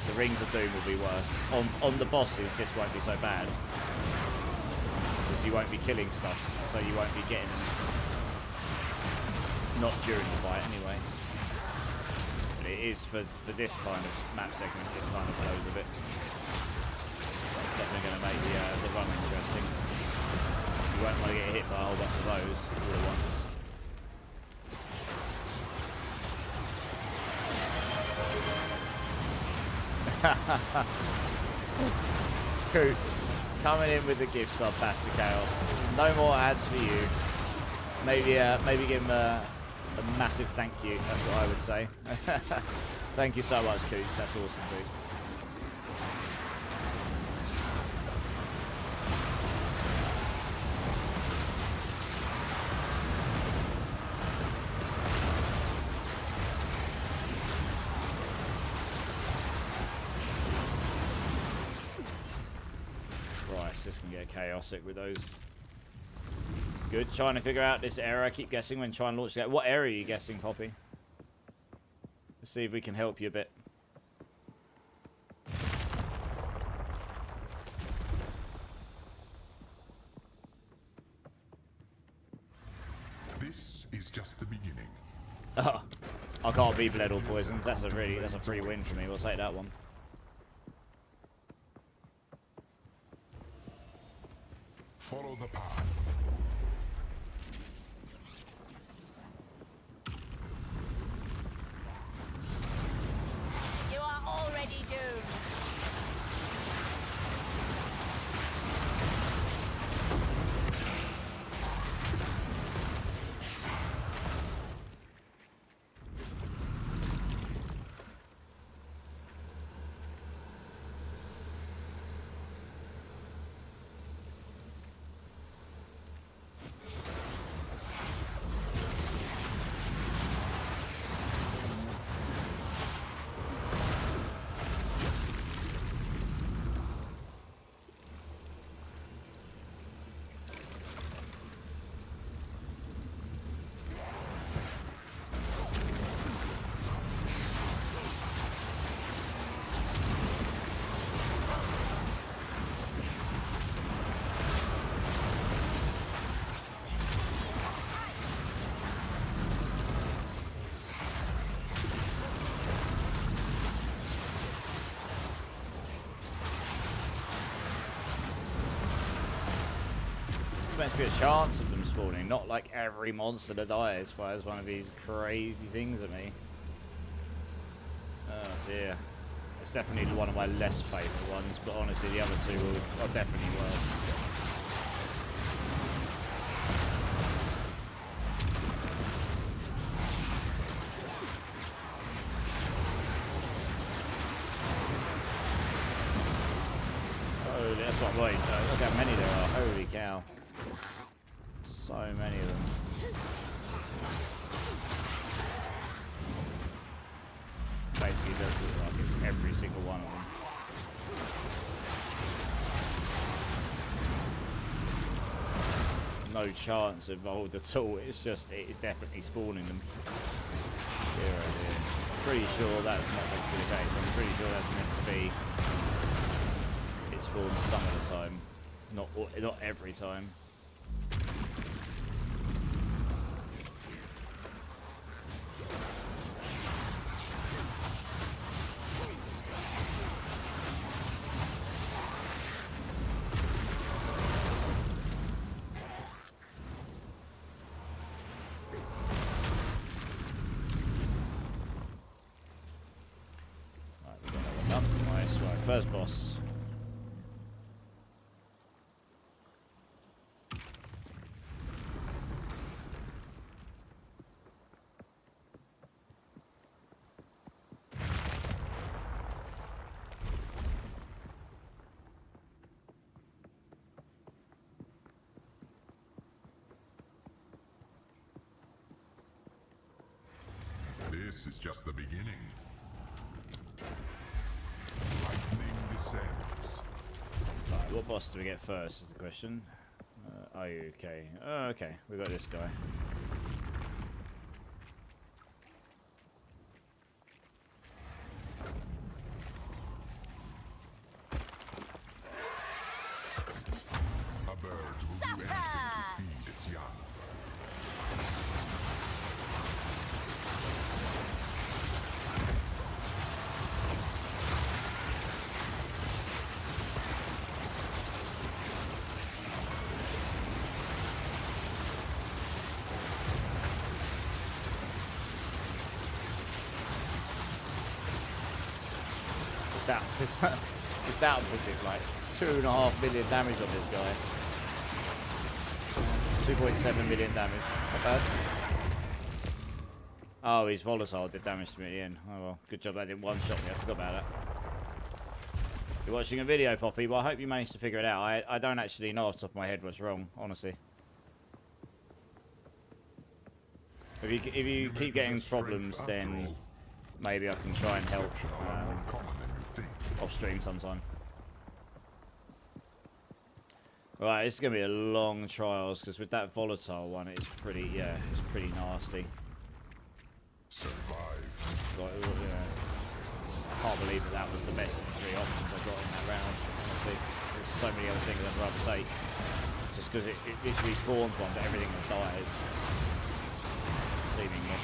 The Rings of Doom will be worse. On the bosses, this won't be so bad. Because you won't be killing stuff, so you won't be getting them. Not during the fight, anyway. But it is for this kind of map segment, it kind of blows a bit. That's definitely going to make the run interesting. You won't want to get hit by a whole bunch of those all at once. Coots coming in with the gift sub, Bastard Chaos. No more ads for you. Maybe give him a massive thank you. That's what I would say. Thank you so much, Coots. That's awesome, dude. This can get chaotic with those. Good. Trying to figure out this error. I keep guessing when trying to launch that. What error are you guessing, Poppy? Let's see if we can help you a bit. This is just the beginning. Oh, I can't be bled or poisons. That's a free win for me. We'll take that one. Follow the path. You are already doomed. Meant to be a chance of them spawning, not like every monster that dies fires one of these crazy things at me. Oh dear. It's definitely one of my less favourite ones, but honestly the other two are definitely worse. Holy, that's what I'm waiting for. Look how many there are. Holy cow. So many of them. Basically does look like it's every single one of them. No chance involved at all. It's just, it is definitely spawning them. Dear oh dear. Pretty sure that's not meant to be the case. I'm pretty sure that's meant to be it spawns some of the time. Not every time. Right, first boss. This is just the beginning. Lightning descends. Right, what boss do we get first is the question. Are you okay? Oh, okay. We got this guy. A bird will do anything to feed its young. Just outputs it like 2.5 million damage on this guy. 2.7 million damage. Not bad. Oh, he's volatile. Did damage to me at the end. Oh well, good job that didn't one-shot me. I forgot about that. You're watching a video, Poppy. Well, I hope you managed to figure it out. I don't actually know off the top of my head what's wrong, honestly. If you keep getting problems, then maybe I can try and help off stream sometime. Right, this is gonna be a long trials because with that volatile one, it's pretty nasty. Survive. Like, I can't believe that was the best of the 3 options I got in that round. Honestly, there's so many other things I'd rather take. It's just because it literally spawns one, but everything dies. Seemingly.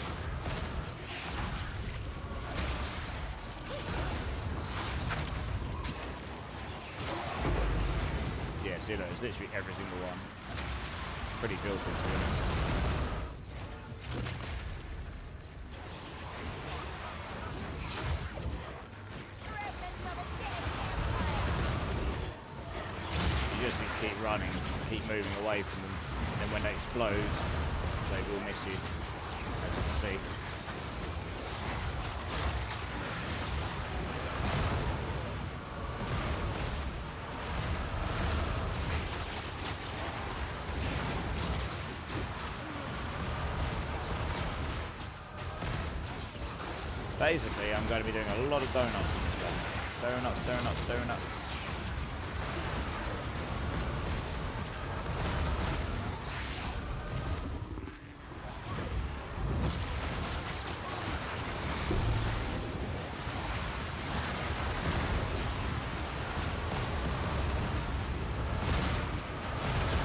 Yeah, see, look, it's literally every single one. Pretty filthy, to be honest. You just need to keep running, keep moving away from them, and then when they explode, they will miss you, as you can see. Basically, I'm going to be doing a lot of donuts in this game. Donuts, donuts, donuts.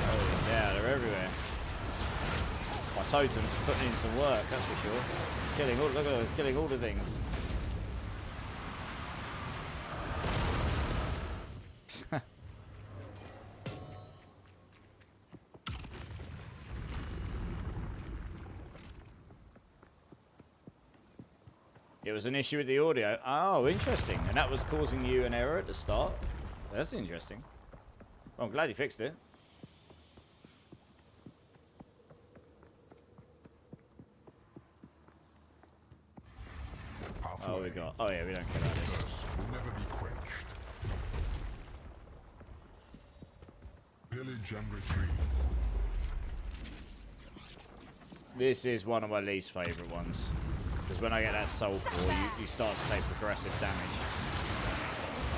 Oh yeah, they're everywhere. My totem's putting in some work, that's for sure. Look at her, killing all the things. It was an issue with the audio. Oh, interesting. And that was causing you an error at the start? That's interesting. Well, I'm glad you fixed it. Oh, we got. Oh, yeah, we don't care about this. Will never be quenched. Pillage and retrieve. This is one of my least favourite ones. Because when I get that soul core, you start to take progressive damage.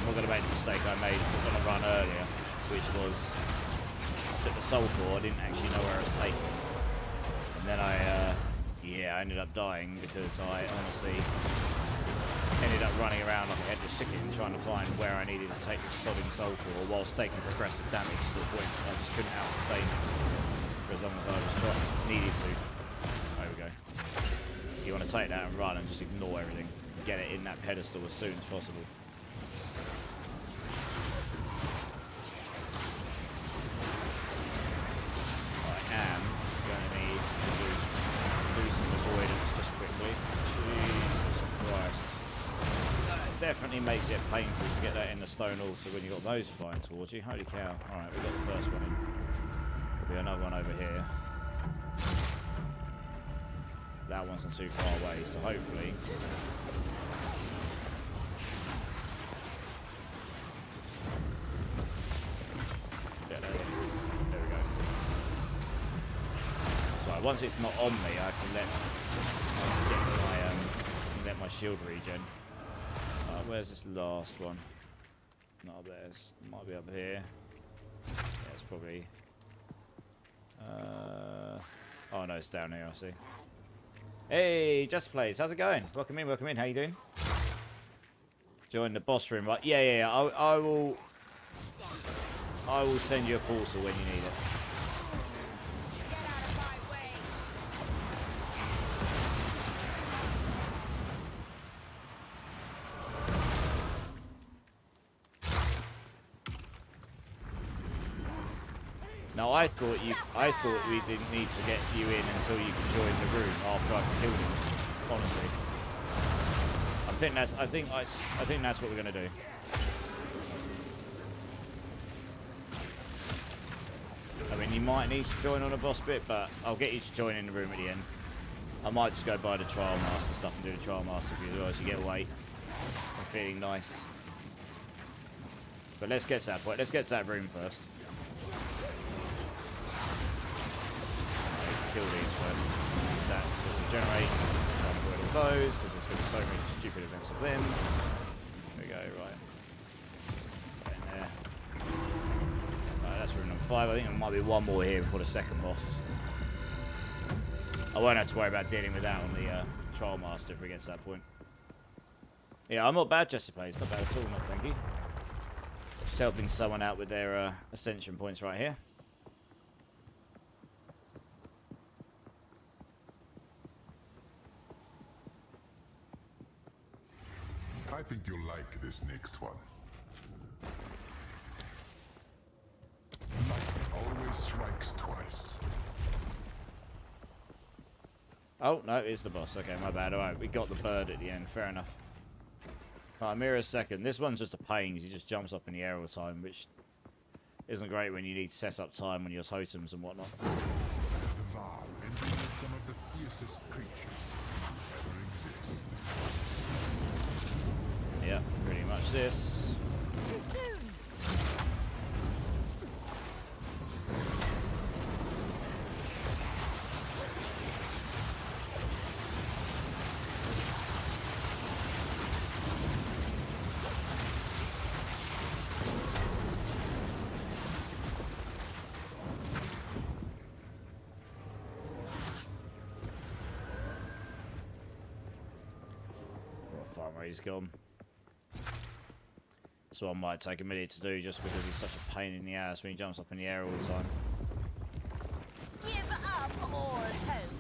I'm not going to make the mistake I made on the run earlier, which was I took the soul core, I didn't actually know where I was taking it. And then I ended up dying because I honestly ended up running around like a headless chicken trying to find where I needed to take this sodding soul core whilst taking progressive damage to the point I just couldn't out-sustain it for as long as I was needed to. There we go. You want to take that and run and just ignore everything. Get it in that pedestal as soon as possible. I am going to need to do some avoidance just quickly. Jesus Christ. Definitely makes it painful to get that in the stone altar when you've got those flying towards you. Holy cow. Alright, we've got the first one in. There'll be another one over here. That one's not too far away, so hopefully... Get there. There we go. So once it's not on me, I can get my my shield regen. Where's this last one? Not there. It might be up here. Yeah, it's probably... oh no, it's down here, I see. Hey, Just Plays, how's it going? Welcome in, welcome in. How you doing? Join the boss room, right? Yeah. I will send you a portal when you need it. Get out of my way. No, I thought we didn't need to get you in until you could join the room after I've killed him. Honestly, I think that's what we're gonna do. I mean, you might need to join on a boss bit, but I'll get you to join in the room at the end. I might just go buy the Trial Master stuff and do the Trial Master for you, otherwise you get weight. I'm feeling nice. But let's get to that point. Let's get to that room first. Let's kill these first. Stats sort of generate. Try and avoid all those, because there's going to be so many stupid events of them. There we go, right. Right in there. Right, that's room number 5. I think there might be one more here before the second boss. I won't have to worry about dealing with that on the Trial Master if we get to that point. Yeah, I'm not bad, Jesse Plays. Not bad at all, not thank you. Just helping someone out with their ascension points right here. I think you'll like this next one. Lightning always strikes twice. Oh, no, it's the boss. Okay, my bad. Alright, we got the bird at the end. Fair enough. Chimera second. This one's just a pain. He just jumps up in the air all the time, which isn't great when you need to set up time on your totems and whatnot. The Val engineered some of the fiercest creatures ever exist. Yeah, pretty much this. Too soon. What farmer he's gone. This one might take a minute to do just because he's such a pain in the ass when he jumps up in the air all the time. Give up all hope.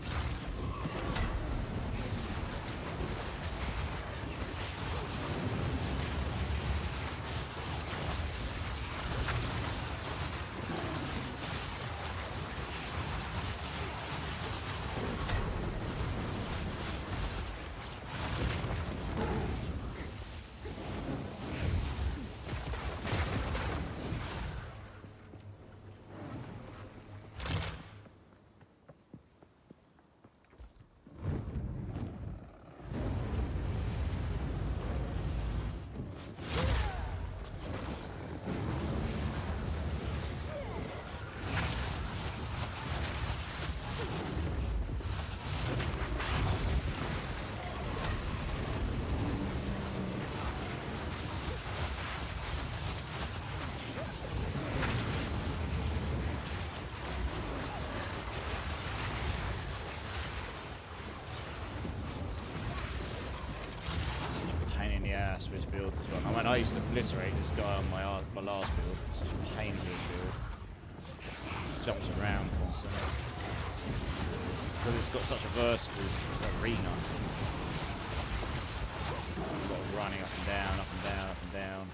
Ass for this build as well. I mean, I used to obliterate this guy on my last build. It's such a pain for this build. Just jumps around constantly. Because it's got such a vertical arena. It's got running up and down, up and down, up and down.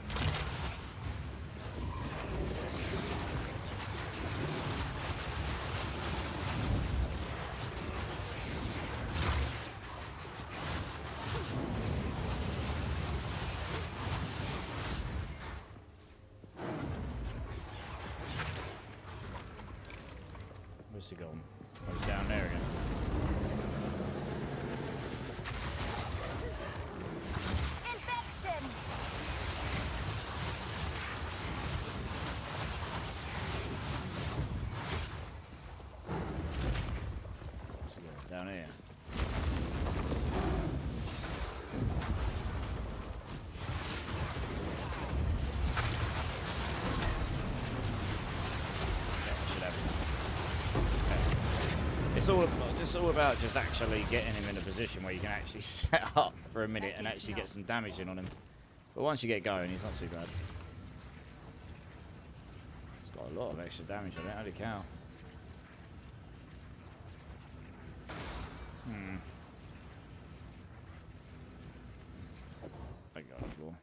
Where's he gone? Oh, he's down there again. Infection. Where's he going? Down here. It's all about just actually getting him in a position where you can actually set up for a minute and actually get some damage in on him. But once you get going, he's not too bad. It's got a lot of extra damage on it. Holy cow. I got the floor.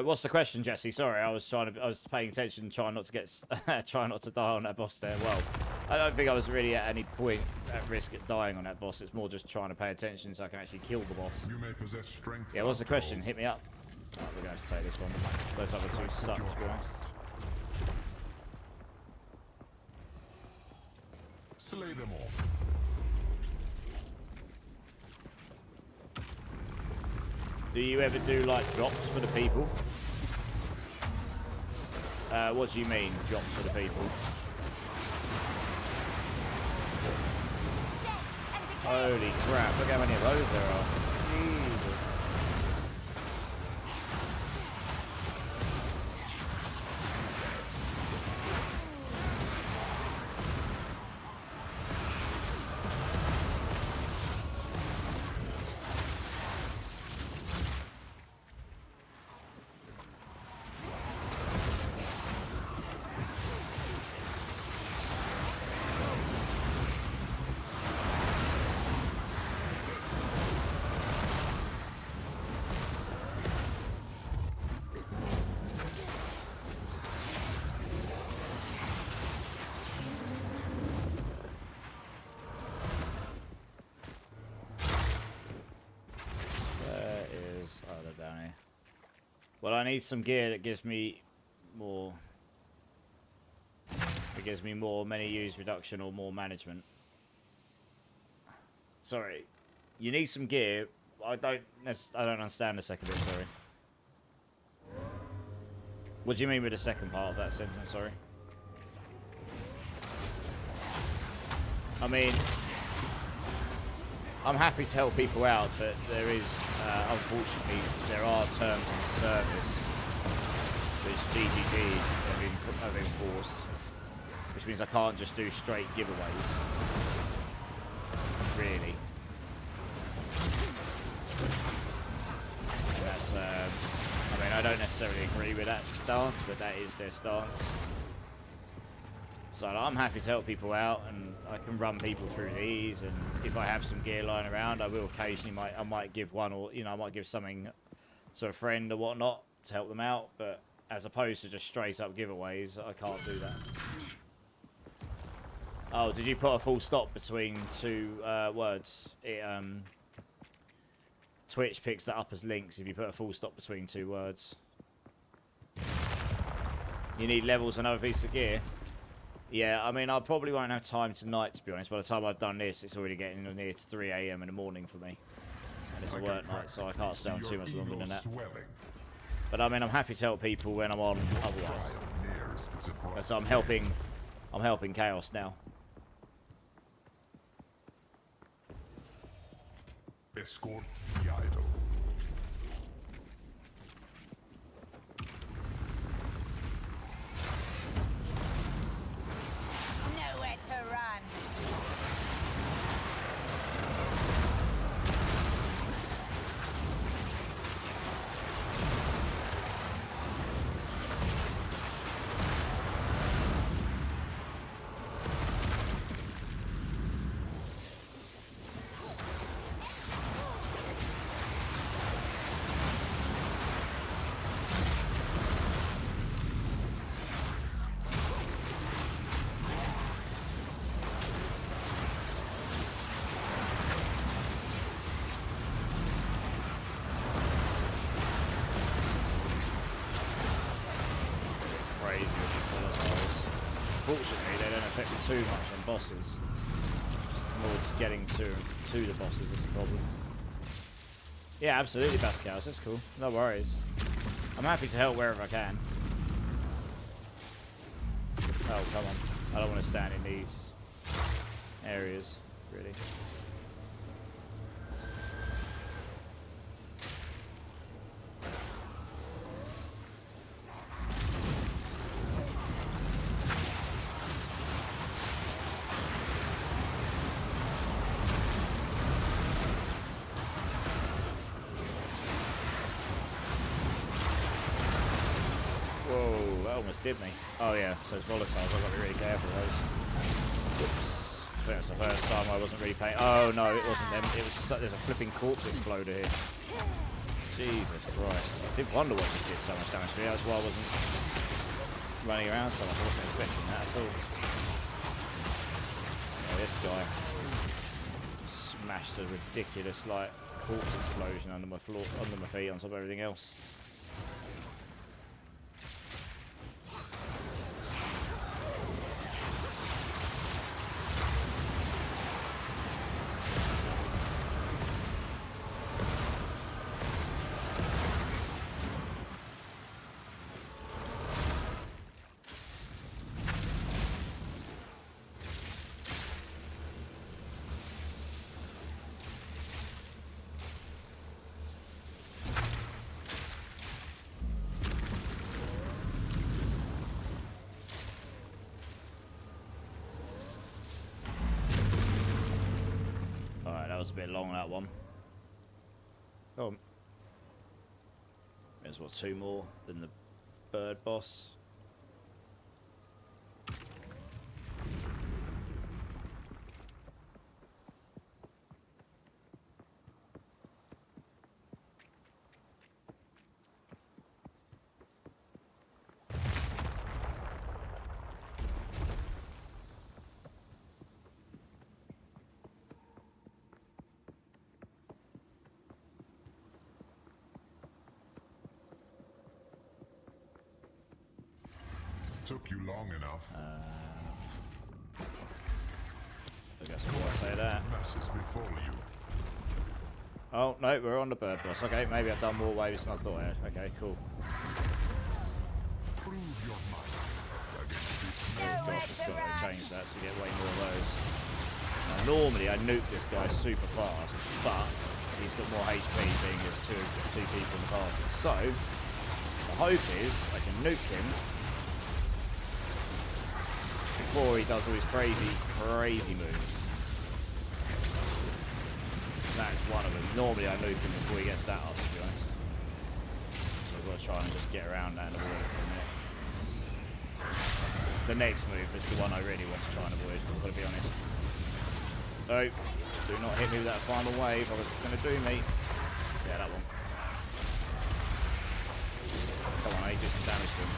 What's the question, Jesse? Sorry, I was paying attention, trying not to get, trying not to die on that boss there. Well, I don't think I was really at any point at risk at dying on that boss. It's more just trying to pay attention so I can actually kill the boss. You may possess strength. Yeah, what's the question? Hit me up. Oh, we're going to have to take this one. Those other two suck, to be honest. Slay them all. Do you ever do like drops for the people? What do you mean, drops for the people? Holy crap, look how many of those there are. Jesus. Well, I need some gear that gives me more. It gives me more many use reduction or more management. Sorry, you need some gear. I don't understand the second bit. Sorry. What do you mean with the second part of that sentence? Sorry. I mean, I'm happy to help people out, but there is, unfortunately, there are terms in service which GGG have enforced, which means I can't just do straight giveaways, really. And that's, I mean, I don't necessarily agree with that stance, but that is their stance. So I'm happy to help people out, and I can run people through these. And if I have some gear lying around, I will occasionally I might give one, or I might give something to a friend or whatnot to help them out. But as opposed to just straight up giveaways, I can't do that. Oh, did you put a full stop between two words? Twitch picks that up as links if you put a full stop between two words. You need levels and another piece of gear. Yeah, I mean, I probably won't have time tonight, to be honest. By the time I've done this, it's already getting near to 3 AM in the morning for me. And it's a work night, so I can't stay on too much longer than that. But I mean, I'm happy to help people when I'm on otherwise. So I'm helping Chaos now. Escort the idol. Nowhere to run. Fortunately, they don't affect me too much on bosses. Just more just getting to the bosses is a problem. Yeah, absolutely, Bascals. That's cool. No worries. I'm happy to help wherever I can. Oh, come on. I don't want to stand in these areas, really. almost did me. Oh yeah, so it's volatiles. I've got to be really careful with those. Whoops. I think that's the first time I wasn't really paying. Oh no, it wasn't them. It was there's a flipping corpse exploder here. Jesus Christ. I did wonder what just did so much damage to me. That's why I wasn't running around so much. I wasn't expecting that at all. Yeah, this guy smashed a ridiculous like corpse explosion under my floor, under my feet, on top of everything else. Was a bit long, that one. Oh, there's what, 2 more than the bird boss. Took you long enough. I guess we'll say that. Messes befall you. Oh, no, we're on the bird boss. Okay, maybe I've done more waves than I thought I had. Okay, cool. Prove your might against this Oh gosh, it's got to change that to get way more of those. Now, normally I nuke this guy super fast, but he's got more HP being there's two people in the party. So, the hope is I can nuke him before he does all his crazy moves. That's one of them. Normally I nuke him before he gets that up, to be honest. So I've got to try and just get around that and avoid it for a minute. It's the next move, it's the one I really want to try and avoid, I've got to be honest. No, do not hit me with that final wave, or it's going to do me. Yeah, that one. Come on, I do some damage to him.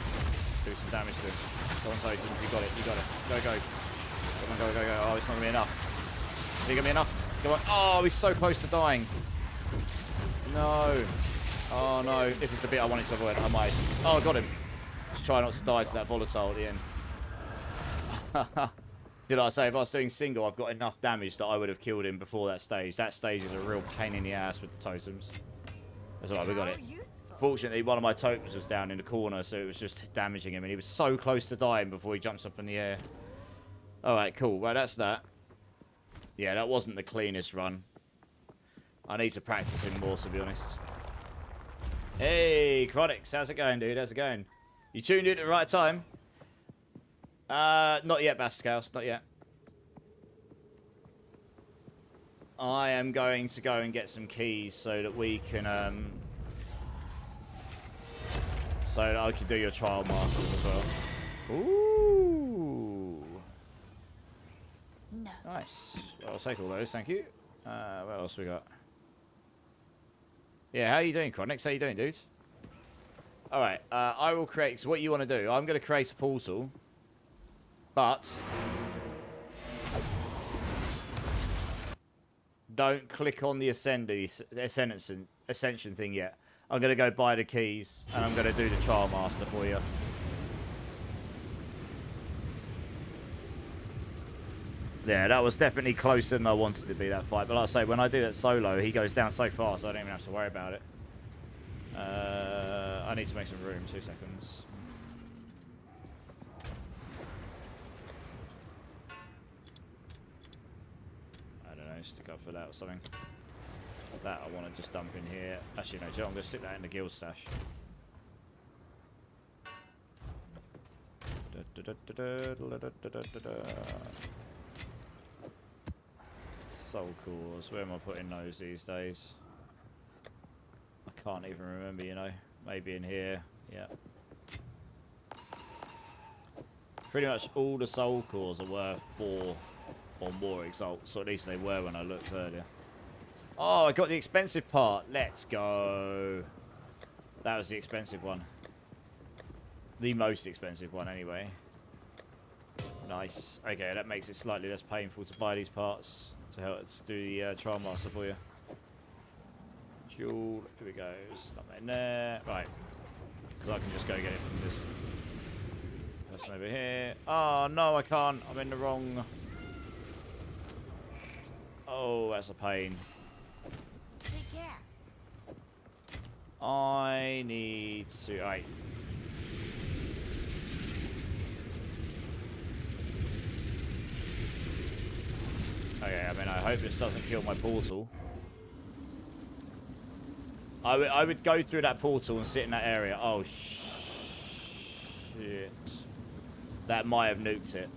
Do some damage to him. Go on, Totem, you got it, you got it. Go, go. Come on, go, go, go. Oh, it's not going to be enough. Is he going to be enough? Come on. Oh, he's so close to dying. No. Oh, no. This is the bit I wanted to avoid. I might. Oh, I got him. Just try not to die to that volatile at the end. Did I say if I was doing single, I've got enough damage that I would have killed him before that stage. That stage is a real pain in the ass with the totems. That's alright, we got it. Fortunately, one of my totems was down in the corner, so it was just damaging him, and he was so close to dying before he jumps up in the air. Alright, cool. Right, that's that. Yeah, that wasn't the cleanest run. I need to practice him more, to be honest. Hey, Chronix, how's it going, dude? How's it going? You tuned in at the right time? Not yet, Bascaus, not yet. I am going to go and get some keys so that we can, so that I can do your trial masters as well. Ooh. No. Nice. Well, I'll take all those, thank you. What else we got? Yeah, how you doing, Chronix? How you doing, dude? Alright, I will create... So what you want to do, I'm going to create a portal. But... don't click on the ascension thing yet. I'm going to go buy the keys, and I'm going to do the trial master for you. Yeah, that was definitely closer than I wanted to be, that fight. But like I say, when I do that solo, he goes down so fast, I don't even have to worry about it. I need to make some room. 2 seconds. I don't know, stick up for that or something. That I want to just dump in here. Actually, no, Joe, I'm going to stick that in the guild stash. Soul cores. Where am I putting those these days? I can't even remember, you know. Maybe in here. Yeah. Pretty much all the soul cores are worth 4 or more exalts, or at least they were when I looked earlier. Oh, I got the expensive part. Let's go. That was the expensive one. The most expensive one, anyway. Nice. Okay, that makes it slightly less painful to buy these parts to help to do the trial master for you. Jewel. Here we go. Stuff that in there. Right. Because I can just go get it from this person over here. Oh, no, I can't. I'm in the wrong... Oh, that's a pain. Take care. I need to... Right. Okay, I mean, I hope this doesn't kill my portal. I would go through that portal and sit in that area. Oh, shit. That might have nuked it.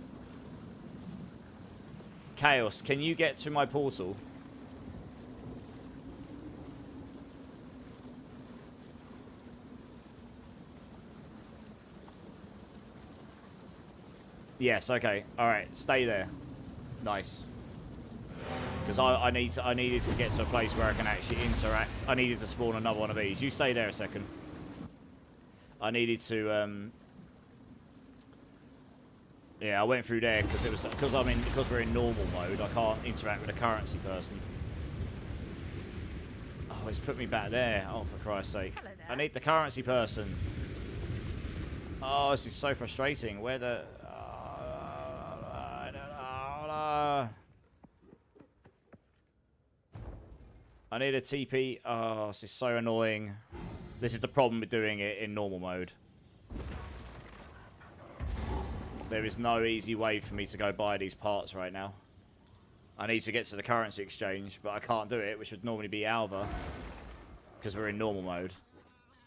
Chaos, can you get to my portal? Yes, okay. Alright, stay there. Nice. Because I needed to get to a place where I can actually interact. I needed to spawn another one of these. You stay there a second. I needed to yeah, I went through there because it was because we're in normal mode. I can't interact with a currency person. Oh, it's put me back there. Oh, for Christ's sake! Hello there. I need the currency person. Oh, this is so frustrating. Where the? I need a TP. Oh, this is so annoying. This is the problem with doing it in normal mode. There is no easy way for me to go buy these parts right now. I need to get to the currency exchange, but I can't do it, which would normally be Alva. Because we're in normal mode.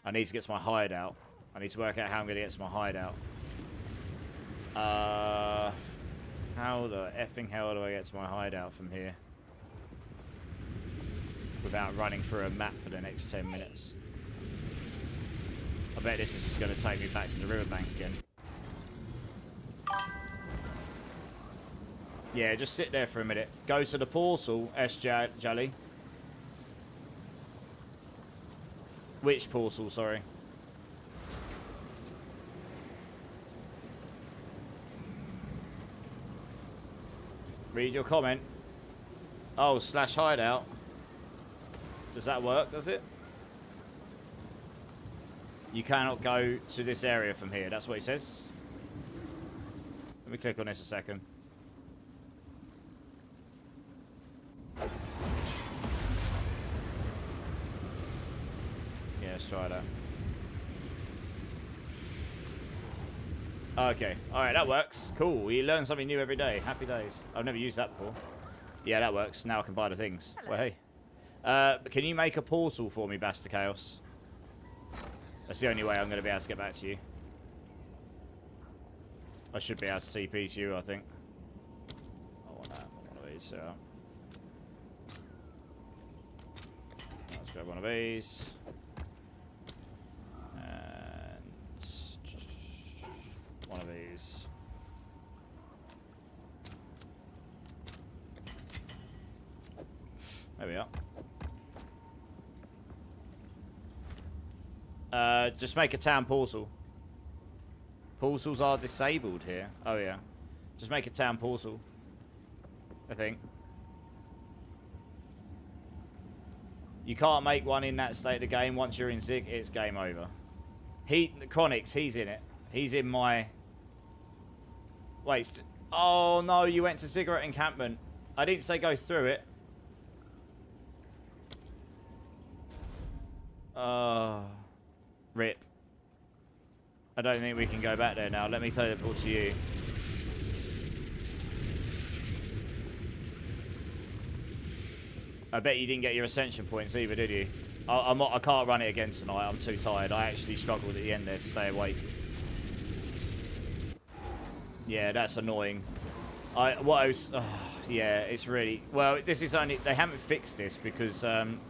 I need to get to my hideout. I need to work out how I'm going to get to my hideout. How the effing hell do I get to my hideout from here? Without running through a map for the next 10 minutes. I bet this is just going to take me back to the riverbank again. Yeah, just sit there for a minute. Go to the portal, Jelly. Which portal, sorry? Read your comment. Oh, / hideout. Does that work, does it? You cannot go to this area from here. That's what it says. Let me click on this a second. Yeah, let's try that. Okay. Alright, that works. Cool. You learn something new every day. Happy days. I've never used that before. Yeah, that works. Now I can buy the things. Hello. Well, hey. Can you make a portal for me, Basta Chaos? That's the only way I'm going to be able to get back to you. I should be able to TP to you, I think. I want that. I want one of these. Let's grab one of these. And one of these. There we are. Just make a town portal. Portals are disabled here. Oh, yeah. Just make a town portal. I think. You can't make one in that state of the game. Once you're in Zig, it's game over. Chronix, he's in it. He's in my... Wait. Oh, no, you went to Ziggurat Encampment. I didn't say go through it. Rip. I don't think we can go back there now. Let me teleport to you. I bet you didn't get your ascension points either, did you? I can't run it again tonight. I'm too tired. I actually struggled at the end there to stay awake. Yeah, that's annoying. Yeah, it's really... Well, this is only... They haven't fixed this because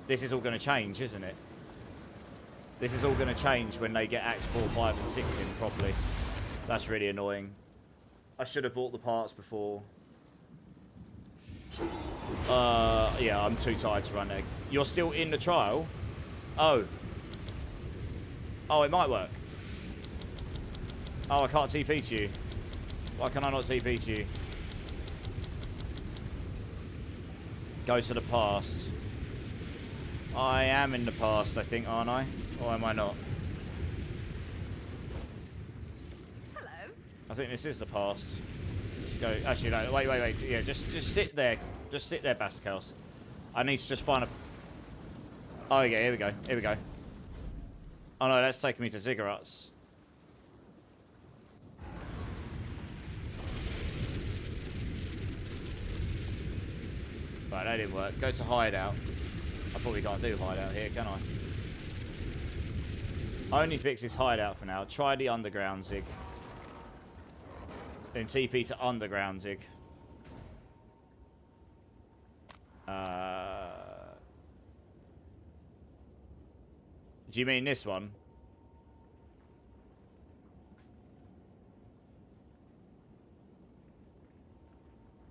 this is all going to change, isn't it? This is all going to change when they get Acts 4, 5, and 6 in properly. That's really annoying. I should have bought the parts before. Yeah, I'm too tired to run egg. You're still in the trial? Oh. Oh, it might work. Oh, I can't TP to you. Why can I not TP to you? Go to the past. I am in the past, I think, aren't I? Or am I not? Hello. I think this is the past. Let's go. Actually, no. Wait. Yeah, just sit there. Just sit there, Bascaus. I need to just find a... Oh, yeah, here we go. Here we go. Oh, no, that's taking me to Ziggurats. Right, that didn't work. Go to hideout. I probably can't do hideout here, can I? Only fix this hideout for now. Try the underground Zig. Then TP to underground Zig. Do you mean this one?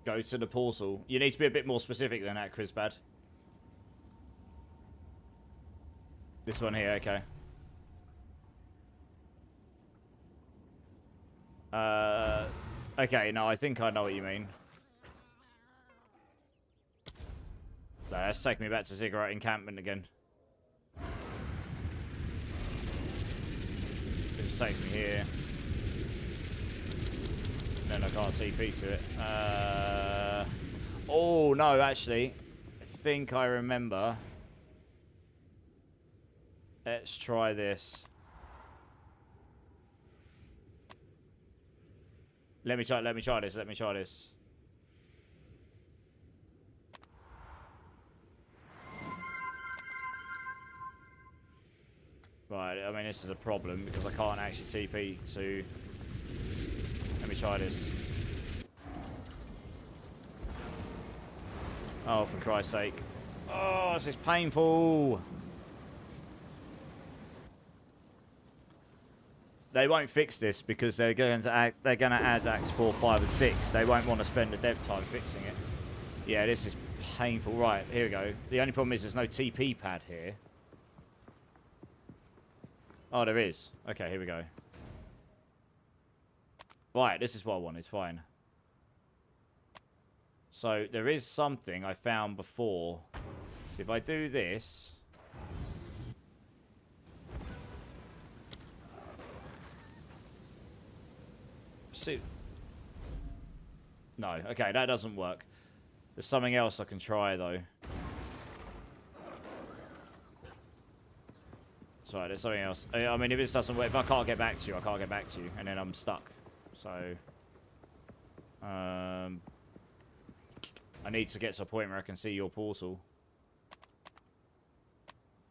Go to the portal. You need to be a bit more specific than that, Crisbad. This one here, okay. Okay, no, I think I know what you mean. No, that's taking me back to Ziggurat encampment again. This takes me here. Then I can't TP to it. Oh, no, actually. I think I remember. Let's try this. Let me try this. Right, I mean, this is a problem because I can't actually TP to... Let me try this. Oh, for Christ's sake. Oh, this is painful. They won't fix this because they're going to add acts 4, 5, and 6. They won't want to spend the dev time fixing it. Yeah, this is painful. Right, here we go. The only problem is there's no TP pad here. Oh, there is. Okay, here we go. Right, this is what I wanted. Fine. So, there is something I found before. So if I do this... See... No, okay, that doesn't work. There's something else I can try, though. Sorry, there's something else. I mean, if this doesn't work, if I can't get back to you, I can't get back to you, and then I'm stuck. So, I need to get to a point where I can see your portal.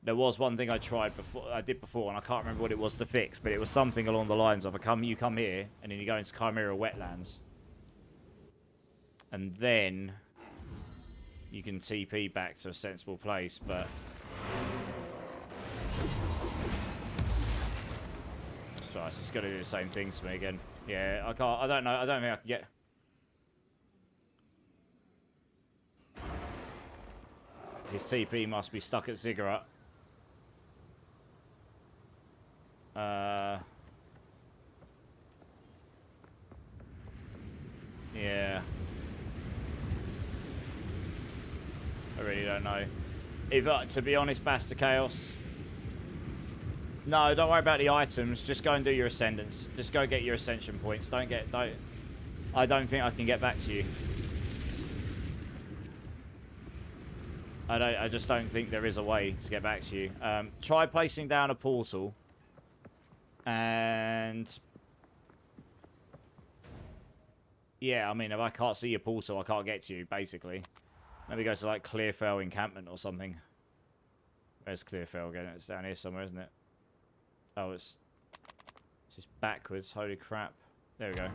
There was one thing I did before, and I can't remember what it was to fix, but it was something along the lines of you come here, and then you go into Chimera Wetlands, and then you can TP back to a sensible place, but. Christ, it's got to do the same thing to me again. Yeah, I can't. I don't know. I don't think I can get. His TP must be stuck at Ziggurat. Yeah. I really don't know. If to be honest, Basta Chaos. No, don't worry about the items. Just go and do your ascendants. Just go get your ascension points. I don't think I can get back to you. I just don't think there is a way to get back to you. Try placing down a portal. And... yeah, I mean, if I can't see your portal, I can't get to you, basically. Maybe go to, like, Clearfell encampment or something. Where's Clearfell again? It's down here somewhere, isn't it? Oh, it's just backwards. Holy crap. There we go.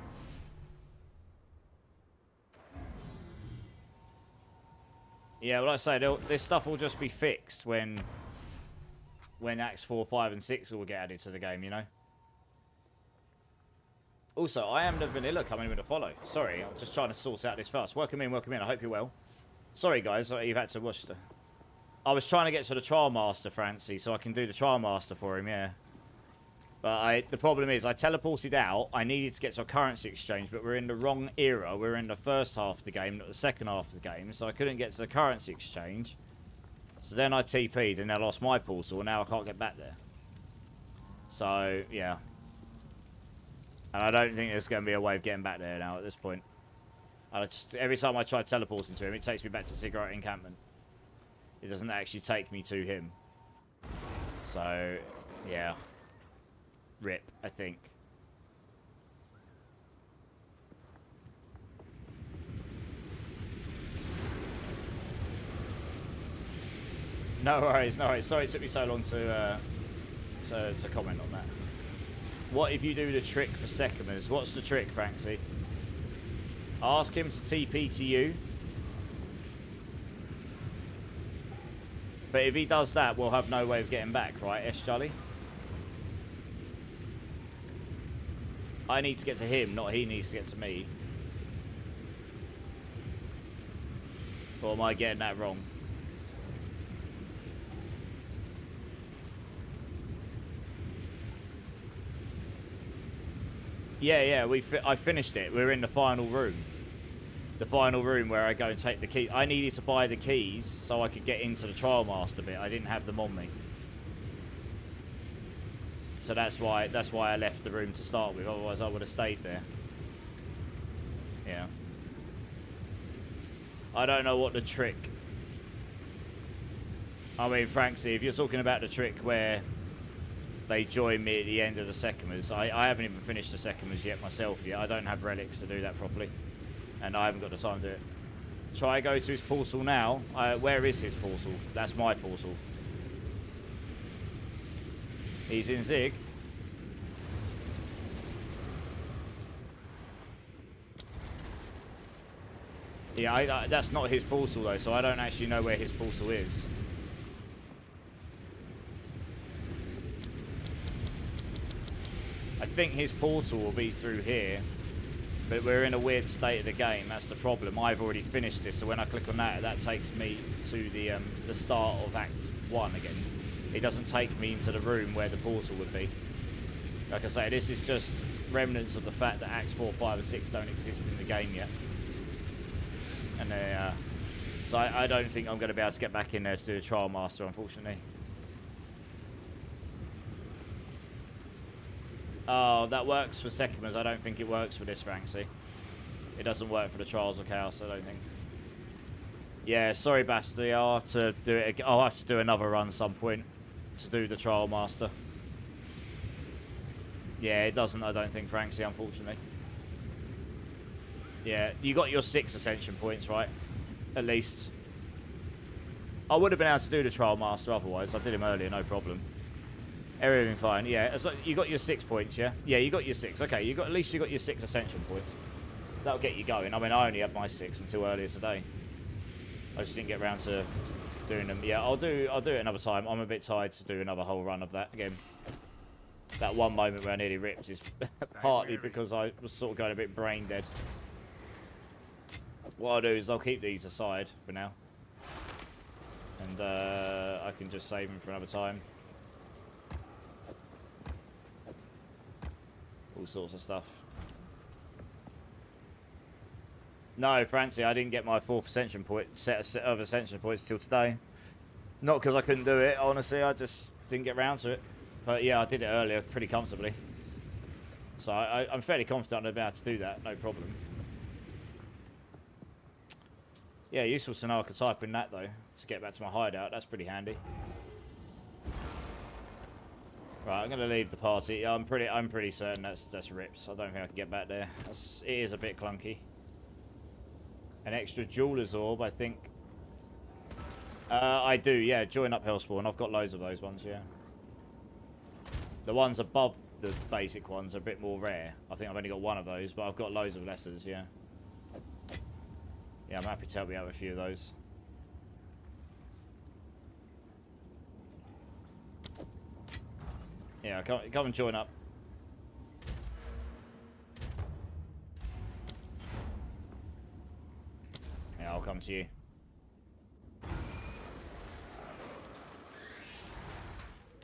Yeah, well, like I say, this stuff will just be fixed when Acts 4, 5, and 6 will get added to the game, you know? Also, I am the vanilla coming in to follow. Sorry, I'm just trying to sort out this fast. Welcome in, welcome in. I hope you're well. Sorry, guys, you've had to watch the... I was trying to get to the Trial Master, Francie, so I can do the Trial Master for him, yeah. But the problem is, I teleported out. I needed to get to a currency exchange, but we're in the wrong era. We're in the first half of the game, not the second half of the game. So I couldn't get to the currency exchange. So then I TP'd, and I lost my portal, and now I can't get back there. So, yeah. And I don't think there's going to be a way of getting back there now at this point. Every time I try teleporting to him, it takes me back to Cigarette Encampment. It doesn't actually take me to him. So, yeah. RIP, I think. No worries, no worries. Sorry it took me so long to comment on that. What if you do the trick for Sekimers? What's the trick, Francie? Ask him to TP to you. But if he does that, we'll have no way of getting back, right, S. Jolly? I need to get to him, not he needs to get to me. Or am I getting that wrong? Yeah, I finished it. We're in the final room. The final room where I go and take the key. I needed to buy the keys so I could get into the Trial Master bit. I didn't have them on me. So that's why I left the room to start with. Otherwise I would have stayed there. Yeah. I don't know what the trick... I mean, Francie, if you're talking about the trick where they join me at the end of the Sekimers, I haven't even finished the Sekimers yet myself yet. I don't have relics to do that properly. And I haven't got the time to do it. Try go to his portal now. Where is his portal? That's my portal. He's in Zig. Yeah, that's not his portal though, so I don't actually know where his portal is. I think his portal will be through here, but we're in a weird state of the game. That's the problem. I've already finished this, so when I click on that, that takes me to the start of Act 1 again. It doesn't take me into the room where the portal would be. Like I say, this is just remnants of the fact that Acts 4, 5 and 6 don't exist in the game yet. And so I don't think I'm going to be able to get back in there to do a Trial Master, unfortunately. Oh, that works for Sekimers. I don't think it works for this, Francie. It doesn't work for the Trials of Chaos, I don't think. Yeah, sorry, Basti. I'll have to do it. I'll have to do another run some point to do the Trial Master. Yeah, it doesn't, I don't think, Francie, unfortunately. Yeah, you got your 6 Ascension points, right? At least. I would have been able to do the Trial Master otherwise. I did him earlier, no problem. Everything fine, yeah. So you got your 6 points, yeah? Yeah, you got your 6. Okay, at least you got your 6 Ascension points. That'll get you going. I mean, I only had my 6 until earlier today. I just didn't get around to doing them. Yeah, I'll do it another time. I'm a bit tired to do another whole run of that again. That one moment where I nearly ripped is partly because I was sort of going a bit brain dead. What I'll do is I'll keep these aside for now. And I can just save them for another time. All sorts of stuff. No, Francie, I didn't get my 4th Ascension point, set of Ascension points till today. Not because I couldn't do it, honestly, I just didn't get round to it. But yeah, I did it earlier pretty comfortably. So I'm fairly confident I'll be able to do that, no problem. Yeah, useful to know I could type in that though, to get back to my hideout. That's pretty handy. Right, I'm gonna leave the party. I'm pretty certain that's rips. I don't think I can get back there. It is a bit clunky. An extra Jeweler's Orb, I think. I do, yeah. Join up Hellspawn. I've got loads of those ones, yeah. The ones above the basic ones are a bit more rare. I think I've only got one of those, but I've got loads of lessers, yeah. Yeah, I'm happy to help you out with a few of those. Yeah, come and join up. come to you.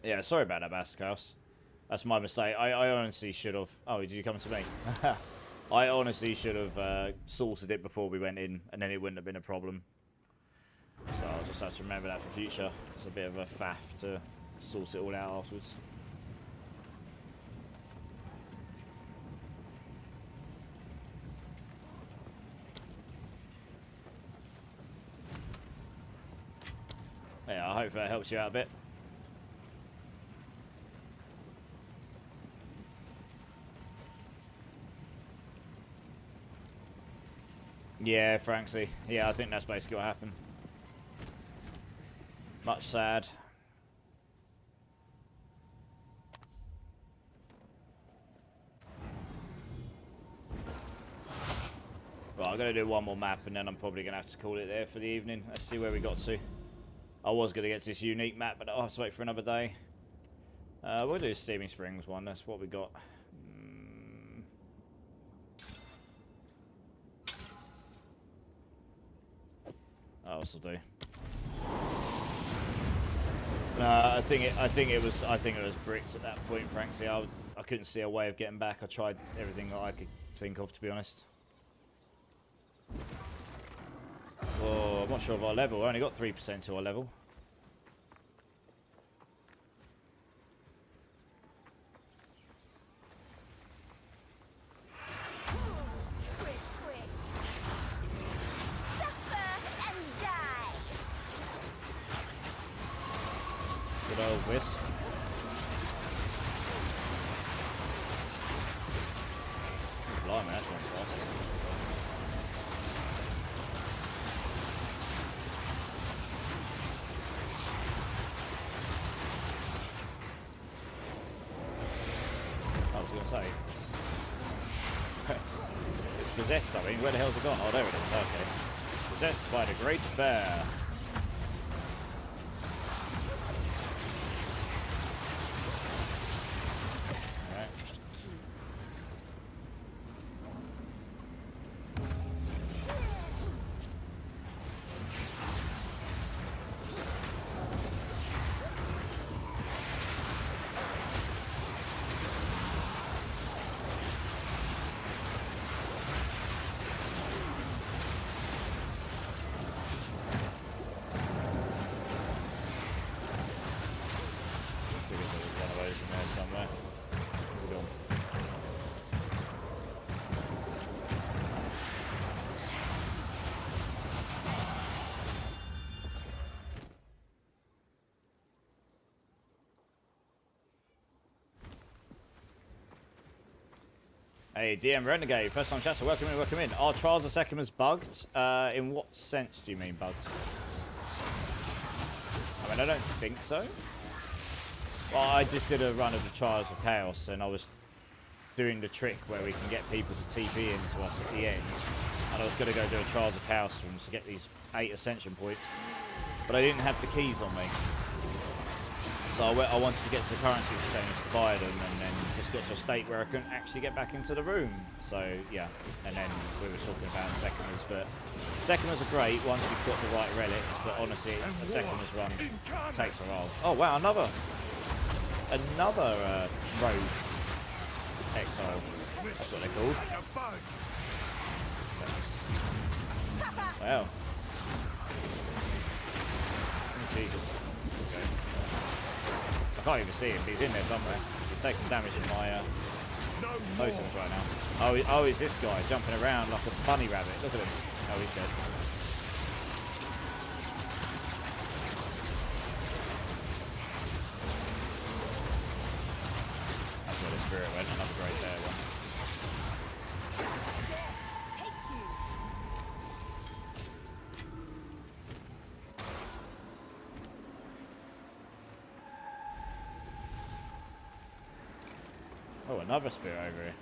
Yeah, sorry about that, Bastos. That's my mistake. I honestly should have... Oh, did you come to me? I honestly should have sorted it before we went in, and then it wouldn't have been a problem. So I'll just have to remember that for future. It's a bit of a faff to source it all out afterwards. Yeah, I hope that helps you out a bit. Yeah, Franksy. Yeah, I think that's basically what happened. Much sad. Right, I'm going to do one more map and then I'm probably going to have to call it there for the evening. Let's see where we got to. I was going to get to this unique map, but I'll have to wait for another day. We'll do Steaming Springs one. That's what we got. Oh, what's will do? I think it was bricks at that point. Frankly, I couldn't see a way of getting back. I tried everything that I could think of, to be honest. Oh, I'm not sure of our level. We only got 3% to our level. Good old Wisp. Blimey, that's one fast. I was going to say. It's possessed something. Where the hell's it gone? Oh, there it is. Okay. Possessed by the Great Bear. Somewhere. Where's it gone? Hey, DM Renegade, first time chatter, welcome in, welcome in. Are Trials of Sekhmet bugged? In what sense do you mean bugged? I mean, I don't think so. Well, I just did a run of the Trials of Chaos, and I was doing the trick where we can get people to TP into us at the end. And I was going to go do a Trials of Chaos rooms to get these 8 Ascension points. But I didn't have the keys on me. So I wanted to get to the currency exchange to buy them, and then just got to a state where I couldn't actually get back into the room. So, yeah. And then we were talking about Sekhmet's, but Sekhmet's are great once you've got the right relics, but honestly, a Sekhmet's run takes a while. Oh, wow, another rogue Exile. That's what they're called. Wow. Oh, Jesus. Okay. I can't even see him, but he's in there somewhere. He's taking damage from my totems right now. Oh, is this guy jumping around like a bunny rabbit? Look at him. Oh, he's dead. That's where the spirit went. Another great there one. Oh, another spirit over here.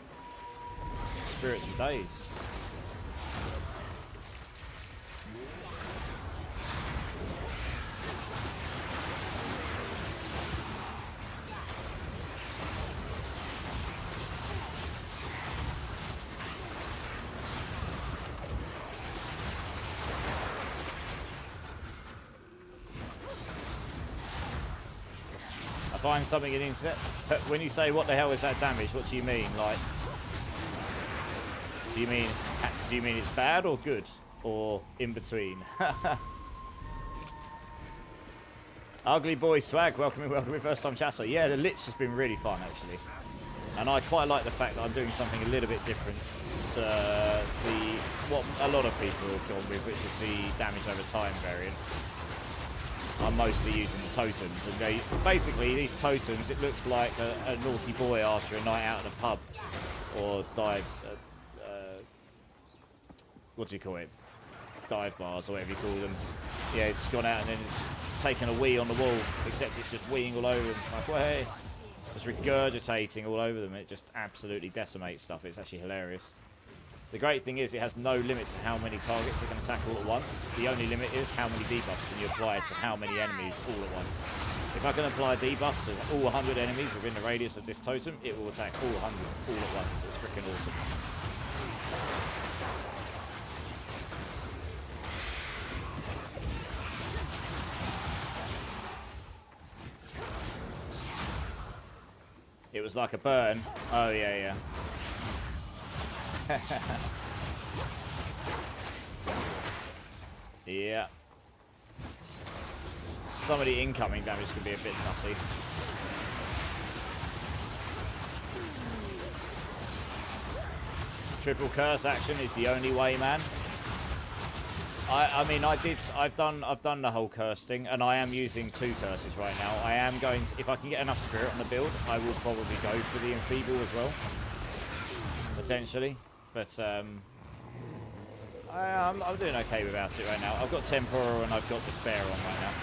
Spirits for days. find something in the internet. But when you say what the hell is that damage, what do you mean? Like, do you mean it's bad or good or in between? Ugly boy swag, welcome in, first time chatter. Yeah, the Lich has been really fun actually, and I quite like the fact that I'm doing something a little bit different to what a lot of people have gone with, which is the damage over time variant. I'm mostly using the totems, and they basically these totems. It looks like a naughty boy after a night out at a pub, or dive. What do you call it? Dive bars or whatever you call them. Yeah, it's gone out and then it's taken a wee on the wall, except it's just weeing all over them. Like, way, just regurgitating all over them. It just absolutely decimates stuff. It's actually hilarious. The great thing is it has no limit to how many targets it can attack all at once. The only limit is how many debuffs can you apply to how many enemies all at once. If I can apply debuffs to all 100 enemies within the radius of this totem, it will attack all 100 all at once. It's freaking awesome. It was like a burn. Oh, yeah, yeah. Yeah. Some of the incoming damage can be a bit nutty. Triple curse action is the only way, man. I mean, I've done the whole curse thing, and I am using 2 curses right now. I am going to, if I can get enough spirit on the build, I will probably go for the enfeeble as well, potentially. But I'm doing okay without it right now. I've got temporal and I've got despair on right now.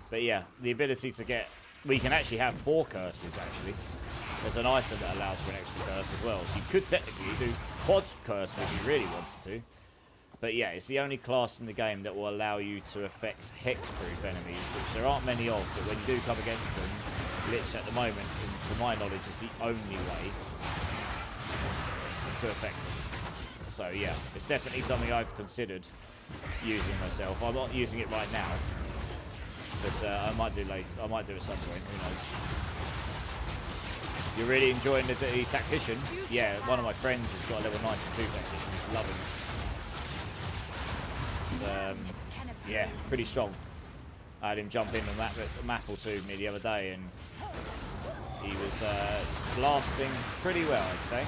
But yeah, the ability to get, we can actually have 4 curses actually. There's an item that allows for an extra curse as well. So you could technically do quad curse if you really wanted to. But yeah, it's the only class in the game that will allow you to affect hexproof enemies, which there aren't many of, but when you do come against them, Lich at the moment, to my knowledge, is the only way to affect them. So yeah, it's definitely something I've considered using myself. I'm not using it right now, but I might do later. I might do at some point, who knows. You're really enjoying the tactician? Yeah, one of my friends has got a level 92 tactician. He's loving it. Yeah, pretty strong. I had him jump in on a map or two me the other day, and he was blasting pretty well, I'd say.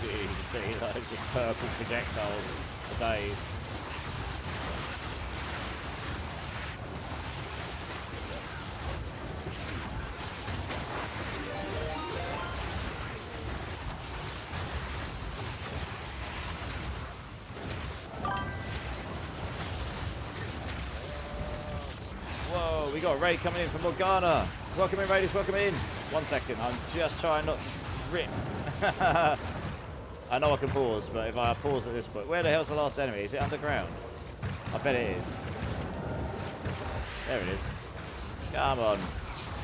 You can see like, it's just purple projectiles for days. Whoa, we got a raid coming in from Morgana. Welcome in, raiders, welcome in. 1 second, I'm just trying not to rip. I know I can pause, but if I pause at this point, where the hell's the last enemy? Is it underground? I bet it is. There it is. Come on.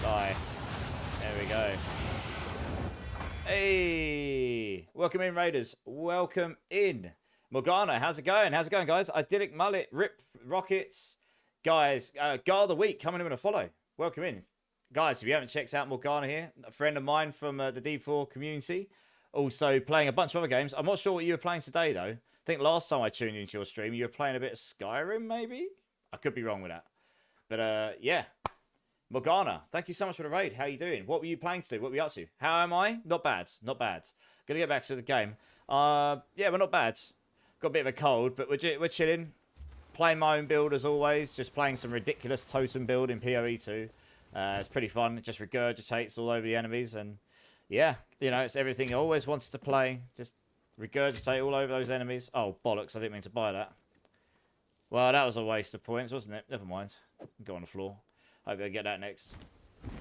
Die. There we go. Hey! Welcome in, raiders. Welcome in. Morgana, how's it going? How's it going, guys? Idyllic Mullet, Rip Rockets. Guys, Guy of the Week coming in with a follow. Welcome in. Guys, if you haven't checked out Morgana here, a friend of mine from the D4 community. Also playing a bunch of other games. I'm not sure what you were playing today, though. I think last time I tuned into your stream, you were playing a bit of Skyrim, maybe? I could be wrong with that. But, yeah. Morgana, thank you so much for the raid. How you doing? What were you playing today? What were you up to? How am I? Not bad. Not bad. Gonna get back to the game. Yeah, we're not bad. Got a bit of a cold, but we're chilling. Playing my own build, as always. Just playing some ridiculous totem build in PoE2. It's pretty fun. It just regurgitates all over the enemies, and... yeah, you know, it's everything he always wants to play. Just regurgitate all over those enemies. Oh, bollocks, I didn't mean to buy that. Well, that was a waste of points, wasn't it? Never mind. Go on the floor. Hope I get that next.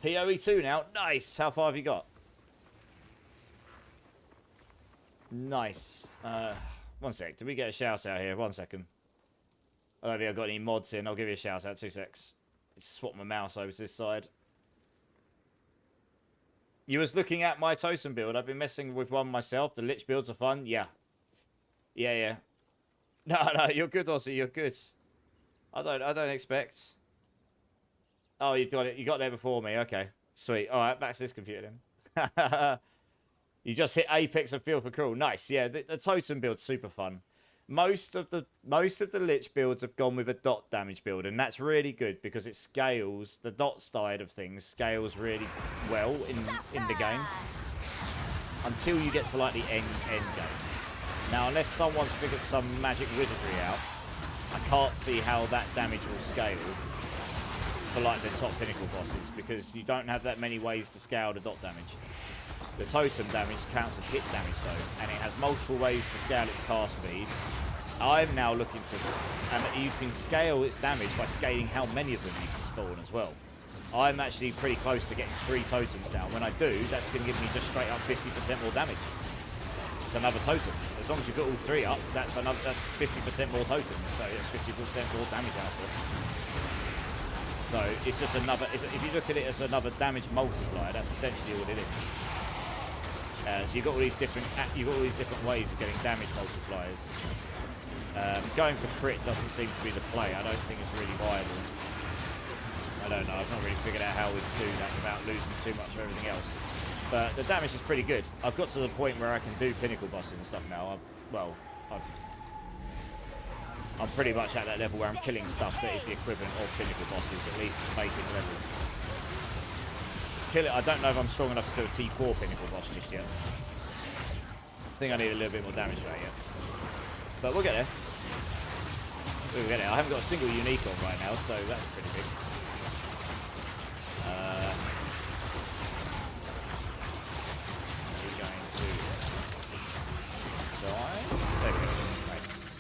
PoE2 now. Nice. How far have you got? Nice. One sec. Did we get a shout out here? 1 second. I don't think I've got any mods in. I'll give you a shout out. 2 secs. Let's swap my mouse over to this side. You was looking at my totem build. I've been messing with one myself. The Lich builds are fun. Yeah. Yeah. No, you're good, Aussie. You're good. I don't expect. Oh, you've got it. You got there before me. Okay. Sweet. All right, back to this computer then. You just hit Apex and feel for cruel. Nice. Yeah, the totem build's super fun. Most of the Lich builds have gone with a dot damage build, and that's really good because it scales, the dot side of things scales really well in the game until you get to like the end game. Now, unless someone's figured some magic wizardry out, I can't see how that damage will scale for like the top pinnacle bosses, because you don't have that many ways to scale the dot damage. The totem damage counts as hit damage though, and it has multiple ways to scale its cast speed. I'm now looking to, and you can scale its damage by scaling how many of them you can spawn as well. I'm actually pretty close to getting 3 totems now. When I do, that's going to give me just straight up 50% more damage. It's another totem. As long as you've got all 3 up, that's 50% more totems, so it's 50% more damage output. So it's just another. If you look at it as another damage multiplier, that's essentially what it is. So you've got all these different ways of getting damage multipliers. Going for crit doesn't seem to be the play. I don't think it's really viable. I don't know. I've not really figured out how we do that without losing too much of everything else. But the damage is pretty good. I've got to the point where I can do pinnacle bosses and stuff now. I'm pretty much at that level where I'm killing stuff that is the equivalent of pinnacle bosses, at least at the basic level. I don't know if I'm strong enough to do a T4 pinnacle boss just yet. I think I need a little bit more damage for that yet. But we'll get there. We'll get there. I haven't got a single unique on right now, so that's pretty big. We're going to die. There we go. Nice.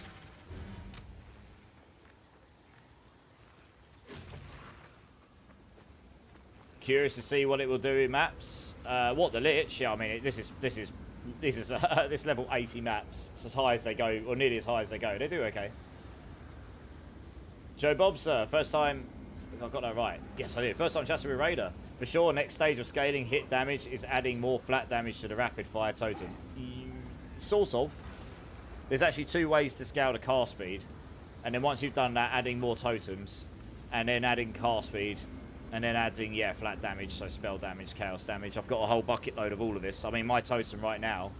Curious to see what it will do in maps. What the Lich? Yeah, I mean, this is this level 80 maps. It's as high as they go, or nearly as high as they go. They do okay. Joe Bob, sir, first time. I got that right. Yes, I did. First time chatting with Raider. For sure, next stage of scaling hit damage is adding more flat damage to the rapid fire totem. Sort of. There's actually 2 ways to scale the cast speed, and then once you've done that, adding more totems, and then adding cast speed. And then adding, yeah, flat damage, so spell damage, chaos damage. I've got a whole bucket load of all of this. I mean, my totem right now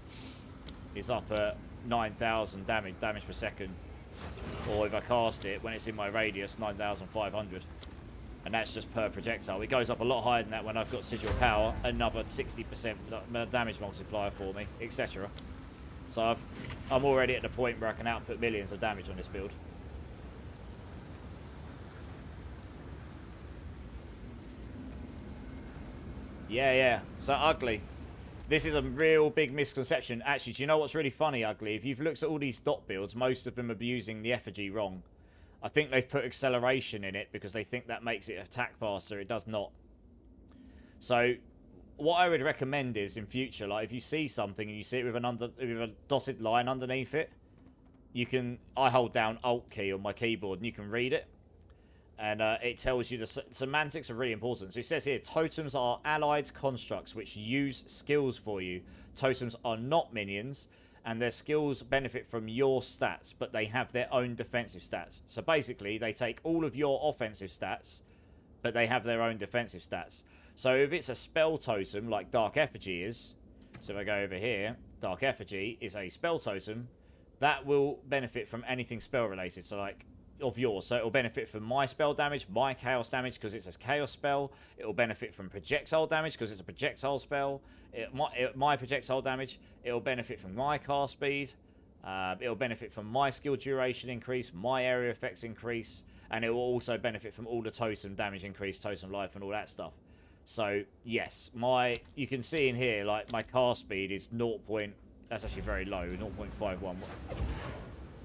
is up at 9,000 damage per second. Or if I cast it, when it's in my radius, 9,500. And that's just per projectile. It goes up a lot higher than that when I've got sigil power, another 60% damage multiplier for me, etc. So I'm already at the point where I can output millions of damage on this build. Yeah. So Ugly. This is a real big misconception. Actually, do you know what's really funny, Ugly? If you've looked at all these dot builds, most of them are using the effigy wrong. I think they've put acceleration in it because they think that makes it attack faster. It does not. So what I would recommend is in future, like if you see something and you see it with a dotted line underneath it, I hold down Alt key on my keyboard and you can read it. And it tells you the semantics are really important. So it says here, totems are allied constructs which use skills for you. Totems are not minions, and their skills benefit from your stats, but they have their own defensive stats. So basically, they take all of your offensive stats, but they have their own defensive stats. So if it's a spell totem, like Dark Effigy is, so if I go over here, Dark Effigy is a spell totem, that will benefit from anything spell related. So like, of yours, so it will benefit from my spell damage, my chaos damage because it's a chaos spell. It will benefit from projectile damage because it's a projectile spell. My projectile damage. It will benefit from my cast speed. It will benefit from my skill duration increase, my area effects increase, and it will also benefit from all the totem damage increase, totem life, and all that stuff. So yes, you can see in here like my cast speed is 0. That's actually very low, 0.51.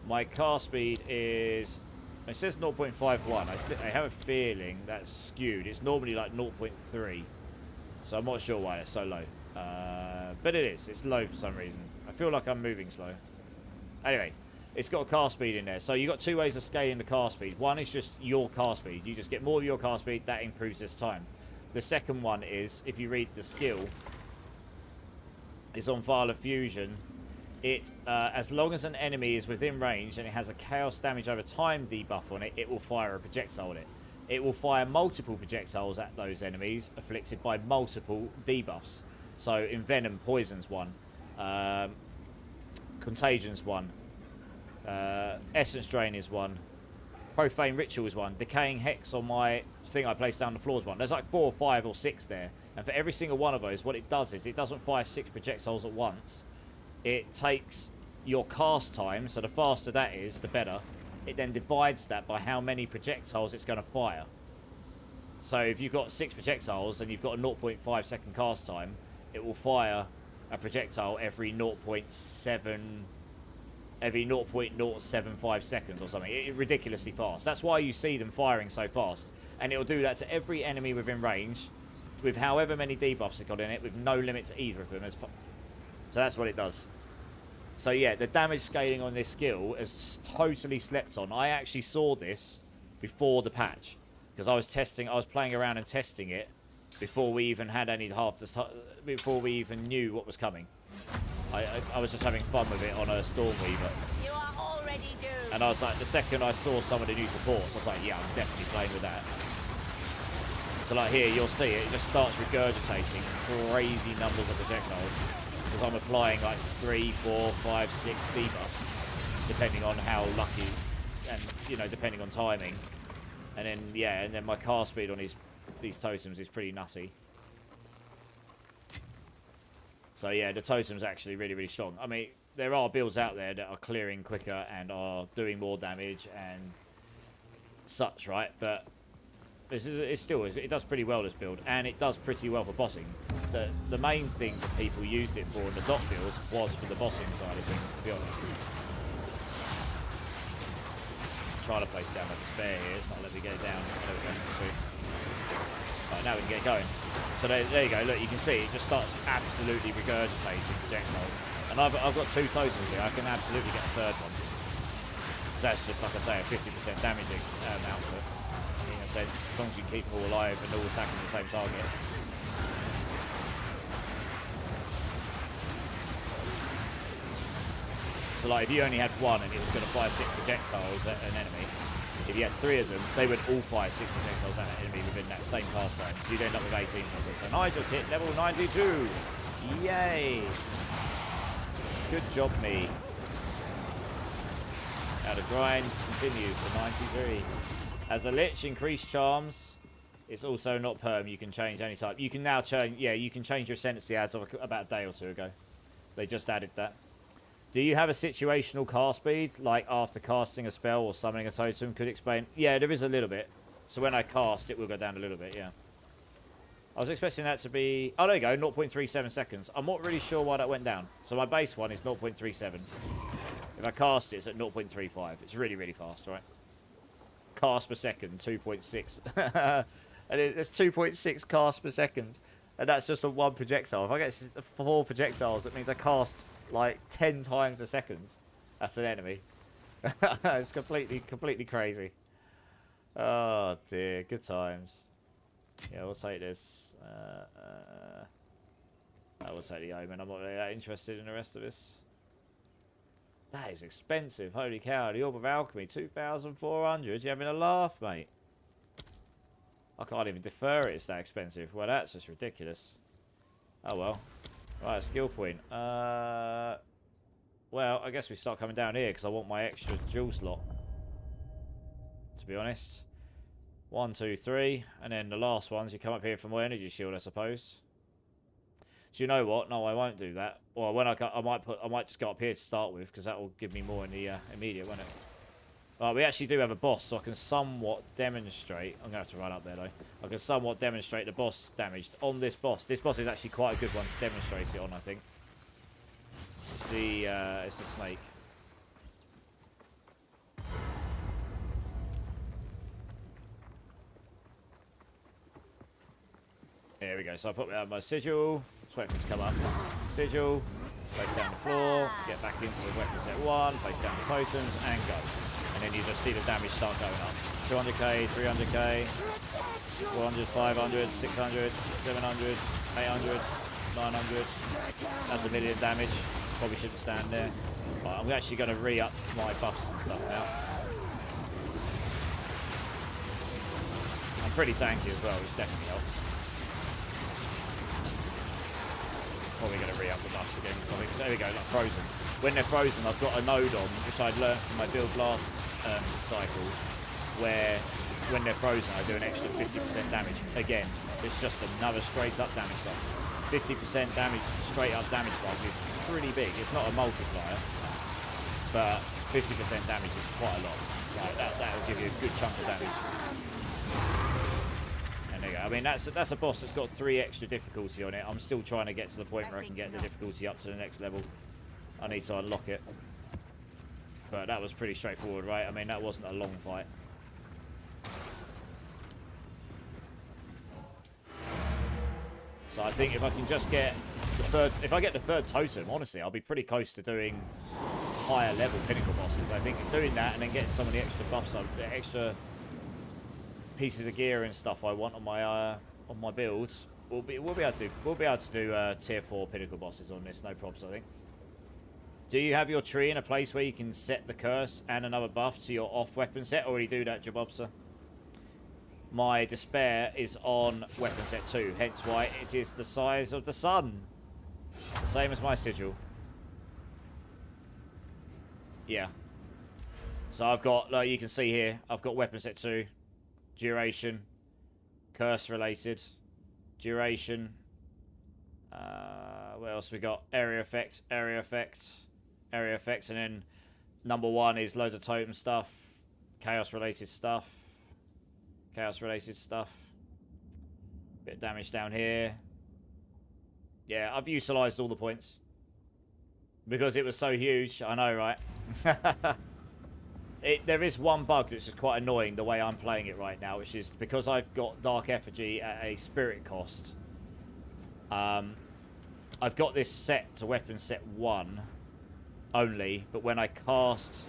My cast speed is. It says 0.51. I have a feeling that's skewed. It's normally like 0.3. So I'm not sure why it's so low. But it is. It's low for some reason. I feel like I'm moving slow. Anyway, it's got a cast speed in there. So you've got two ways of scaling the cast speed. One is just your cast speed. You just get more of your cast speed. That improves this time. The second one is, if you read the skill, it's on Vial of Fusion. It, as long as an enemy is within range and it has a chaos damage over time debuff on it, it will fire a projectile on it. It will fire multiple projectiles at those enemies afflicted by multiple debuffs. So Envenom, Poison's one. Contagion's one. Essence Drain is one. Profane Ritual is one. Decaying Hex on my thing I placed down the floor is one. There's like 4 or 5 or 6 there. And for every single one of those, what it does is it doesn't fire 6 projectiles at once. It takes your cast time, so the faster that is, the better. It then divides that by how many projectiles it's going to fire. So if you've got 6 projectiles and you've got a 0.5 second cast time, it will fire a projectile every 0.075 seconds or something. Ridiculously fast. That's why you see them firing so fast. And it'll do that to every enemy within range with however many debuffs it got in it, with no limit to either of them. So that's what it does. So yeah, the damage scaling on this skill is totally slept on. I actually saw this before the patch because I was playing around and testing it before we even had before we even knew what was coming. I was just having fun with it on a Stormweaver. You are already doomed. And I was like, the second I saw some of the new supports, I was like, yeah, I'm definitely playing with that. So like here, you'll see it just starts regurgitating crazy numbers of projectiles. Because I'm applying like 3, 4, 5, 6 debuffs, depending on how lucky, and depending on timing. And then and then my cast speed on these totems is pretty nutty. So yeah, the totem's actually really, really strong. I mean, there are builds out there that are clearing quicker and are doing more damage and such, right? But it does pretty well, this build, and it does pretty well for bossing. The main thing that people used it for in the dot builds was for the bossing side of things, to be honest. I'm trying to place down my despair here, it's not letting me get it down. There we go, sweet. Right, now we can get going. So there you go, look, you can see it just starts absolutely regurgitating projectiles. And I've got 2 totems here, I can absolutely get a third one. So that's just, like I say, a 50% damaging output. In a sense, as long as you keep them all alive and all attacking the same target. So like if you only had one and it was going to fire 6 projectiles at an enemy, if you had 3 of them, they would all fire 6 projectiles at an enemy within that same cast time. So you'd end up with 18 projectiles. And I just hit level 92! Yay! Good job, me. Now the grind continues to 93. As a Lich, increased charms. It's also not perm. You can change any type. You can now change. Yeah, you can change your ascendancy as of about a day or 2 ago. They just added that. Do you have a situational cast speed, like after casting a spell or summoning a totem? Could explain. Yeah, there is a little bit. So when I cast, it will go down a little bit. Yeah. I was expecting that to be. Oh, there you go. 0.37 seconds. I'm not really sure why that went down. So my base one is 0.37. If I cast it, it's at 0.35. It's really, really fast, right? Cast per second, 2.6. And it's 2.6 cast per second. And that's just on one projectile. If I get 4 projectiles, it means I cast like 10 times a second. That's an enemy. It's completely crazy. Oh dear, good times. Yeah, we'll take this. I will take the Omen. I'm not really that interested in the rest of this. That is expensive. Holy cow. The Orb of Alchemy, 2,400. You having a laugh, mate? I can't even defer it. It's that expensive. Well, that's just ridiculous. Oh, well. Right, a skill point. Well, I guess we start coming down here because I want my extra jewel slot. To be honest. 1, 2, 3. And then the last ones, you come up here for my energy shield, I suppose. Do you know what? No, I won't do that. Well, when I might just go up here to start with, because that will give me more in the immediate, won't it? Right, we actually do have a boss, so I can somewhat demonstrate. I'm gonna have to run up there though. I can somewhat demonstrate the boss damage on this boss. This boss is actually quite a good one to demonstrate it on, I think. It's the snake. There we go. So I put my sigil. Just wait for it to come up. Sigil. Place down the floor, get back into weapon set 1, place down the totems, and go. And then you just see the damage start going up. 200k, 300k, 400, 500, 600, 700, 800, 900. That's a million damage. Probably shouldn't stand there. Right, I'm actually going to re-up my buffs and stuff now. I'm pretty tanky as well, which definitely helps. Probably going to re-up the buffs again. So I think, there we go, like frozen. When they're frozen, I've got a node on, which I'd learned from my build last cycle, where when they're frozen, I do an extra 50% damage. Again, it's just another straight up damage buff. 50% damage, straight up damage buff is pretty big. It's not a multiplier, but 50% damage is quite a lot. Like that'll give you a good chunk of damage. And there you go. I mean, that's a boss that's got 3 extra difficulty on it. I'm still trying to get to the point where I can get the difficulty up to the next level. I need to unlock it. But that was pretty straightforward, right? I mean, that wasn't a long fight. So I think if I can just get the third... If I get the 3rd totem, honestly, I'll be pretty close to doing higher level pinnacle bosses. I think doing that and then getting some of the extra buffs, the extra pieces of gear and stuff I want on my builds, we'll be able to do tier 4 pinnacle bosses on this, no problems, I think. Do you have your tree in a place where you can set the curse and another buff to your off weapon set? Already do that, Jabobsa. My despair is on weapon set 2, hence why it is the size of the sun. The same as my sigil. Yeah. So I've got, like you can see here, I've got weapon set 2, duration, curse related, duration. What else we got? Area effect, area effect, area effects, and then number 1 is loads of totem stuff, chaos related stuff. Chaos related stuff. Bit of damage down here. Yeah, I've utilised all the points. Because it was so huge. I know, right? There is one bug that's just quite annoying the way I'm playing it right now, which is because I've got Dark Effigy at a spirit cost. I've got this set to weapon set 1 only, but when I cast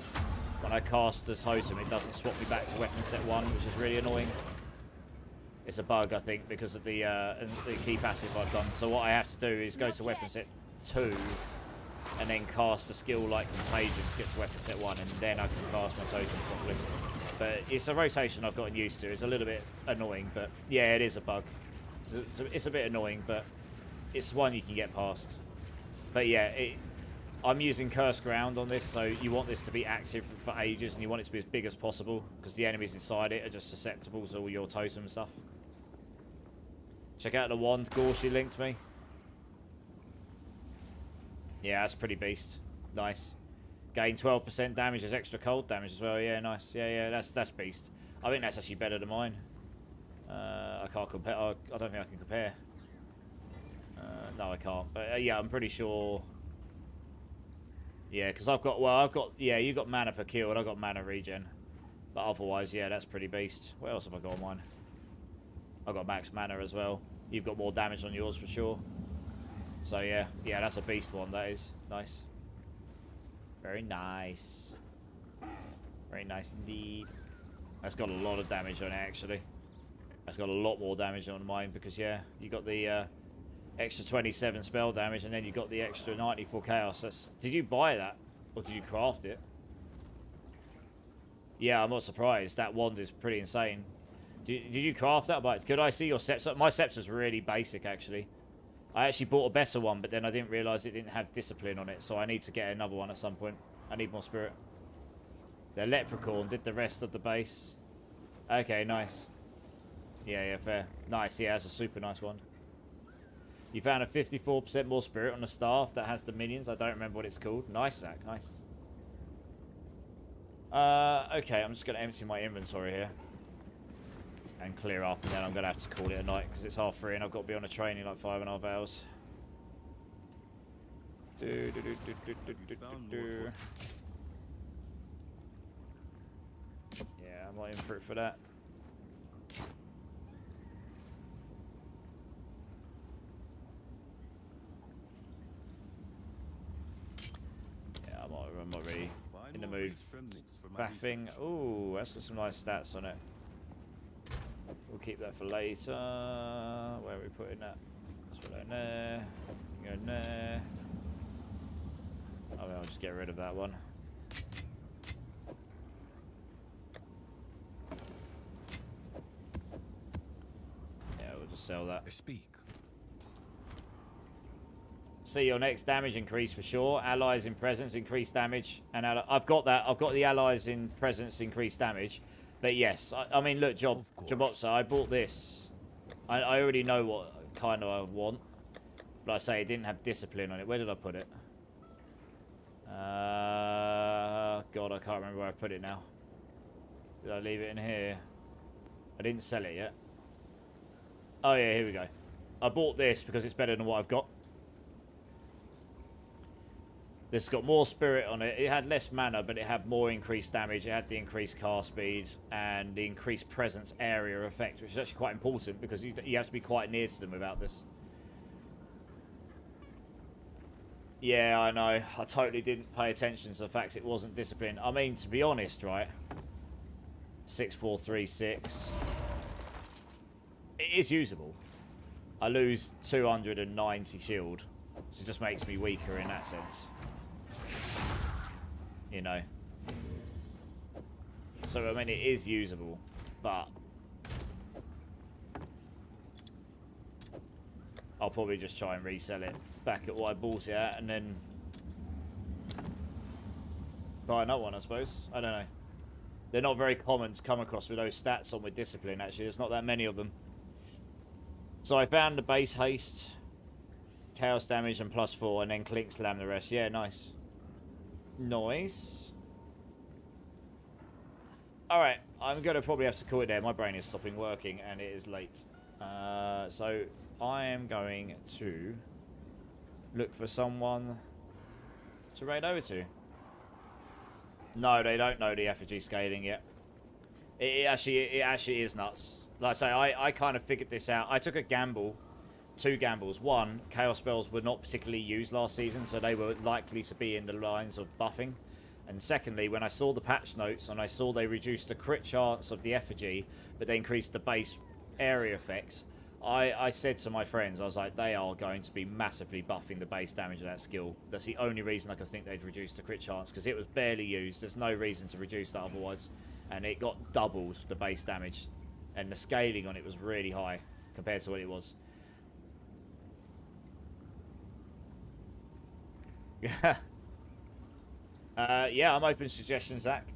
the totem, it doesn't swap me back to weapon set 1, which is really annoying. It's a bug, I think, because of the key passive I've done. So what I have to do is go to weapon set 2 and then cast a skill like Contagion to get to weapon set 1, and then I can cast my totem properly. But it's a rotation I've gotten used to. It's a little bit annoying, but yeah, it is a bug. It's a bit annoying, but it's one you can get past. But yeah, I'm using Curse Ground on this, so you want this to be active for ages, and you want it to be as big as possible, because the enemies inside it are just susceptible to all your totem stuff. Check out the wand Gorshi linked me. Yeah, that's pretty beast. Nice. Gain 12% damage as extra cold damage as well. Yeah, nice. Yeah, that's beast. I think that's actually better than mine. I can't compare. I don't think I can compare. No, I can't. But yeah, I'm pretty sure. Yeah, because yeah, you got mana per kill and I got mana regen. But otherwise, yeah, that's pretty beast. What else have I got on mine? I've got max mana as well. You've got more damage on yours for sure. So yeah, that's a beast one, that is. Nice. Very nice. Very nice indeed. That's got a lot of damage on it, actually. That's got a lot more damage on mine because, yeah, you got the extra 27 spell damage and then you got the extra 94 chaos. Did you buy that? Or did you craft it? Yeah, I'm not surprised. That wand is pretty insane. Did you craft that? But could I see your scepter? My scepter's really basic, actually. I actually bought a better one, but then I didn't realise it didn't have discipline on it, so I need to get another one at some point. I need more spirit. The leprechaun did the rest of the base. Okay, nice. Yeah, fair. Nice, yeah, that's a super nice one. You found a 54% more spirit on the staff that has the minions. I don't remember what it's called. Nice, Zach, nice. Okay, I'm just going to empty my inventory here. And clear up, and then I'm going to have to call it a night because it's 3:30 and I've got to be on a train in like 5.5 hours. Yeah, I'm not in for it for that. mood. Remnants for my Baffing. research. Ooh, that's got some nice stats on it. We'll keep that for later. Where are we putting that? Let's put that in there. Go in there. Oh, I'll just get rid of that one. Yeah, we'll just sell that. Speak. See your next damage increase for sure. Allies in presence increase damage, and I've got that. I've got the allies in presence increase damage. But yes, I mean, look, Jobopsa, I bought this. I already know what kind of I want, but I say it didn't have discipline on it. Where did I put it? God, I can't remember where I put it now. Did I leave it in here? I didn't sell it yet. Oh yeah, here we go. I bought this because it's better than what I've got. This has got more spirit on it. It had less mana, but it had more increased damage. It had the increased cast speed and the increased presence area effect, which is actually quite important because you have to be quite near to them without this. Yeah, I know. I totally didn't pay attention to the fact it wasn't disciplined. I mean, to be honest, right? 6436. It is usable. I lose 290 shield, so it just makes me weaker in that sense. You know. So, I mean, it is usable, but I'll probably just try and resell it back at what I bought it at and then buy another one, I suppose. I don't know. They're not very common to come across with those stats on with discipline, actually. There's not that many of them. So I found the base haste, chaos damage and +4, and then clink slam the rest. Yeah, nice. Nice. Alright, I'm going to probably have to call it there. My brain is stopping working and it is late. So I am going to look for someone to raid over to. No, they don't know the effigy scaling yet. It actually is nuts. Like I say, I kind of figured this out. I took a gamble. Two gambles. One, chaos spells were not particularly used last season, so they were likely to be in the lines of buffing. And secondly, when I saw the patch notes and I saw they reduced the crit chance of the effigy, but they increased the base area effect, I said to my friends, I was like, they are going to be massively buffing the base damage of that skill. That's the only reason I could think they'd reduce the crit chance, because it was barely used. There's no reason to reduce that otherwise. And it got doubled, the base damage. And the scaling on it was really high compared to what it was. Yeah, I'm open to suggestions, Zach.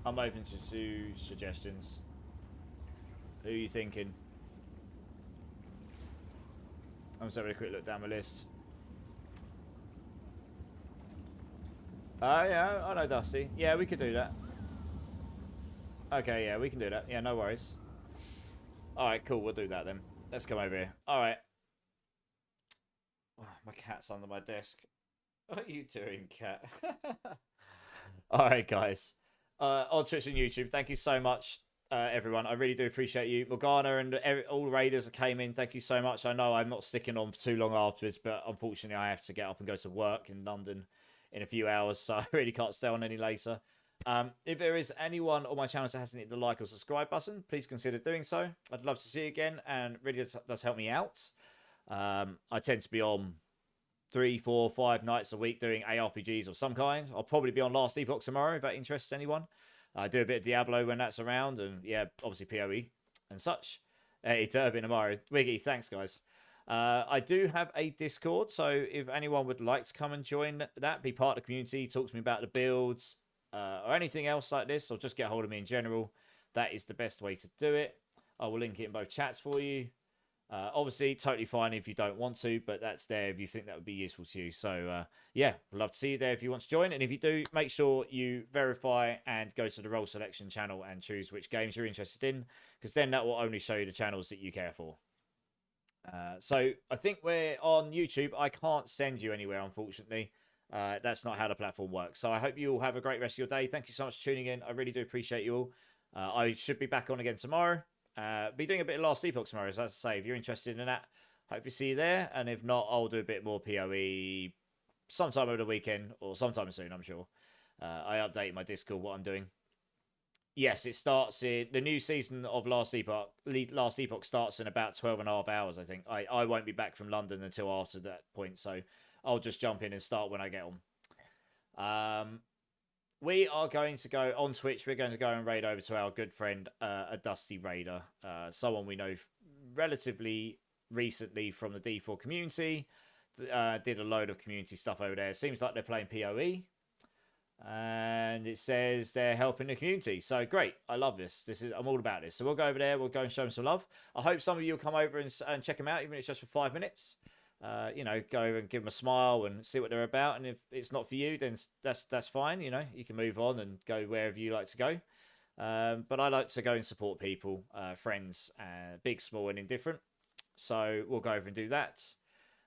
I'm open to suggestions. Who are you thinking? I'm just having a quick look down my list. Yeah, I know Dusty. Yeah, we could do that. Okay, yeah, we can do that. Yeah, no worries. Alright, cool, we'll do that then. Let's come over here. Alright. Oh, my cat's under my desk. What are you doing, cat? Alright, guys. On Twitch and YouTube, thank you so much, everyone. I really do appreciate you. Morgana and all raiders that came in, thank you so much. I know I'm not sticking on for too long afterwards, but unfortunately I have to get up and go to work in London in a few hours, so I really can't stay on any later. If there is anyone on my channel that hasn't hit the like or subscribe button, please consider doing so. I'd love to see you again, and really does help me out. I tend to be on 3, 4, 5 nights a week doing ARPGs of some kind. I'll probably be on Last Epoch tomorrow if that interests anyone. I do a bit of Diablo when that's around, and yeah, obviously PoE and such. Hey, Turbine tomorrow. Wiggy, thanks guys. I do have a Discord, so if anyone would like to come and join that, be part of the community, talk to me about the builds, or anything else like this, or just get hold of me in general, that is the best way to do it. I will link it in both chats for you. Obviously, totally fine if you don't want to, but that's there if you think that would be useful to you. So, yeah, I'd love to see you there if you want to join. And if you do, make sure you verify and go to the role selection channel and choose which games you're interested in, because then that will only show you the channels that you care for. So, I think we're on YouTube. I can't send you anywhere, unfortunately. That's not how the platform works. So, I hope you all have a great rest of your day. Thank you so much for tuning in. I really do appreciate you all. I should be back on again tomorrow. Be doing a bit of Last Epoch tomorrow, as I say. If you're interested in that, hope you see you there. And if not, I'll do a bit more PoE sometime over the weekend or sometime soon, I'm sure. I updated my Discord what I'm doing. Yes, it starts in the new season of Last Epoch. Last Epoch starts in about 12.5 hours, I think. I won't be back from London until after that point, so I'll just jump in and start when I get on. We are going to go on Twitch. We're going to go and raid over to our good friend, a Dusty Raider, someone we know relatively recently from the D4 community. Did a load of community stuff over there. Seems like they're playing PoE. And it says they're helping the community. So great. I love this. I'm all about this. So we'll go over there. We'll go and show them some love. I hope some of you will come over and check them out, even if it's just for 5 minutes. You know, go and give them a smile and see what they're about. And if it's not for you, then that's fine. You know, you can move on and go wherever you like to go. But I like to go and support people, friends, big, small, and indifferent. So we'll go over and do that.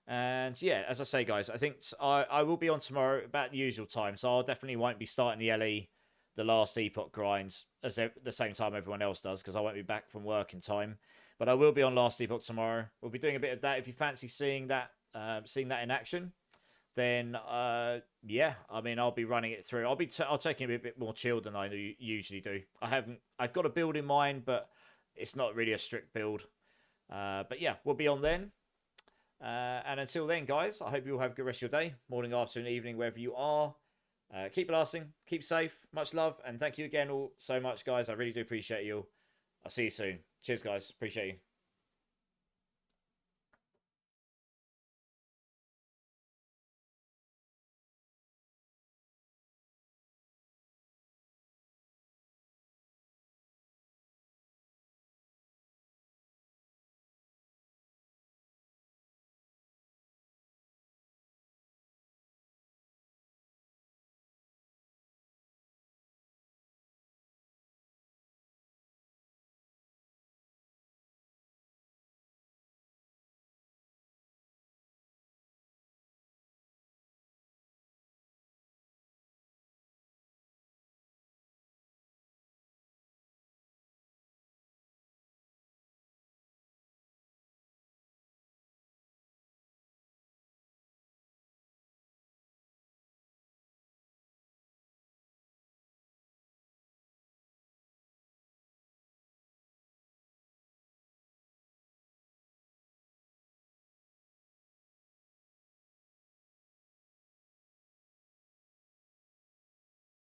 And yeah, as I say, guys, I think I will be on tomorrow about the usual time. So I definitely won't be starting the LE, the Last Epoch grinds, at the same time everyone else does, because I won't be back from work in time. But I will be on Last Epoch tomorrow. We'll be doing a bit of that. If you fancy seeing that in action, then yeah, I mean, I'll be running it through. I'll take it a bit more chilled than I usually do. I've got a build in mind, but it's not really a strict build. But yeah, we'll be on then. And until then, guys, I hope you all have a good rest of your day, morning, afternoon, evening, wherever you are. Keep lasting, keep safe, much love, and thank you again all so much, guys. I really do appreciate you all. I'll see you soon. Cheers, guys. Appreciate you.